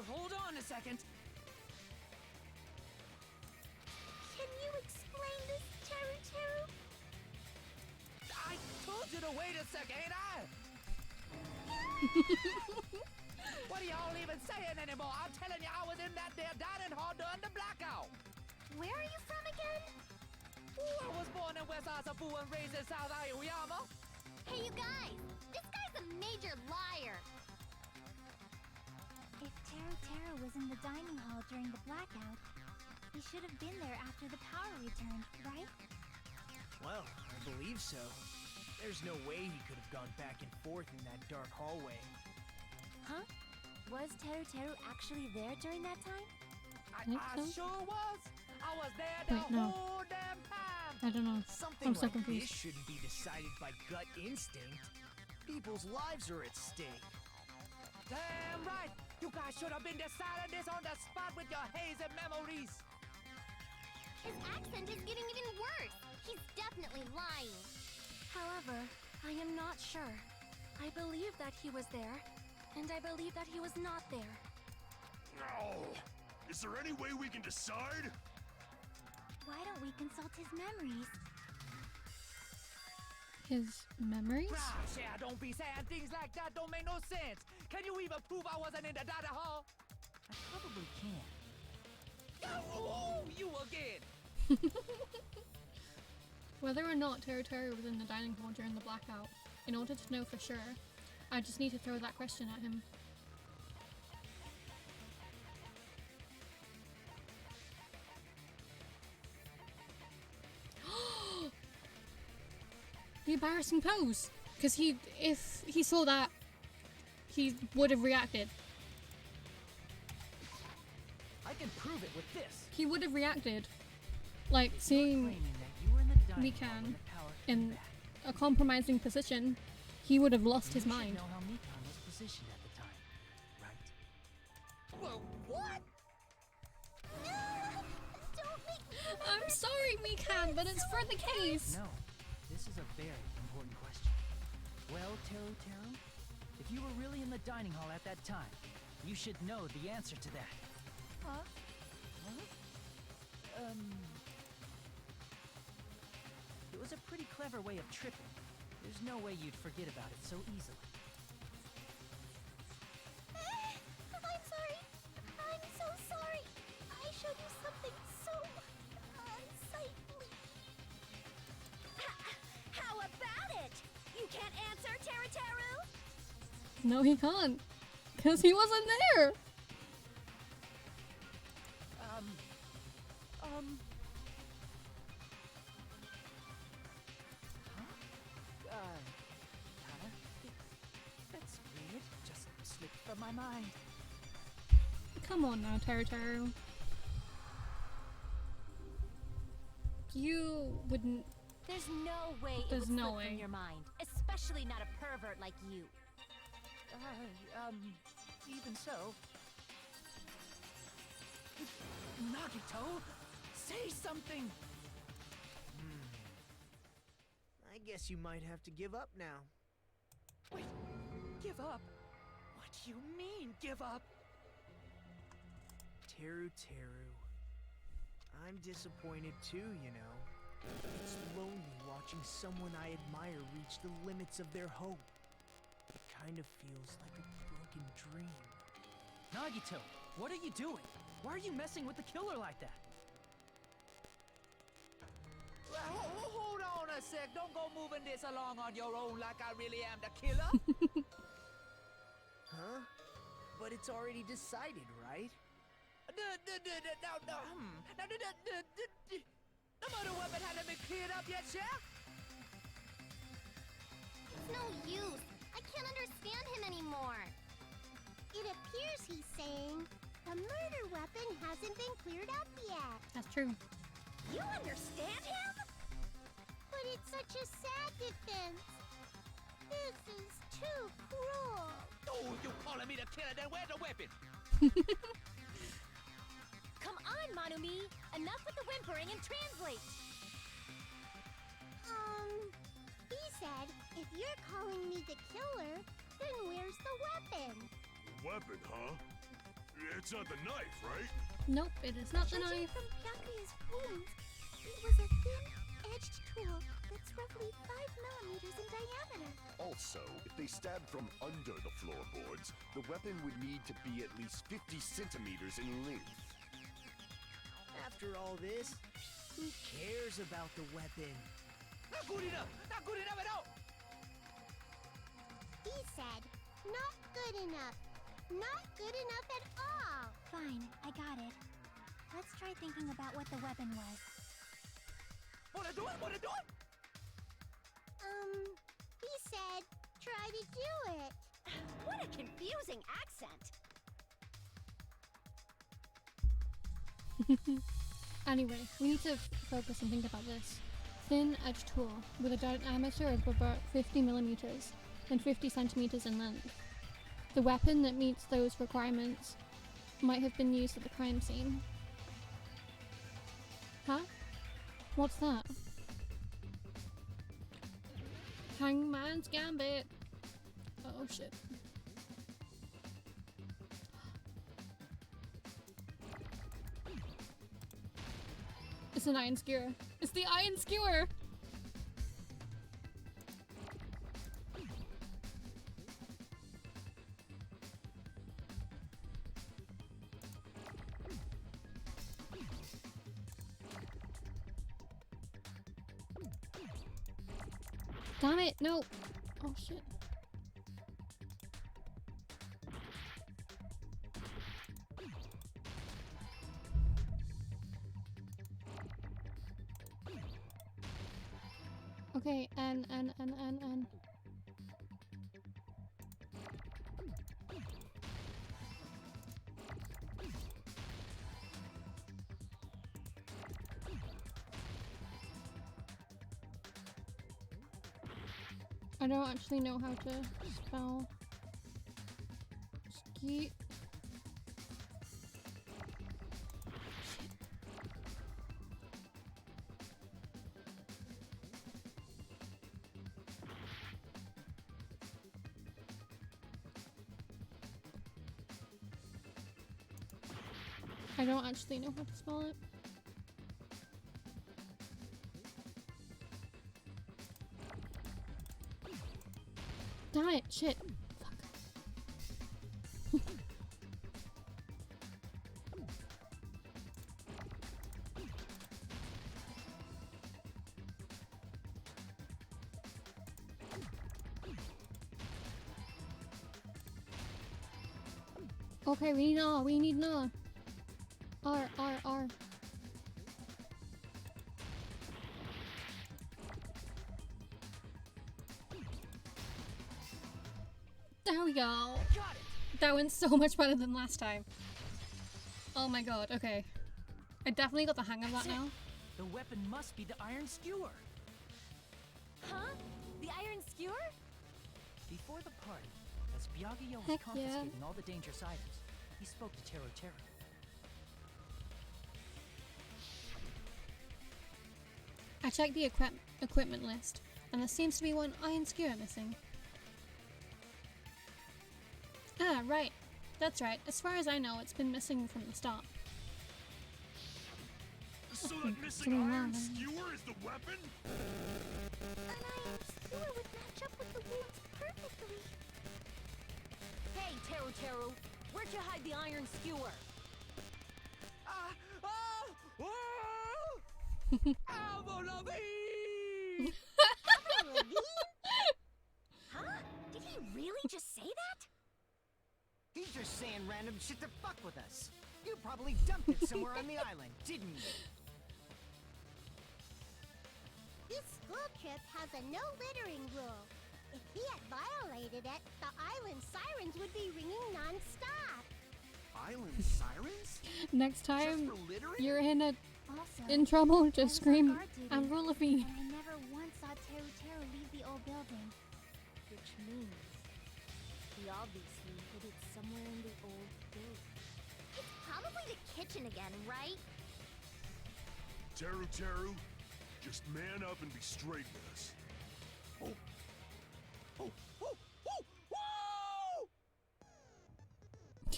Hold on a second. Can you explain this, Teru? I told you to wait a second, ain't I? What are y'all even saying anymore? I'm telling you, I was in that there dining hall during the blackout. Where are you from again? Ooh, I was born in West Asabu and raised in South Aoyama. Hey, you guys! This guy's a major liar! If Teru was in the dining hall during the blackout, he should have been there after the power returned, right? Well, I believe so. There's no way he could have gone back and forth in that dark hallway. Huh? Was Teru actually there during that time? I so? sure was. I was there the Wait, no. whole damn time. I don't know. Something I'm so like this confused. shouldn't be decided by gut instinct. People's lives are at stake. Damn right. You guys should have been deciding this on the spot with your hazy memories. His accent is getting even worse! He's definitely lying! However, I am not sure. I believe that he was there, and I believe that he was not there. No! Is there any way we can decide? Why don't we consult his memories? His memories? Gosh, yeah, don't be saying things like that. Don't make no sense. Can you even prove I wasn't in the dining hall? I probably can. Oh, you again! Whether or not Teru was in the dining hall during the blackout, in order to know for sure, I just need to throw that question at him. The embarrassing pose! Because if he saw that, he would have reacted. I can prove it with this. He would have reacted. Like, If you're seeing claiming that you were in the dining hall when Mikan the power came in back, a compromising position, he would have lost his you should mind. know how Mikan was positioned at the time, right? Well, what? Don't make me I'm sorry, Mikan, but it's for the case. No, this is a very important question. Well, Teru, if you were really in the dining hall at that time, you should know the answer to that. Huh? It was a pretty clever way of tripping. There's no way you'd forget about it so easily. I'm sorry. I'm so sorry. I showed you something so unsightly. How about it? You can't answer, Teru? No, he can't. Because he wasn't there. That's weird. Just slipped from my mind. Come on now, Teru. You wouldn't. There's no way it There's would no slip way. from your mind. Especially not a pervert like you. Even so. Nagito, say something! I guess you might have to give up now. Wait, give up? What do you mean, give up? Teru. I'm disappointed too, you know. It's lonely watching someone I admire reach the limits of their hope. It kind of feels like a broken dream. Nagito, What are you doing? Why are you messing with the killer like that? Hold on a sec. Don't go moving this along on your own like I really am the killer. Huh? But it's already decided, right? The murder weapon hasn't been cleared up yet, Chef? It's no use. I can't understand him anymore. It appears he's saying the murder weapon hasn't been cleared up yet. That's true. You understand him? But it's such a sad defense. This is too cruel. Oh, you calling me the killer? Then where's the weapon? Come on, Manumi! Enough with the whimpering and translate! He said, if you're calling me the killer, then where's the weapon? Weapon, huh? It's not the knife, right? Nope, it is not the Judging knife. from Byakuya's wounds, it was a thin-edged tool that's roughly 5 millimeters in diameter. Also, if they stabbed from under the floorboards, the weapon would need to be at least 50 centimeters in length. After all this, who cares about the weapon? Not good enough! Not good enough at all! He said, not good enough. Not good enough at all. Fine, I got it. Let's try thinking about what the weapon was. Wanna do it? Wanna do it? He said, try to do it. What a confusing accent! Anyway, we need to focus and think about this. Thin edge tool with a diameter of about 50 millimeters and 50 centimeters in length. The weapon that meets those requirements might have been used at the crime scene. Huh? What's that? Hangman's Gambit! Oh shit. It's an iron skewer. It's the iron skewer! Damn it, no! Oh shit. Okay, N. I don't actually know how to spell ski. I don't actually know how to spell it. Damn it, shit. Fuck. Okay, we need no. R. There we go. That went so much better than last time. Oh my god, okay. I definitely got the hang of that now. The weapon must be the iron skewer. Huh? The iron skewer? Before the party, as Byakuya was Heck yeah. confiscating all the dangerous items, he spoke to Tero. I checked the equipment list, and there seems to be one iron skewer missing. Ah, right. That's right. As far as I know, it's been missing from the start. So that missing iron skewer is the weapon? An iron skewer would match up with the wounds perfectly. Hey, Teru, where'd you hide the iron skewer? Avril Lavigne! Huh? Did he really just say that? He's just saying random shit to fuck with us. You probably dumped it somewhere on the island, didn't you? This school trip has a no littering rule. If he had violated it, the island sirens would be ringing non-stop. Island sirens? Next time Just for littering? you're Also, in trouble, I just was on scream guard duty, Avril Lavigne. and I never once saw Teru Teru leave the old building. Which means he obviously hid it somewhere in the old building. It's probably the kitchen again, right? Teru Teru, just man up and be straight with us. Oh. Oh. Oh. Oh.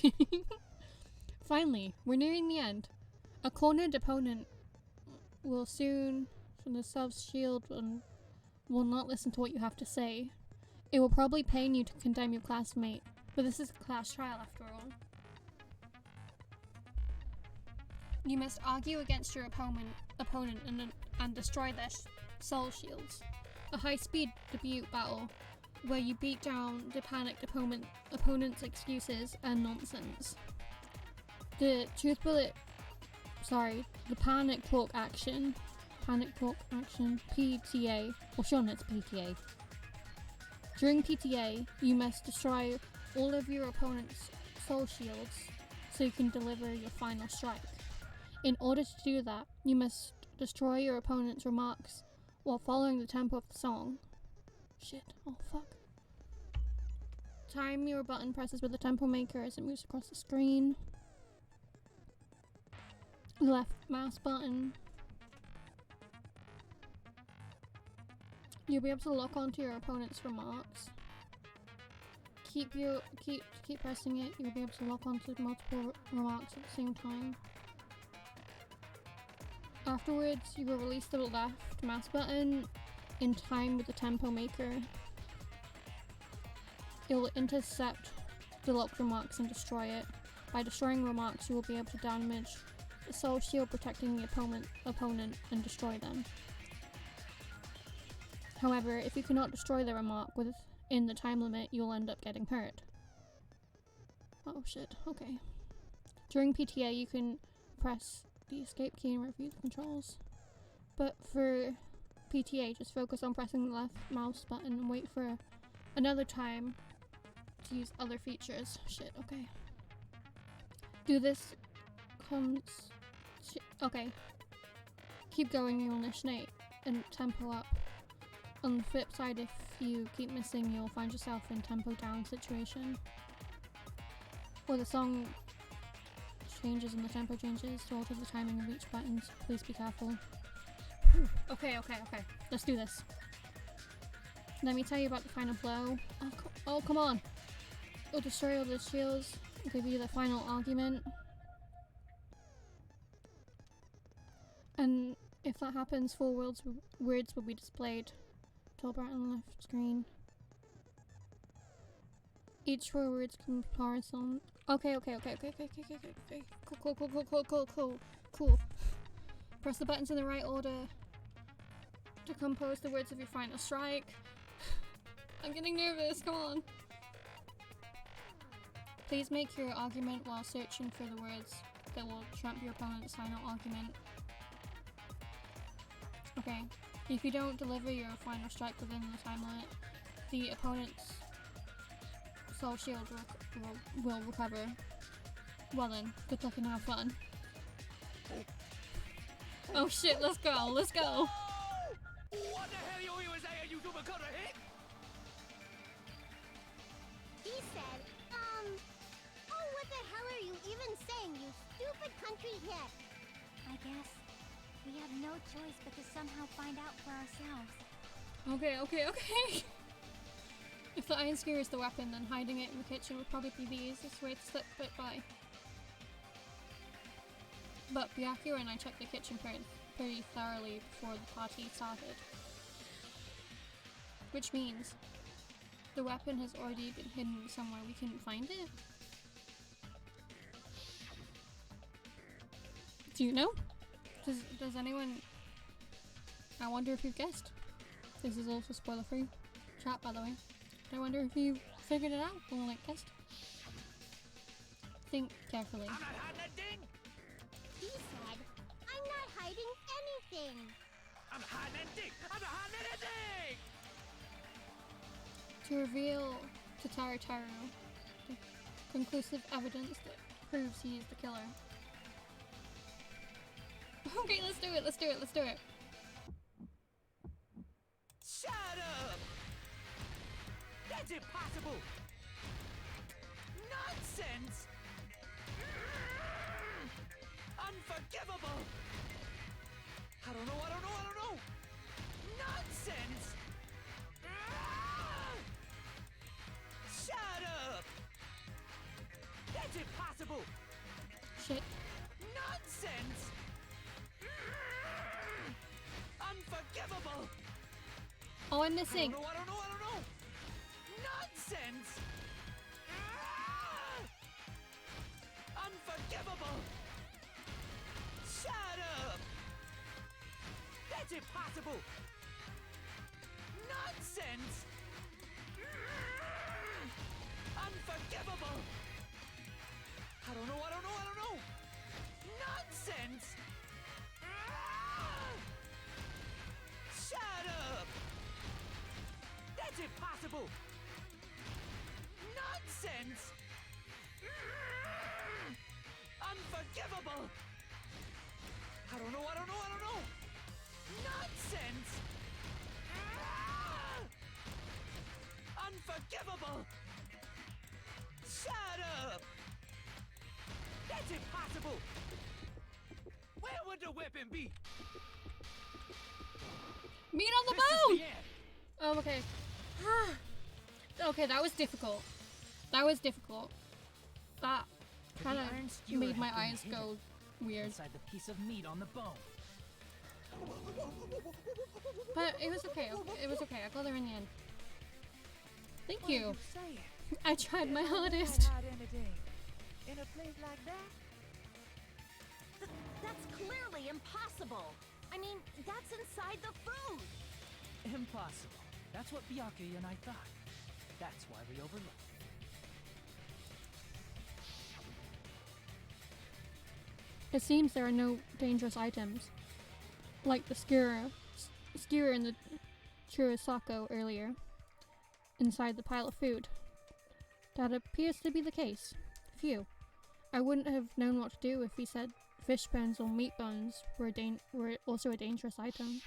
Whoa! Finally, we're nearing the end. A cornered opponent will soon from the self-shield and will not listen to what you have to say. It will probably pain you to condemn your classmate, but this is a class trial after all. You must argue against your opponent and destroy their soul shields. A high-speed debut battle where you beat down the panicked opponent's excuses and nonsense. The panic talk action, PTA, or shown it's PTA. During PTA, you must destroy all of your opponent's soul shields so you can deliver your final strike. In order to do that, you must destroy your opponent's remarks while following the tempo of the song. Shit, oh fuck. Time your button presses with the tempo maker as it moves across the screen. Left mouse button. You'll be able to lock onto your opponent's remarks. Keep pressing it. You'll be able to lock onto multiple remarks at the same time. Afterwards, you will release the left mouse button in time with the tempo maker. It will intercept the locked remarks and destroy it. By destroying remarks, you will be able to damage the soul shield protecting the opponent and destroy them. However, if you cannot destroy the remark within the time limit, you will end up getting hurt. Oh shit, okay. During PTA, you can press the escape key and review the controls. But for PTA, just focus on pressing the left mouse button and wait for another time to use other features. Shit, okay. Do this okay. Keep going, you'll initiate and tempo up. On the flip side, if you keep missing, you'll find yourself in tempo down situation. Or the song changes and the tempo changes to alter the timing of each button, so please be careful. Okay. Let's do this. Let me tell you about the final blow. Oh, come on. It'll destroy all the shields. It'll give you the final argument. And if that happens, 4 words will be displayed. Top right on the left screen. Each 4 words comparison. Okay. Cool. Press the buttons in the right order to compose the words of your final strike. I'm getting nervous, come on. Please make your argument while searching for the words that will trump your opponent's final argument. Okay, if you don't deliver your final strike within the time limit, the opponent's soul shield will recover. Well then, good luck and have fun. Oh shit, let's go. What the hell you even saying, you super cut a hit? He said, oh, what the hell are you even saying, you stupid country hit? I guess we have no choice but to somehow find out for ourselves. Okay. If the iron skewer is the weapon, then hiding it in the kitchen would probably be the easiest way to slip it by. But Byakuya and I checked the kitchen pretty thoroughly before the party started. Which means the weapon has already been hidden somewhere. We couldn't find it. Do you know? Does anyone I wonder if you've guessed. This is also spoiler free. Chat, by the way. I wonder if you figured it out or like guessed. Think carefully. I'm not hiding a thing! He said, I'm not hiding anything. I'm hiding anything! I'm not hiding anything! To reveal to Taro the conclusive evidence that proves he is the killer. Okay, let's do it, let's do it, let's do it. Shut up! That's impossible! Nonsense! Unforgivable! I don't know! Nonsense! Shut up! That's impossible! Shit. Nonsense! Unforgivable! Oh, I'm missing. I don't know! Nonsense! Unforgivable! Shut up! That's impossible! Nonsense! Unforgivable! I don't know! Nonsense! Shut up! That's impossible! Nonsense! Unforgivable! I don't know! Nonsense! Unforgivable! Shut up! That's impossible! Where would the weapon be? Meat on the bone! Oh, okay. Okay, that was difficult. That kind of made my eyes go weird. Inside the piece of meat on the bone. But it was okay. It was okay. I got there in the end. Thank you. I tried my hardest. In a place like that? That's clearly impossible. I mean, that's inside the food. Impossible. That's what Byakuya and I thought. That's why we overlooked. It seems there are no dangerous items, like the skewer and the churrasco earlier, inside the pile of food. That appears to be the case. Phew. I wouldn't have known what to do if he said fish bones or meat bones were also a dangerous item.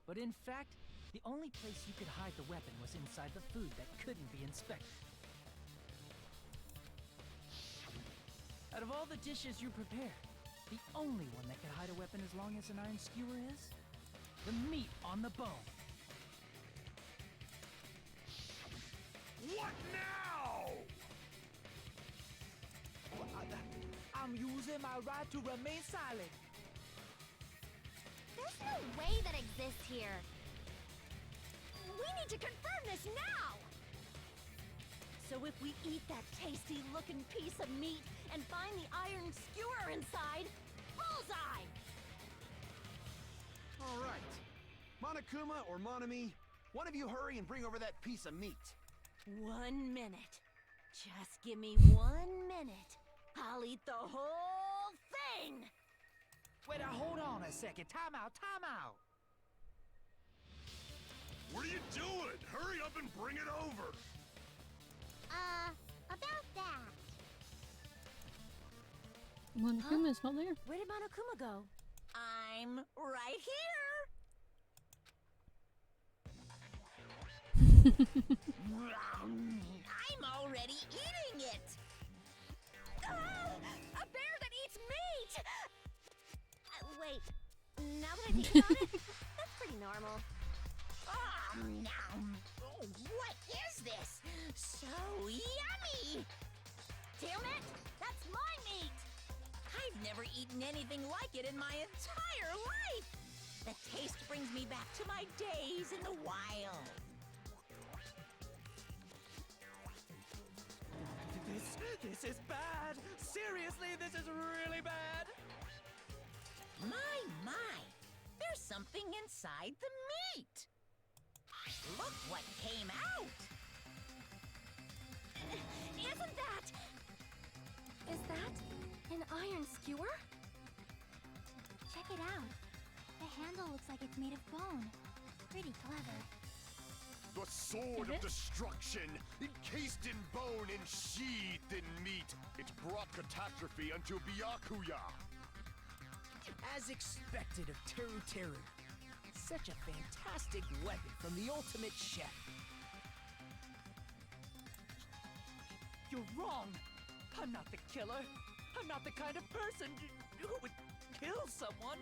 But in fact, the only place you could hide the weapon was inside the food that couldn't be inspected. Out of all the dishes you prepared, the only one that could hide a weapon as long as an iron skewer is the meat on the bone. What now? I'm using my right to remain silent. There's no way that exists here. We need to confirm this now! So if we eat that tasty-looking piece of meat and find the iron skewer inside, bullseye! All right. Monokuma or Monami, one of you hurry and bring over that piece of meat. 1 minute. Just give me 1 minute. I'll eat the whole thing! Wait, hold on a second. Time out. What are you doing? Hurry up and bring it over! About that. Monokuma's not there. Where did Monokuma go? I'm right here. I'm already eating it! A bear that eats meat! Wait, now that I think about it, that's pretty normal. What is this? So yummy! Damn it! That's my meat! I've never eaten anything like it in my entire life! The taste brings me back to my days in the wild. This is bad! Seriously, this is really bad! My! There's something inside the meat. Look what came out! Isn't that... Is that an iron skewer? Check it out. The handle looks like it's made of bone. Pretty clever. The sword of destruction, encased in bone and sheathed in meat. It brought catastrophe unto Byakuya. As expected of Teru Teru. Such a fantastic weapon from the ultimate chef. You're wrong. I'm not the killer. I'm not the kind of person who would kill someone.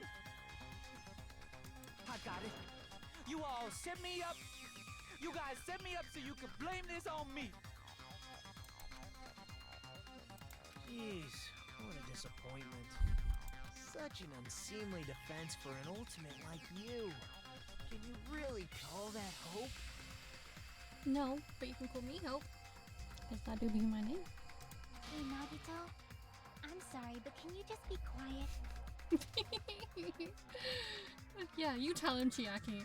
I got it. You all set me up. You guys set me up so you could blame this on me. Jeez, what a disappointment. Such an unseemly defense for an ultimate like you. Can you really call that hope? No, but you can call me Hope. Because that do be my name. Hey, Nagito. I'm sorry, but can you just be quiet? Yeah, you tell him, Chiaki.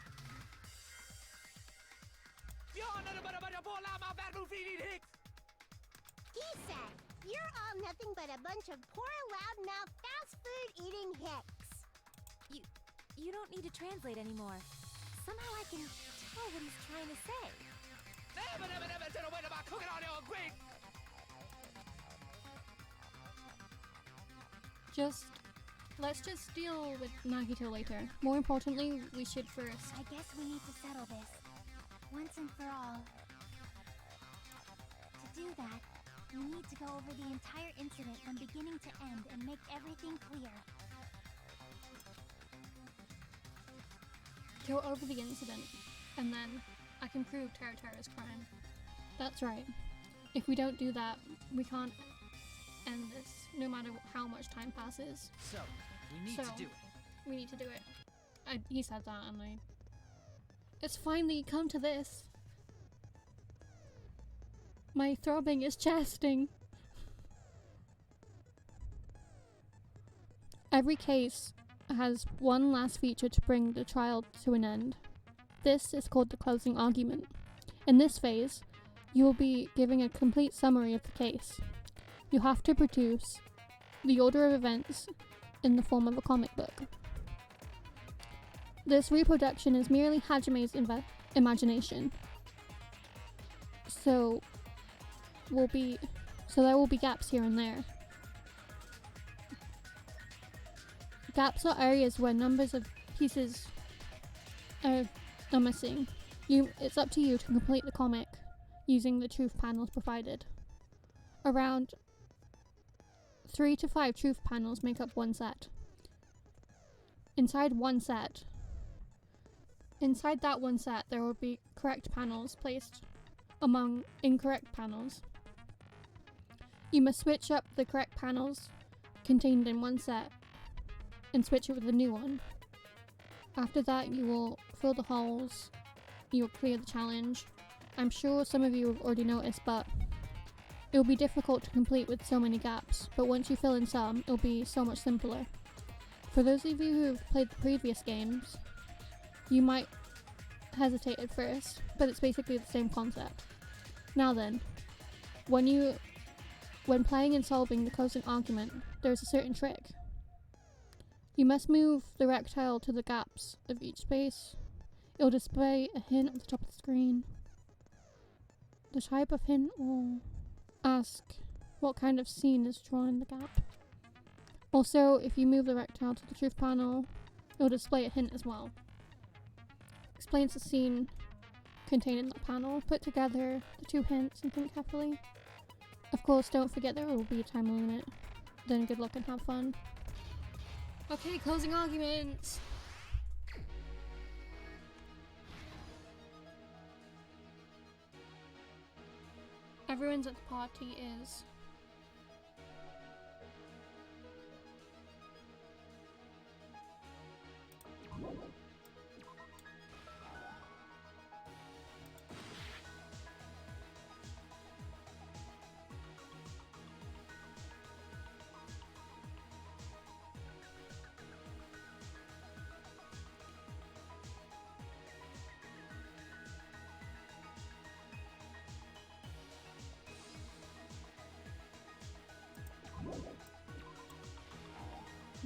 He-san, you're all nothing but a bunch of poor, loudmouth, fast food eating hicks. You don't need to translate anymore. Somehow I can tell what he's trying to say. Let's just deal with Nagito later. More importantly, we should first. I guess we need to settle this. Once and for all. To do that, we need to go over the entire incident from beginning to end and make everything clear. Go over the incident, and then I can prove Teru's crime. That's right. If we don't do that, we can't end this, no matter how much time passes. So, we need to do it. We need to do it. He said that, and it's finally come to this. My throbbing is chesting. Every case has one last feature to bring the trial to an end. This is called the closing argument. In this phase, you will be giving a complete summary of the case. You have to produce the order of events in the form of a comic book. This reproduction is merely Hajime's imagination. So there will be gaps here and there. Gaps are areas where numbers of pieces are missing. It's up to you to complete the comic using the truth panels provided. Around 3 to 5 truth panels make up one set. Inside that one set, there will be correct panels placed among incorrect panels. You must switch up the correct panels contained in one set and switch it with a new one. After that, you will fill the holes, you will clear the challenge. I'm sure some of you have already noticed, but it will be difficult to complete with so many gaps, but once you fill in some, it will be so much simpler. For those of you who have played the previous games, you might hesitate at first, but it's basically the same concept. Now then, when playing and solving the closing argument, there's a certain trick. You must move the rectangle to the gaps of each space. It will display a hint at the top of the screen. The type of hint will ask what kind of scene is drawn in the gap. Also, if you move the rectangle to the truth panel, it will display a hint as well. Explains the scene contained in that panel. Put together the two hints and think carefully. Of course, don't forget there will be a time limit. Then good luck and have fun. Okay, closing arguments. Everyone's at the party is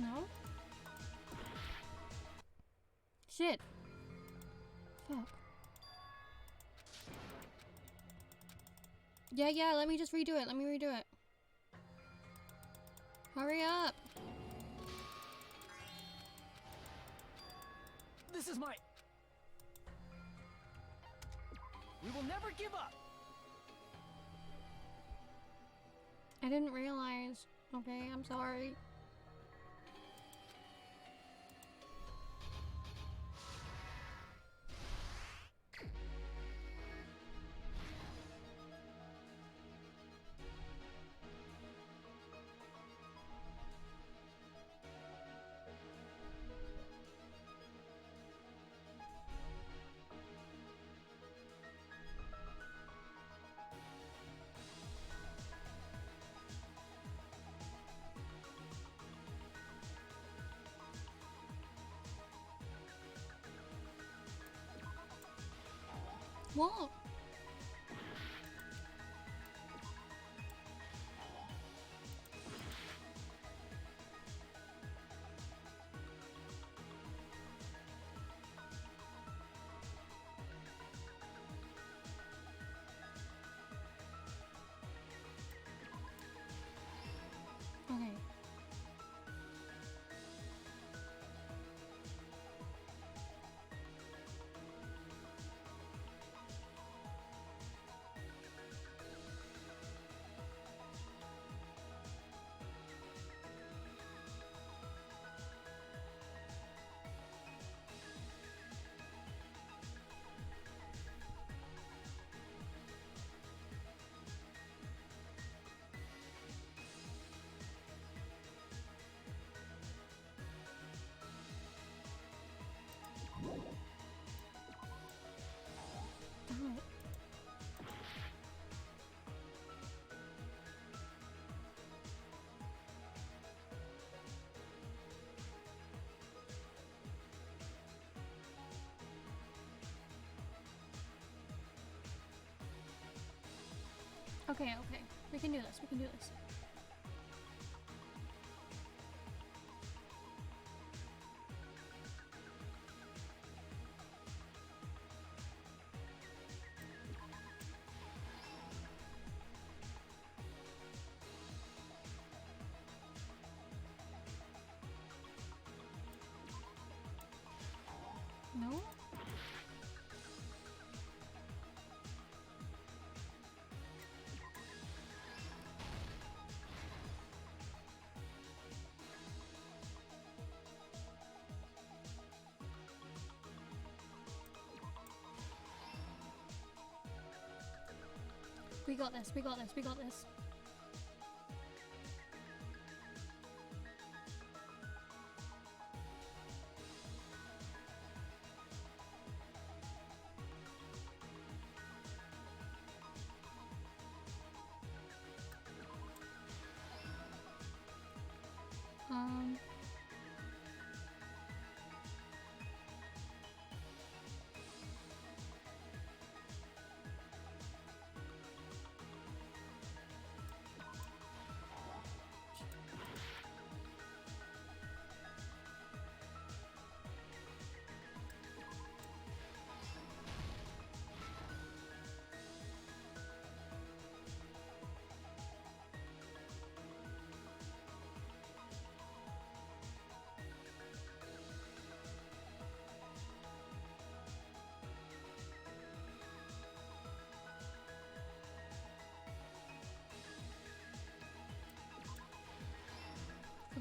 No? Shit. Fuck. Yeah, let me just redo it. Let me redo it. Hurry up. This is my... We will never give up! I didn't realize. Okay, I'm sorry. What? Okay. Damn it. Okay, okay. We can do this. We can do this. No? We got this, we got this, we got this.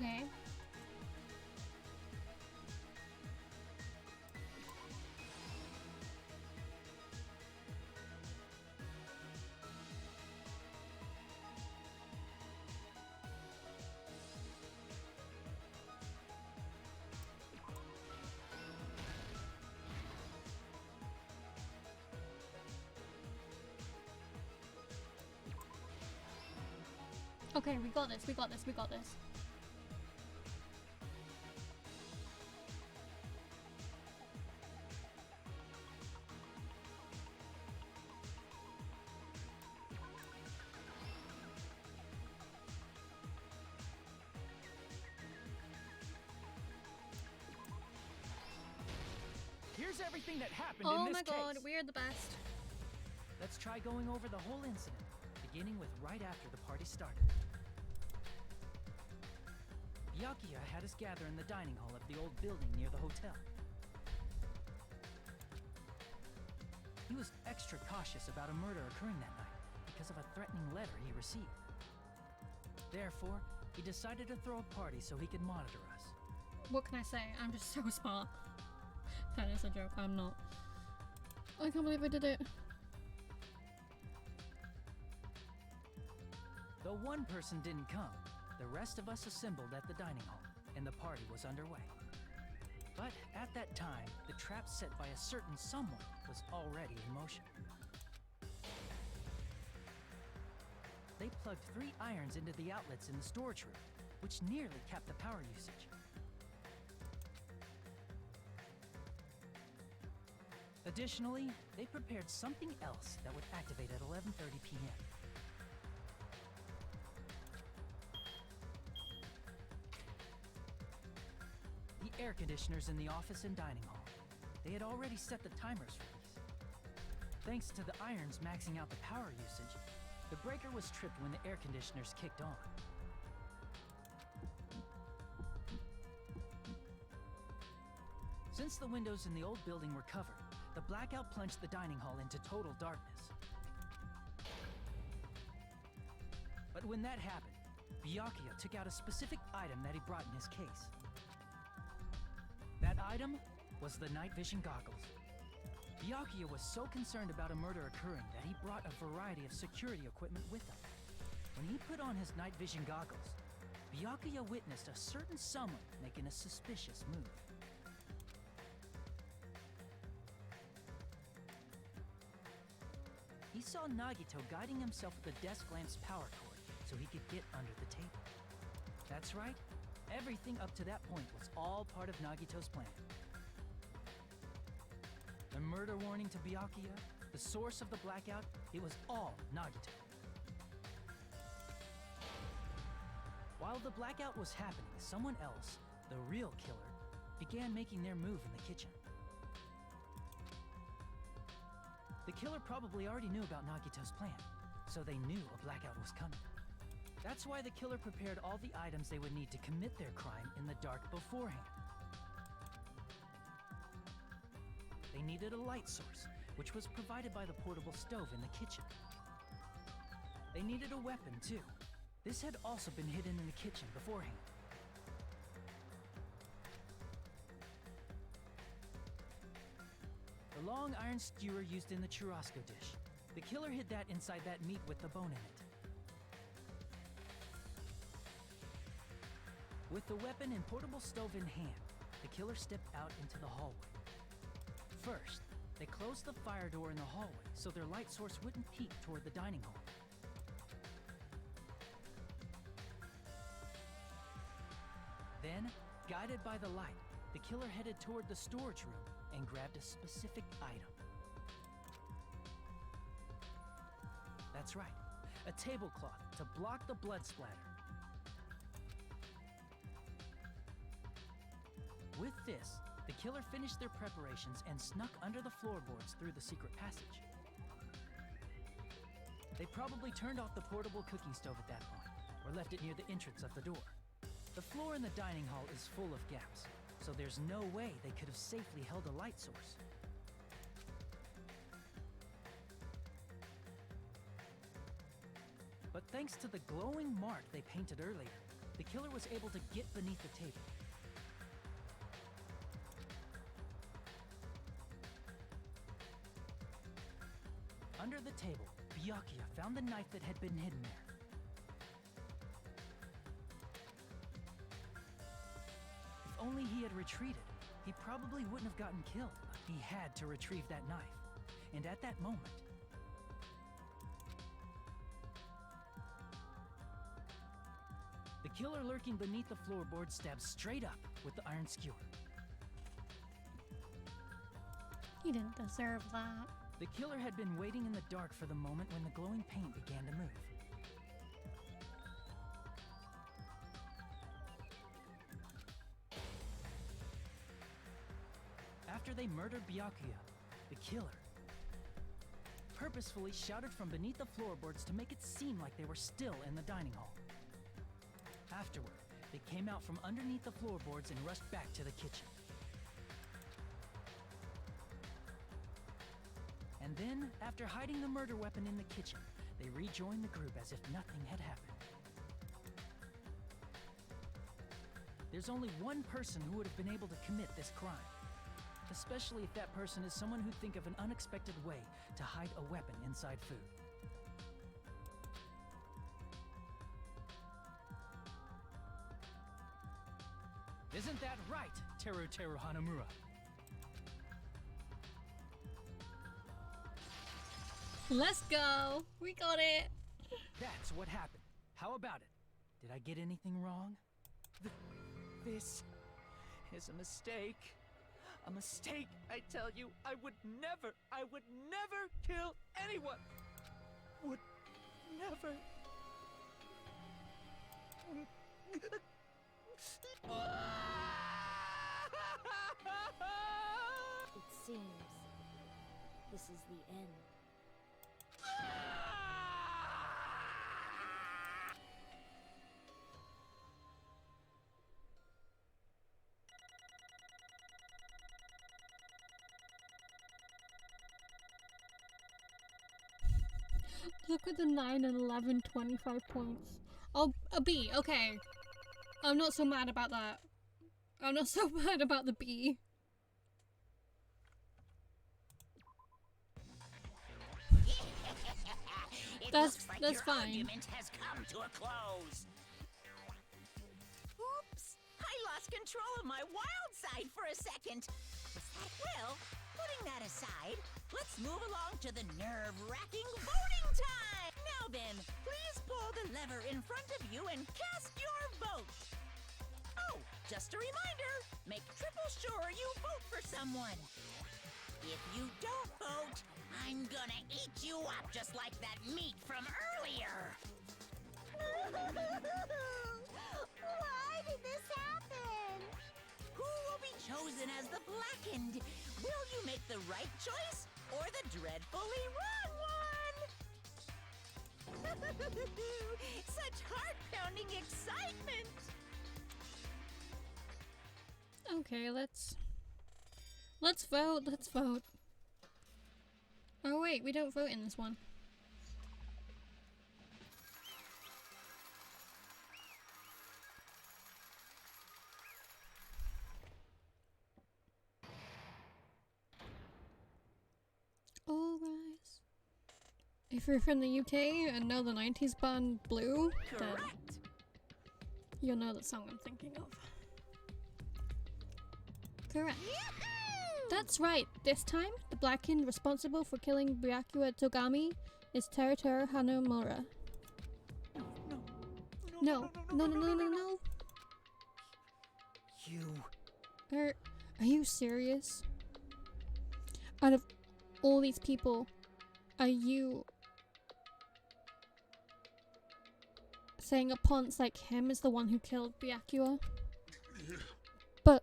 Okay. Okay, we got this, we got this, we got this. here's everything that happened Oh in this my god, case. we're the best. Let's try going over the whole incident, beginning with right after the party started. Byakuya had us gather in the dining hall of the old building near the hotel. He was extra cautious about a murder occurring that night because of a threatening letter he received. Therefore, he decided to throw a party so he could monitor us. What can I say? I'm just so smart. That is a joke. I'm not. I can't believe I did it. Though one person didn't come, the rest of us assembled at the dining hall, and the party was underway. But at that time, the trap set by a certain someone was already in motion. They plugged 3 irons into the outlets in the storage room, which nearly capped the power usage. Additionally, they prepared something else that would activate at 11:30 p.m. The air conditioners in the office and dining hall. They had already set the timers for these. Thanks to the irons maxing out the power usage, the breaker was tripped when the air conditioners kicked on. Since the windows in the old building were covered, the blackout plunged the dining hall into total darkness. But when that happened, Byakuya took out a specific item that he brought in his case. That item was the night vision goggles. Byakuya was so concerned about a murder occurring that he brought a variety of security equipment with him. When he put on his night vision goggles, Byakuya witnessed a certain someone making a suspicious move. He saw Nagito guiding himself with the desk lamp's power cord so he could get under the table. That's right, everything up to that point was all part of Nagito's plan. The murder warning to Byakuya, the source of the blackout, it was all Nagito. While the blackout was happening, someone else, the real killer, began making their move in the kitchen. The killer probably already knew about Nagito's plan, so they knew a blackout was coming. That's why the killer prepared all the items they would need to commit their crime in the dark beforehand. They needed a light source, which was provided by the portable stove in the kitchen. They needed a weapon, too. This had also been hidden in the kitchen beforehand. The long iron skewer used in the churrasco dish. The killer hid that inside that meat with the bone in it. With the weapon and portable stove in hand, the killer stepped out into the hallway. First, they closed the fire door in the hallway so their light source wouldn't peek toward the dining hall. Then, guided by the light, the killer headed toward the storage room and grabbed a specific item. That's right, a tablecloth to block the blood splatter. With this, the killer finished their preparations and snuck under the floorboards through the secret passage. They probably turned off the portable cooking stove at that point, or left it near the entrance of the door. The floor in the dining hall is full of gaps, so there's no way they could have safely held a light source. But thanks to the glowing mark they painted earlier, the killer was able to get beneath the table. Under the table, Byakuya found the knife that had been hidden there. If only he had retreated, he probably wouldn't have gotten killed. He had to retrieve that knife. And at that moment, the killer lurking beneath the floorboard stabbed straight up with the iron skewer. He didn't deserve that. The killer had been waiting in the dark for the moment when the glowing paint began to move. After they murdered Byakuya, the killer. Purposefully shouted from beneath the floorboards to make it seem like they were still in the dining hall. Afterward, they came out from underneath the floorboards and rushed back to the kitchen. And then, after hiding the murder weapon in the kitchen, they rejoined the group as if nothing had happened. There's only one person who would have been able to commit this crime, especially if that person is someone who'd think of an unexpected way to hide a weapon inside food. Isn't that right, Teru Hanamura? Let's go. We got it. That's what happened. How about it? Did I get anything wrong? This is a mistake. A mistake, I tell you. I would never kill anyone. Would never. It seems this is the end. Look at the 9 and 11, 25 points. Oh, a B, okay. I'm not so mad about that. I'm not so mad about the B. That's fine. Argument has come to a close. Oops! I lost control of my wild side for a second. Well, putting that aside, let's move along to the nerve-wracking voting time! Now then, please pull the lever in front of you and cast your vote. Oh, just a reminder, make triple sure you vote for someone. If you don't vote, I'm gonna eat you up just like that meat from earlier. Why did this happen? Who will be chosen as the Blackened? Will you make the right choice or the dreadfully wrong one? Such heart-pounding excitement! Okay, let's vote, let's vote. Oh wait, we don't vote in this one. All rise. If you're from the UK and know the 90s band Blue, then you'll know the song I'm thinking of. Correct. That's right. This time, the Blackened responsible for killing Byakuya Togami is Teru Hanamura. No. You... Are you serious? Out of all these people, are you saying a ponce like him is the one who killed Byakuya? But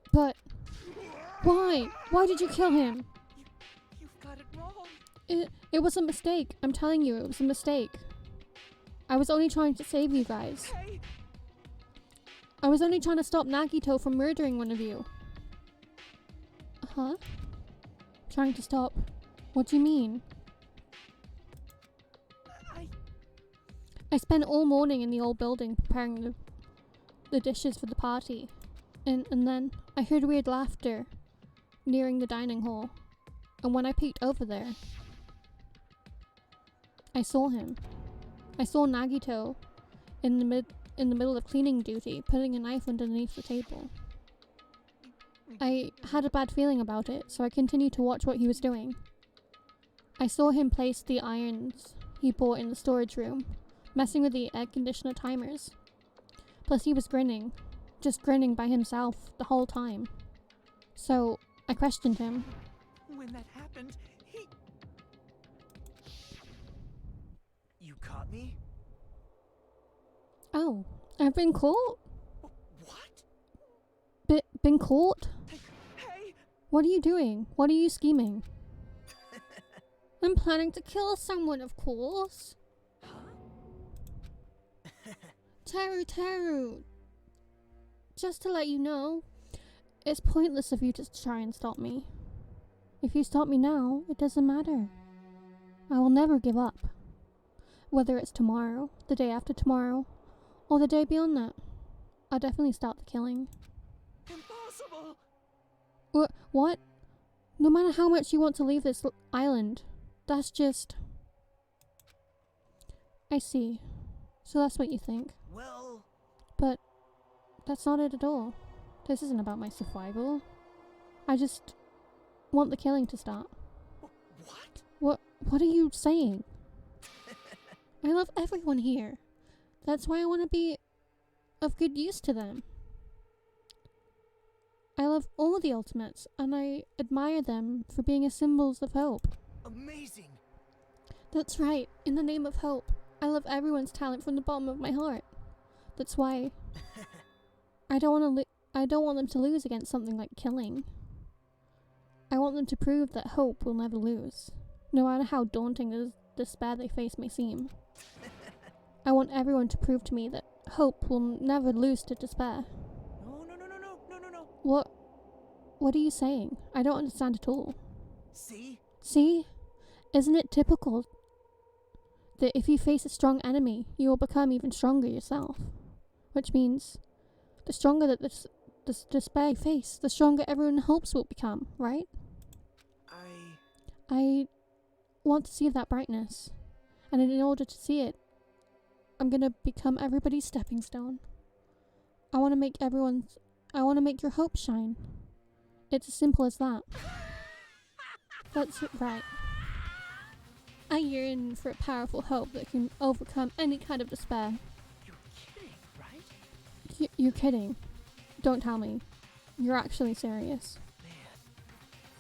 why? Why did you kill him? You've got it wrong. It was a mistake. I'm telling you, it was a mistake. I was only trying to save you guys. Hey. I was only trying to stop Nagito from murdering one of you. Huh? Trying to stop? What do you mean? I spent all morning in the old building preparing the dishes for the party. And then I heard weird laughter nearing the dining hall. And when I peeked over there, I saw him. I saw Nagito in the middle of cleaning duty, putting a knife underneath the table. I had a bad feeling about it, so I continued to watch what he was doing. I saw him place the irons he bought in the storage room, messing with the air conditioner timers. Plus he was grinning, just grinning by himself the whole time. So I questioned him. When that happened, You caught me? Oh, I've been caught? What? Been caught? Hey! What are you doing? What are you scheming? I'm planning to kill someone, of course. Teru. Just to let you know, it's pointless of you to try and stop me. If you stop me now, it doesn't matter. I will never give up. Whether it's tomorrow, the day after tomorrow, or the day beyond that, I'll definitely start the killing. Impossible! What? No matter how much you want to leave this island, that's just... I see. So that's what you think. Well... But that's not it at all. This isn't about my survival. I just want the killing to start. What? What are you saying? I love everyone here. That's why I want to be of good use to them. I love all the Ultimates, and I admire them for being symbols of hope. Amazing! That's right, in the name of hope. I love everyone's talent from the bottom of my heart. That's why I don't want them to lose against something like killing. I want them to prove that hope will never lose, no matter how daunting the despair they face may seem. I want everyone to prove to me that hope will never lose to despair. No. What are you saying? I don't understand at all. See? See? Isn't it typical that if you face a strong enemy, you will become even stronger yourself? Which means, the stronger that this despair you face, the stronger everyone hopes will become, right? I want to see that brightness. And in order to see it, I'm gonna become everybody's stepping stone. I want to make your hope shine. It's as simple as that. That's right. I yearn for a powerful hope that can overcome any kind of despair. You're kidding, right? You're kidding. Don't tell me. You're actually serious. Man.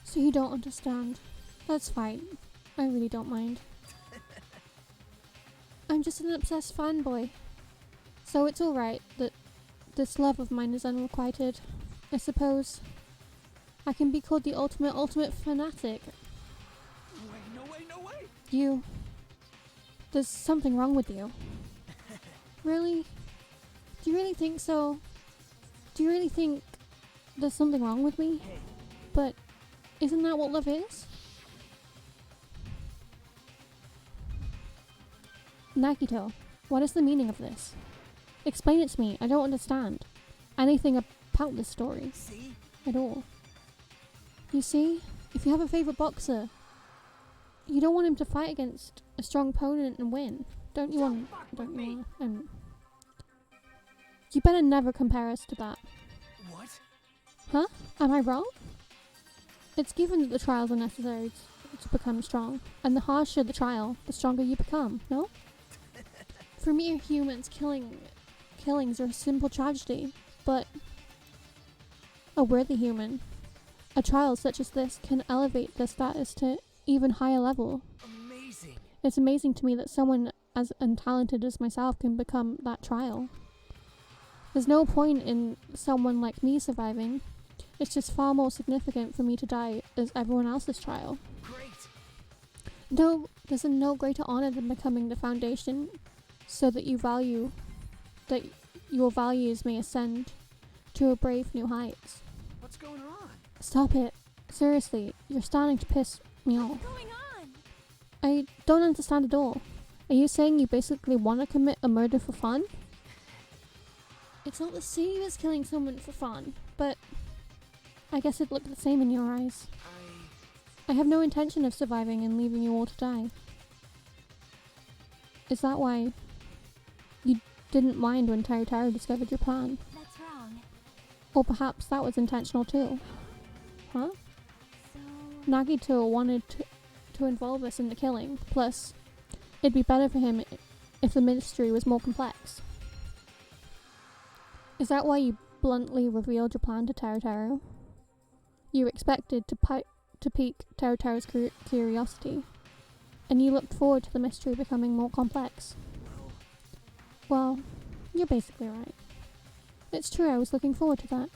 So you don't understand. That's fine. I really don't mind. I'm just an obsessed fanboy. So it's alright that this love of mine is unrequited, I suppose. I can be called the ultimate fanatic. No way! You... There's something wrong with you. Really? Do you really think so? Do you really think there's something wrong with me? Hey. But isn't that what love is? Nagito, what is the meaning of this? Explain it to me. I don't understand anything about this story. See? At all. You see? If you have a favorite boxer, you don't want him to fight against a strong opponent and win. Don't you want... You better never compare us to that. What? Huh? Am I wrong? It's given that the trials are necessary to become strong. And the harsher the trial, the stronger you become, no? For mere humans, killings are a simple tragedy. But a worthy human, a trial such as this can elevate their status to even higher level. Amazing. It's amazing to me that someone as untalented as myself can become that trial. There's no point in someone like me surviving. It's just far more significant for me to die as everyone else's trial. Great. No, there's no greater honor than becoming the foundation so that your values may ascend to a brave new heights. What's going on? Stop it. Seriously, you're starting to piss me off. What's going on? I don't understand at all. Are you saying you basically want to commit a murder for fun? It's not the same as killing someone for fun, but I guess it looked the same in your eyes. I have no intention of surviving and leaving you all to die. Is that why you didn't mind when Taru discovered your plan? That's wrong. Or perhaps that was intentional too. Huh? So... Nagito wanted to involve us in the killing, plus it'd be better for him if the mystery was more complex. Is that why you bluntly revealed your plan to Taru? You expected to pique Taru's curiosity, and you looked forward to the mystery becoming more complex. Well, you're basically right. It's true, I was looking forward to that.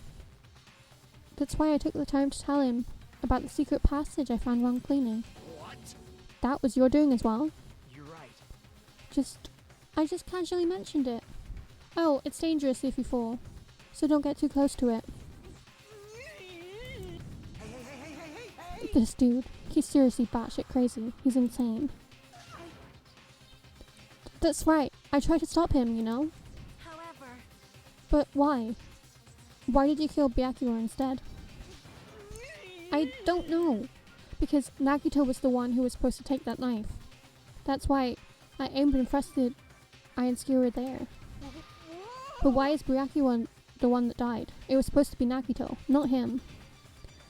That's why I took the time to tell him about the secret passage I found while cleaning. What? That was your doing as well. You're right. I just casually mentioned it. Oh, it's dangerous if you fall, so don't get too close to it. Hey! This dude, he's seriously batshit crazy. He's insane. That's right. I tried to stop him, you know? However, But why? Why did you kill Byakuya instead? I don't know. Because Nagito was the one who was supposed to take that knife. That's why I aimed and thrust the iron skewer there. But why is Byakuya the one that died? It was supposed to be Nagito, not him.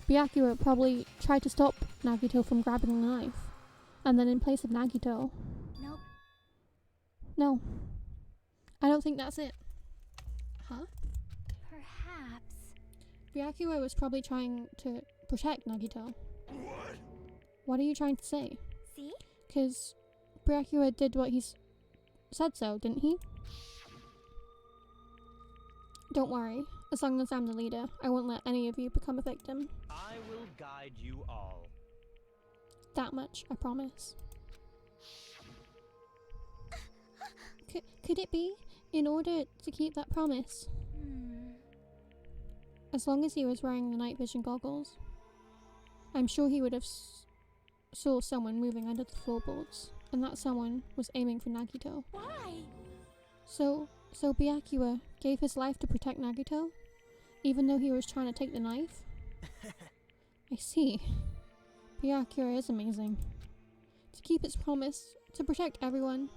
Byakuya probably tried to stop Nagito from grabbing the knife. And then in place of Nagito... nope. No. I don't think that's it. Huh? Perhaps. Byakuya was probably trying to protect Nagito. What? What are you trying to say? See? Because Byakuya did what he said so, didn't he? Don't worry. As long as I'm the leader, I won't let any of you become a victim. I will guide you all. That much, I promise. Could it be, in order to keep that promise? As long as he was wearing the night vision goggles, I'm sure he would have saw someone moving under the floorboards, and that someone was aiming for Nagito. Why? So Byakuya gave his life to protect Nagito, even though he was trying to take the knife? I see. Byakuya is amazing. To keep his promise, to protect everyone,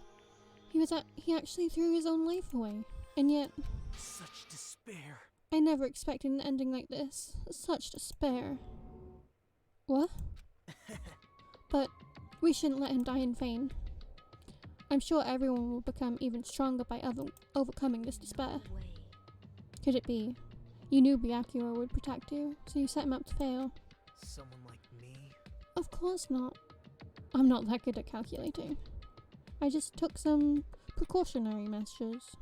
he actually threw his own life away, and yet... Such despair. I never expected an ending like this. Such despair. What? But we shouldn't let him die in vain. I'm sure everyone will become even stronger by overcoming this despair. Could it be? You knew Byakuya would protect you, so you set him up to fail. Someone like me? Of course not. I'm not that good at calculating. I just took some precautionary measures.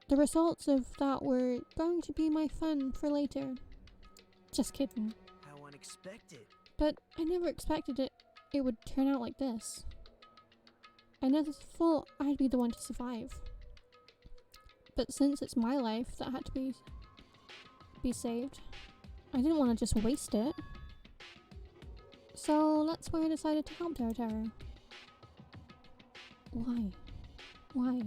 The results of that were going to be my fun for later. Just kidding. How unexpected. But I never expected it would turn out like this. I never thought I'd be the one to survive. But since it's my life that had to be saved, I didn't want to just waste it. So that's why I decided to help Teru. Why?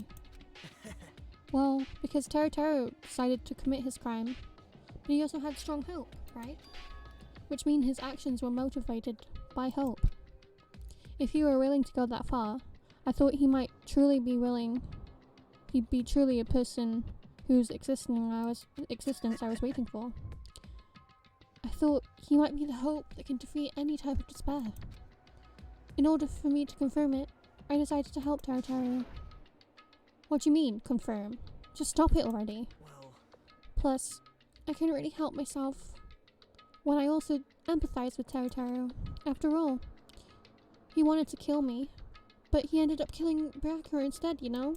Well, because Teru decided to commit his crime, but he also had strong hope, right? Which means his actions were motivated by hope. If he were willing to go that far, I thought he might truly be willing. He'd be truly a person whose existence I was waiting for. I thought he might be the hope that can defeat any type of despair. In order for me to confirm it, I decided to help Teru. What do you mean, confirm? Just stop it already. Well... Plus, I couldn't really help myself when I also empathized with Teru. After all, he wanted to kill me, but he ended up killing Byakuya instead, you know?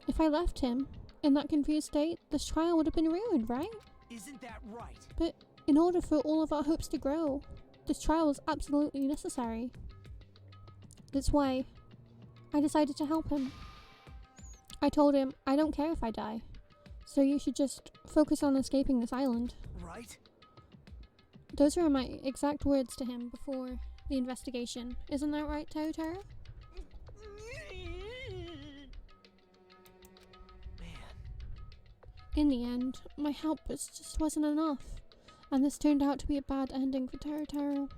If I left him in that confused state, this trial would have been ruined, right? Isn't that right? But in order for all of our hopes to grow, this trial was absolutely necessary. That's why I decided to help him. I told him, I don't care if I die, so you should just focus on escaping this island. Right? Those were my exact words to him before the investigation. Isn't that right, Teru? Man. In the end, my help just wasn't enough, and this turned out to be a bad ending for Teru.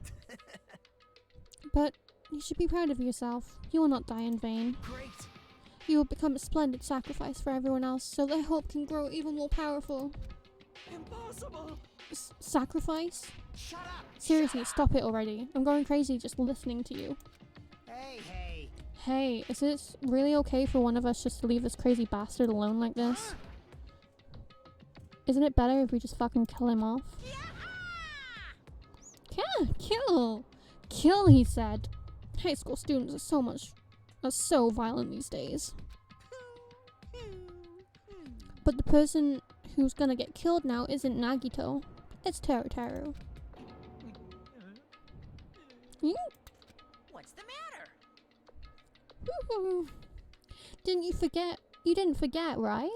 But you should be proud of yourself. You will not die in vain. Great. You will become a splendid sacrifice for everyone else, so their hope can grow even more powerful. Impossible. Sacrifice? Shut up! Seriously, stop it already. I'm going crazy just listening to you. Hey. Hey, is it really okay for one of us just to leave this crazy bastard alone like this? Isn't it better if we just fucking kill him off? Kill! Kill, he said. High school students are so violent these days. But the person who's gonna get killed now isn't Nagito. It's Teru. What's the matter? Woohoo. Didn't you forget? You didn't forget, right?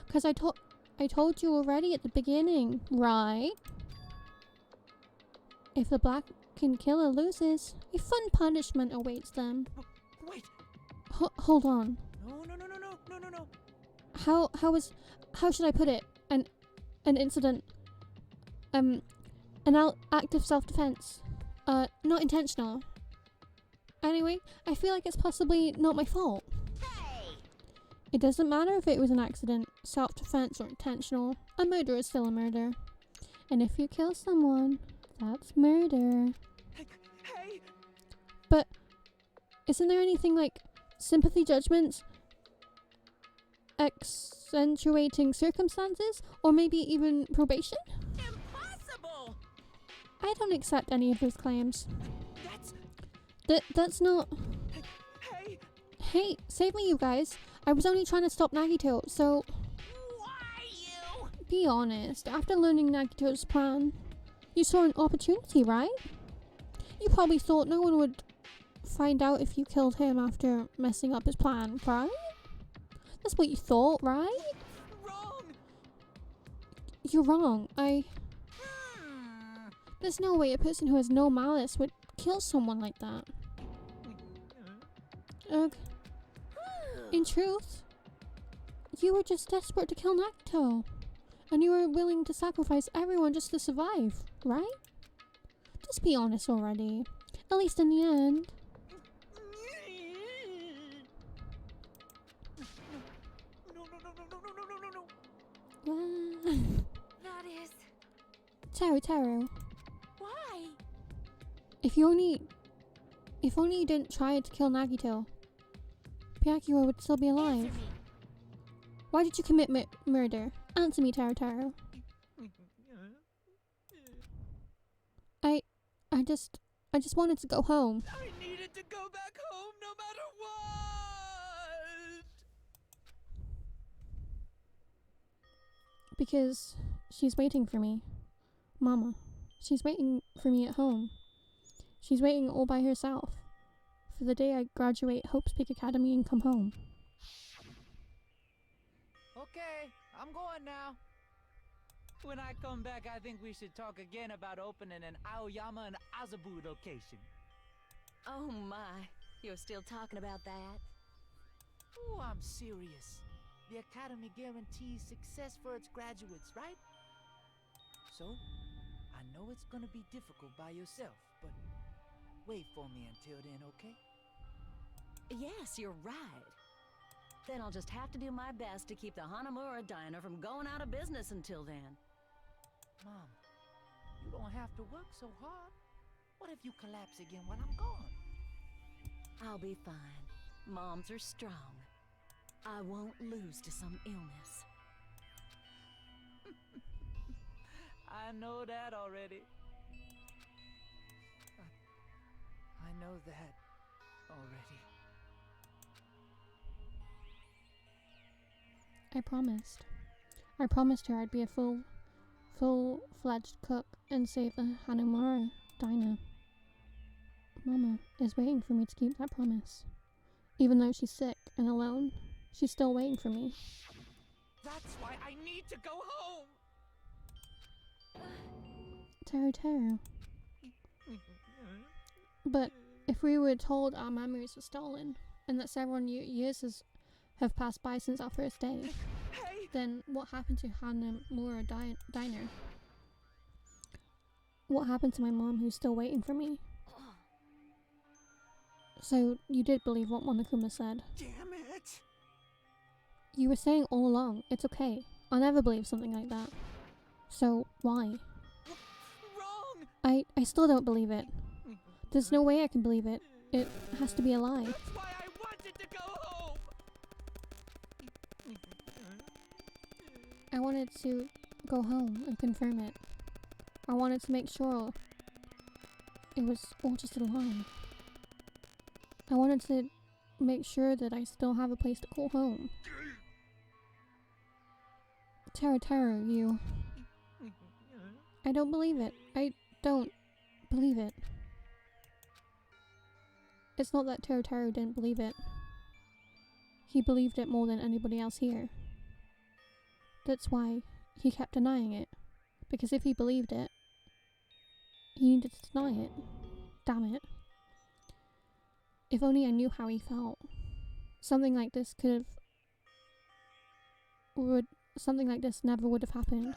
Because I told you already at the beginning, right? If the black killer loses, a fun punishment awaits them. Wait. Hold on. No. How should I put it? An incident. An act of self-defense. Not intentional. Anyway, I feel like it's possibly not my fault. Hey! It doesn't matter if it was an accident, self-defense, or intentional. A murder is still a murder. And if you kill someone, that's murder. Hey! But isn't there anything like sympathy judgments, accentuating circumstances, or maybe even probation? Impossible! I don't accept any of those claims. That's not... Hey! Hey, save me, you guys. I was only trying to stop Nagito, so... Why you? Be honest, after learning Nagito's plan, you saw an opportunity, right? You probably thought no one would find out if you killed him after messing up his plan, right? That's what you thought, right? Wrong! You're wrong. There's no way a person who has no malice would kill someone like that. In truth, you were just desperate to kill Nagito. And you were willing to sacrifice everyone just to survive, right? Just be honest already. At least in the end. No. That is... Teru. Why? If only you didn't try to kill Nagito, Byakuya would still be alive. Why did you commit murder? Answer me, Teru. I just wanted to go home. I needed to go back home no matter what! Because she's waiting for me. Mama. She's waiting for me at home. She's waiting all by herself. For the day I graduate Hope's Peak Academy and come home. Okay, I'm going now. When I come back, I think we should talk again about opening an Aoyama and Azabu location. Oh my, you're still talking about that? Oh, I'm serious. The Academy guarantees success for its graduates, right? So, I know it's gonna be difficult by yourself, but wait for me until then, okay? Yes, you're right. Then I'll just have to do my best to keep the Hanamura Diner from going out of business until then. Mom, you don't have to work so hard. What if you collapse again while I'm gone? I'll be fine. Moms are strong. I won't lose to some illness. I know that already. I know that already. I promised. I promised her I'd be a full-fledged cook and save the Hanamura Diner. Mama is waiting for me to keep that promise. Even though she's sick and alone, she's still waiting for me. That's why I need to go home! Teru. But if we were told our memories were stolen, and that several years have passed by since our first day, then what happened to Hanamura Diner? What happened to my mom who's still waiting for me? So, you did believe what Monokuma said. Damn it! You were saying all along, it's okay. I'll never believe something like that. So, why? Wrong! I still don't believe it. There's no way I can believe it. It has to be a lie. That's why I wanted to go home! I wanted to go home and confirm it. I wanted to make sure it was all just a lie. I wanted to make sure that I still have a place to call home. Teru, you... I don't believe it. I don't believe it. It's not that Teru didn't believe it. He believed it more than anybody else here. That's why he kept denying it. Because if he believed it, he needed to deny it. Damn it. If only I knew how he felt. Something like this never would have happened.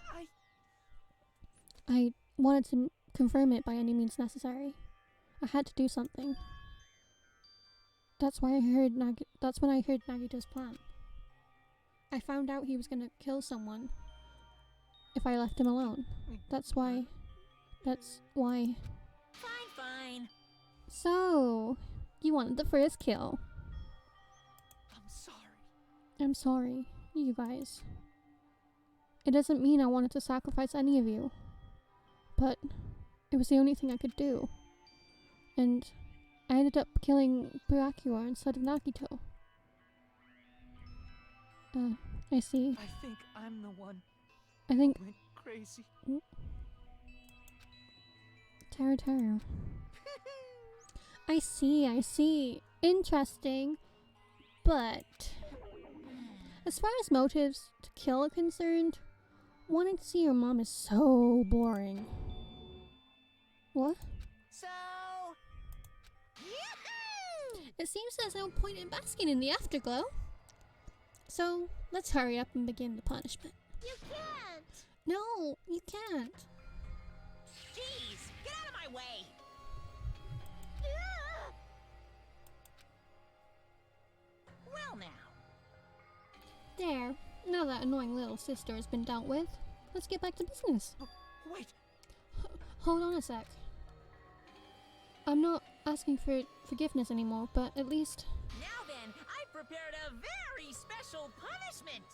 I wanted to confirm it by any means necessary. I had to do something. That's when I heard Nagito's plan. I found out he was gonna kill someone if I left him alone. That's why. Fine, fine. So, you wanted the first kill. I'm sorry, you guys. It doesn't mean I wanted to sacrifice any of you. But it was the only thing I could do. And I ended up killing Byakuya instead of Nagito. I see. I think I'm the one I think who went crazy. Teru. I see. Interesting. But as far as motives to kill are concerned, wanting to see your mom is so boring. What? So, yoo-hoo! It seems there's no point in basking in the afterglow. So, let's hurry up and begin the punishment. You can't! No, you can't. Jeez, get out of my way! Well now. There. Now that annoying little sister has been dealt with, let's get back to business. Wait. Hold on a sec. I'm not asking for forgiveness anymore, but at least... Now then, I've prepared a very special punishment!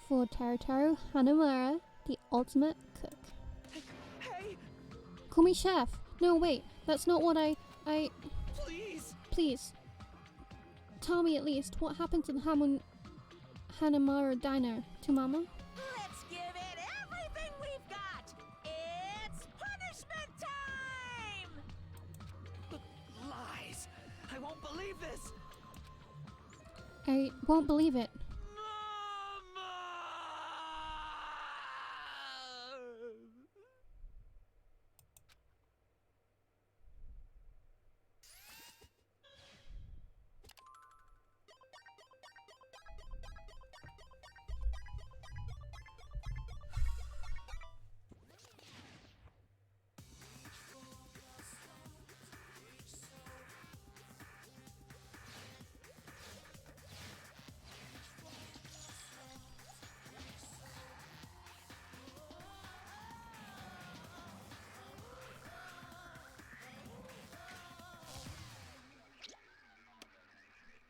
For Teru Hanamura, the ultimate cook. Hey! Call me chef. No, wait. That's not what I... Please. Tell me at least what happened to the Hanamura diner to Mama? Let's give it everything we've got! It's punishment time! Lies! I won't believe this! I won't believe it.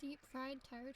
Deep fried Teru.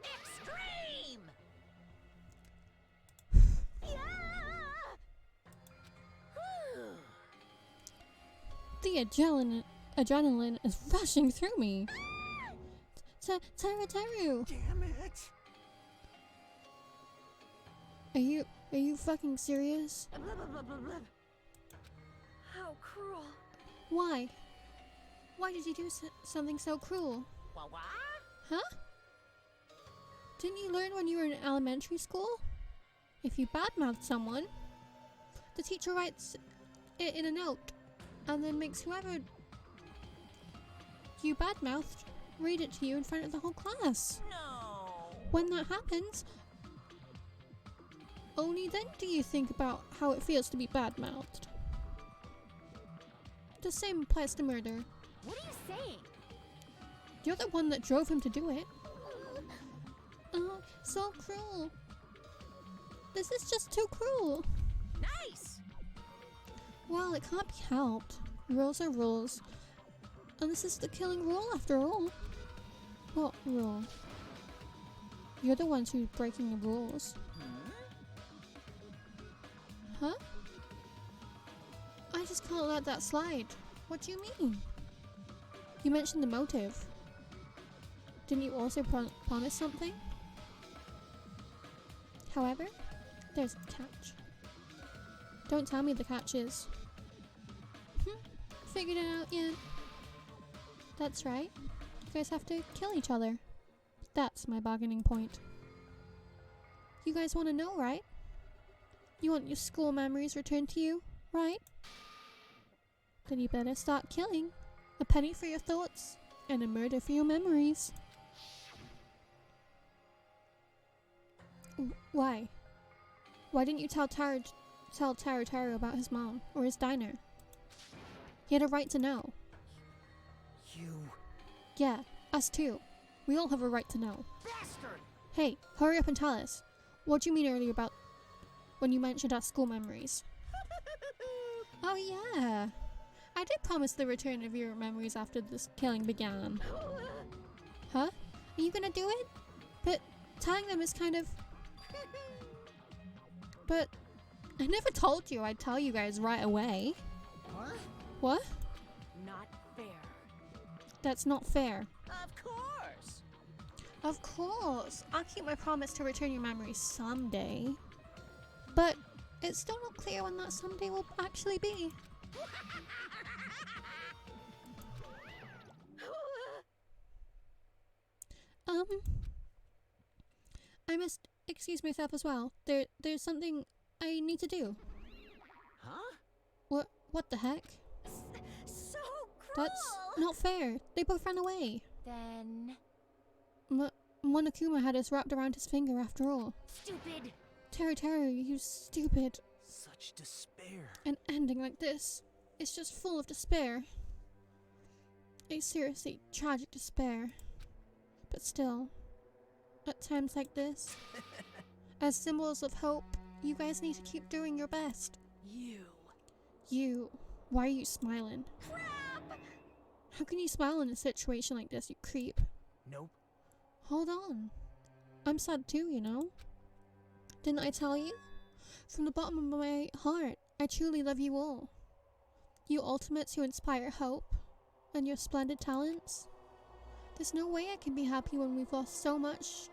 Extreme! The adrenaline is rushing through me. Teru! Damn it! Are you fucking serious? How cruel. Why? Why did you do something so cruel? What? Huh? Didn't you learn when you were in elementary school? If you badmouthed someone, the teacher writes it in a note and then makes whoever you badmouthed read it to you in front of the whole class. No. When that happens, only then do you think about how it feels to be badmouthed. The same applies to murder. What are you saying? You're the one that drove him to do it. Oh, so cruel. This is just too cruel. Nice. Well, it can't be helped. Rules are rules. And this is the killing rule after all. What rule? You're the ones who's breaking the rules. Huh? I just can't let that slide. What do you mean? You mentioned the motive. Didn't you also promise something? However, there's a catch. Don't tell me the catch is. Figured it out yet? That's right. You guys have to kill each other. That's my bargaining point. You guys want to know, right? You want your school memories returned to you, right? Then you better start killing. A penny for your thoughts, and a murder for your memories. Why? Why didn't you tell Taro about his mom or his diner? He had a right to know. You... Yeah, us too. We all have a right to know. Bastard! Hey, hurry up and tell us. What do you mean earlier about when you mentioned our school memories? Oh yeah. I did promise the return of your memories after this killing began. Huh? Are you gonna do it? But telling them is kind of... But I never told you I'd tell you guys right away. What? What? Not fair. That's not fair. Of course. Of course. I'll keep my promise to return your memories someday. But it's still not clear when that someday will actually be. I must excuse myself as well. There's something I need to do. Huh? What the heck? So cruel. That's not fair. They both ran away. Then... Monokuma had us wrapped around his finger after all. Stupid! Teru, you stupid. Such despair. An ending like this. It's just full of despair. A seriously tragic despair. But still, at times like this, as symbols of hope, you guys need to keep doing your best. You. Why are you smiling? Crap! How can you smile in a situation like this, you creep? Nope. Hold on. I'm sad too, you know? Didn't I tell you? From the bottom of my heart, I truly love you all. You ultimates who inspire hope, and your splendid talents. There's no way I can be happy when we've lost so much.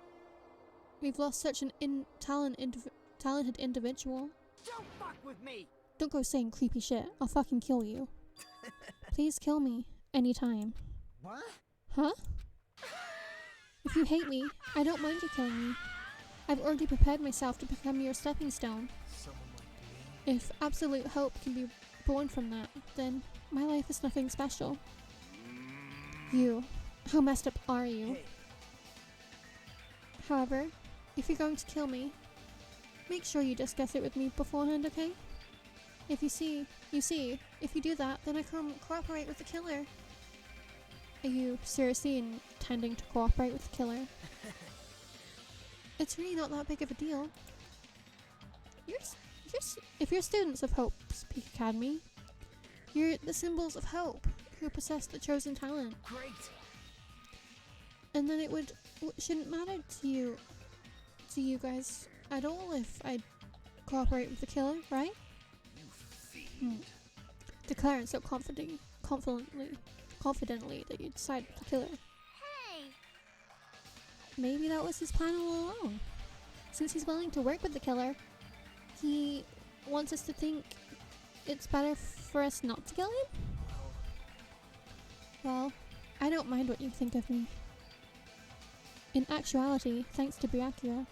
We've lost such an talented individual. Don't fuck with me! Don't go saying creepy shit. I'll fucking kill you. Please kill me. Anytime. What? Huh? If you hate me, I don't mind you killing me. I've already prepared myself to become your stepping stone. Someone like me. If absolute hope can be born from that, then my life is nothing special. You. How messed up are you? Hey. However, if you're going to kill me, make sure you discuss it with me beforehand, okay? If you see, if you do that, then I can cooperate with the killer. Are you seriously intending to cooperate with the killer? It's really not that big of a deal. If you're students of Hope's Peak Academy, you're the symbols of hope who possess the chosen talent. Great! And then it shouldn't matter to you guys at all if I cooperate with the killer, right? You fiend. Declare it so confidently that you decide with the killer. Hey! Maybe that was his plan all along. Since he's willing to work with the killer, he wants us to think it's better for us not to kill him? Well, I don't mind what you think of me. In actuality, thanks to Byakuya,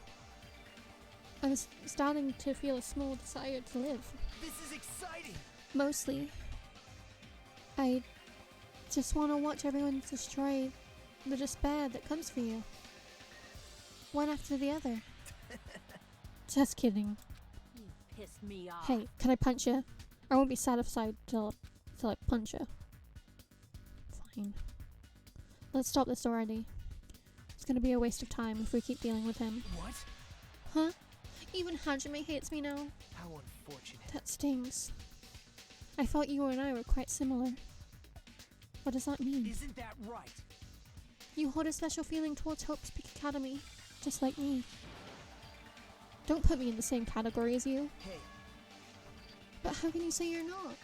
I was starting to feel a small desire to live. This is exciting! Mostly, I just want to watch everyone destroy the despair that comes for you. One after the other. Just kidding. You pissed me off. Hey, can I punch you? I won't be satisfied till I punch you. Fine. Let's stop this already. It's gonna be a waste of time if we keep dealing with him. What? Huh? Even Hajime hates me now. How unfortunate. That stings. I thought you and I were quite similar. What does that mean? Isn't that right? You hold a special feeling towards Hope's Peak Academy, just like me. Don't put me in the same category as you. Hey. But how can you say you're not?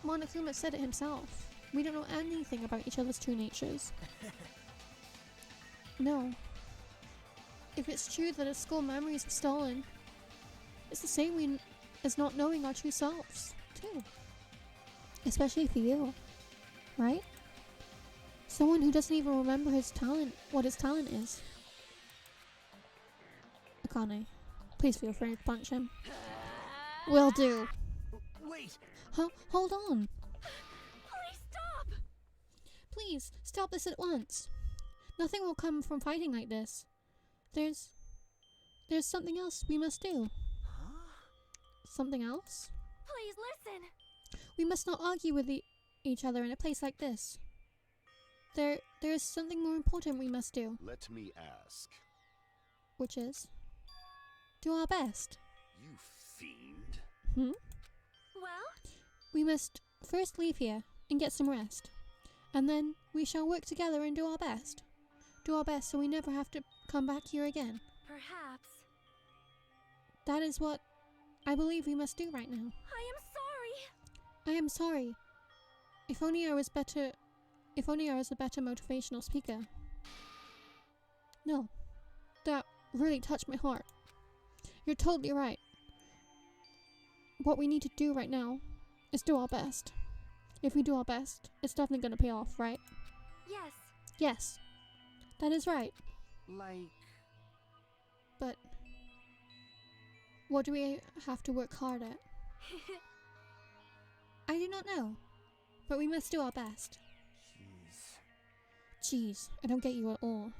Monokuma said it himself. We don't know anything about each other's true natures. No. If it's true that our school memories were stolen, it's the same as not knowing our true selves, too. Especially for you, right? Someone who doesn't even remember his talent, what his talent is. Akane, please feel free to punch him. Will do. Wait! Hold on. Please stop! Please, stop this at once. Nothing will come from fighting like this. There's something else we must do. Huh? Something else? Please listen. We must not argue with each other in a place like this. There is something more important we must do. Let me ask. Which is? Do our best. You fiend. Well? We must first leave here and get some rest. And then we shall work together and do our best. Do our best so we never have to come back here again. Perhaps. That is what I believe we must do right now. I am sorry. I am sorry. If only I was a better motivational speaker. No. That really touched my heart. You're totally right. What we need to do right now is do our best. If we do our best, it's definitely gonna pay off, right? Yes. Yes. That is right. Like... But what do we have to work hard at? I do not know. But we must do our best. Jeez, I don't get you at all.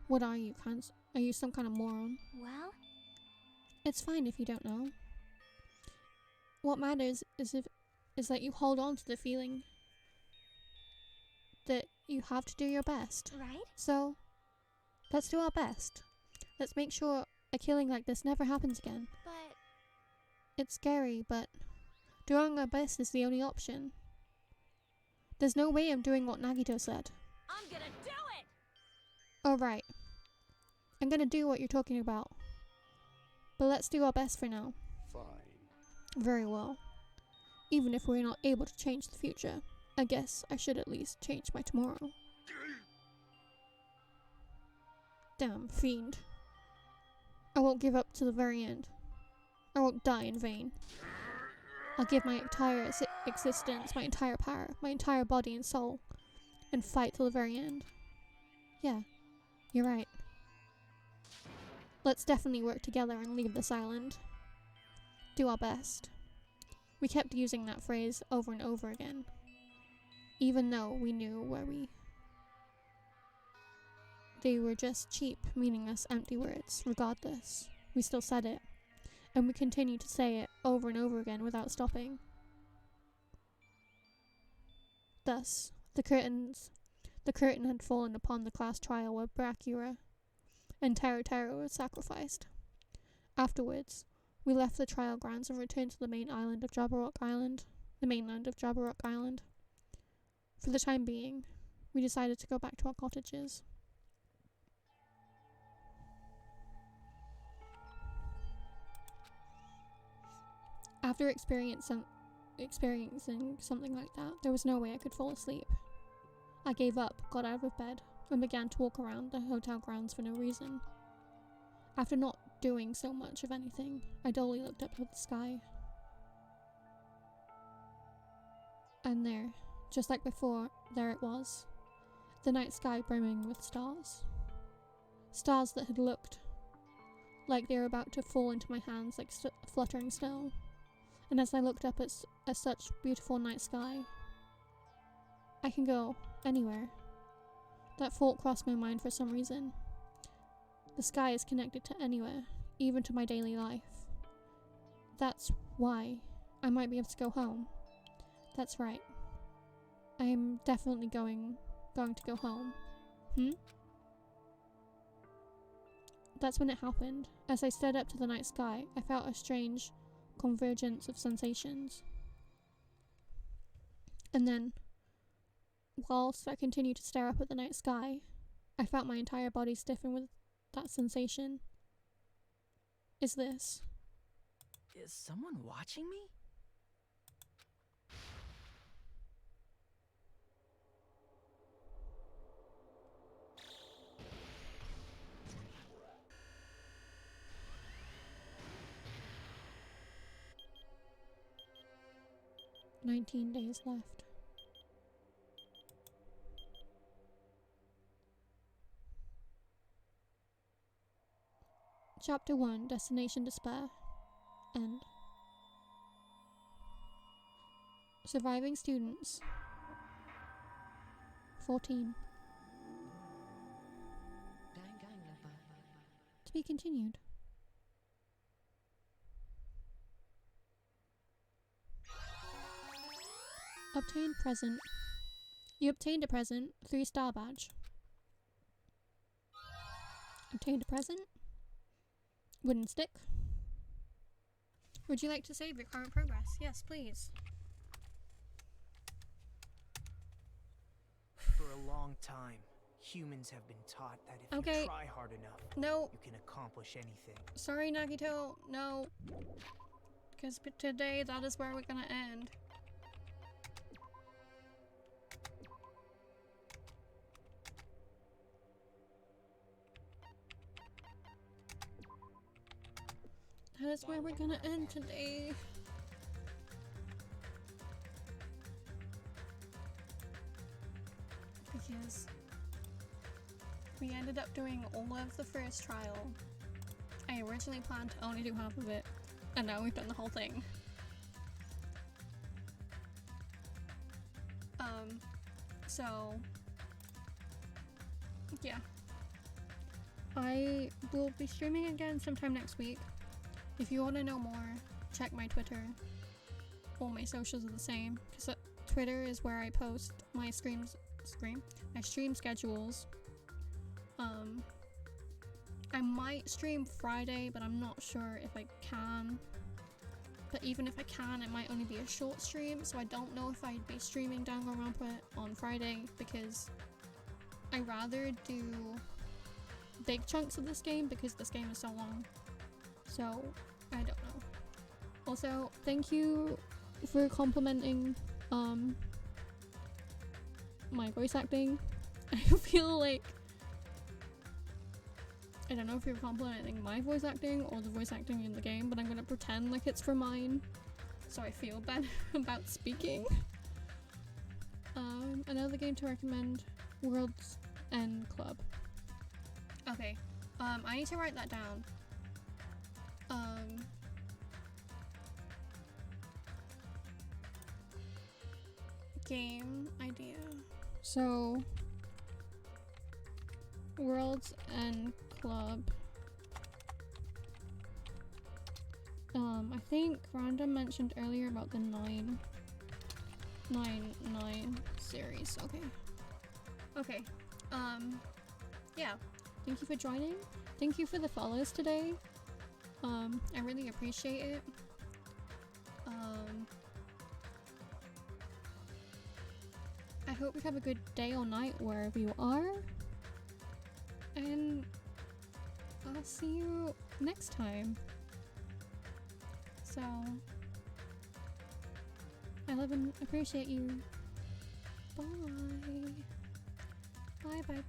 What are you, are you some kind of moron? Well? It's fine if you don't know. What matters is that you hold on to the feeling that you have to do your best. Right? So, let's do our best. Let's make sure a killing like this never happens again. But... It's scary, but doing our best is the only option. There's no way I'm doing what Nagito said. I'm gonna do it! Alright. I'm gonna do what you're talking about. But let's do our best for now. Fine. Very well. Even if we're not able to change the future, I guess I should at least change my tomorrow. Damn fiend. I won't give up to the very end. I won't die in vain. I'll give my entire existence, my entire power, my entire body and soul, and fight till the very end. Yeah, you're right. Let's definitely work together and leave this island. Do our best. We kept using that phrase over and over again, even though we knew they were just cheap, meaningless, empty words. Regardless, we still said it. And we continued to say it over and over again without stopping. Thus, the curtain had fallen upon the class trial where Byakuya and Taro was sacrificed. Afterwards, we left the trial grounds and returned to the mainland of Jabberwock Island. For the time being, we decided to go back to our cottages. After experiencing something like that, there was no way I could fall asleep. I gave up, got out of bed, and began to walk around the hotel grounds for no reason. After not doing so much of anything, I dully looked up at the sky. And there, just like before, there it was. The night sky brimming with stars. Stars that had looked like they were about to fall into my hands like fluttering snow. And as I looked up at such beautiful night sky, I can go anywhere. That thought crossed my mind for some reason. The sky is connected to anywhere, even to my daily life. That's why I might be able to go home. That's right. I am definitely going to go home. That's when it happened. As I stared up to the night sky, I felt a strange convergence of sensations. And then, whilst I continued to stare up at the night sky, I felt my entire body stiffen with that sensation. Is this? Is someone watching me? "19 days left." Chapter 1, Destination Despair. End. Surviving students. 14. To be continued. Obtained present. You obtained a present. 3-star badge. Obtained a present. Wooden stick. Would you like to save your current progress? Yes, please. For a long time, humans have been taught that if Okay. you try hard enough, No. you can accomplish anything. Sorry, Nagito. No. Because today, that is where we're gonna end. That is where we're gonna end today. Because we ended up doing all of the first trial. I originally planned to only do half of it, and now we've done the whole thing. So yeah. I will be streaming again sometime next week. If you want to know more, check my Twitter. All my socials are the same, because Twitter is where I post my stream schedules. I might stream Friday, but I'm not sure if I can. But even if I can, it might only be a short stream, so I don't know if I'd be streaming Danganronpa on Friday, because I rather do big chunks of this game because this game is so long. So, I don't know. Also, thank you for complimenting my voice acting. I feel like, I don't know if you're complimenting my voice acting or the voice acting in the game, but I'm gonna pretend like it's for mine, so I feel better about speaking. Another game to recommend, World's End Club. Okay, I need to write that down. Game idea. So, World's End Club. I think Rhonda mentioned earlier about the 999 series. Okay. Yeah. Thank you for joining. Thank you for the follows today. I really appreciate it. I hope you have a good day or night wherever you are. And I'll see you next time. So, I love and appreciate you. Bye. Bye.